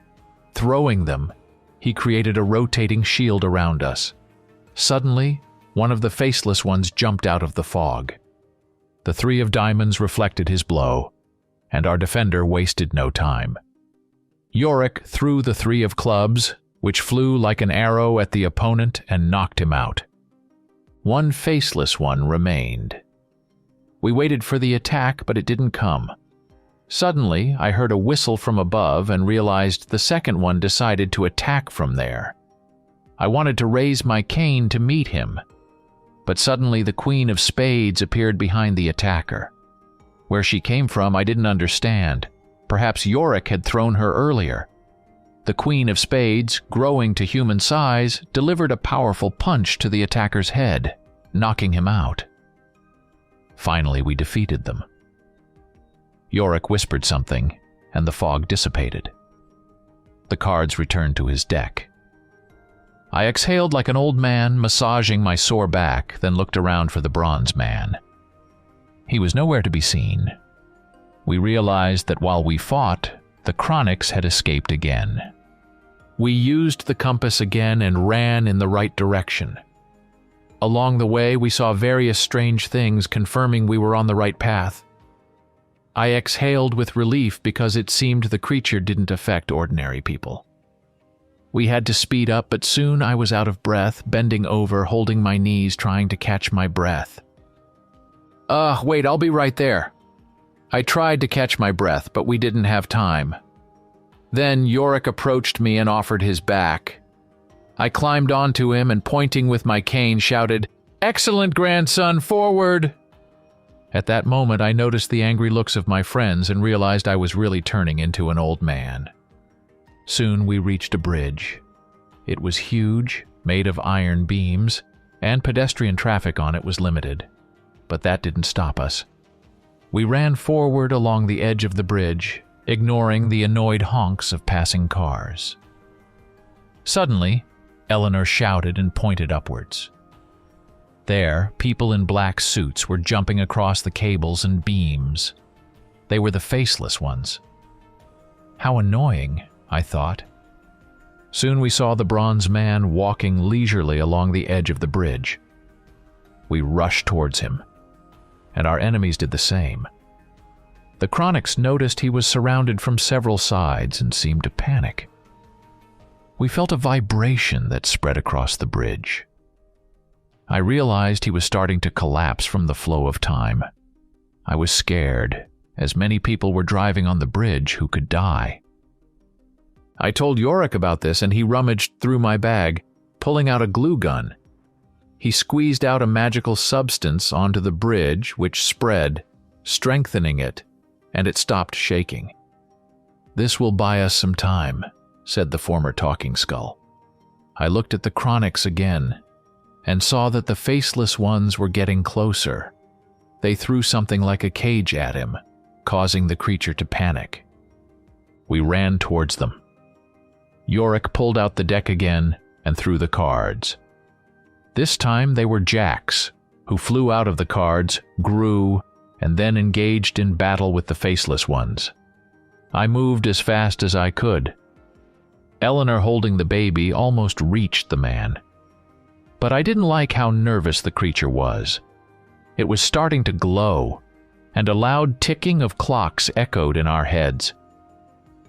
Throwing them, he created a rotating shield around us. Suddenly, one of the faceless ones jumped out of the fog. The 3 of diamonds reflected his blow, and our defender wasted no time. Yorick threw the 3 of clubs, which flew like an arrow at the opponent and knocked him out. One faceless one remained. We waited for the attack, but it didn't come. Suddenly, I heard a whistle from above and realized the second one decided to attack from there. I wanted to raise my cane to meet him, but suddenly the Queen of Spades appeared behind the attacker. Where she came from, I didn't understand. Perhaps Yorick had thrown her earlier. The Queen of Spades, growing to human size, delivered a powerful punch to the attacker's head, knocking him out. Finally, we defeated them. Yorick whispered something, and the fog dissipated. The cards returned to his deck. I exhaled like an old man, massaging my sore back, then looked around for the bronze man. He was nowhere to be seen. We realized that while we fought, the Chronics had escaped again. We used the compass again and ran in the right direction. Along the way, we saw various strange things, confirming we were on the right path. I exhaled with relief because it seemed the creature didn't affect ordinary people. We had to speed up, but soon I was out of breath, bending over, holding my knees, trying to catch my breath. Wait, I'll be right there. I tried to catch my breath, but we didn't have time. Then Yorick approached me and offered his back. I climbed onto him and, pointing with my cane, shouted, "Excellent, grandson, forward!" At that moment, I noticed the angry looks of my friends and realized I was really turning into an old man. Soon we reached a bridge. It was huge, made of iron beams, and pedestrian traffic on it was limited. But that didn't stop us. We ran forward along the edge of the bridge, ignoring the annoyed honks of passing cars. Suddenly, Elanor shouted and pointed upwards. There, people in black suits were jumping across the cables and beams. They were the faceless ones. How annoying, I thought. Soon we saw the bronze man walking leisurely along the edge of the bridge. We rushed towards him, and our enemies did the same. The Chronics noticed he was surrounded from several sides and seemed to panic. We felt a vibration that spread across the bridge. I realized he was starting to collapse from the flow of time. I was scared, as many people were driving on the bridge who could die. I told Yorick about this, and he rummaged through my bag, pulling out a glue gun. He squeezed out a magical substance onto the bridge, which spread, strengthening it, and it stopped shaking. "This will buy us some time," said the former talking skull. I looked at the Chronics again, and saw that the faceless ones were getting closer. They threw something like a cage at him, causing the creature to panic. We ran towards them. Yorick pulled out the deck again and threw the cards. This time they were jacks, who flew out of the cards, grew, and then engaged in battle with the faceless ones. I moved as fast as I could. Elanor, holding the baby, almost reached the man. But I didn't like how nervous the creature was. It was starting to glow, and a loud ticking of clocks echoed in our heads.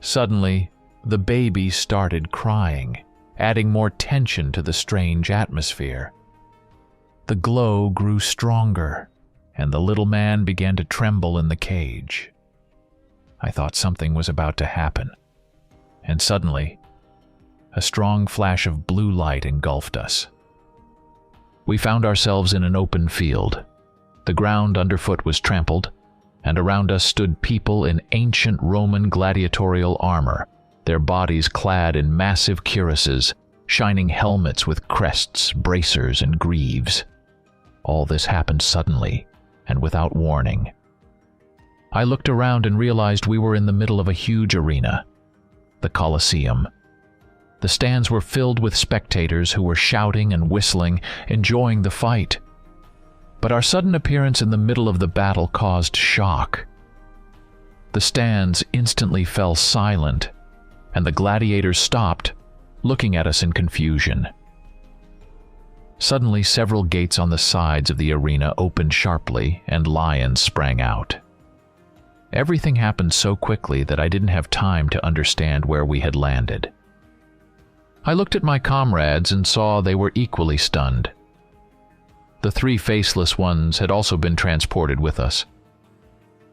Suddenly, the baby started crying, adding more tension to the strange atmosphere. The glow grew stronger, and the little man began to tremble in the cage. I thought something was about to happen, and suddenly, a strong flash of blue light engulfed us. We found ourselves in an open field. The ground underfoot was trampled, and around us stood people in ancient Roman gladiatorial armor, their bodies clad in massive cuirasses, shining helmets with crests, bracers, and greaves. All this happened suddenly and without warning. I looked around and realized we were in the middle of a huge arena, the Colosseum. The stands were filled with spectators who were shouting and whistling, enjoying the fight. But our sudden appearance in the middle of the battle caused shock. The stands instantly fell silent, and the gladiators stopped, looking at us in confusion. Suddenly, several gates on the sides of the arena opened sharply, and lions sprang out. Everything happened so quickly that I didn't have time to understand where we had landed. I looked at my comrades and saw they were equally stunned. The three faceless ones had also been transported with us.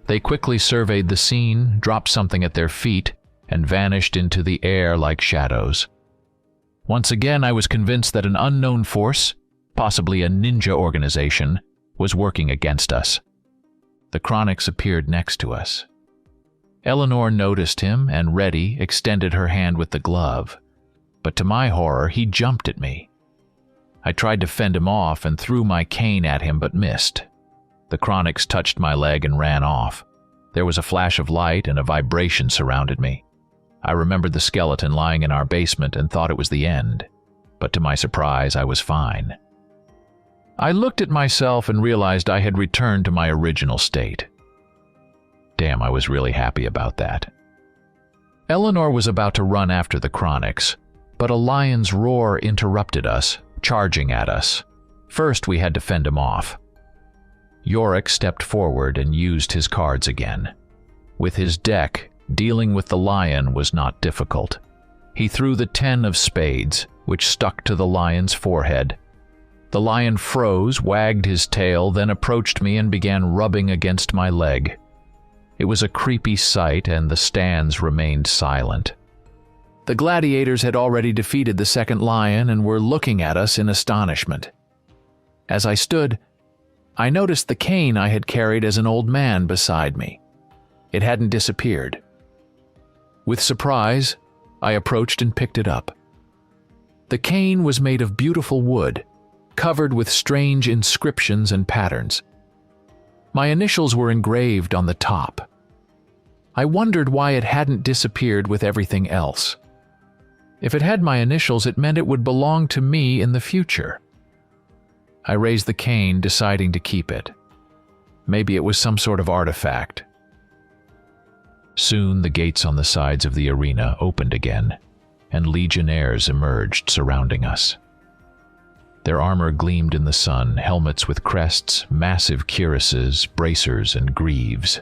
They quickly surveyed the scene, dropped something at their feet, and vanished into the air like shadows. Once again, I was convinced that an unknown force, possibly a ninja organization, was working against us. The Chronics appeared next to us. Elanor noticed him, and ready, extended her hand with the glove. But to my horror, he jumped at me. I tried to fend him off and threw my cane at him but missed. The Chronics touched my leg and ran off. There was a flash of light and a vibration surrounded me. I remembered the skeleton lying in our basement and thought it was the end. But to my surprise, I was fine. I looked at myself and realized I had returned to my original state. Damn, I was really happy about that. Elanor was about to run after the Chronics, but a lion's roar interrupted us, charging at us. First, we had to fend him off. Yorick stepped forward and used his cards again. With his deck, dealing with the lion was not difficult. He threw the 10 of spades, which stuck to the lion's forehead. The lion froze, wagged his tail, then approached me and began rubbing against my leg. It was a creepy sight, and the stands remained silent. The gladiators had already defeated the second lion and were looking at us in astonishment. As I stood, I noticed the cane I had carried as an old man beside me. It hadn't disappeared. With surprise, I approached and picked it up. The cane was made of beautiful wood, covered with strange inscriptions and patterns. My initials were engraved on the top. I wondered why it hadn't disappeared with everything else. If it had my initials, it meant it would belong to me in the future. I raised the cane, deciding to keep it. Maybe it was some sort of artifact. Soon the gates on the sides of the arena opened again, and legionnaires emerged surrounding us. Their armor gleamed in the sun, helmets with crests, massive cuirasses, bracers, and greaves.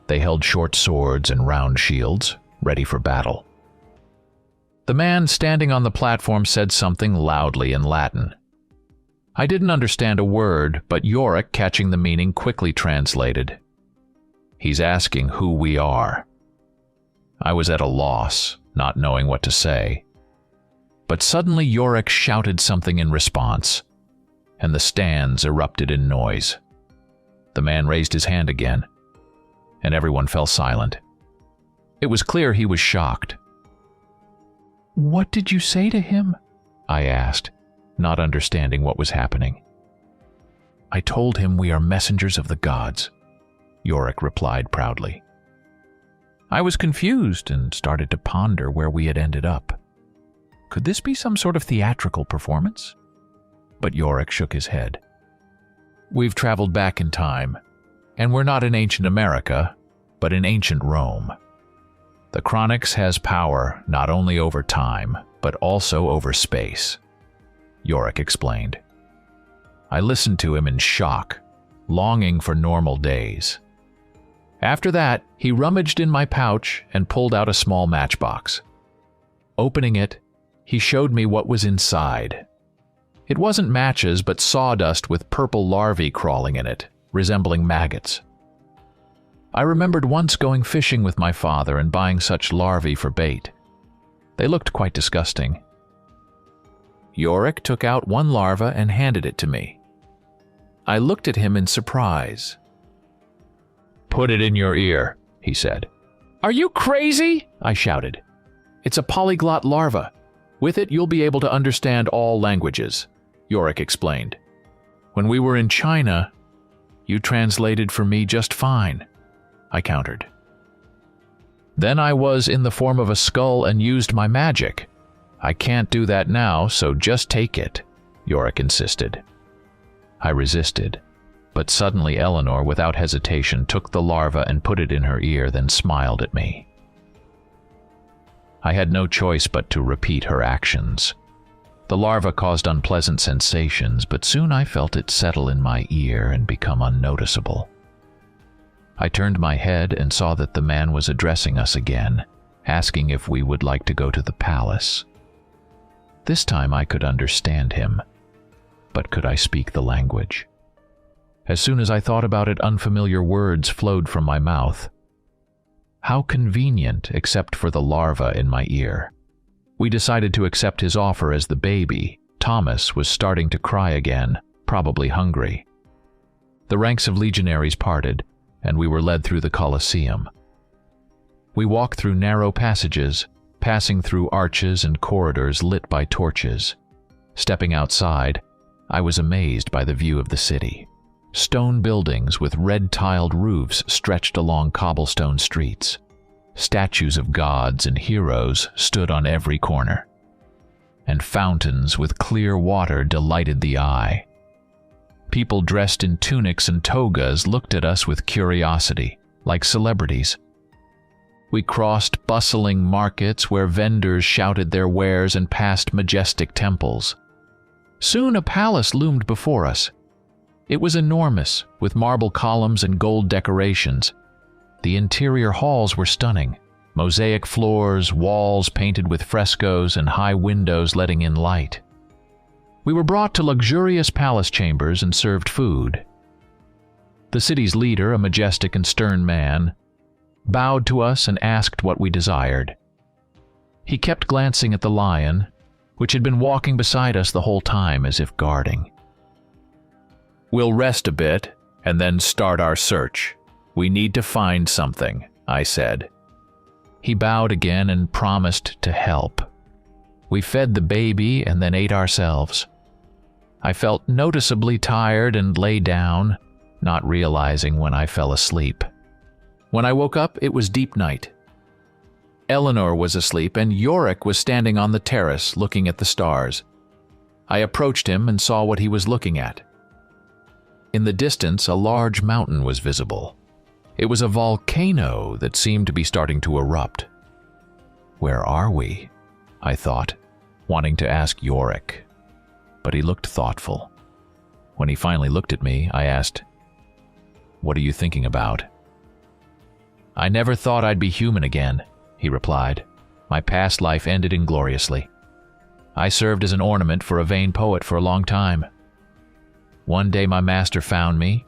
They held short swords and round shields, ready for battle. The man standing on the platform said something loudly in Latin. I didn't understand a word, but Yorick, catching the meaning, quickly translated. He's asking who we are. I was at a loss, not knowing what to say. But suddenly Yorick shouted something in response, and the stands erupted in noise. The man raised his hand again, and everyone fell silent. It was clear he was shocked. "What did you say to him?" I asked, not understanding what was happening. "I told him we are messengers of the gods," Yorick replied proudly. I was confused and started to ponder where we had ended up. Could this be some sort of theatrical performance? But Yorick shook his head. "We've traveled back in time, and we're not in ancient America, but in ancient Rome. The Chronics has power not only over time, but also over space. Yorick explained. I listened to him in shock, longing for normal days. After that, he rummaged in my pouch and pulled out a small matchbox. Opening it, he showed me what was inside. It wasn't matches, but sawdust with purple larvae crawling in it, resembling maggots. I remembered once going fishing with my father and buying such larvae for bait. They looked quite disgusting. Yorick took out one larva and handed it to me. I looked at him in surprise. "Put it in your ear," he said. "Are you crazy?" I shouted. "It's a polyglot larva. With it, you'll be able to understand all languages," Yorick explained. "When we were in China, you translated for me just fine," I countered. "Then I was in the form of a skull and used my magic. I can't do that now, so just take it," Yorick insisted. I resisted, but suddenly Elanor, without hesitation, took the larva and put it in her ear, then smiled at me. I had no choice but to repeat her actions. The larva caused unpleasant sensations, but soon I felt it settle in my ear and become unnoticeable. I turned my head and saw that the man was addressing us again, asking if we would like to go to the palace. This time I could understand him, but could I speak the language? As soon as I thought about it, unfamiliar words flowed from my mouth. How convenient, except for the larva in my ear. We decided to accept his offer as the baby, Thomas, was starting to cry again, probably hungry. The ranks of legionaries parted, and we were led through the Colosseum. We walked through narrow passages, passing through arches and corridors lit by torches. Stepping outside, I was amazed by the view of the city. Stone buildings with red-tiled roofs stretched along cobblestone streets. Statues of gods and heroes stood on every corner. And fountains with clear water delighted the eye. People dressed in tunics and togas looked at us with curiosity, like celebrities. We crossed bustling markets where vendors shouted their wares and passed majestic temples. Soon a palace loomed before us. It was enormous, with marble columns and gold decorations. The interior halls were stunning. Mosaic floors, walls painted with frescoes, and high windows letting in light. We were brought to luxurious palace chambers and served food. The city's leader, a majestic and stern man, bowed to us and asked what we desired. He kept glancing at the lion, which had been walking beside us the whole time as if guarding. "We'll rest a bit and then start our search. We need to find something," I said. He bowed again and promised to help. We fed the baby and then ate ourselves. I felt noticeably tired and lay down, not realizing when I fell asleep. When I woke up, it was deep night. Elanor was asleep and Yorick was standing on the terrace looking at the stars. I approached him and saw what he was looking at. In the distance, a large mountain was visible. It was a volcano that seemed to be starting to erupt. "Where are we?" I thought, wanting to ask Yorick, but he looked thoughtful. When he finally looked at me, I asked, "What are you thinking about?" "I never thought I'd be human again," he replied. "My past life ended ingloriously. I served as an ornament for a vain poet for a long time. One day my master found me,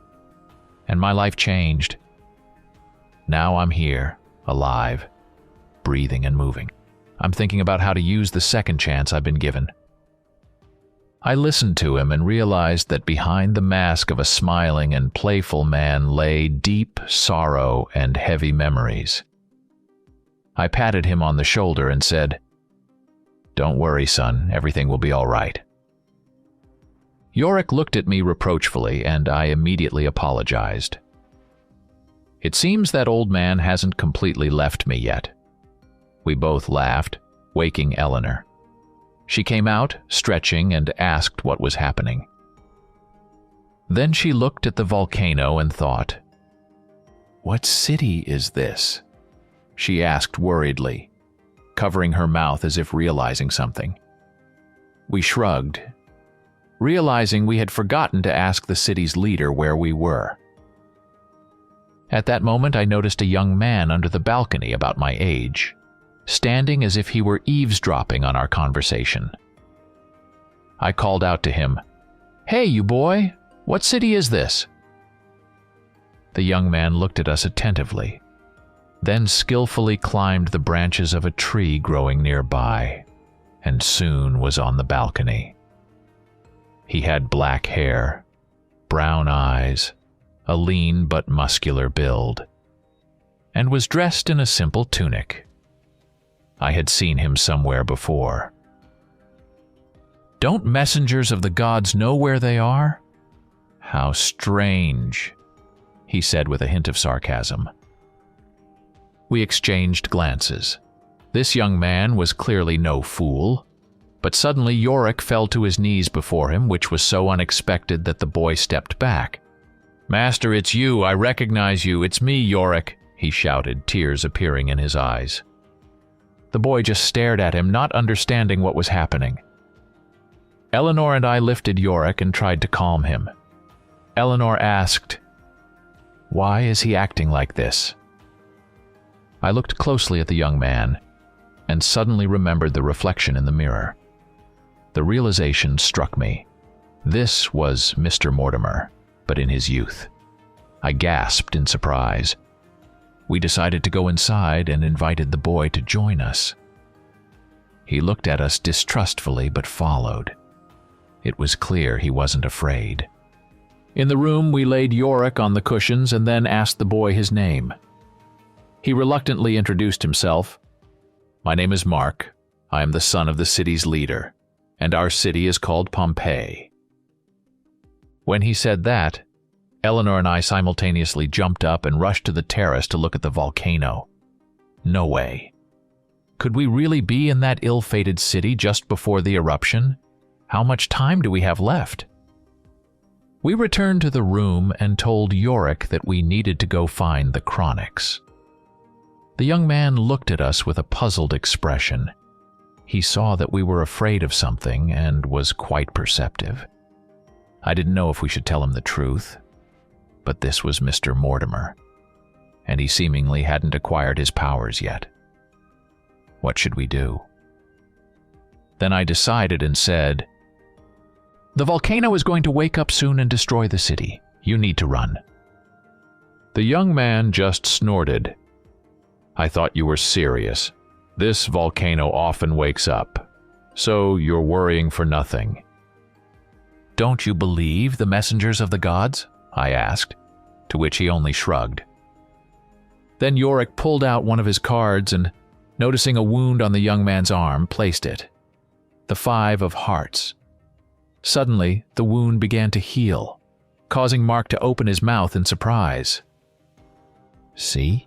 and my life changed. Now I'm here, alive, breathing and moving. I'm thinking about how to use the second chance I've been given." I listened to him and realized that behind the mask of a smiling and playful man lay deep sorrow and heavy memories. I patted him on the shoulder and said, "Don't worry, son, everything will be all right." Yorick looked at me reproachfully, and I immediately apologized. It seems that old man hasn't completely left me yet. We both laughed, waking Elanor. She came out, stretching, and asked what was happening. Then she looked at the volcano and thought, "What city is this?" she asked worriedly, covering her mouth as if realizing something. We shrugged, realizing we had forgotten to ask the city's leader where we were. At that moment, I noticed a young man under the balcony about my age, standing as if he were eavesdropping on our conversation. I called out to him, "Hey, you boy, what city is this?" The young man looked at us attentively, then skillfully climbed the branches of a tree growing nearby, and soon was on the balcony. He had black hair, brown eyes, a lean but muscular build, and was dressed in a simple tunic. I had seen him somewhere before. "Don't messengers of the gods know where they are? How strange," he said with a hint of sarcasm. We exchanged glances. This young man was clearly no fool, but suddenly Yorick fell to his knees before him, which was so unexpected that the boy stepped back. "Master, it's you. I recognize you. It's me, Yorick," he shouted, tears appearing in his eyes. The boy just stared at him, not understanding what was happening. Elanor and I lifted Yorick and tried to calm him. Elanor asked, "Why is he acting like this?" I looked closely at the young man and suddenly remembered the reflection in the mirror. The realization struck me. This was Mr. Mortimer, but in his youth. I gasped in surprise. We decided to go inside and invited the boy to join us. He looked at us distrustfully but followed. It was clear he wasn't afraid. In the room, we laid Yorick on the cushions and then asked the boy his name. He reluctantly introduced himself. "My name is Mark. I am the son of the city's leader, and our city is called Pompeii." When he said that, Elanor and I simultaneously jumped up and rushed to the terrace to look at the volcano. No way. Could we really be in that ill-fated city just before the eruption? How much time do we have left? We returned to the room and told Yorick that we needed to go find the chronics. The young man looked at us with a puzzled expression. He saw that we were afraid of something and was quite perceptive. I didn't know if we should tell him the truth, but this was Mr. Mortimer, and he seemingly hadn't acquired his powers yet. What should we do? Then I decided and said, "The volcano is going to wake up soon and destroy the city. You need to run." The young man just snorted. "I thought you were serious. This volcano often wakes up, so you're worrying for nothing." "Don't you believe the messengers of the gods?" I asked, to which he only shrugged. Then Yorick pulled out one of his cards and, noticing a wound on the young man's arm, placed it. The 5 of hearts. Suddenly, the wound began to heal, causing Mark to open his mouth in surprise. "See?"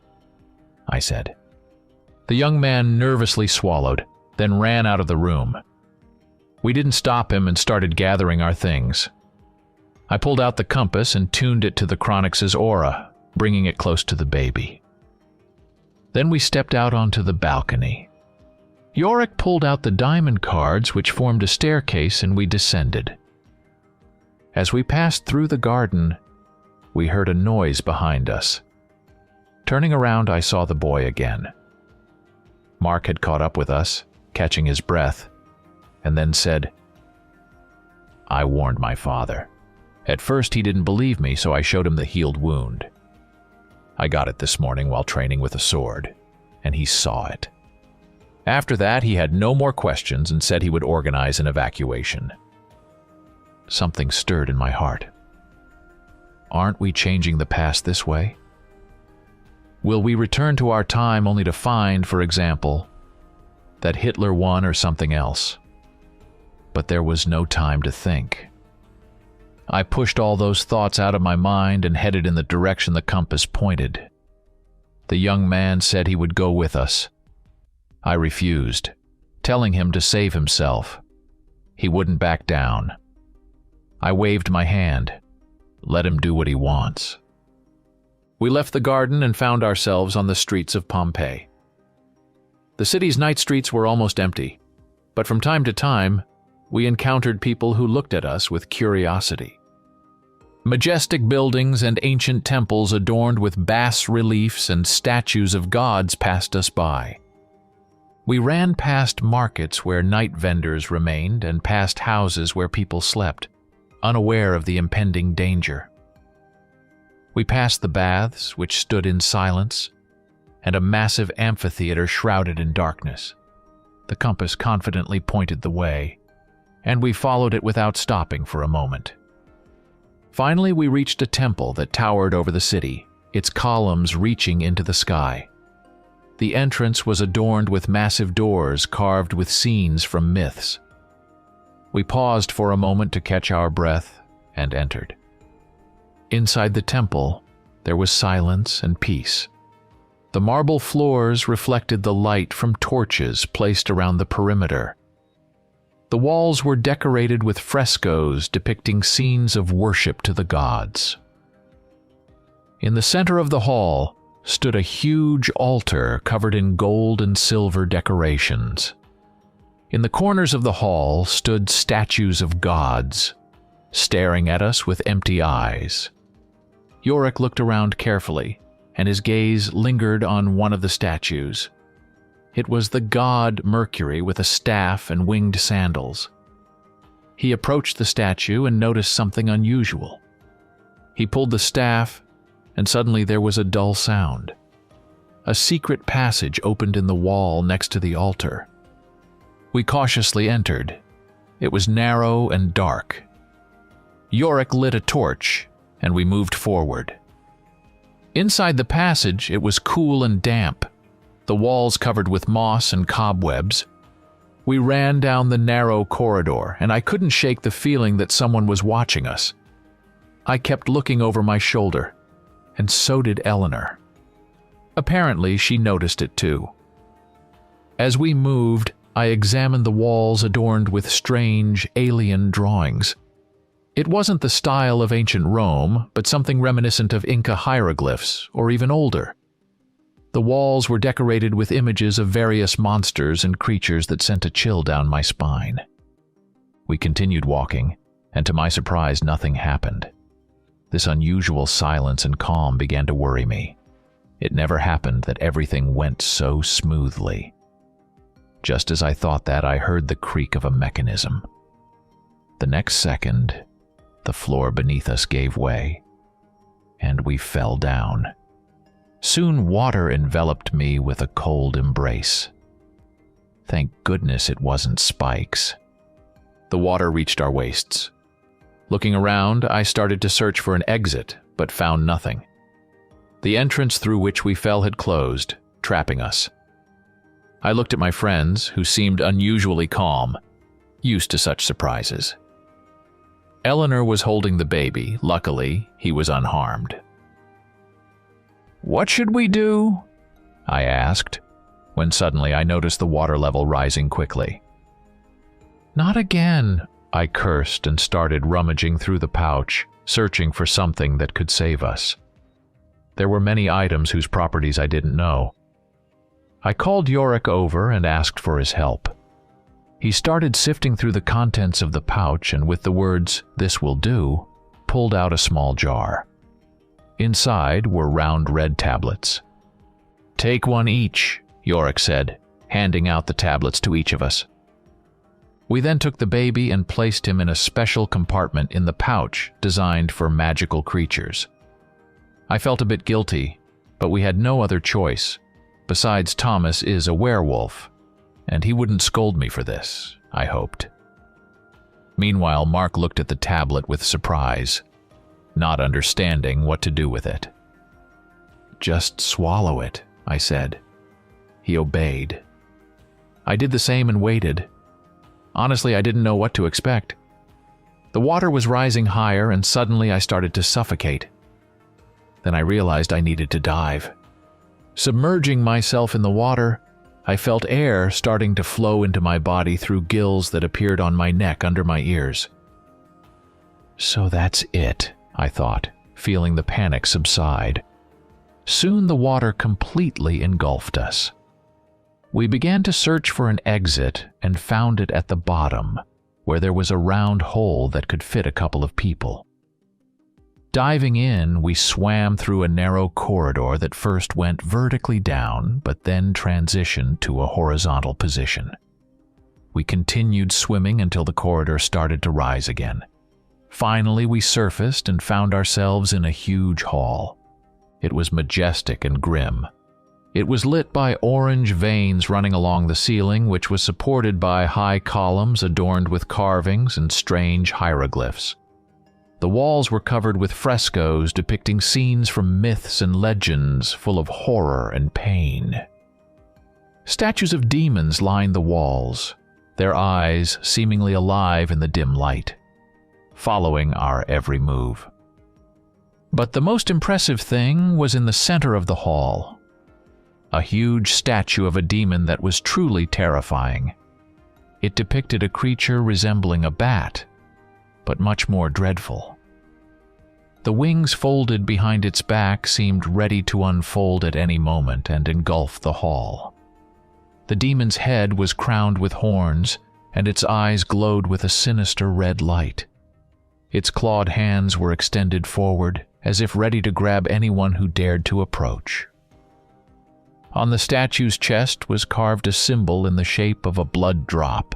I said. The young man nervously swallowed, then ran out of the room. We didn't stop him and started gathering our things. I pulled out the compass and tuned it to the Chronix's aura, bringing it close to the baby. Then we stepped out onto the balcony. Yorick pulled out the diamond cards, which formed a staircase, and we descended. As we passed through the garden, we heard a noise behind us. Turning around, I saw the boy again. Mark had caught up with us, catching his breath, and then said, "I warned my father. At first he didn't believe me, so I showed him the healed wound. I got it this morning while training with a sword, and he saw it. After that, he had no more questions and said he would organize an evacuation." Something stirred in my heart. Aren't we changing the past this way? Will we return to our time only to find, for example, that Hitler won or something else? But there was no time to think. I pushed all those thoughts out of my mind and headed in the direction the compass pointed. The young man said he would go with us. I refused, telling him to save himself. He wouldn't back down. I waved my hand. Let him do what he wants. We left the garden and found ourselves on the streets of Pompeii. The city's night streets were almost empty, but from time to time, we encountered people who looked at us with curiosity. Majestic buildings and ancient temples adorned with bas-reliefs and statues of gods passed us by. We ran past markets where night vendors remained and past houses where people slept, unaware of the impending danger. We passed the baths, which stood in silence, and a massive amphitheater shrouded in darkness. The compass confidently pointed the way, and we followed it without stopping for a moment. Finally, we reached a temple that towered over the city, its columns reaching into the sky. The entrance was adorned with massive doors carved with scenes from myths. We paused for a moment to catch our breath and entered. Inside the temple, there was silence and peace. The marble floors reflected the light from torches placed around the perimeter. The walls were decorated with frescoes depicting scenes of worship to the gods. In the center of the hall stood a huge altar covered in gold and silver decorations. In the corners of the hall stood statues of gods, staring at us with empty eyes. Yorick looked around carefully, and his gaze lingered on one of the statues. It was the god Mercury with a staff and winged sandals. He approached the statue and noticed something unusual. He pulled the staff, and suddenly there was a dull sound. A secret passage opened in the wall next to the altar. We cautiously entered. It was narrow and dark. Yorick lit a torch, and we moved forward. Inside the passage, it was cool and damp, the walls covered with moss and cobwebs. We ran down the narrow corridor, and I couldn't shake the feeling that someone was watching us. I kept looking over my shoulder, and so did Elanor. Apparently, she noticed it too. As we moved, I examined the walls adorned with strange, alien drawings. It wasn't the style of ancient Rome, but something reminiscent of Inca hieroglyphs, or even older. The walls were decorated with images of various monsters and creatures that sent a chill down my spine. We continued walking, and to my surprise, nothing happened. This unusual silence and calm began to worry me. It never happened that everything went so smoothly. Just as I thought that, I heard the creak of a mechanism. The next second, the floor beneath us gave way, and we fell down. Soon water enveloped me with a cold embrace. Thank goodness it wasn't spikes. The water reached our waists. Looking around, I started to search for an exit, but found nothing. The entrance through which we fell had closed, trapping us. I looked at my friends, who seemed unusually calm, used to such surprises. Elanor was holding the baby. Luckily, he was unharmed. "What should we do?" I asked, when suddenly I noticed the water level rising quickly. "Not again," I cursed and started rummaging through the pouch, searching for something that could save us. There were many items whose properties I didn't know. I called Yorick over and asked for his help. He started sifting through the contents of the pouch and with the words, "This will do," pulled out a small jar. Inside were round red tablets. "Take one each," Yorick said, handing out the tablets to each of us. We then took the baby and placed him in a special compartment in the pouch designed for magical creatures. I felt a bit guilty, but we had no other choice. Besides, Thomas is a werewolf, and he wouldn't scold me for this, I hoped. Meanwhile, Mark looked at the tablet with surprise, not understanding what to do with it. "Just swallow it," I said. He obeyed. I did the same and waited. Honestly, I didn't know what to expect. The water was rising higher, and suddenly I started to suffocate. Then I realized I needed to dive. Submerging myself in the water, I felt air starting to flow into my body through gills that appeared on my neck under my ears. So that's it, I thought, feeling the panic subside. Soon the water completely engulfed us. We began to search for an exit and found it at the bottom, where there was a round hole that could fit a couple of people. Diving in, we swam through a narrow corridor that first went vertically down, but then transitioned to a horizontal position. We continued swimming until the corridor started to rise again. Finally, we surfaced and found ourselves in a huge hall. It was majestic and grim. It was lit by orange veins running along the ceiling, which was supported by high columns adorned with carvings and strange hieroglyphs. The walls were covered with frescoes depicting scenes from myths and legends full of horror and pain. Statues of demons lined the walls, their eyes seemingly alive in the dim light, following our every move. But the most impressive thing was in the center of the hall, a huge statue of a demon that was truly terrifying. It depicted a creature resembling a bat, but much more dreadful. The wings folded behind its back seemed ready to unfold at any moment and engulf the hall. The demon's head was crowned with horns, and its eyes glowed with a sinister red light. Its clawed hands were extended forward, as if ready to grab anyone who dared to approach. On the statue's chest was carved a symbol in the shape of a blood drop,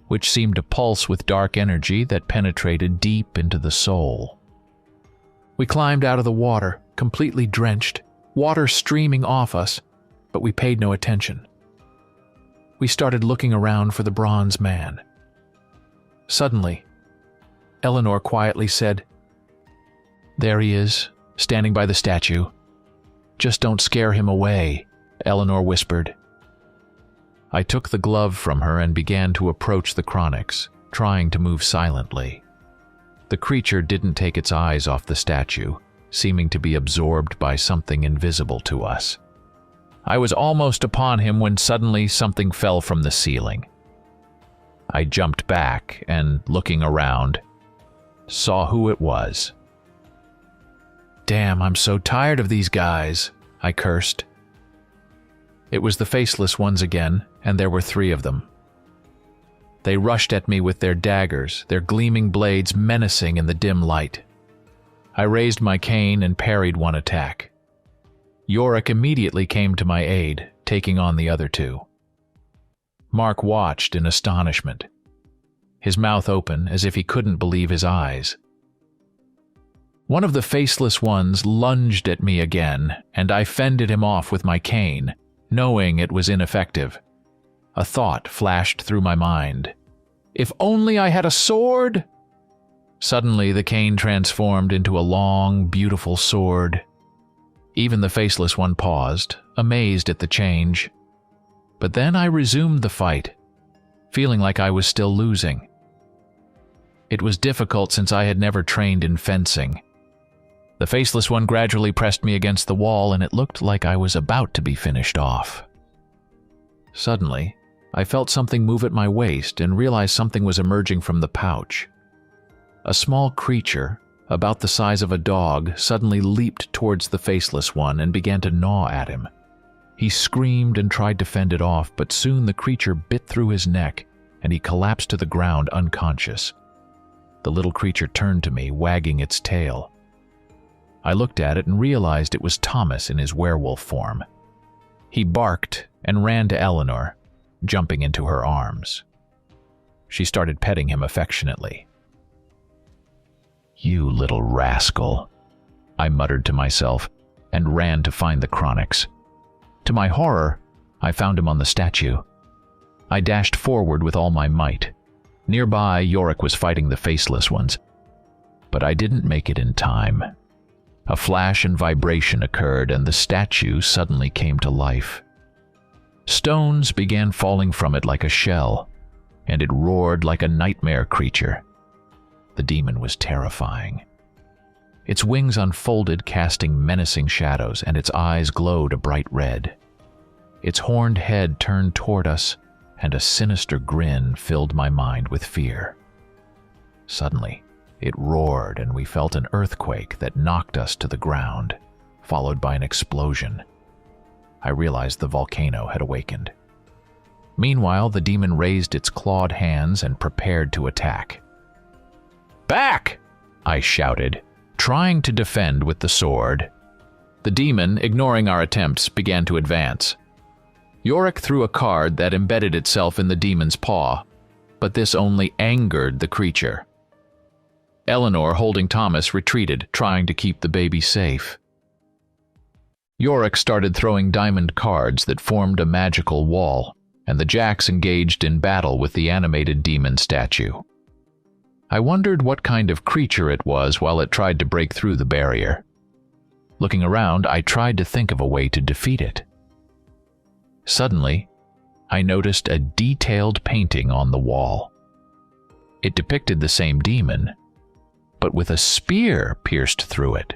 which seemed to pulse with dark energy that penetrated deep into the soul. We climbed out of the water, completely drenched, water streaming off us, but we paid no attention. We started looking around for the bronze man. Suddenly, Elanor quietly said, "There he is, standing by the statue. Just don't scare him away," Elanor whispered. I took the glove from her and began to approach the chronics, trying to move silently. The creature didn't take its eyes off the statue, seeming to be absorbed by something invisible to us. I was almost upon him when suddenly something fell from the ceiling. I jumped back and, looking around, saw who it was. "Damn, I'm so tired of these guys," I cursed. It was the faceless ones again, and there were 3 of them. They rushed at me with their daggers, their gleaming blades menacing in the dim light. I raised my cane and parried one attack. Yorick immediately came to my aid, taking on the other 2. Mark watched in astonishment, his mouth open as if he couldn't believe his eyes. One of the faceless ones lunged at me again, and I fended him off with my cane, knowing it was ineffective. A thought flashed through my mind. If only I had a sword! Suddenly, the cane transformed into a long, beautiful sword. Even the faceless one paused, amazed at the change. But then I resumed the fight, feeling like I was still losing. It was difficult since I had never trained in fencing. The faceless one gradually pressed me against the wall, and it looked like I was about to be finished off. Suddenly, I felt something move at my waist and realized something was emerging from the pouch. A small creature, about the size of a dog, suddenly leaped towards the faceless one and began to gnaw at him. He screamed and tried to fend it off, but soon the creature bit through his neck, and he collapsed to the ground unconscious. The little creature turned to me, wagging its tail. I looked at it and realized it was Thomas in his werewolf form. He barked and ran to Elanor, jumping into her arms. She started petting him affectionately. "You little rascal," I muttered to myself, and ran to find the chronics. To my horror, I found him on the statue. I dashed forward with all my might. Nearby, Yorick was fighting the faceless ones. But I didn't make it in time. A flash and vibration occurred, and the statue suddenly came to life. Stones began falling from it like a shell, and it roared like a nightmare creature. The demon was terrifying. Its wings unfolded, casting menacing shadows, and its eyes glowed a bright red. Its horned head turned toward us, and a sinister grin filled my mind with fear. Suddenly, it roared, and we felt an earthquake that knocked us to the ground, followed by an explosion. I realized the volcano had awakened. Meanwhile, the demon raised its clawed hands and prepared to attack. "Back!" I shouted, trying to defend with the sword. The demon, ignoring our attempts, began to advance. Yorick threw a card that embedded itself in the demon's paw, but this only angered the creature. Elanor, holding Thomas, retreated, trying to keep the baby safe. Yorick started throwing diamond cards that formed a magical wall, and the jacks engaged in battle with the animated demon statue. I wondered what kind of creature it was while it tried to break through the barrier. Looking around, I tried to think of a way to defeat it. Suddenly, I noticed a detailed painting on the wall. It depicted the same demon, but with a spear pierced through it.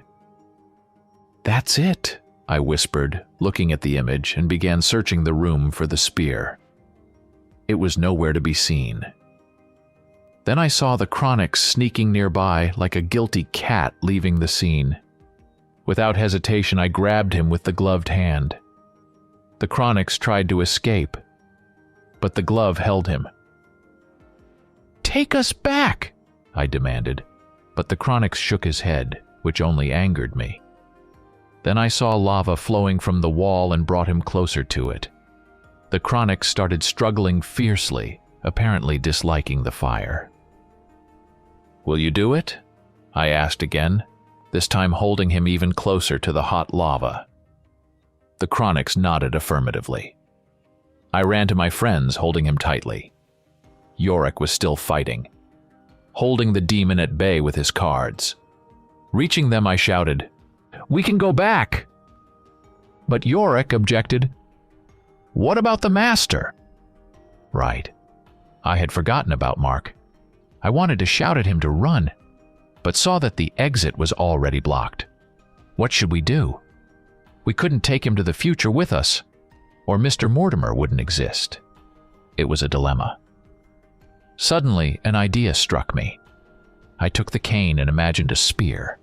"That's it," I whispered, looking at the image, and began searching the room for the spear. It was nowhere to be seen. Then I saw the Chronix sneaking nearby like a guilty cat leaving the scene. Without hesitation, I grabbed him with the gloved hand. The Chronix tried to escape, but the glove held him. "Take us back!" I demanded, but the Chronix shook his head, which only angered me. Then I saw lava flowing from the wall and brought him closer to it. The Chronix started struggling fiercely, apparently disliking the fire. "Will you do it?" I asked again, this time holding him even closer to the hot lava. The Chronix nodded affirmatively. I ran to my friends, holding him tightly. Yorick was still fighting, holding the demon at bay with his cards. Reaching them, I shouted, "We can go back!" But Yorick objected. "What about the master?" Right. I had forgotten about Mark. I wanted to shout at him to run, but saw that the exit was already blocked. What should we do? We couldn't take him to the future with us, or Mr. Mortimer wouldn't exist. It was a dilemma. Suddenly, an idea struck me. I took the cane and imagined a spear.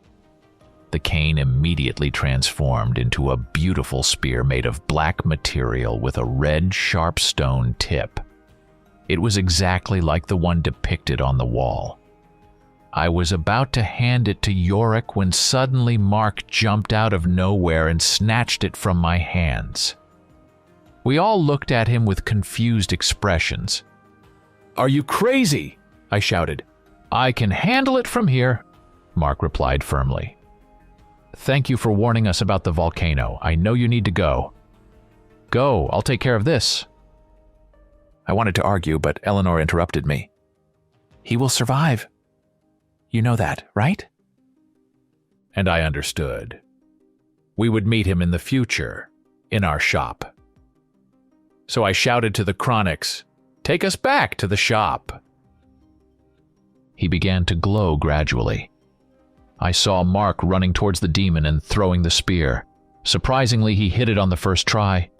The cane immediately transformed into a beautiful spear made of black material with a red, sharp stone tip. It was exactly like the one depicted on the wall. I was about to hand it to Yorick when suddenly Mark jumped out of nowhere and snatched it from my hands. We all looked at him with confused expressions. "Are you crazy?" I shouted. "I can handle it from here," Mark replied firmly. "Thank you for warning us about the volcano. I know you need to go." "Go, I'll take care of this." I wanted to argue, but Elanor interrupted me. "He will survive. You know that, right?" And I understood. We would meet him in the future, in our shop. So I shouted to the Chronix, "Take us back to the shop." He began to glow gradually. I saw Mark running towards the demon and throwing the spear. Surprisingly, he hit it on the first try.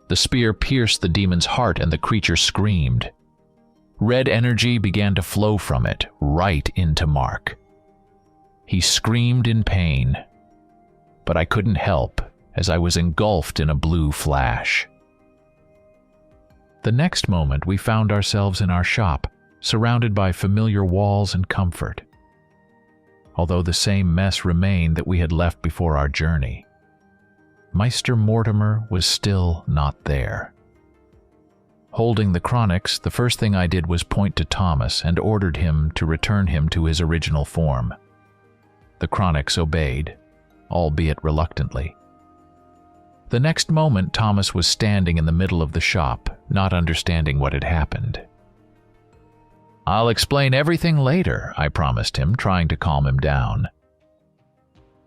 The spear pierced the demon's heart and the creature screamed. Red energy began to flow from it, right into Mark. He screamed in pain, but I couldn't help as I was engulfed in a blue flash. The next moment, we found ourselves in our shop, surrounded by familiar walls and comfort, although the same mess remained that we had left before our journey. Meister Mortimer was still not there. Holding the Chronix, the first thing I did was point to Thomas and ordered him to return him to his original form. The Chronix obeyed, albeit reluctantly. The next moment, Thomas was standing in the middle of the shop, not understanding what had happened. "I'll explain everything later," I promised him, trying to calm him down.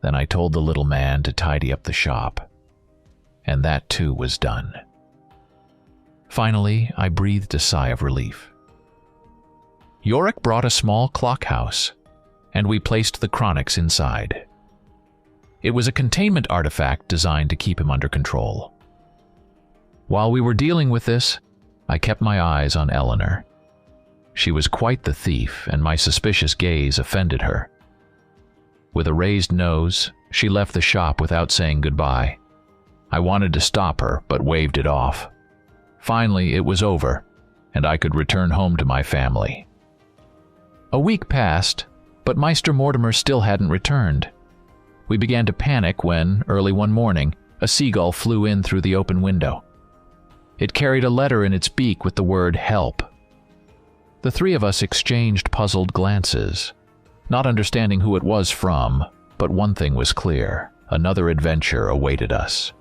Then I told the little man to tidy up the shop, and that too was done. Finally, I breathed a sigh of relief. Yorick brought a small clock house, and we placed the Chronix inside. It was a containment artifact designed to keep him under control. While we were dealing with this, I kept my eyes on Elanor. She was quite the thief, and my suspicious gaze offended her. With a raised nose, she left the shop without saying goodbye. I wanted to stop her, but waved it off. Finally, it was over, and I could return home to my family. A week passed, but Meister Mortimer still hadn't returned. We began to panic when, early one morning, a seagull flew in through the open window. It carried a letter in its beak with the word "help." The three of us exchanged puzzled glances, not understanding who it was from, but one thing was clear: another adventure awaited us.